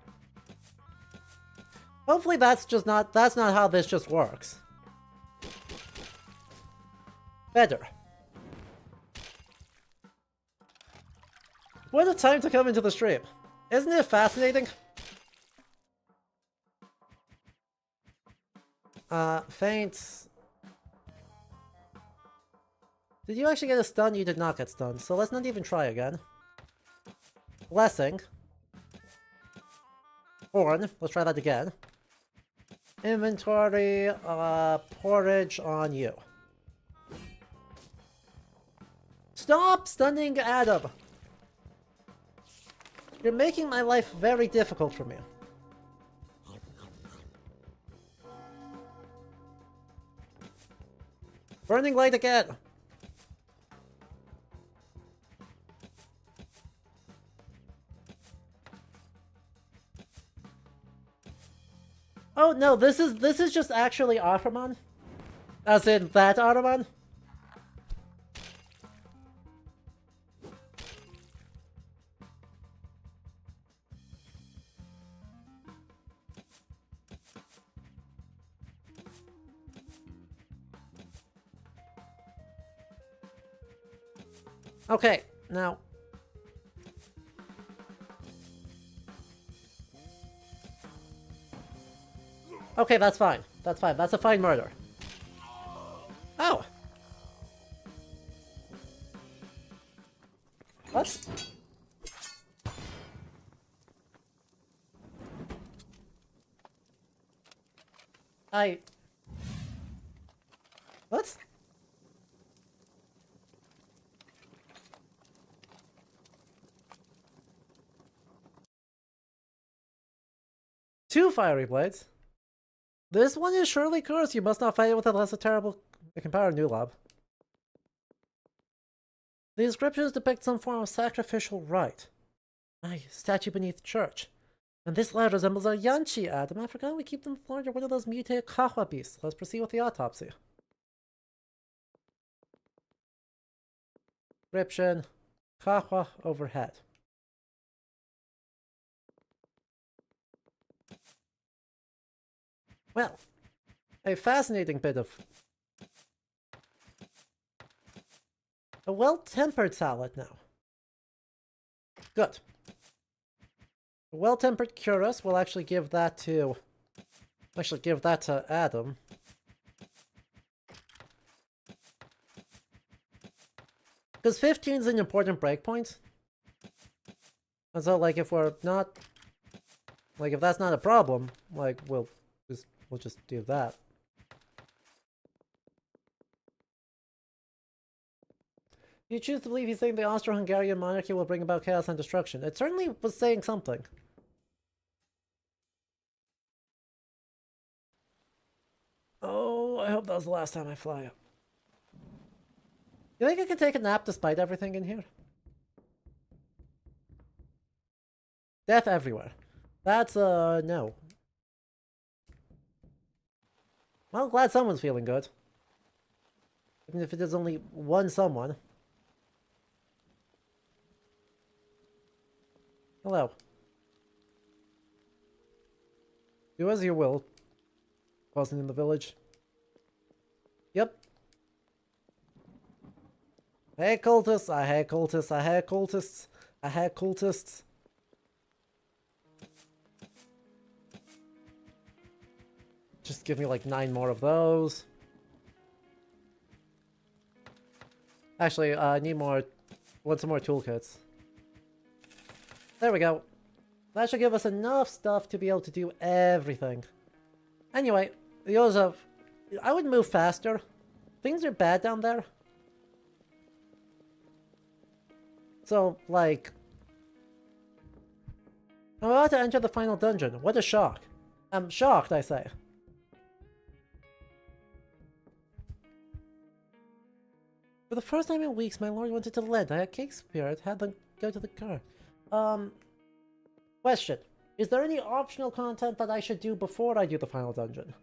hopefully that's not how this just works. Better. What a time to come into the stream. Isn't it fascinating? Feints. Did you actually get a stun? You did not get stunned, so let's not even try again. Blessing. Horn. Let's try that again. Inventory, porridge on you. Stop stunning Adam! You're making my life very difficult for me. Burning light again! Oh no, this is just actually Ottoman? As in that Ottoman? Okay, now... Okay, that's fine. That's fine. That's a fine murder. Oh! What? What? Two fiery blades? This one is surely cursed. You must not fight it with unless a terrible... It can power new lob. The inscriptions depict some form of sacrificial rite. Aye, statue beneath church. And this lad resembles a Yanchi Adam. I forgot we keep them florid or one of those mutated Kahwa beasts. Let's proceed with the autopsy. Inscription. Kahwa overhead. Well, a fascinating bit of... A well-tempered salad now. Good. A well-tempered cuirass will actually give that to... Adam. Because 15 is an important breakpoint. And so, like, if we're not... Like, if that's not a problem, like, we'll just do that. You choose to believe he's saying the Austro-Hungarian monarchy will bring about chaos and destruction. It certainly was saying something. Oh, I hope that was the last time I fly up. You think I can take a nap despite everything in here? Death everywhere. That's, no. Well, glad someone's feeling good. Even if it is only one someone. Hello. Do as you will. Wasn't in the village. Yep. I hate cultists, I hate cultists, I hate cultists, I hate cultists. Just give me like 9 more of those. Actually, I need more. Want some more toolkits. There we go. That should give us enough stuff to be able to do everything. Anyway, Joseph, I would move faster. Things are bad down there. So, like... I'm about to enter the final dungeon. What a shock. I'm shocked, I say. For the first time in weeks, my lord wanted to lend. I had cake spirit, had them go to the car. Question. Is there any optional content that I should do before I do the final dungeon?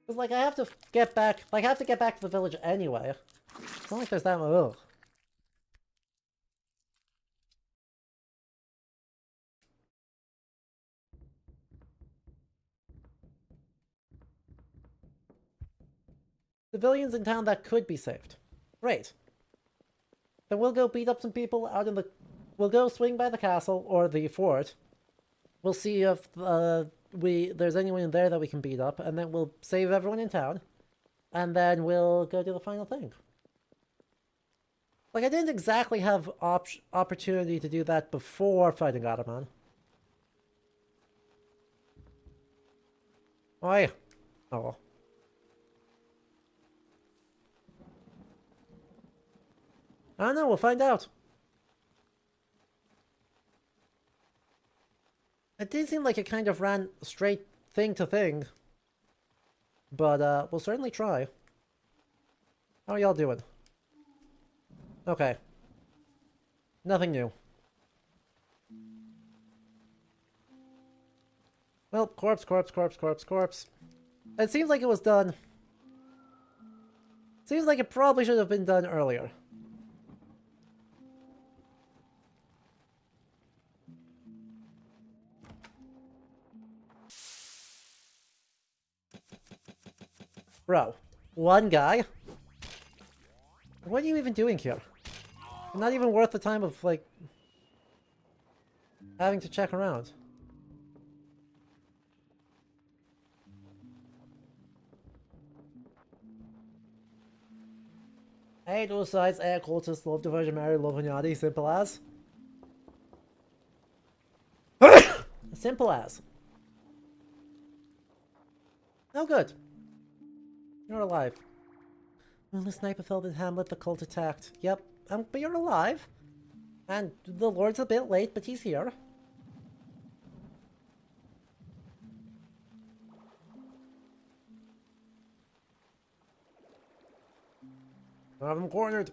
Because, like, I have to get back to the village anyway. It's not like there's that much. Ugh. Civilians in town that could be saved. Great. Then we'll go beat up some people out in the... We'll go swing by the castle, or the fort. We'll see if there's anyone in there that we can beat up, and then we'll save everyone in town. And then we'll go do the final thing. Like, I didn't exactly have opportunity to do that before fighting Ottoman. Oi. Oh. I don't know, we'll find out. It did seem like it kind of ran straight thing to thing. But, we'll certainly try. How are y'all doing? Okay. Nothing new. Well, corpse, corpse, corpse, corpse, corpse. It seems like it was done. Seems like it probably should have been done earlier. Bro, one guy? What are you even doing here? Not even worth the time of, like, having to check around. Hey, those sides, air cultists, love the Virgin Mary, love Hunyadi, simple as. Simple as. Oh, good. You're alive. When the sniper fell in Hamlet, the cult attacked. Yep, but you're alive. And the Lord's a bit late, but he's here. I have him cornered.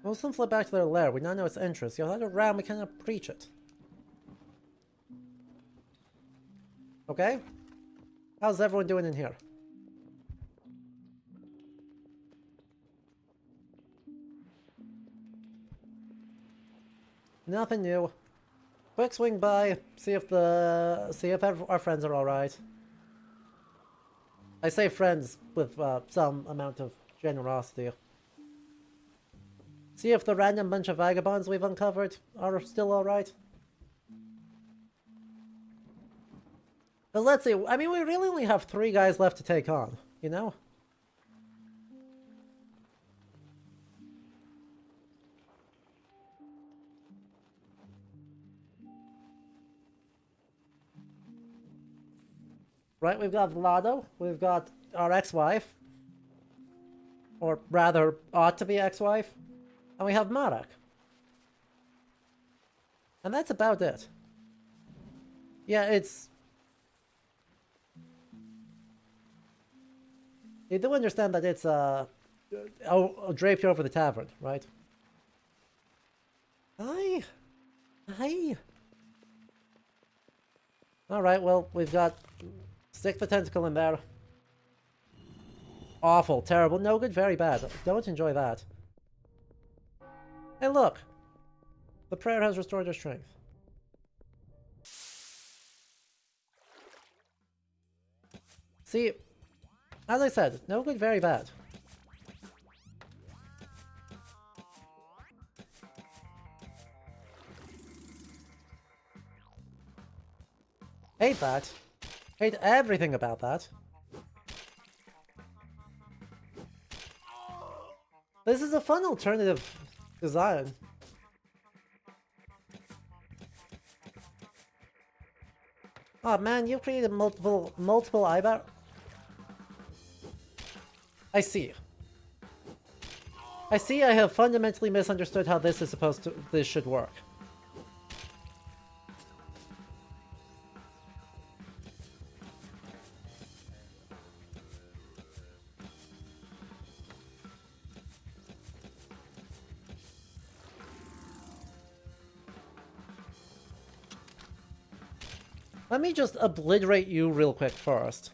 Most of them fled back to their lair. We now know its entrance. You'll have to ram, we cannot breach it. Okay? How's everyone doing in here? Nothing new. Quick swing by, see if our friends are alright. I say friends with some amount of generosity. See if the random bunch of vagabonds we've uncovered are still alright. But let's see, I mean, we really only have 3 guys left to take on, you know? Right, we've got Vlado, we've got our ex-wife. Or rather, ought to be ex-wife. And we have Marek. And that's about it. Yeah, it's... You do understand that it's, draped over the tavern, right? Hi! Hi! Alright, well, we've got... Stick the tentacle in there. Awful, terrible, no good, very bad. Don't enjoy that. Hey, look! The prayer has restored your strength. See, as I said, no good, very bad. Hate that. Hate everything about that. This is a fun alternative design. Oh man, you've created multiple eyebrow. I see. I see I have fundamentally misunderstood how this is this should work. Let me just obliterate you real quick first.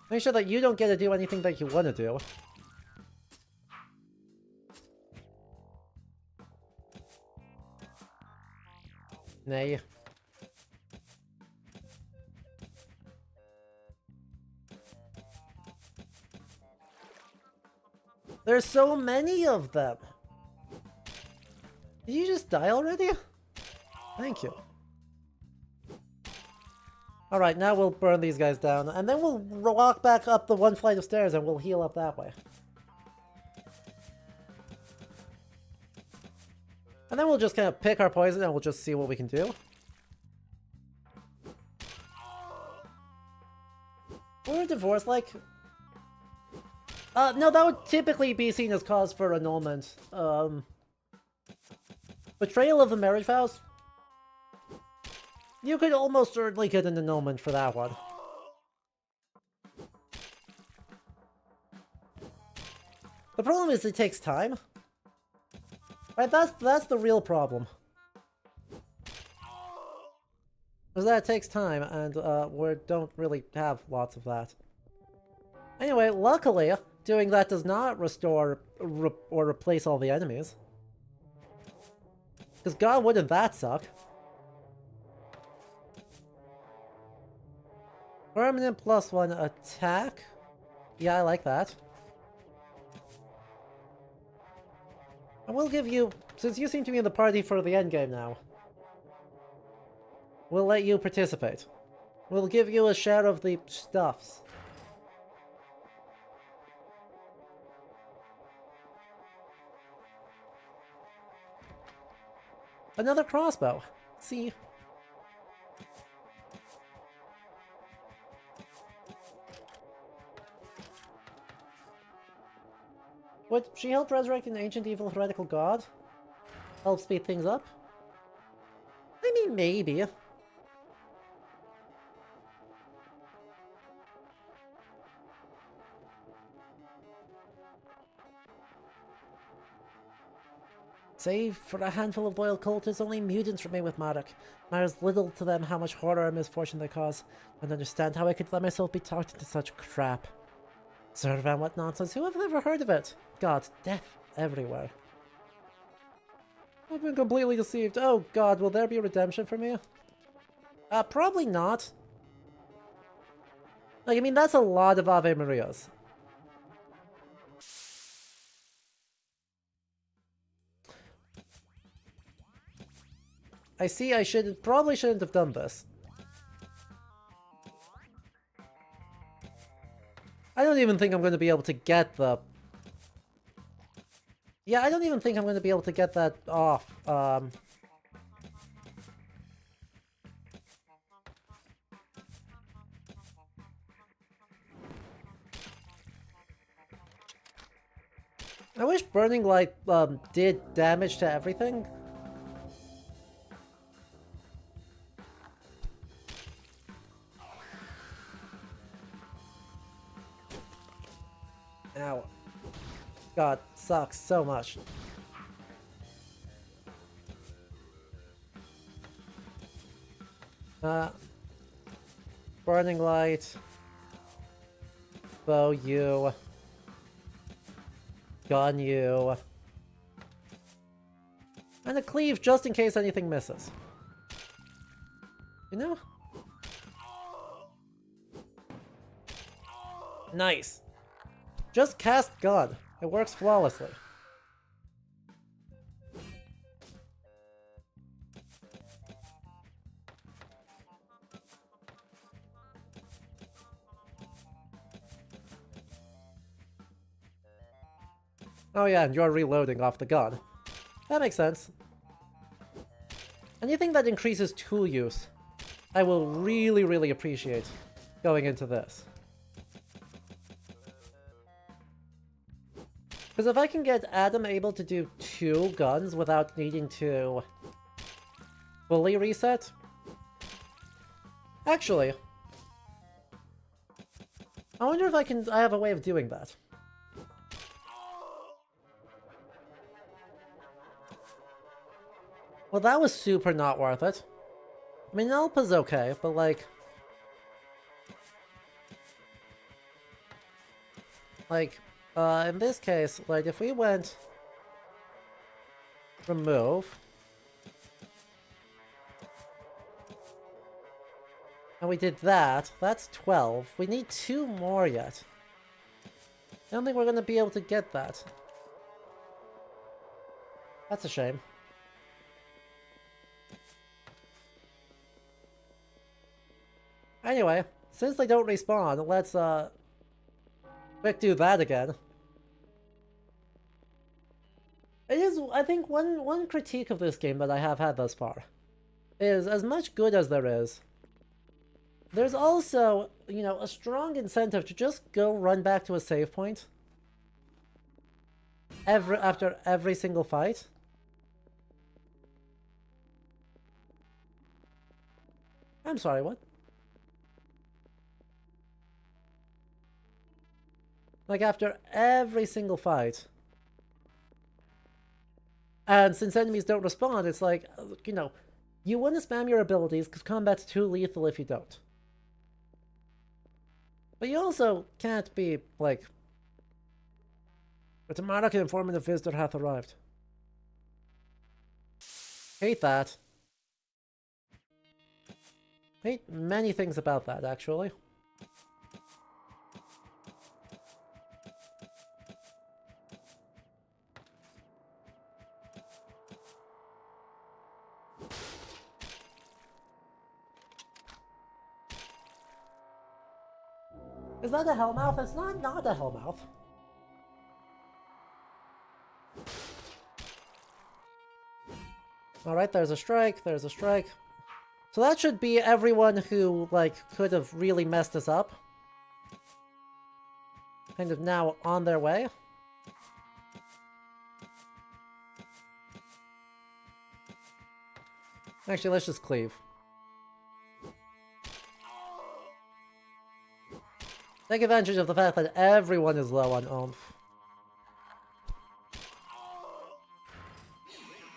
Make sure that you don't get to do anything that you want to do. Nay. There's so many of them! Did you just die already? Thank you. Alright, now we'll burn these guys down, and then we'll walk back up the one flight of stairs and we'll heal up that way. And then we'll just kind of pick our poison and we'll just see what we can do. Or a divorce, like... no, that would typically be seen as cause for annulment. Betrayal of the marriage vows? You could almost certainly get an annulment for that one. The problem is it takes time. Right, that's the real problem. Is that it takes time, and we don't really have lots of that. Anyway, luckily, doing that does not restore or replace all the enemies. Because god wouldn't that suck. Permanent +1 attack? Yeah, I like that. I will give you, since you seem to be in the party for the endgame now, we'll let you participate. We'll give you a share of the stuffs. Another crossbow. See? Would she help resurrect an ancient evil heretical god? Help speed things up? I mean, maybe. Save for a handful of loyal cultists, only mutants remain with Marduk. Matters little to them how much horror and misfortune they cause. I don't understand how I could let myself be talked into such crap. Servan, what nonsense? Who have ever heard of it? God, death everywhere. I've been completely deceived. Oh god, will there be redemption for me? Probably not. Like, I mean, that's a lot of Ave Marias. I see I probably shouldn't have done this. I don't even think I'm going to be able to get the... Yeah, I don't even think I'm going to be able to get that off. I wish Burning Light did damage to everything. God, sucks so much. Burning light. Bow you. Gun you. And a cleave just in case anything misses. You know? Nice. Just cast gun. It works flawlessly. Oh yeah, and you're reloading off the gun. That makes sense. Anything that increases tool use, I will really, really appreciate going into this. Because if I can get Adam able to do 2 guns without needing to fully reset... Actually, I wonder if I have a way of doing that. Well, that was super not worth it. I mean, Alpa's okay, but like... in this case, like, if we went... remove... and we did that, that's 12. We need 2 more yet. I don't think we're gonna be able to get that. That's a shame. Anyway, since they don't respawn, let's, quick do that again. It is, I think, one critique of this game that I have had thus far is, as much good as there is, there's also, you know, a strong incentive to just go run back to a save point after every single fight. I'm sorry, what? Like, after every single fight. And since enemies don't respond, it's like, you know, you want to spam your abilities because combat's too lethal if you don't. But you also can't be, like... A demonic and informative visitor hath arrived. Hate that. Hate many things about that, actually. Is that a Hellmouth? It's not a Hellmouth. Alright, there's a strike, there's a strike. So that should be everyone who, like, could have really messed us up. Kind of now on their way. Actually, let's just cleave. Take advantage of the fact that everyone is low on oomph.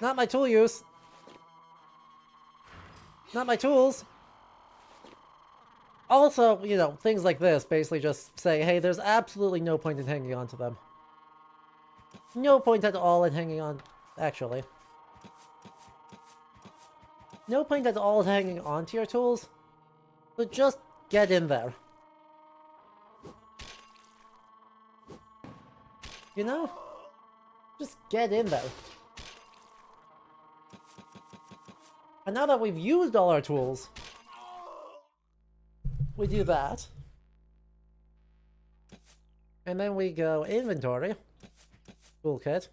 Not my tool use. Not my tools. Also, you know, things like this basically just say, hey, there's absolutely no point in hanging on to them. No point at all in hanging on, actually. No point at all in hanging on to your tools. So just get in there. You know? Just get in there. And now that we've used all our tools, we do that. And then we go inventory. Toolkit.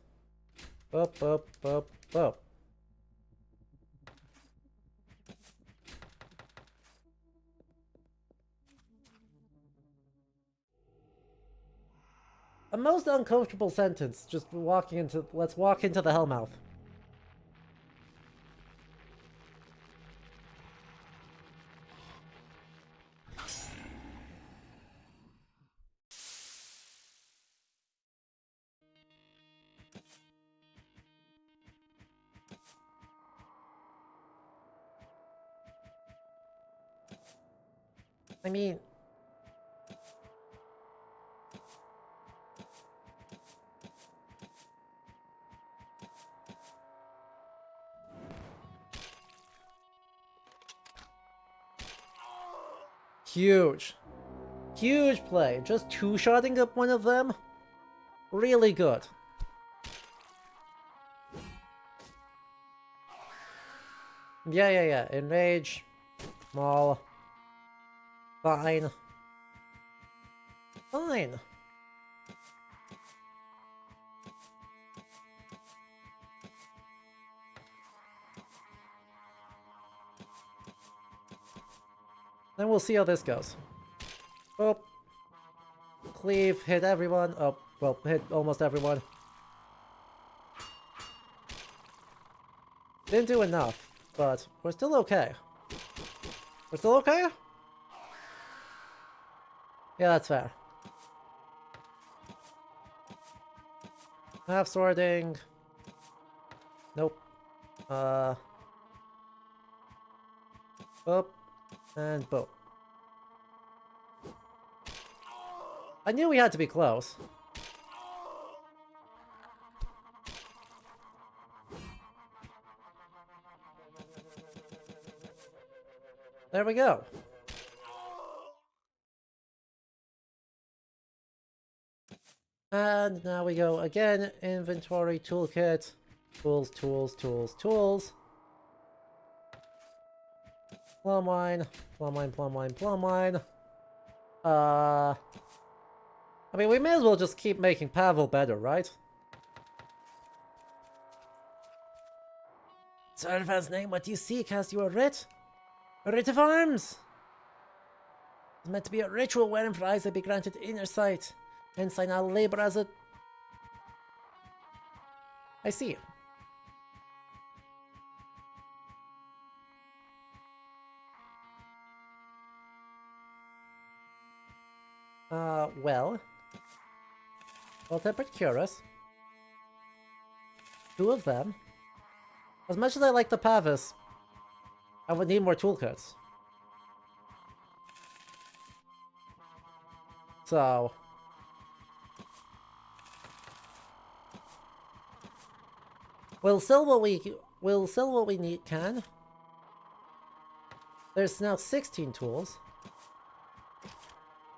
Up, up, up, up. A most uncomfortable sentence, just walking into, let's walk into the Hellmouth. I mean... Huge. Huge play. Just two-shotting up one of them? Really good. Yeah. Enrage. Maul. Fine. Fine. Then we'll see how this goes. Oh. Cleave, hit everyone. Oh, well, hit almost everyone. Didn't do enough, but we're still okay. We're still okay? Yeah, that's fair. Half swording. Nope. Boop. And boop. I knew we had to be close. There we go. And now we go again. Inventory, toolkit. Tools. Plum wine. I mean, we may as well just keep making Pavel better, right? Servant's name, what you seek, has you a writ? A writ of arms! It's meant to be a ritual wherein for eyes may be granted inner sight. Hence I now labor as a... I see. Well... Well-tempered Curus. 2 of them. As much as I like the Pavis, I would need more toolkits. So... We'll sell what we need can. There's now 16 tools.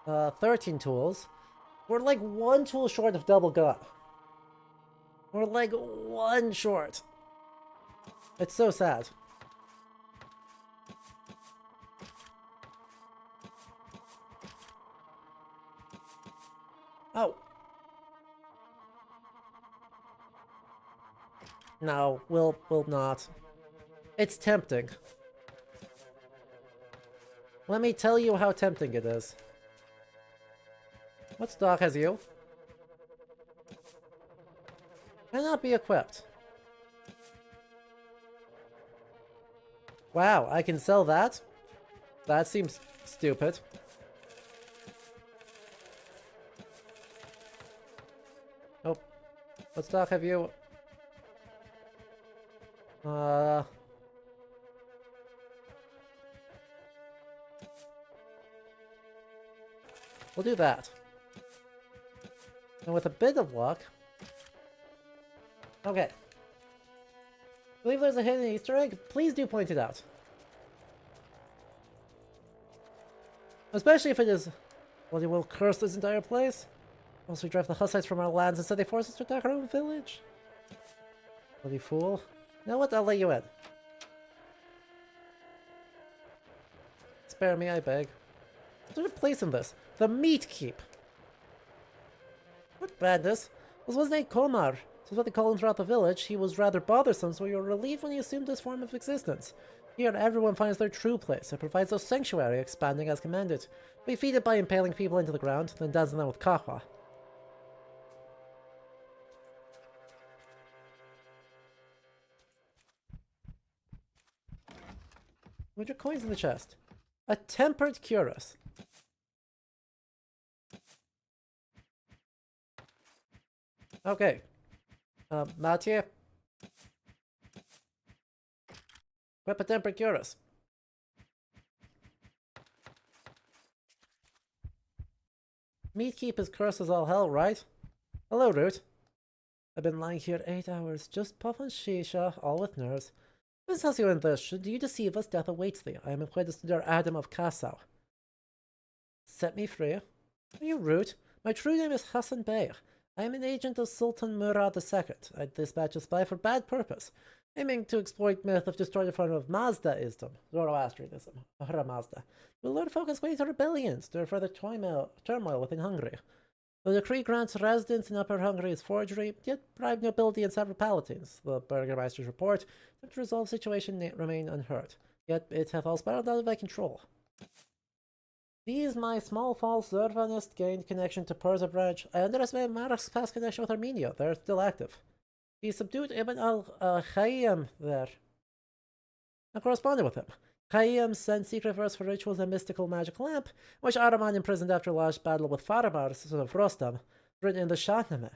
13 tools. We're like 1 tool short of double gun. We're like 1 short. It's so sad. Oh. No, we'll not. It's tempting. Let me tell you how tempting it is. What stock has you? Cannot be equipped. Wow, I can sell that? That seems stupid. Oh. What stock have you? We'll do that. And with a bit of luck... Okay. Believe there's a hidden Easter egg? Please do point it out. Especially if it is... Well, you will curse this entire place? Once we drive the Hussites from our lands, instead they force us to attack our own village? Bloody fool. You know what? I'll let you in. Spare me, I beg. What's the place in this? The Meat Keep. What badness? Was his name Komar? This is what they call him throughout the village. He was rather bothersome, so you were relieved when he assumed this form of existence. Here, everyone finds their true place. It provides a sanctuary, expanding as commanded. We feed it by impaling people into the ground, then dancing them with kahwa. What's your coins in the chest? A tempered cuirass. Okay. Mathieu. Equip a tempered cuirass. Meat keep his curse as all hell, right? Hello, Root. I've been lying here 8 hours, just puffing shisha, all with nerves. This has you in this. Should you deceive us, death awaits thee. I am acquainted to their Adam of Kassau. Set me free. Are you Root? My true name is Hassan Bey. I am an agent of Sultan Murad II. I dispatch a spy for bad purpose, aiming to exploit myth of destroying the form of Mazdaism, Zoroastrianism, Ahura Mazda. We'll lure focus way to rebellions, to further turmoil within Hungary. The decree grants residence in Upper Hungary is forgery, yet bribed nobility and several palatines. The Burgermeister's report that to resolve the situation remain unheard, yet it hath all spiraled out of my control. These my small false Zervanist gained connection to Persia branch. I underestimated Marek's past connection with Armenia. They're still active. He subdued Ibn al-Khayyam there. I corresponded with him. Khayyam sent secret verse for rituals and mystical magic lamp, which Araman imprisoned after a last battle with Faramars of Rostam, written in the Shahnameh.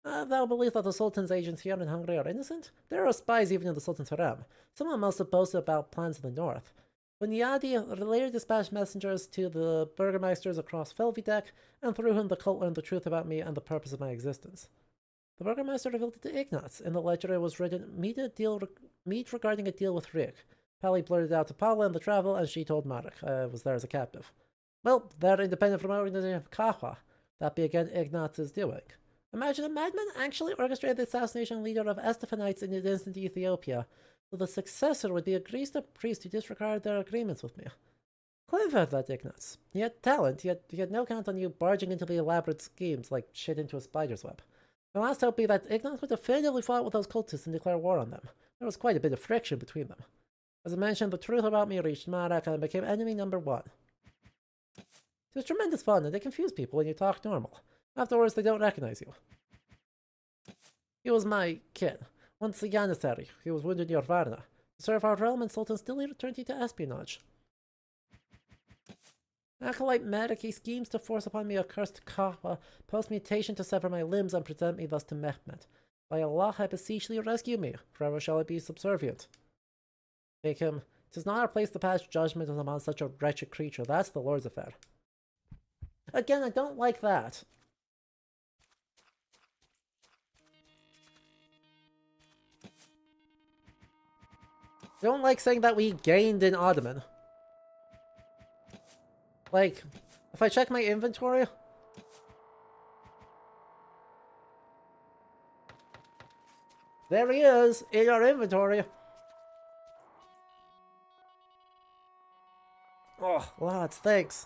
Thou believe that the Sultan's agents here in Hungary are innocent? There are spies even in the Sultan's harem. Someone must have boasted about plans in the north. Bunyadi later dispatched messengers to the burgomeisters across Felvidek, and through whom the cult learned the truth about me and the purpose of my existence. The burgomaster revealed it to Ignaz. In the ledger it was written, meet regarding a deal with Rick. Pally blurted out to Paula in the travel, and she told Marek. I was there as a captive. Well, they're independent from our organization of Kahwa. That be again Ignaz's doing. Imagine a madman actually orchestrated the assassination leader of Estefanites in distant Ethiopia, so the successor would be a greased up priest who disregarded their agreements with me. Clever, that Ignaz. He had talent, yet he had no count on you barging into the elaborate schemes like shit into a spider's web. My last hope be that Ignaz would definitively fought with those cultists and declare war on them. There was quite a bit of friction between them. As I mentioned, the truth about me reached Marek and I became enemy number 1. It was tremendous fun, and they confuse people when you talk normal. Afterwards, they don't recognize you. He was my kin. Once a Janissary, he was wounded near Varna. To serve our realm, and Sultan still turned to espionage. Acolyte Marek, he schemes to force upon me a cursed Kahwa, post-mutation to sever my limbs and present me thus to Mehmet. By Allah, I beseech thee, rescue me. Forever shall I be subservient. Take him. 'Tis not our place to pass judgment upon such a wretched creature. That's the Lord's affair. Again, I don't like that. I don't like saying that we gained an Ottoman. Like, if I check my inventory... There he is, in our inventory. Oh, lads, thanks.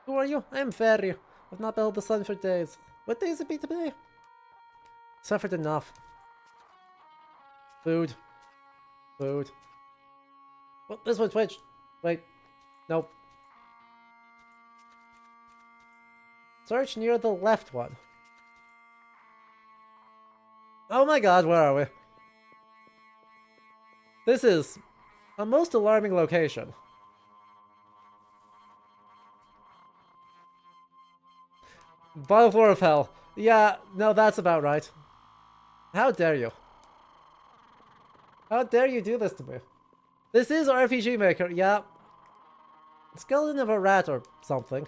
Who are you? I'm Ferry. I've not beheld the sun for days. What day is it be today? Suffered enough. Food. Food. Well, this one switched. Wait. Nope. Search near the left one. Oh my god, where are we? This is a most alarming location. Bottom floor of hell. Yeah, no, that's about right. How dare you? How dare you do this to me? This is RPG Maker, yeah. Skeleton of a rat or something.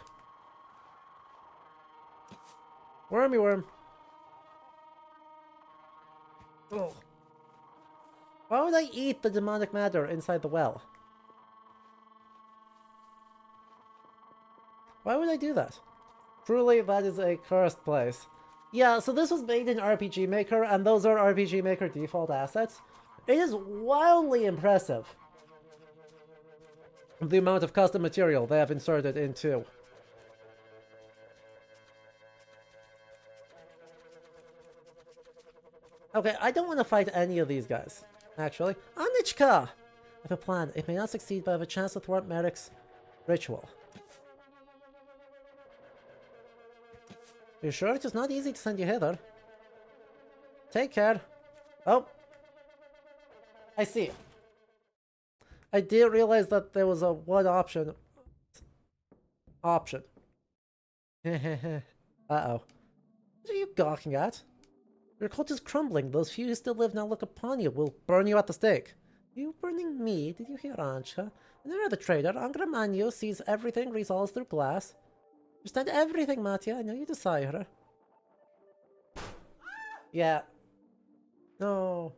Wormy worm. Oh. Why would I eat the demonic matter inside the well? Why would I do that? Truly, that is a cursed place. Yeah, so this was made in RPG Maker, and those are RPG Maker default assets. It is wildly impressive, the amount of custom material they have inserted into. Okay, I don't want to fight any of these guys, actually. Anichka! I have a plan. It may not succeed, but I have a chance to thwart Marek's ritual. You sure it is not easy to send you hither? Take care. Oh. I see. I did realize that there was a one option. Uh-oh. What are you gawking at? Your cult is crumbling. Those few who still live now look upon you. We'll burn you at the stake. You burning me? Did you hear Anshka? Another trader, Angramanyo, sees everything, resolves through glass. Understand everything, Matya. I know you desire her. Yeah. No.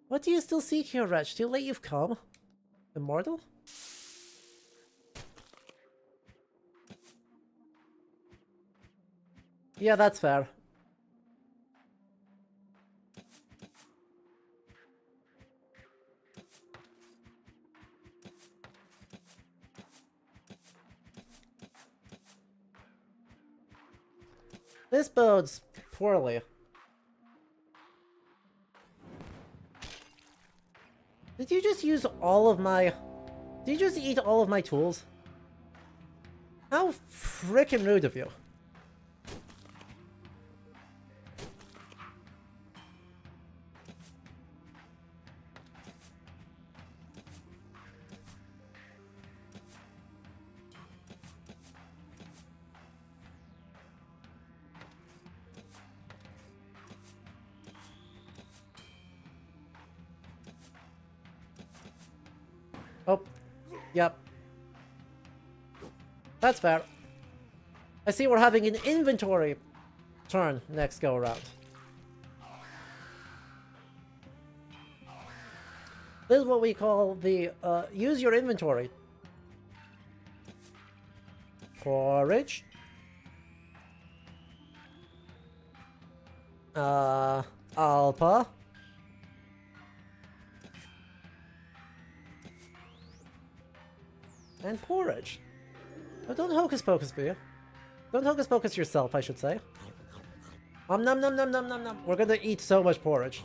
What do you still seek here, wretch? Too late you've come. Immortal? Yeah, that's fair. This bodes poorly. Did you just use all of my... Did you just eat all of my tools? How frickin' rude of you. Oh, yep. That's fair. I see we're having an inventory turn next go around. This is what we call the, use your inventory. Porridge. Alpa. And porridge. Oh, don't hocus pocus me. Don't hocus pocus yourself, I should say. Nom nom nom nom nom nom. We're gonna eat so much porridge.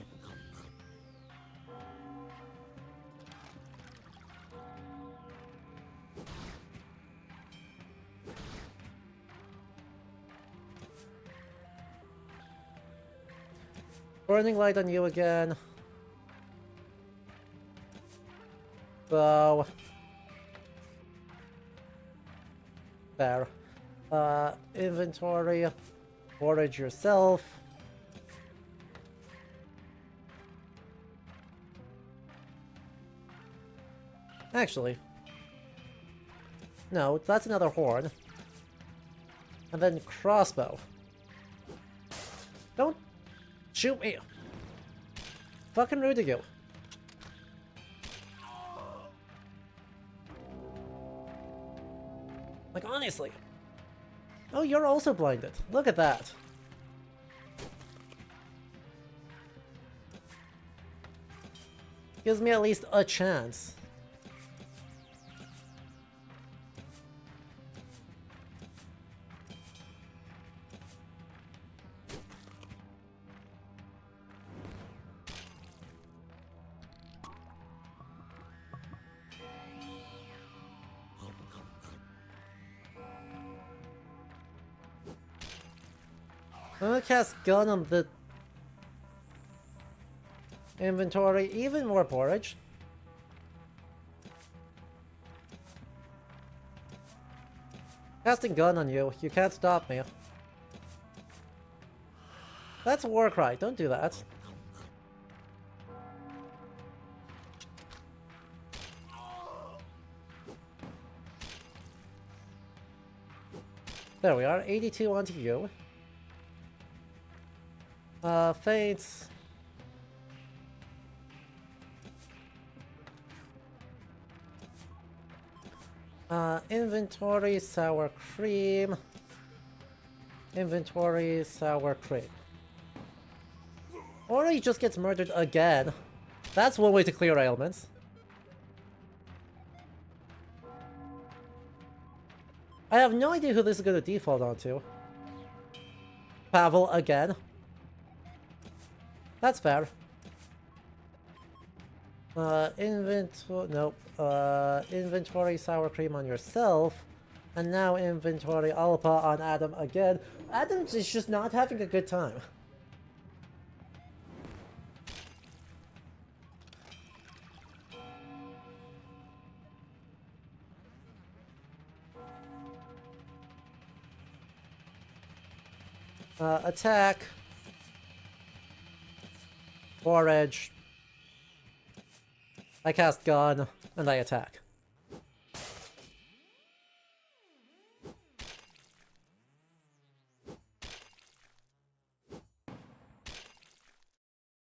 Burning light on you again. Bow. There. Inventory. Forage yourself. Actually. No, that's another horn. And then crossbow. Don't shoot me. Fucking rude of you. Like, honestly. Oh, you're also blinded. Look at that. Gives me at least a chance. I'm gonna cast gun on the inventory, even more porridge. Casting gun on you, you can't stop me. That's a war cry, don't do that. There we are, 82 onto you. Faints. Inventory, sour cream. Inventory, sour cream. Or he just gets murdered again. That's one way to clear ailments. I have no idea who this is going to default onto. Pavel again. That's fair. Inventory sour cream on yourself. And now inventory Alpa on Adam again. Adam is just not having a good time. Attack. Forage. I cast Gun, and I attack.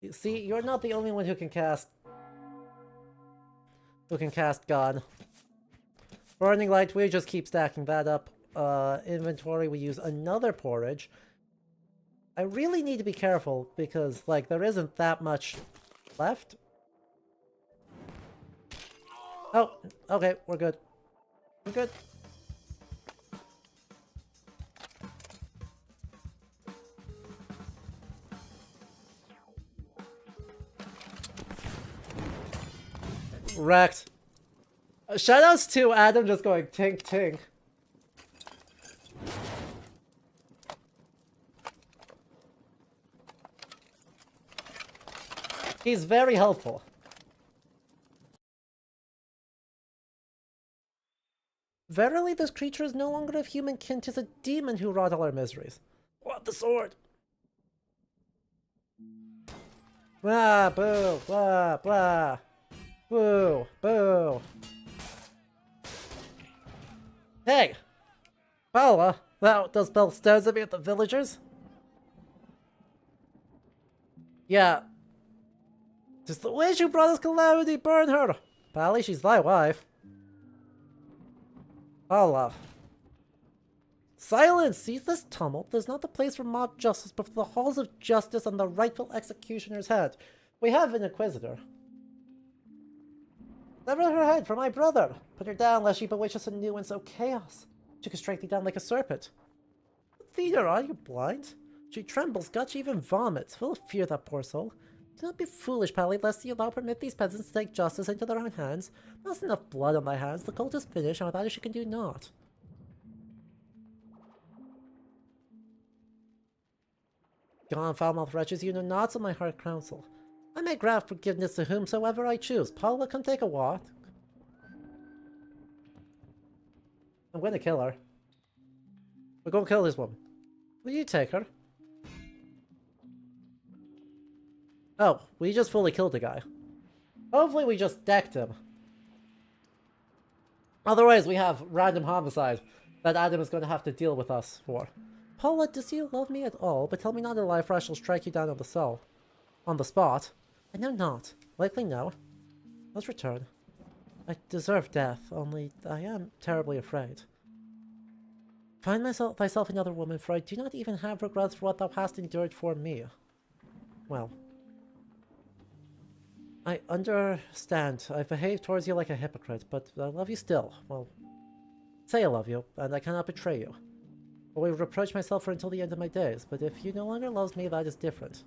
You see, you're not the only one who can cast Gun. Burning Light, we just keep stacking that up. Inventory, we use another Porridge. I really need to be careful because, like, there isn't that much left. Oh, okay, we're good. We're good. Wrecked. Shoutouts to Adam just going tink tink. He's very helpful. Verily, this creature is no longer of human kin, 'tis a demon who wrought all our miseries. What the sword? Blah, boo, blah, blah. Boo, boo. Hey! Paula, thou dost spell stones at me at the villagers? Yeah. 'Tis the witch who brought us calamity, burn her! Pally, she's thy wife. Paula. Silence! Cease this tumult. There's not the place for mob justice, but for the halls of justice and the rightful executioner's head. We have an inquisitor. Sever her head for my brother. Put her down, lest she bewitch us anew and sow chaos. She could strike thee down like a serpent. Theater, are you blind? She trembles, guts, she even vomits. Full of fear, that poor soul. Do not be foolish, Pally, lest you allow permit these peasants to take justice into their own hands. There's enough blood on thy hands. The cult is finished, and without it she can do naught. Gone, foul-mouthed wretches, you know not of my hard counsel. I may grant forgiveness to whomsoever I choose. Paula, come take a walk. I'm going to kill her. We're going to kill this woman. Will you take her? Oh, we just fully killed the guy. Hopefully we just decked him. Otherwise we have random homicide that Adam is going to have to deal with us for. Paula, does you love me at all? But tell me not a lie, for I shall strike you down on the spot. I know not. Likely no. Let's return. I deserve death, only I am terribly afraid. Find thyself another woman, for I do not even have regrets for what thou hast endured for me. Well, I understand. I've behaved towards you like a hypocrite, but I love you still. Well, say I love you, and I cannot betray you. I will reproach myself for until the end of my days, but if you no longer love me, that is different.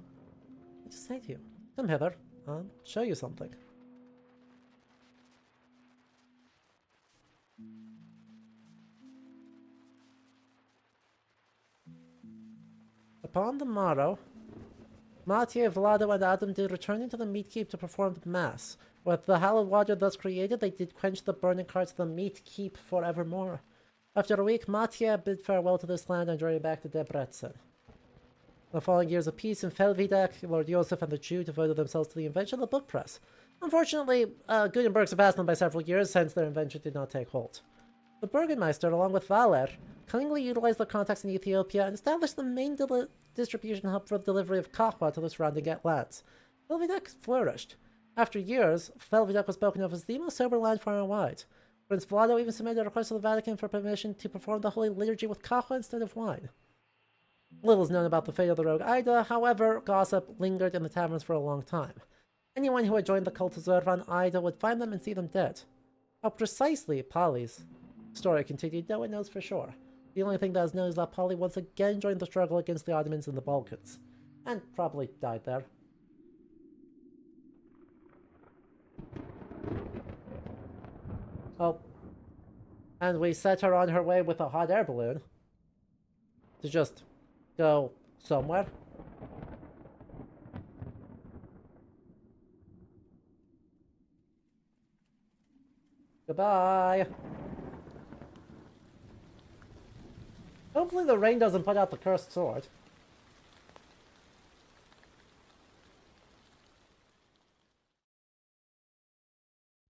I just say to you, come hither, I'll show you something. Upon the morrow, Mathieu, Vlado, and Adam did return into the meat keep to perform the mass. With the hallowed water thus created, they did quench the burning carts of the meat keep forevermore. After a week, Mathieu bid farewell to this land and journeyed back to Debrecen. The following years of peace in Felvidek, Lord Joseph and the Jew devoted themselves to the invention of the book press. Unfortunately, Gutenberg surpassed them by several years, hence their invention did not take hold. The Burgermeister, along with Valer, cunningly utilized their contacts in Ethiopia and established the main distribution hub for the delivery of kahwa to the surrounding lands. Felvidek flourished. After years, Felvidek was spoken of as the most sober land far and wide. Prince Vlado even submitted a request to the Vatican for permission to perform the Holy Liturgy with kahwa instead of wine. Little is known about the fate of the rogue Ida, however, gossip lingered in the taverns for a long time. Anyone who had joined the cult of Zervan Ida would find them and see them dead. How precisely Polly's story continued, no one knows for sure. The only thing that is known is that Polly once again joined the struggle against the Ottomans in the Balkans, and probably died there. Oh, and we set her on her way with a hot air balloon to just go somewhere. Goodbye. Hopefully the rain doesn't put out the cursed sword.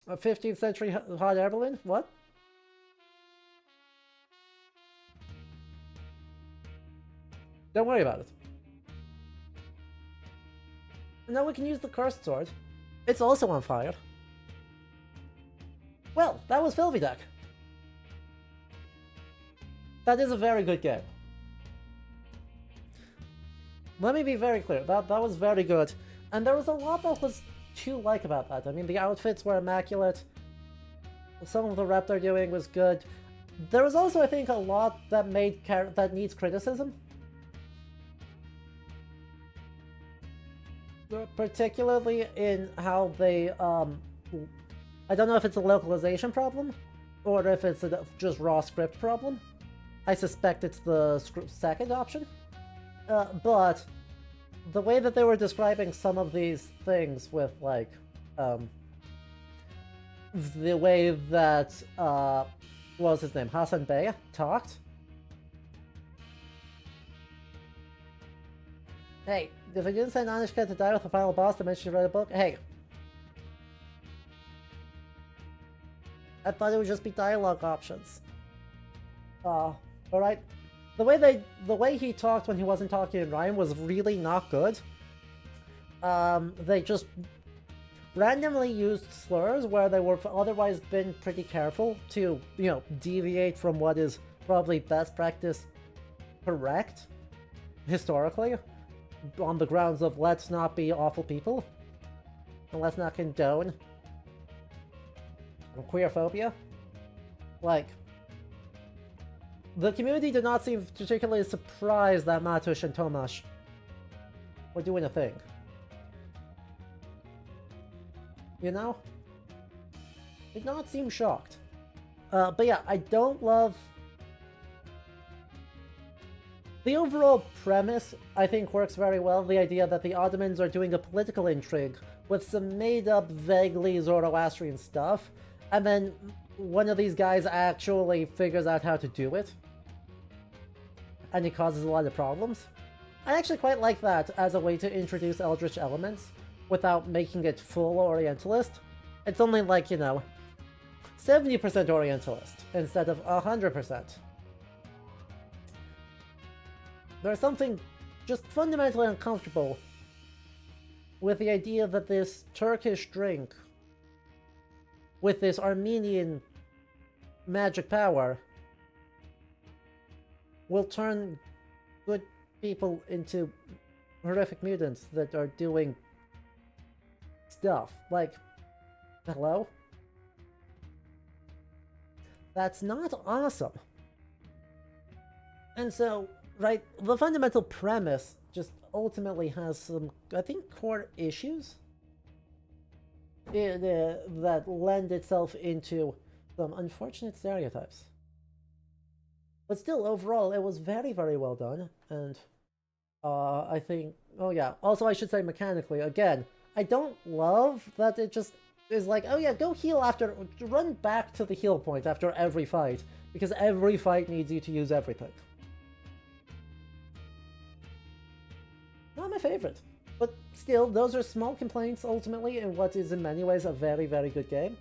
A 15th century hot air balloon? What? Don't worry about it. Now we can use the cursed sword. It's also on fire. Well, that was Felvidek. That is a very good game. Let me be very clear, that was very good. And there was a lot that was to like about that. I mean, the outfits were immaculate. Some of the rep they're doing was good. There was also, I think, a lot that that needs criticism. Particularly in how they, I don't know if it's a localization problem, or if it's a just raw script problem. I suspect it's the second option. But the way that they were describing some of these things with, like, the way that, what was his name? Hassan Bey talked. Hey, if I didn't send Anishka to die with the final boss, to mention you read a book, hey. I thought it would just be dialogue options. Alright. The way he talked when he wasn't talking in rhyme was really not good. They just randomly used slurs where they were otherwise been pretty careful to, you know, deviate from what is probably best practice correct, historically, on the grounds of let's not be awful people, and let's not condone queerphobia. Like, the community did not seem particularly surprised that Matush and Tomasz were doing a thing. You know? Did not seem shocked. But yeah, I don't love... The overall premise, I think, works very well. The idea that the Ottomans are doing a political intrigue with some made-up, vaguely Zoroastrian stuff, and then one of these guys actually figures out how to do it. And it causes a lot of problems. I actually quite like that as a way to introduce Eldritch elements without making it full Orientalist. It's only like, you know, 70% Orientalist instead of 100%. There's something just fundamentally uncomfortable with the idea that this Turkish drink with this Armenian magic power will turn good people into horrific mutants that are doing stuff. Like, hello? That's not awesome. And so, right, the fundamental premise just ultimately has some, I think, core issues that lend itself into some unfortunate stereotypes. But still, overall, it was very, very well done, and I think, oh yeah, also I should say mechanically, again, I don't love that it just is like, oh yeah, go heal after, run back to the heal point after every fight, because every fight needs you to use everything. Not my favorite, but still, those are small complaints ultimately in what is in many ways a very, very good game.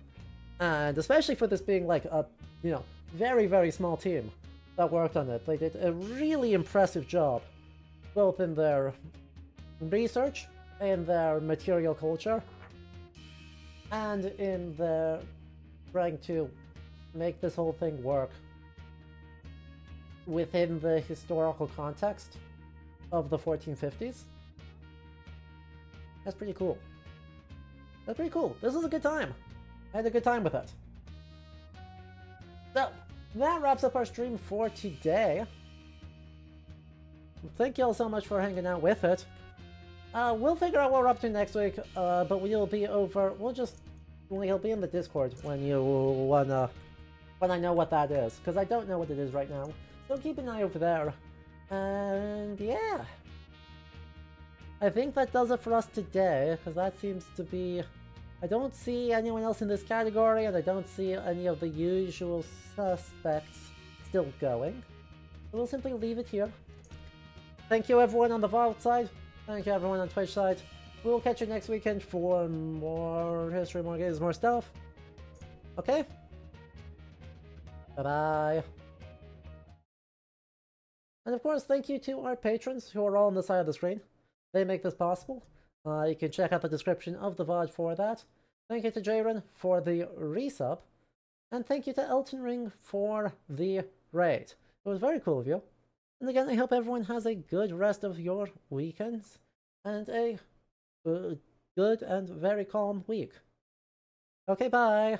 And especially for this being like a, you know, very, very small team that worked on it. They did a really impressive job, both in their research, in their material culture, and in their trying to make this whole thing work within the historical context of the 1450s. That's pretty cool. That's pretty cool. This was a good time. I had a good time with it. So, that wraps up our stream for today. Thank you all so much for hanging out with it. We'll figure out what we're up to next week, but we'll be over, we'll be in the Discord when you wanna, when I know what that is, because I don't know what it is right now. So keep an eye over there. And yeah. I think that does it for us today, because that seems to be... I don't see anyone else in this category, and I don't see any of the usual suspects still going. So we'll simply leave it here. Thank you everyone on the Vault side. Thank you everyone on Twitch side. We will catch you next weekend for more history, more games, more stuff. Okay? Bye-bye. And of course, thank you to our patrons who are all on the side of the screen. They make this possible. You can check out the description of the VOD for that. Thank you to Jaren for the resub. And thank you to Elton Ring for the raid. It was very cool of you. And again, I hope everyone has a good rest of your weekends. And a good and very calm week. Okay, bye!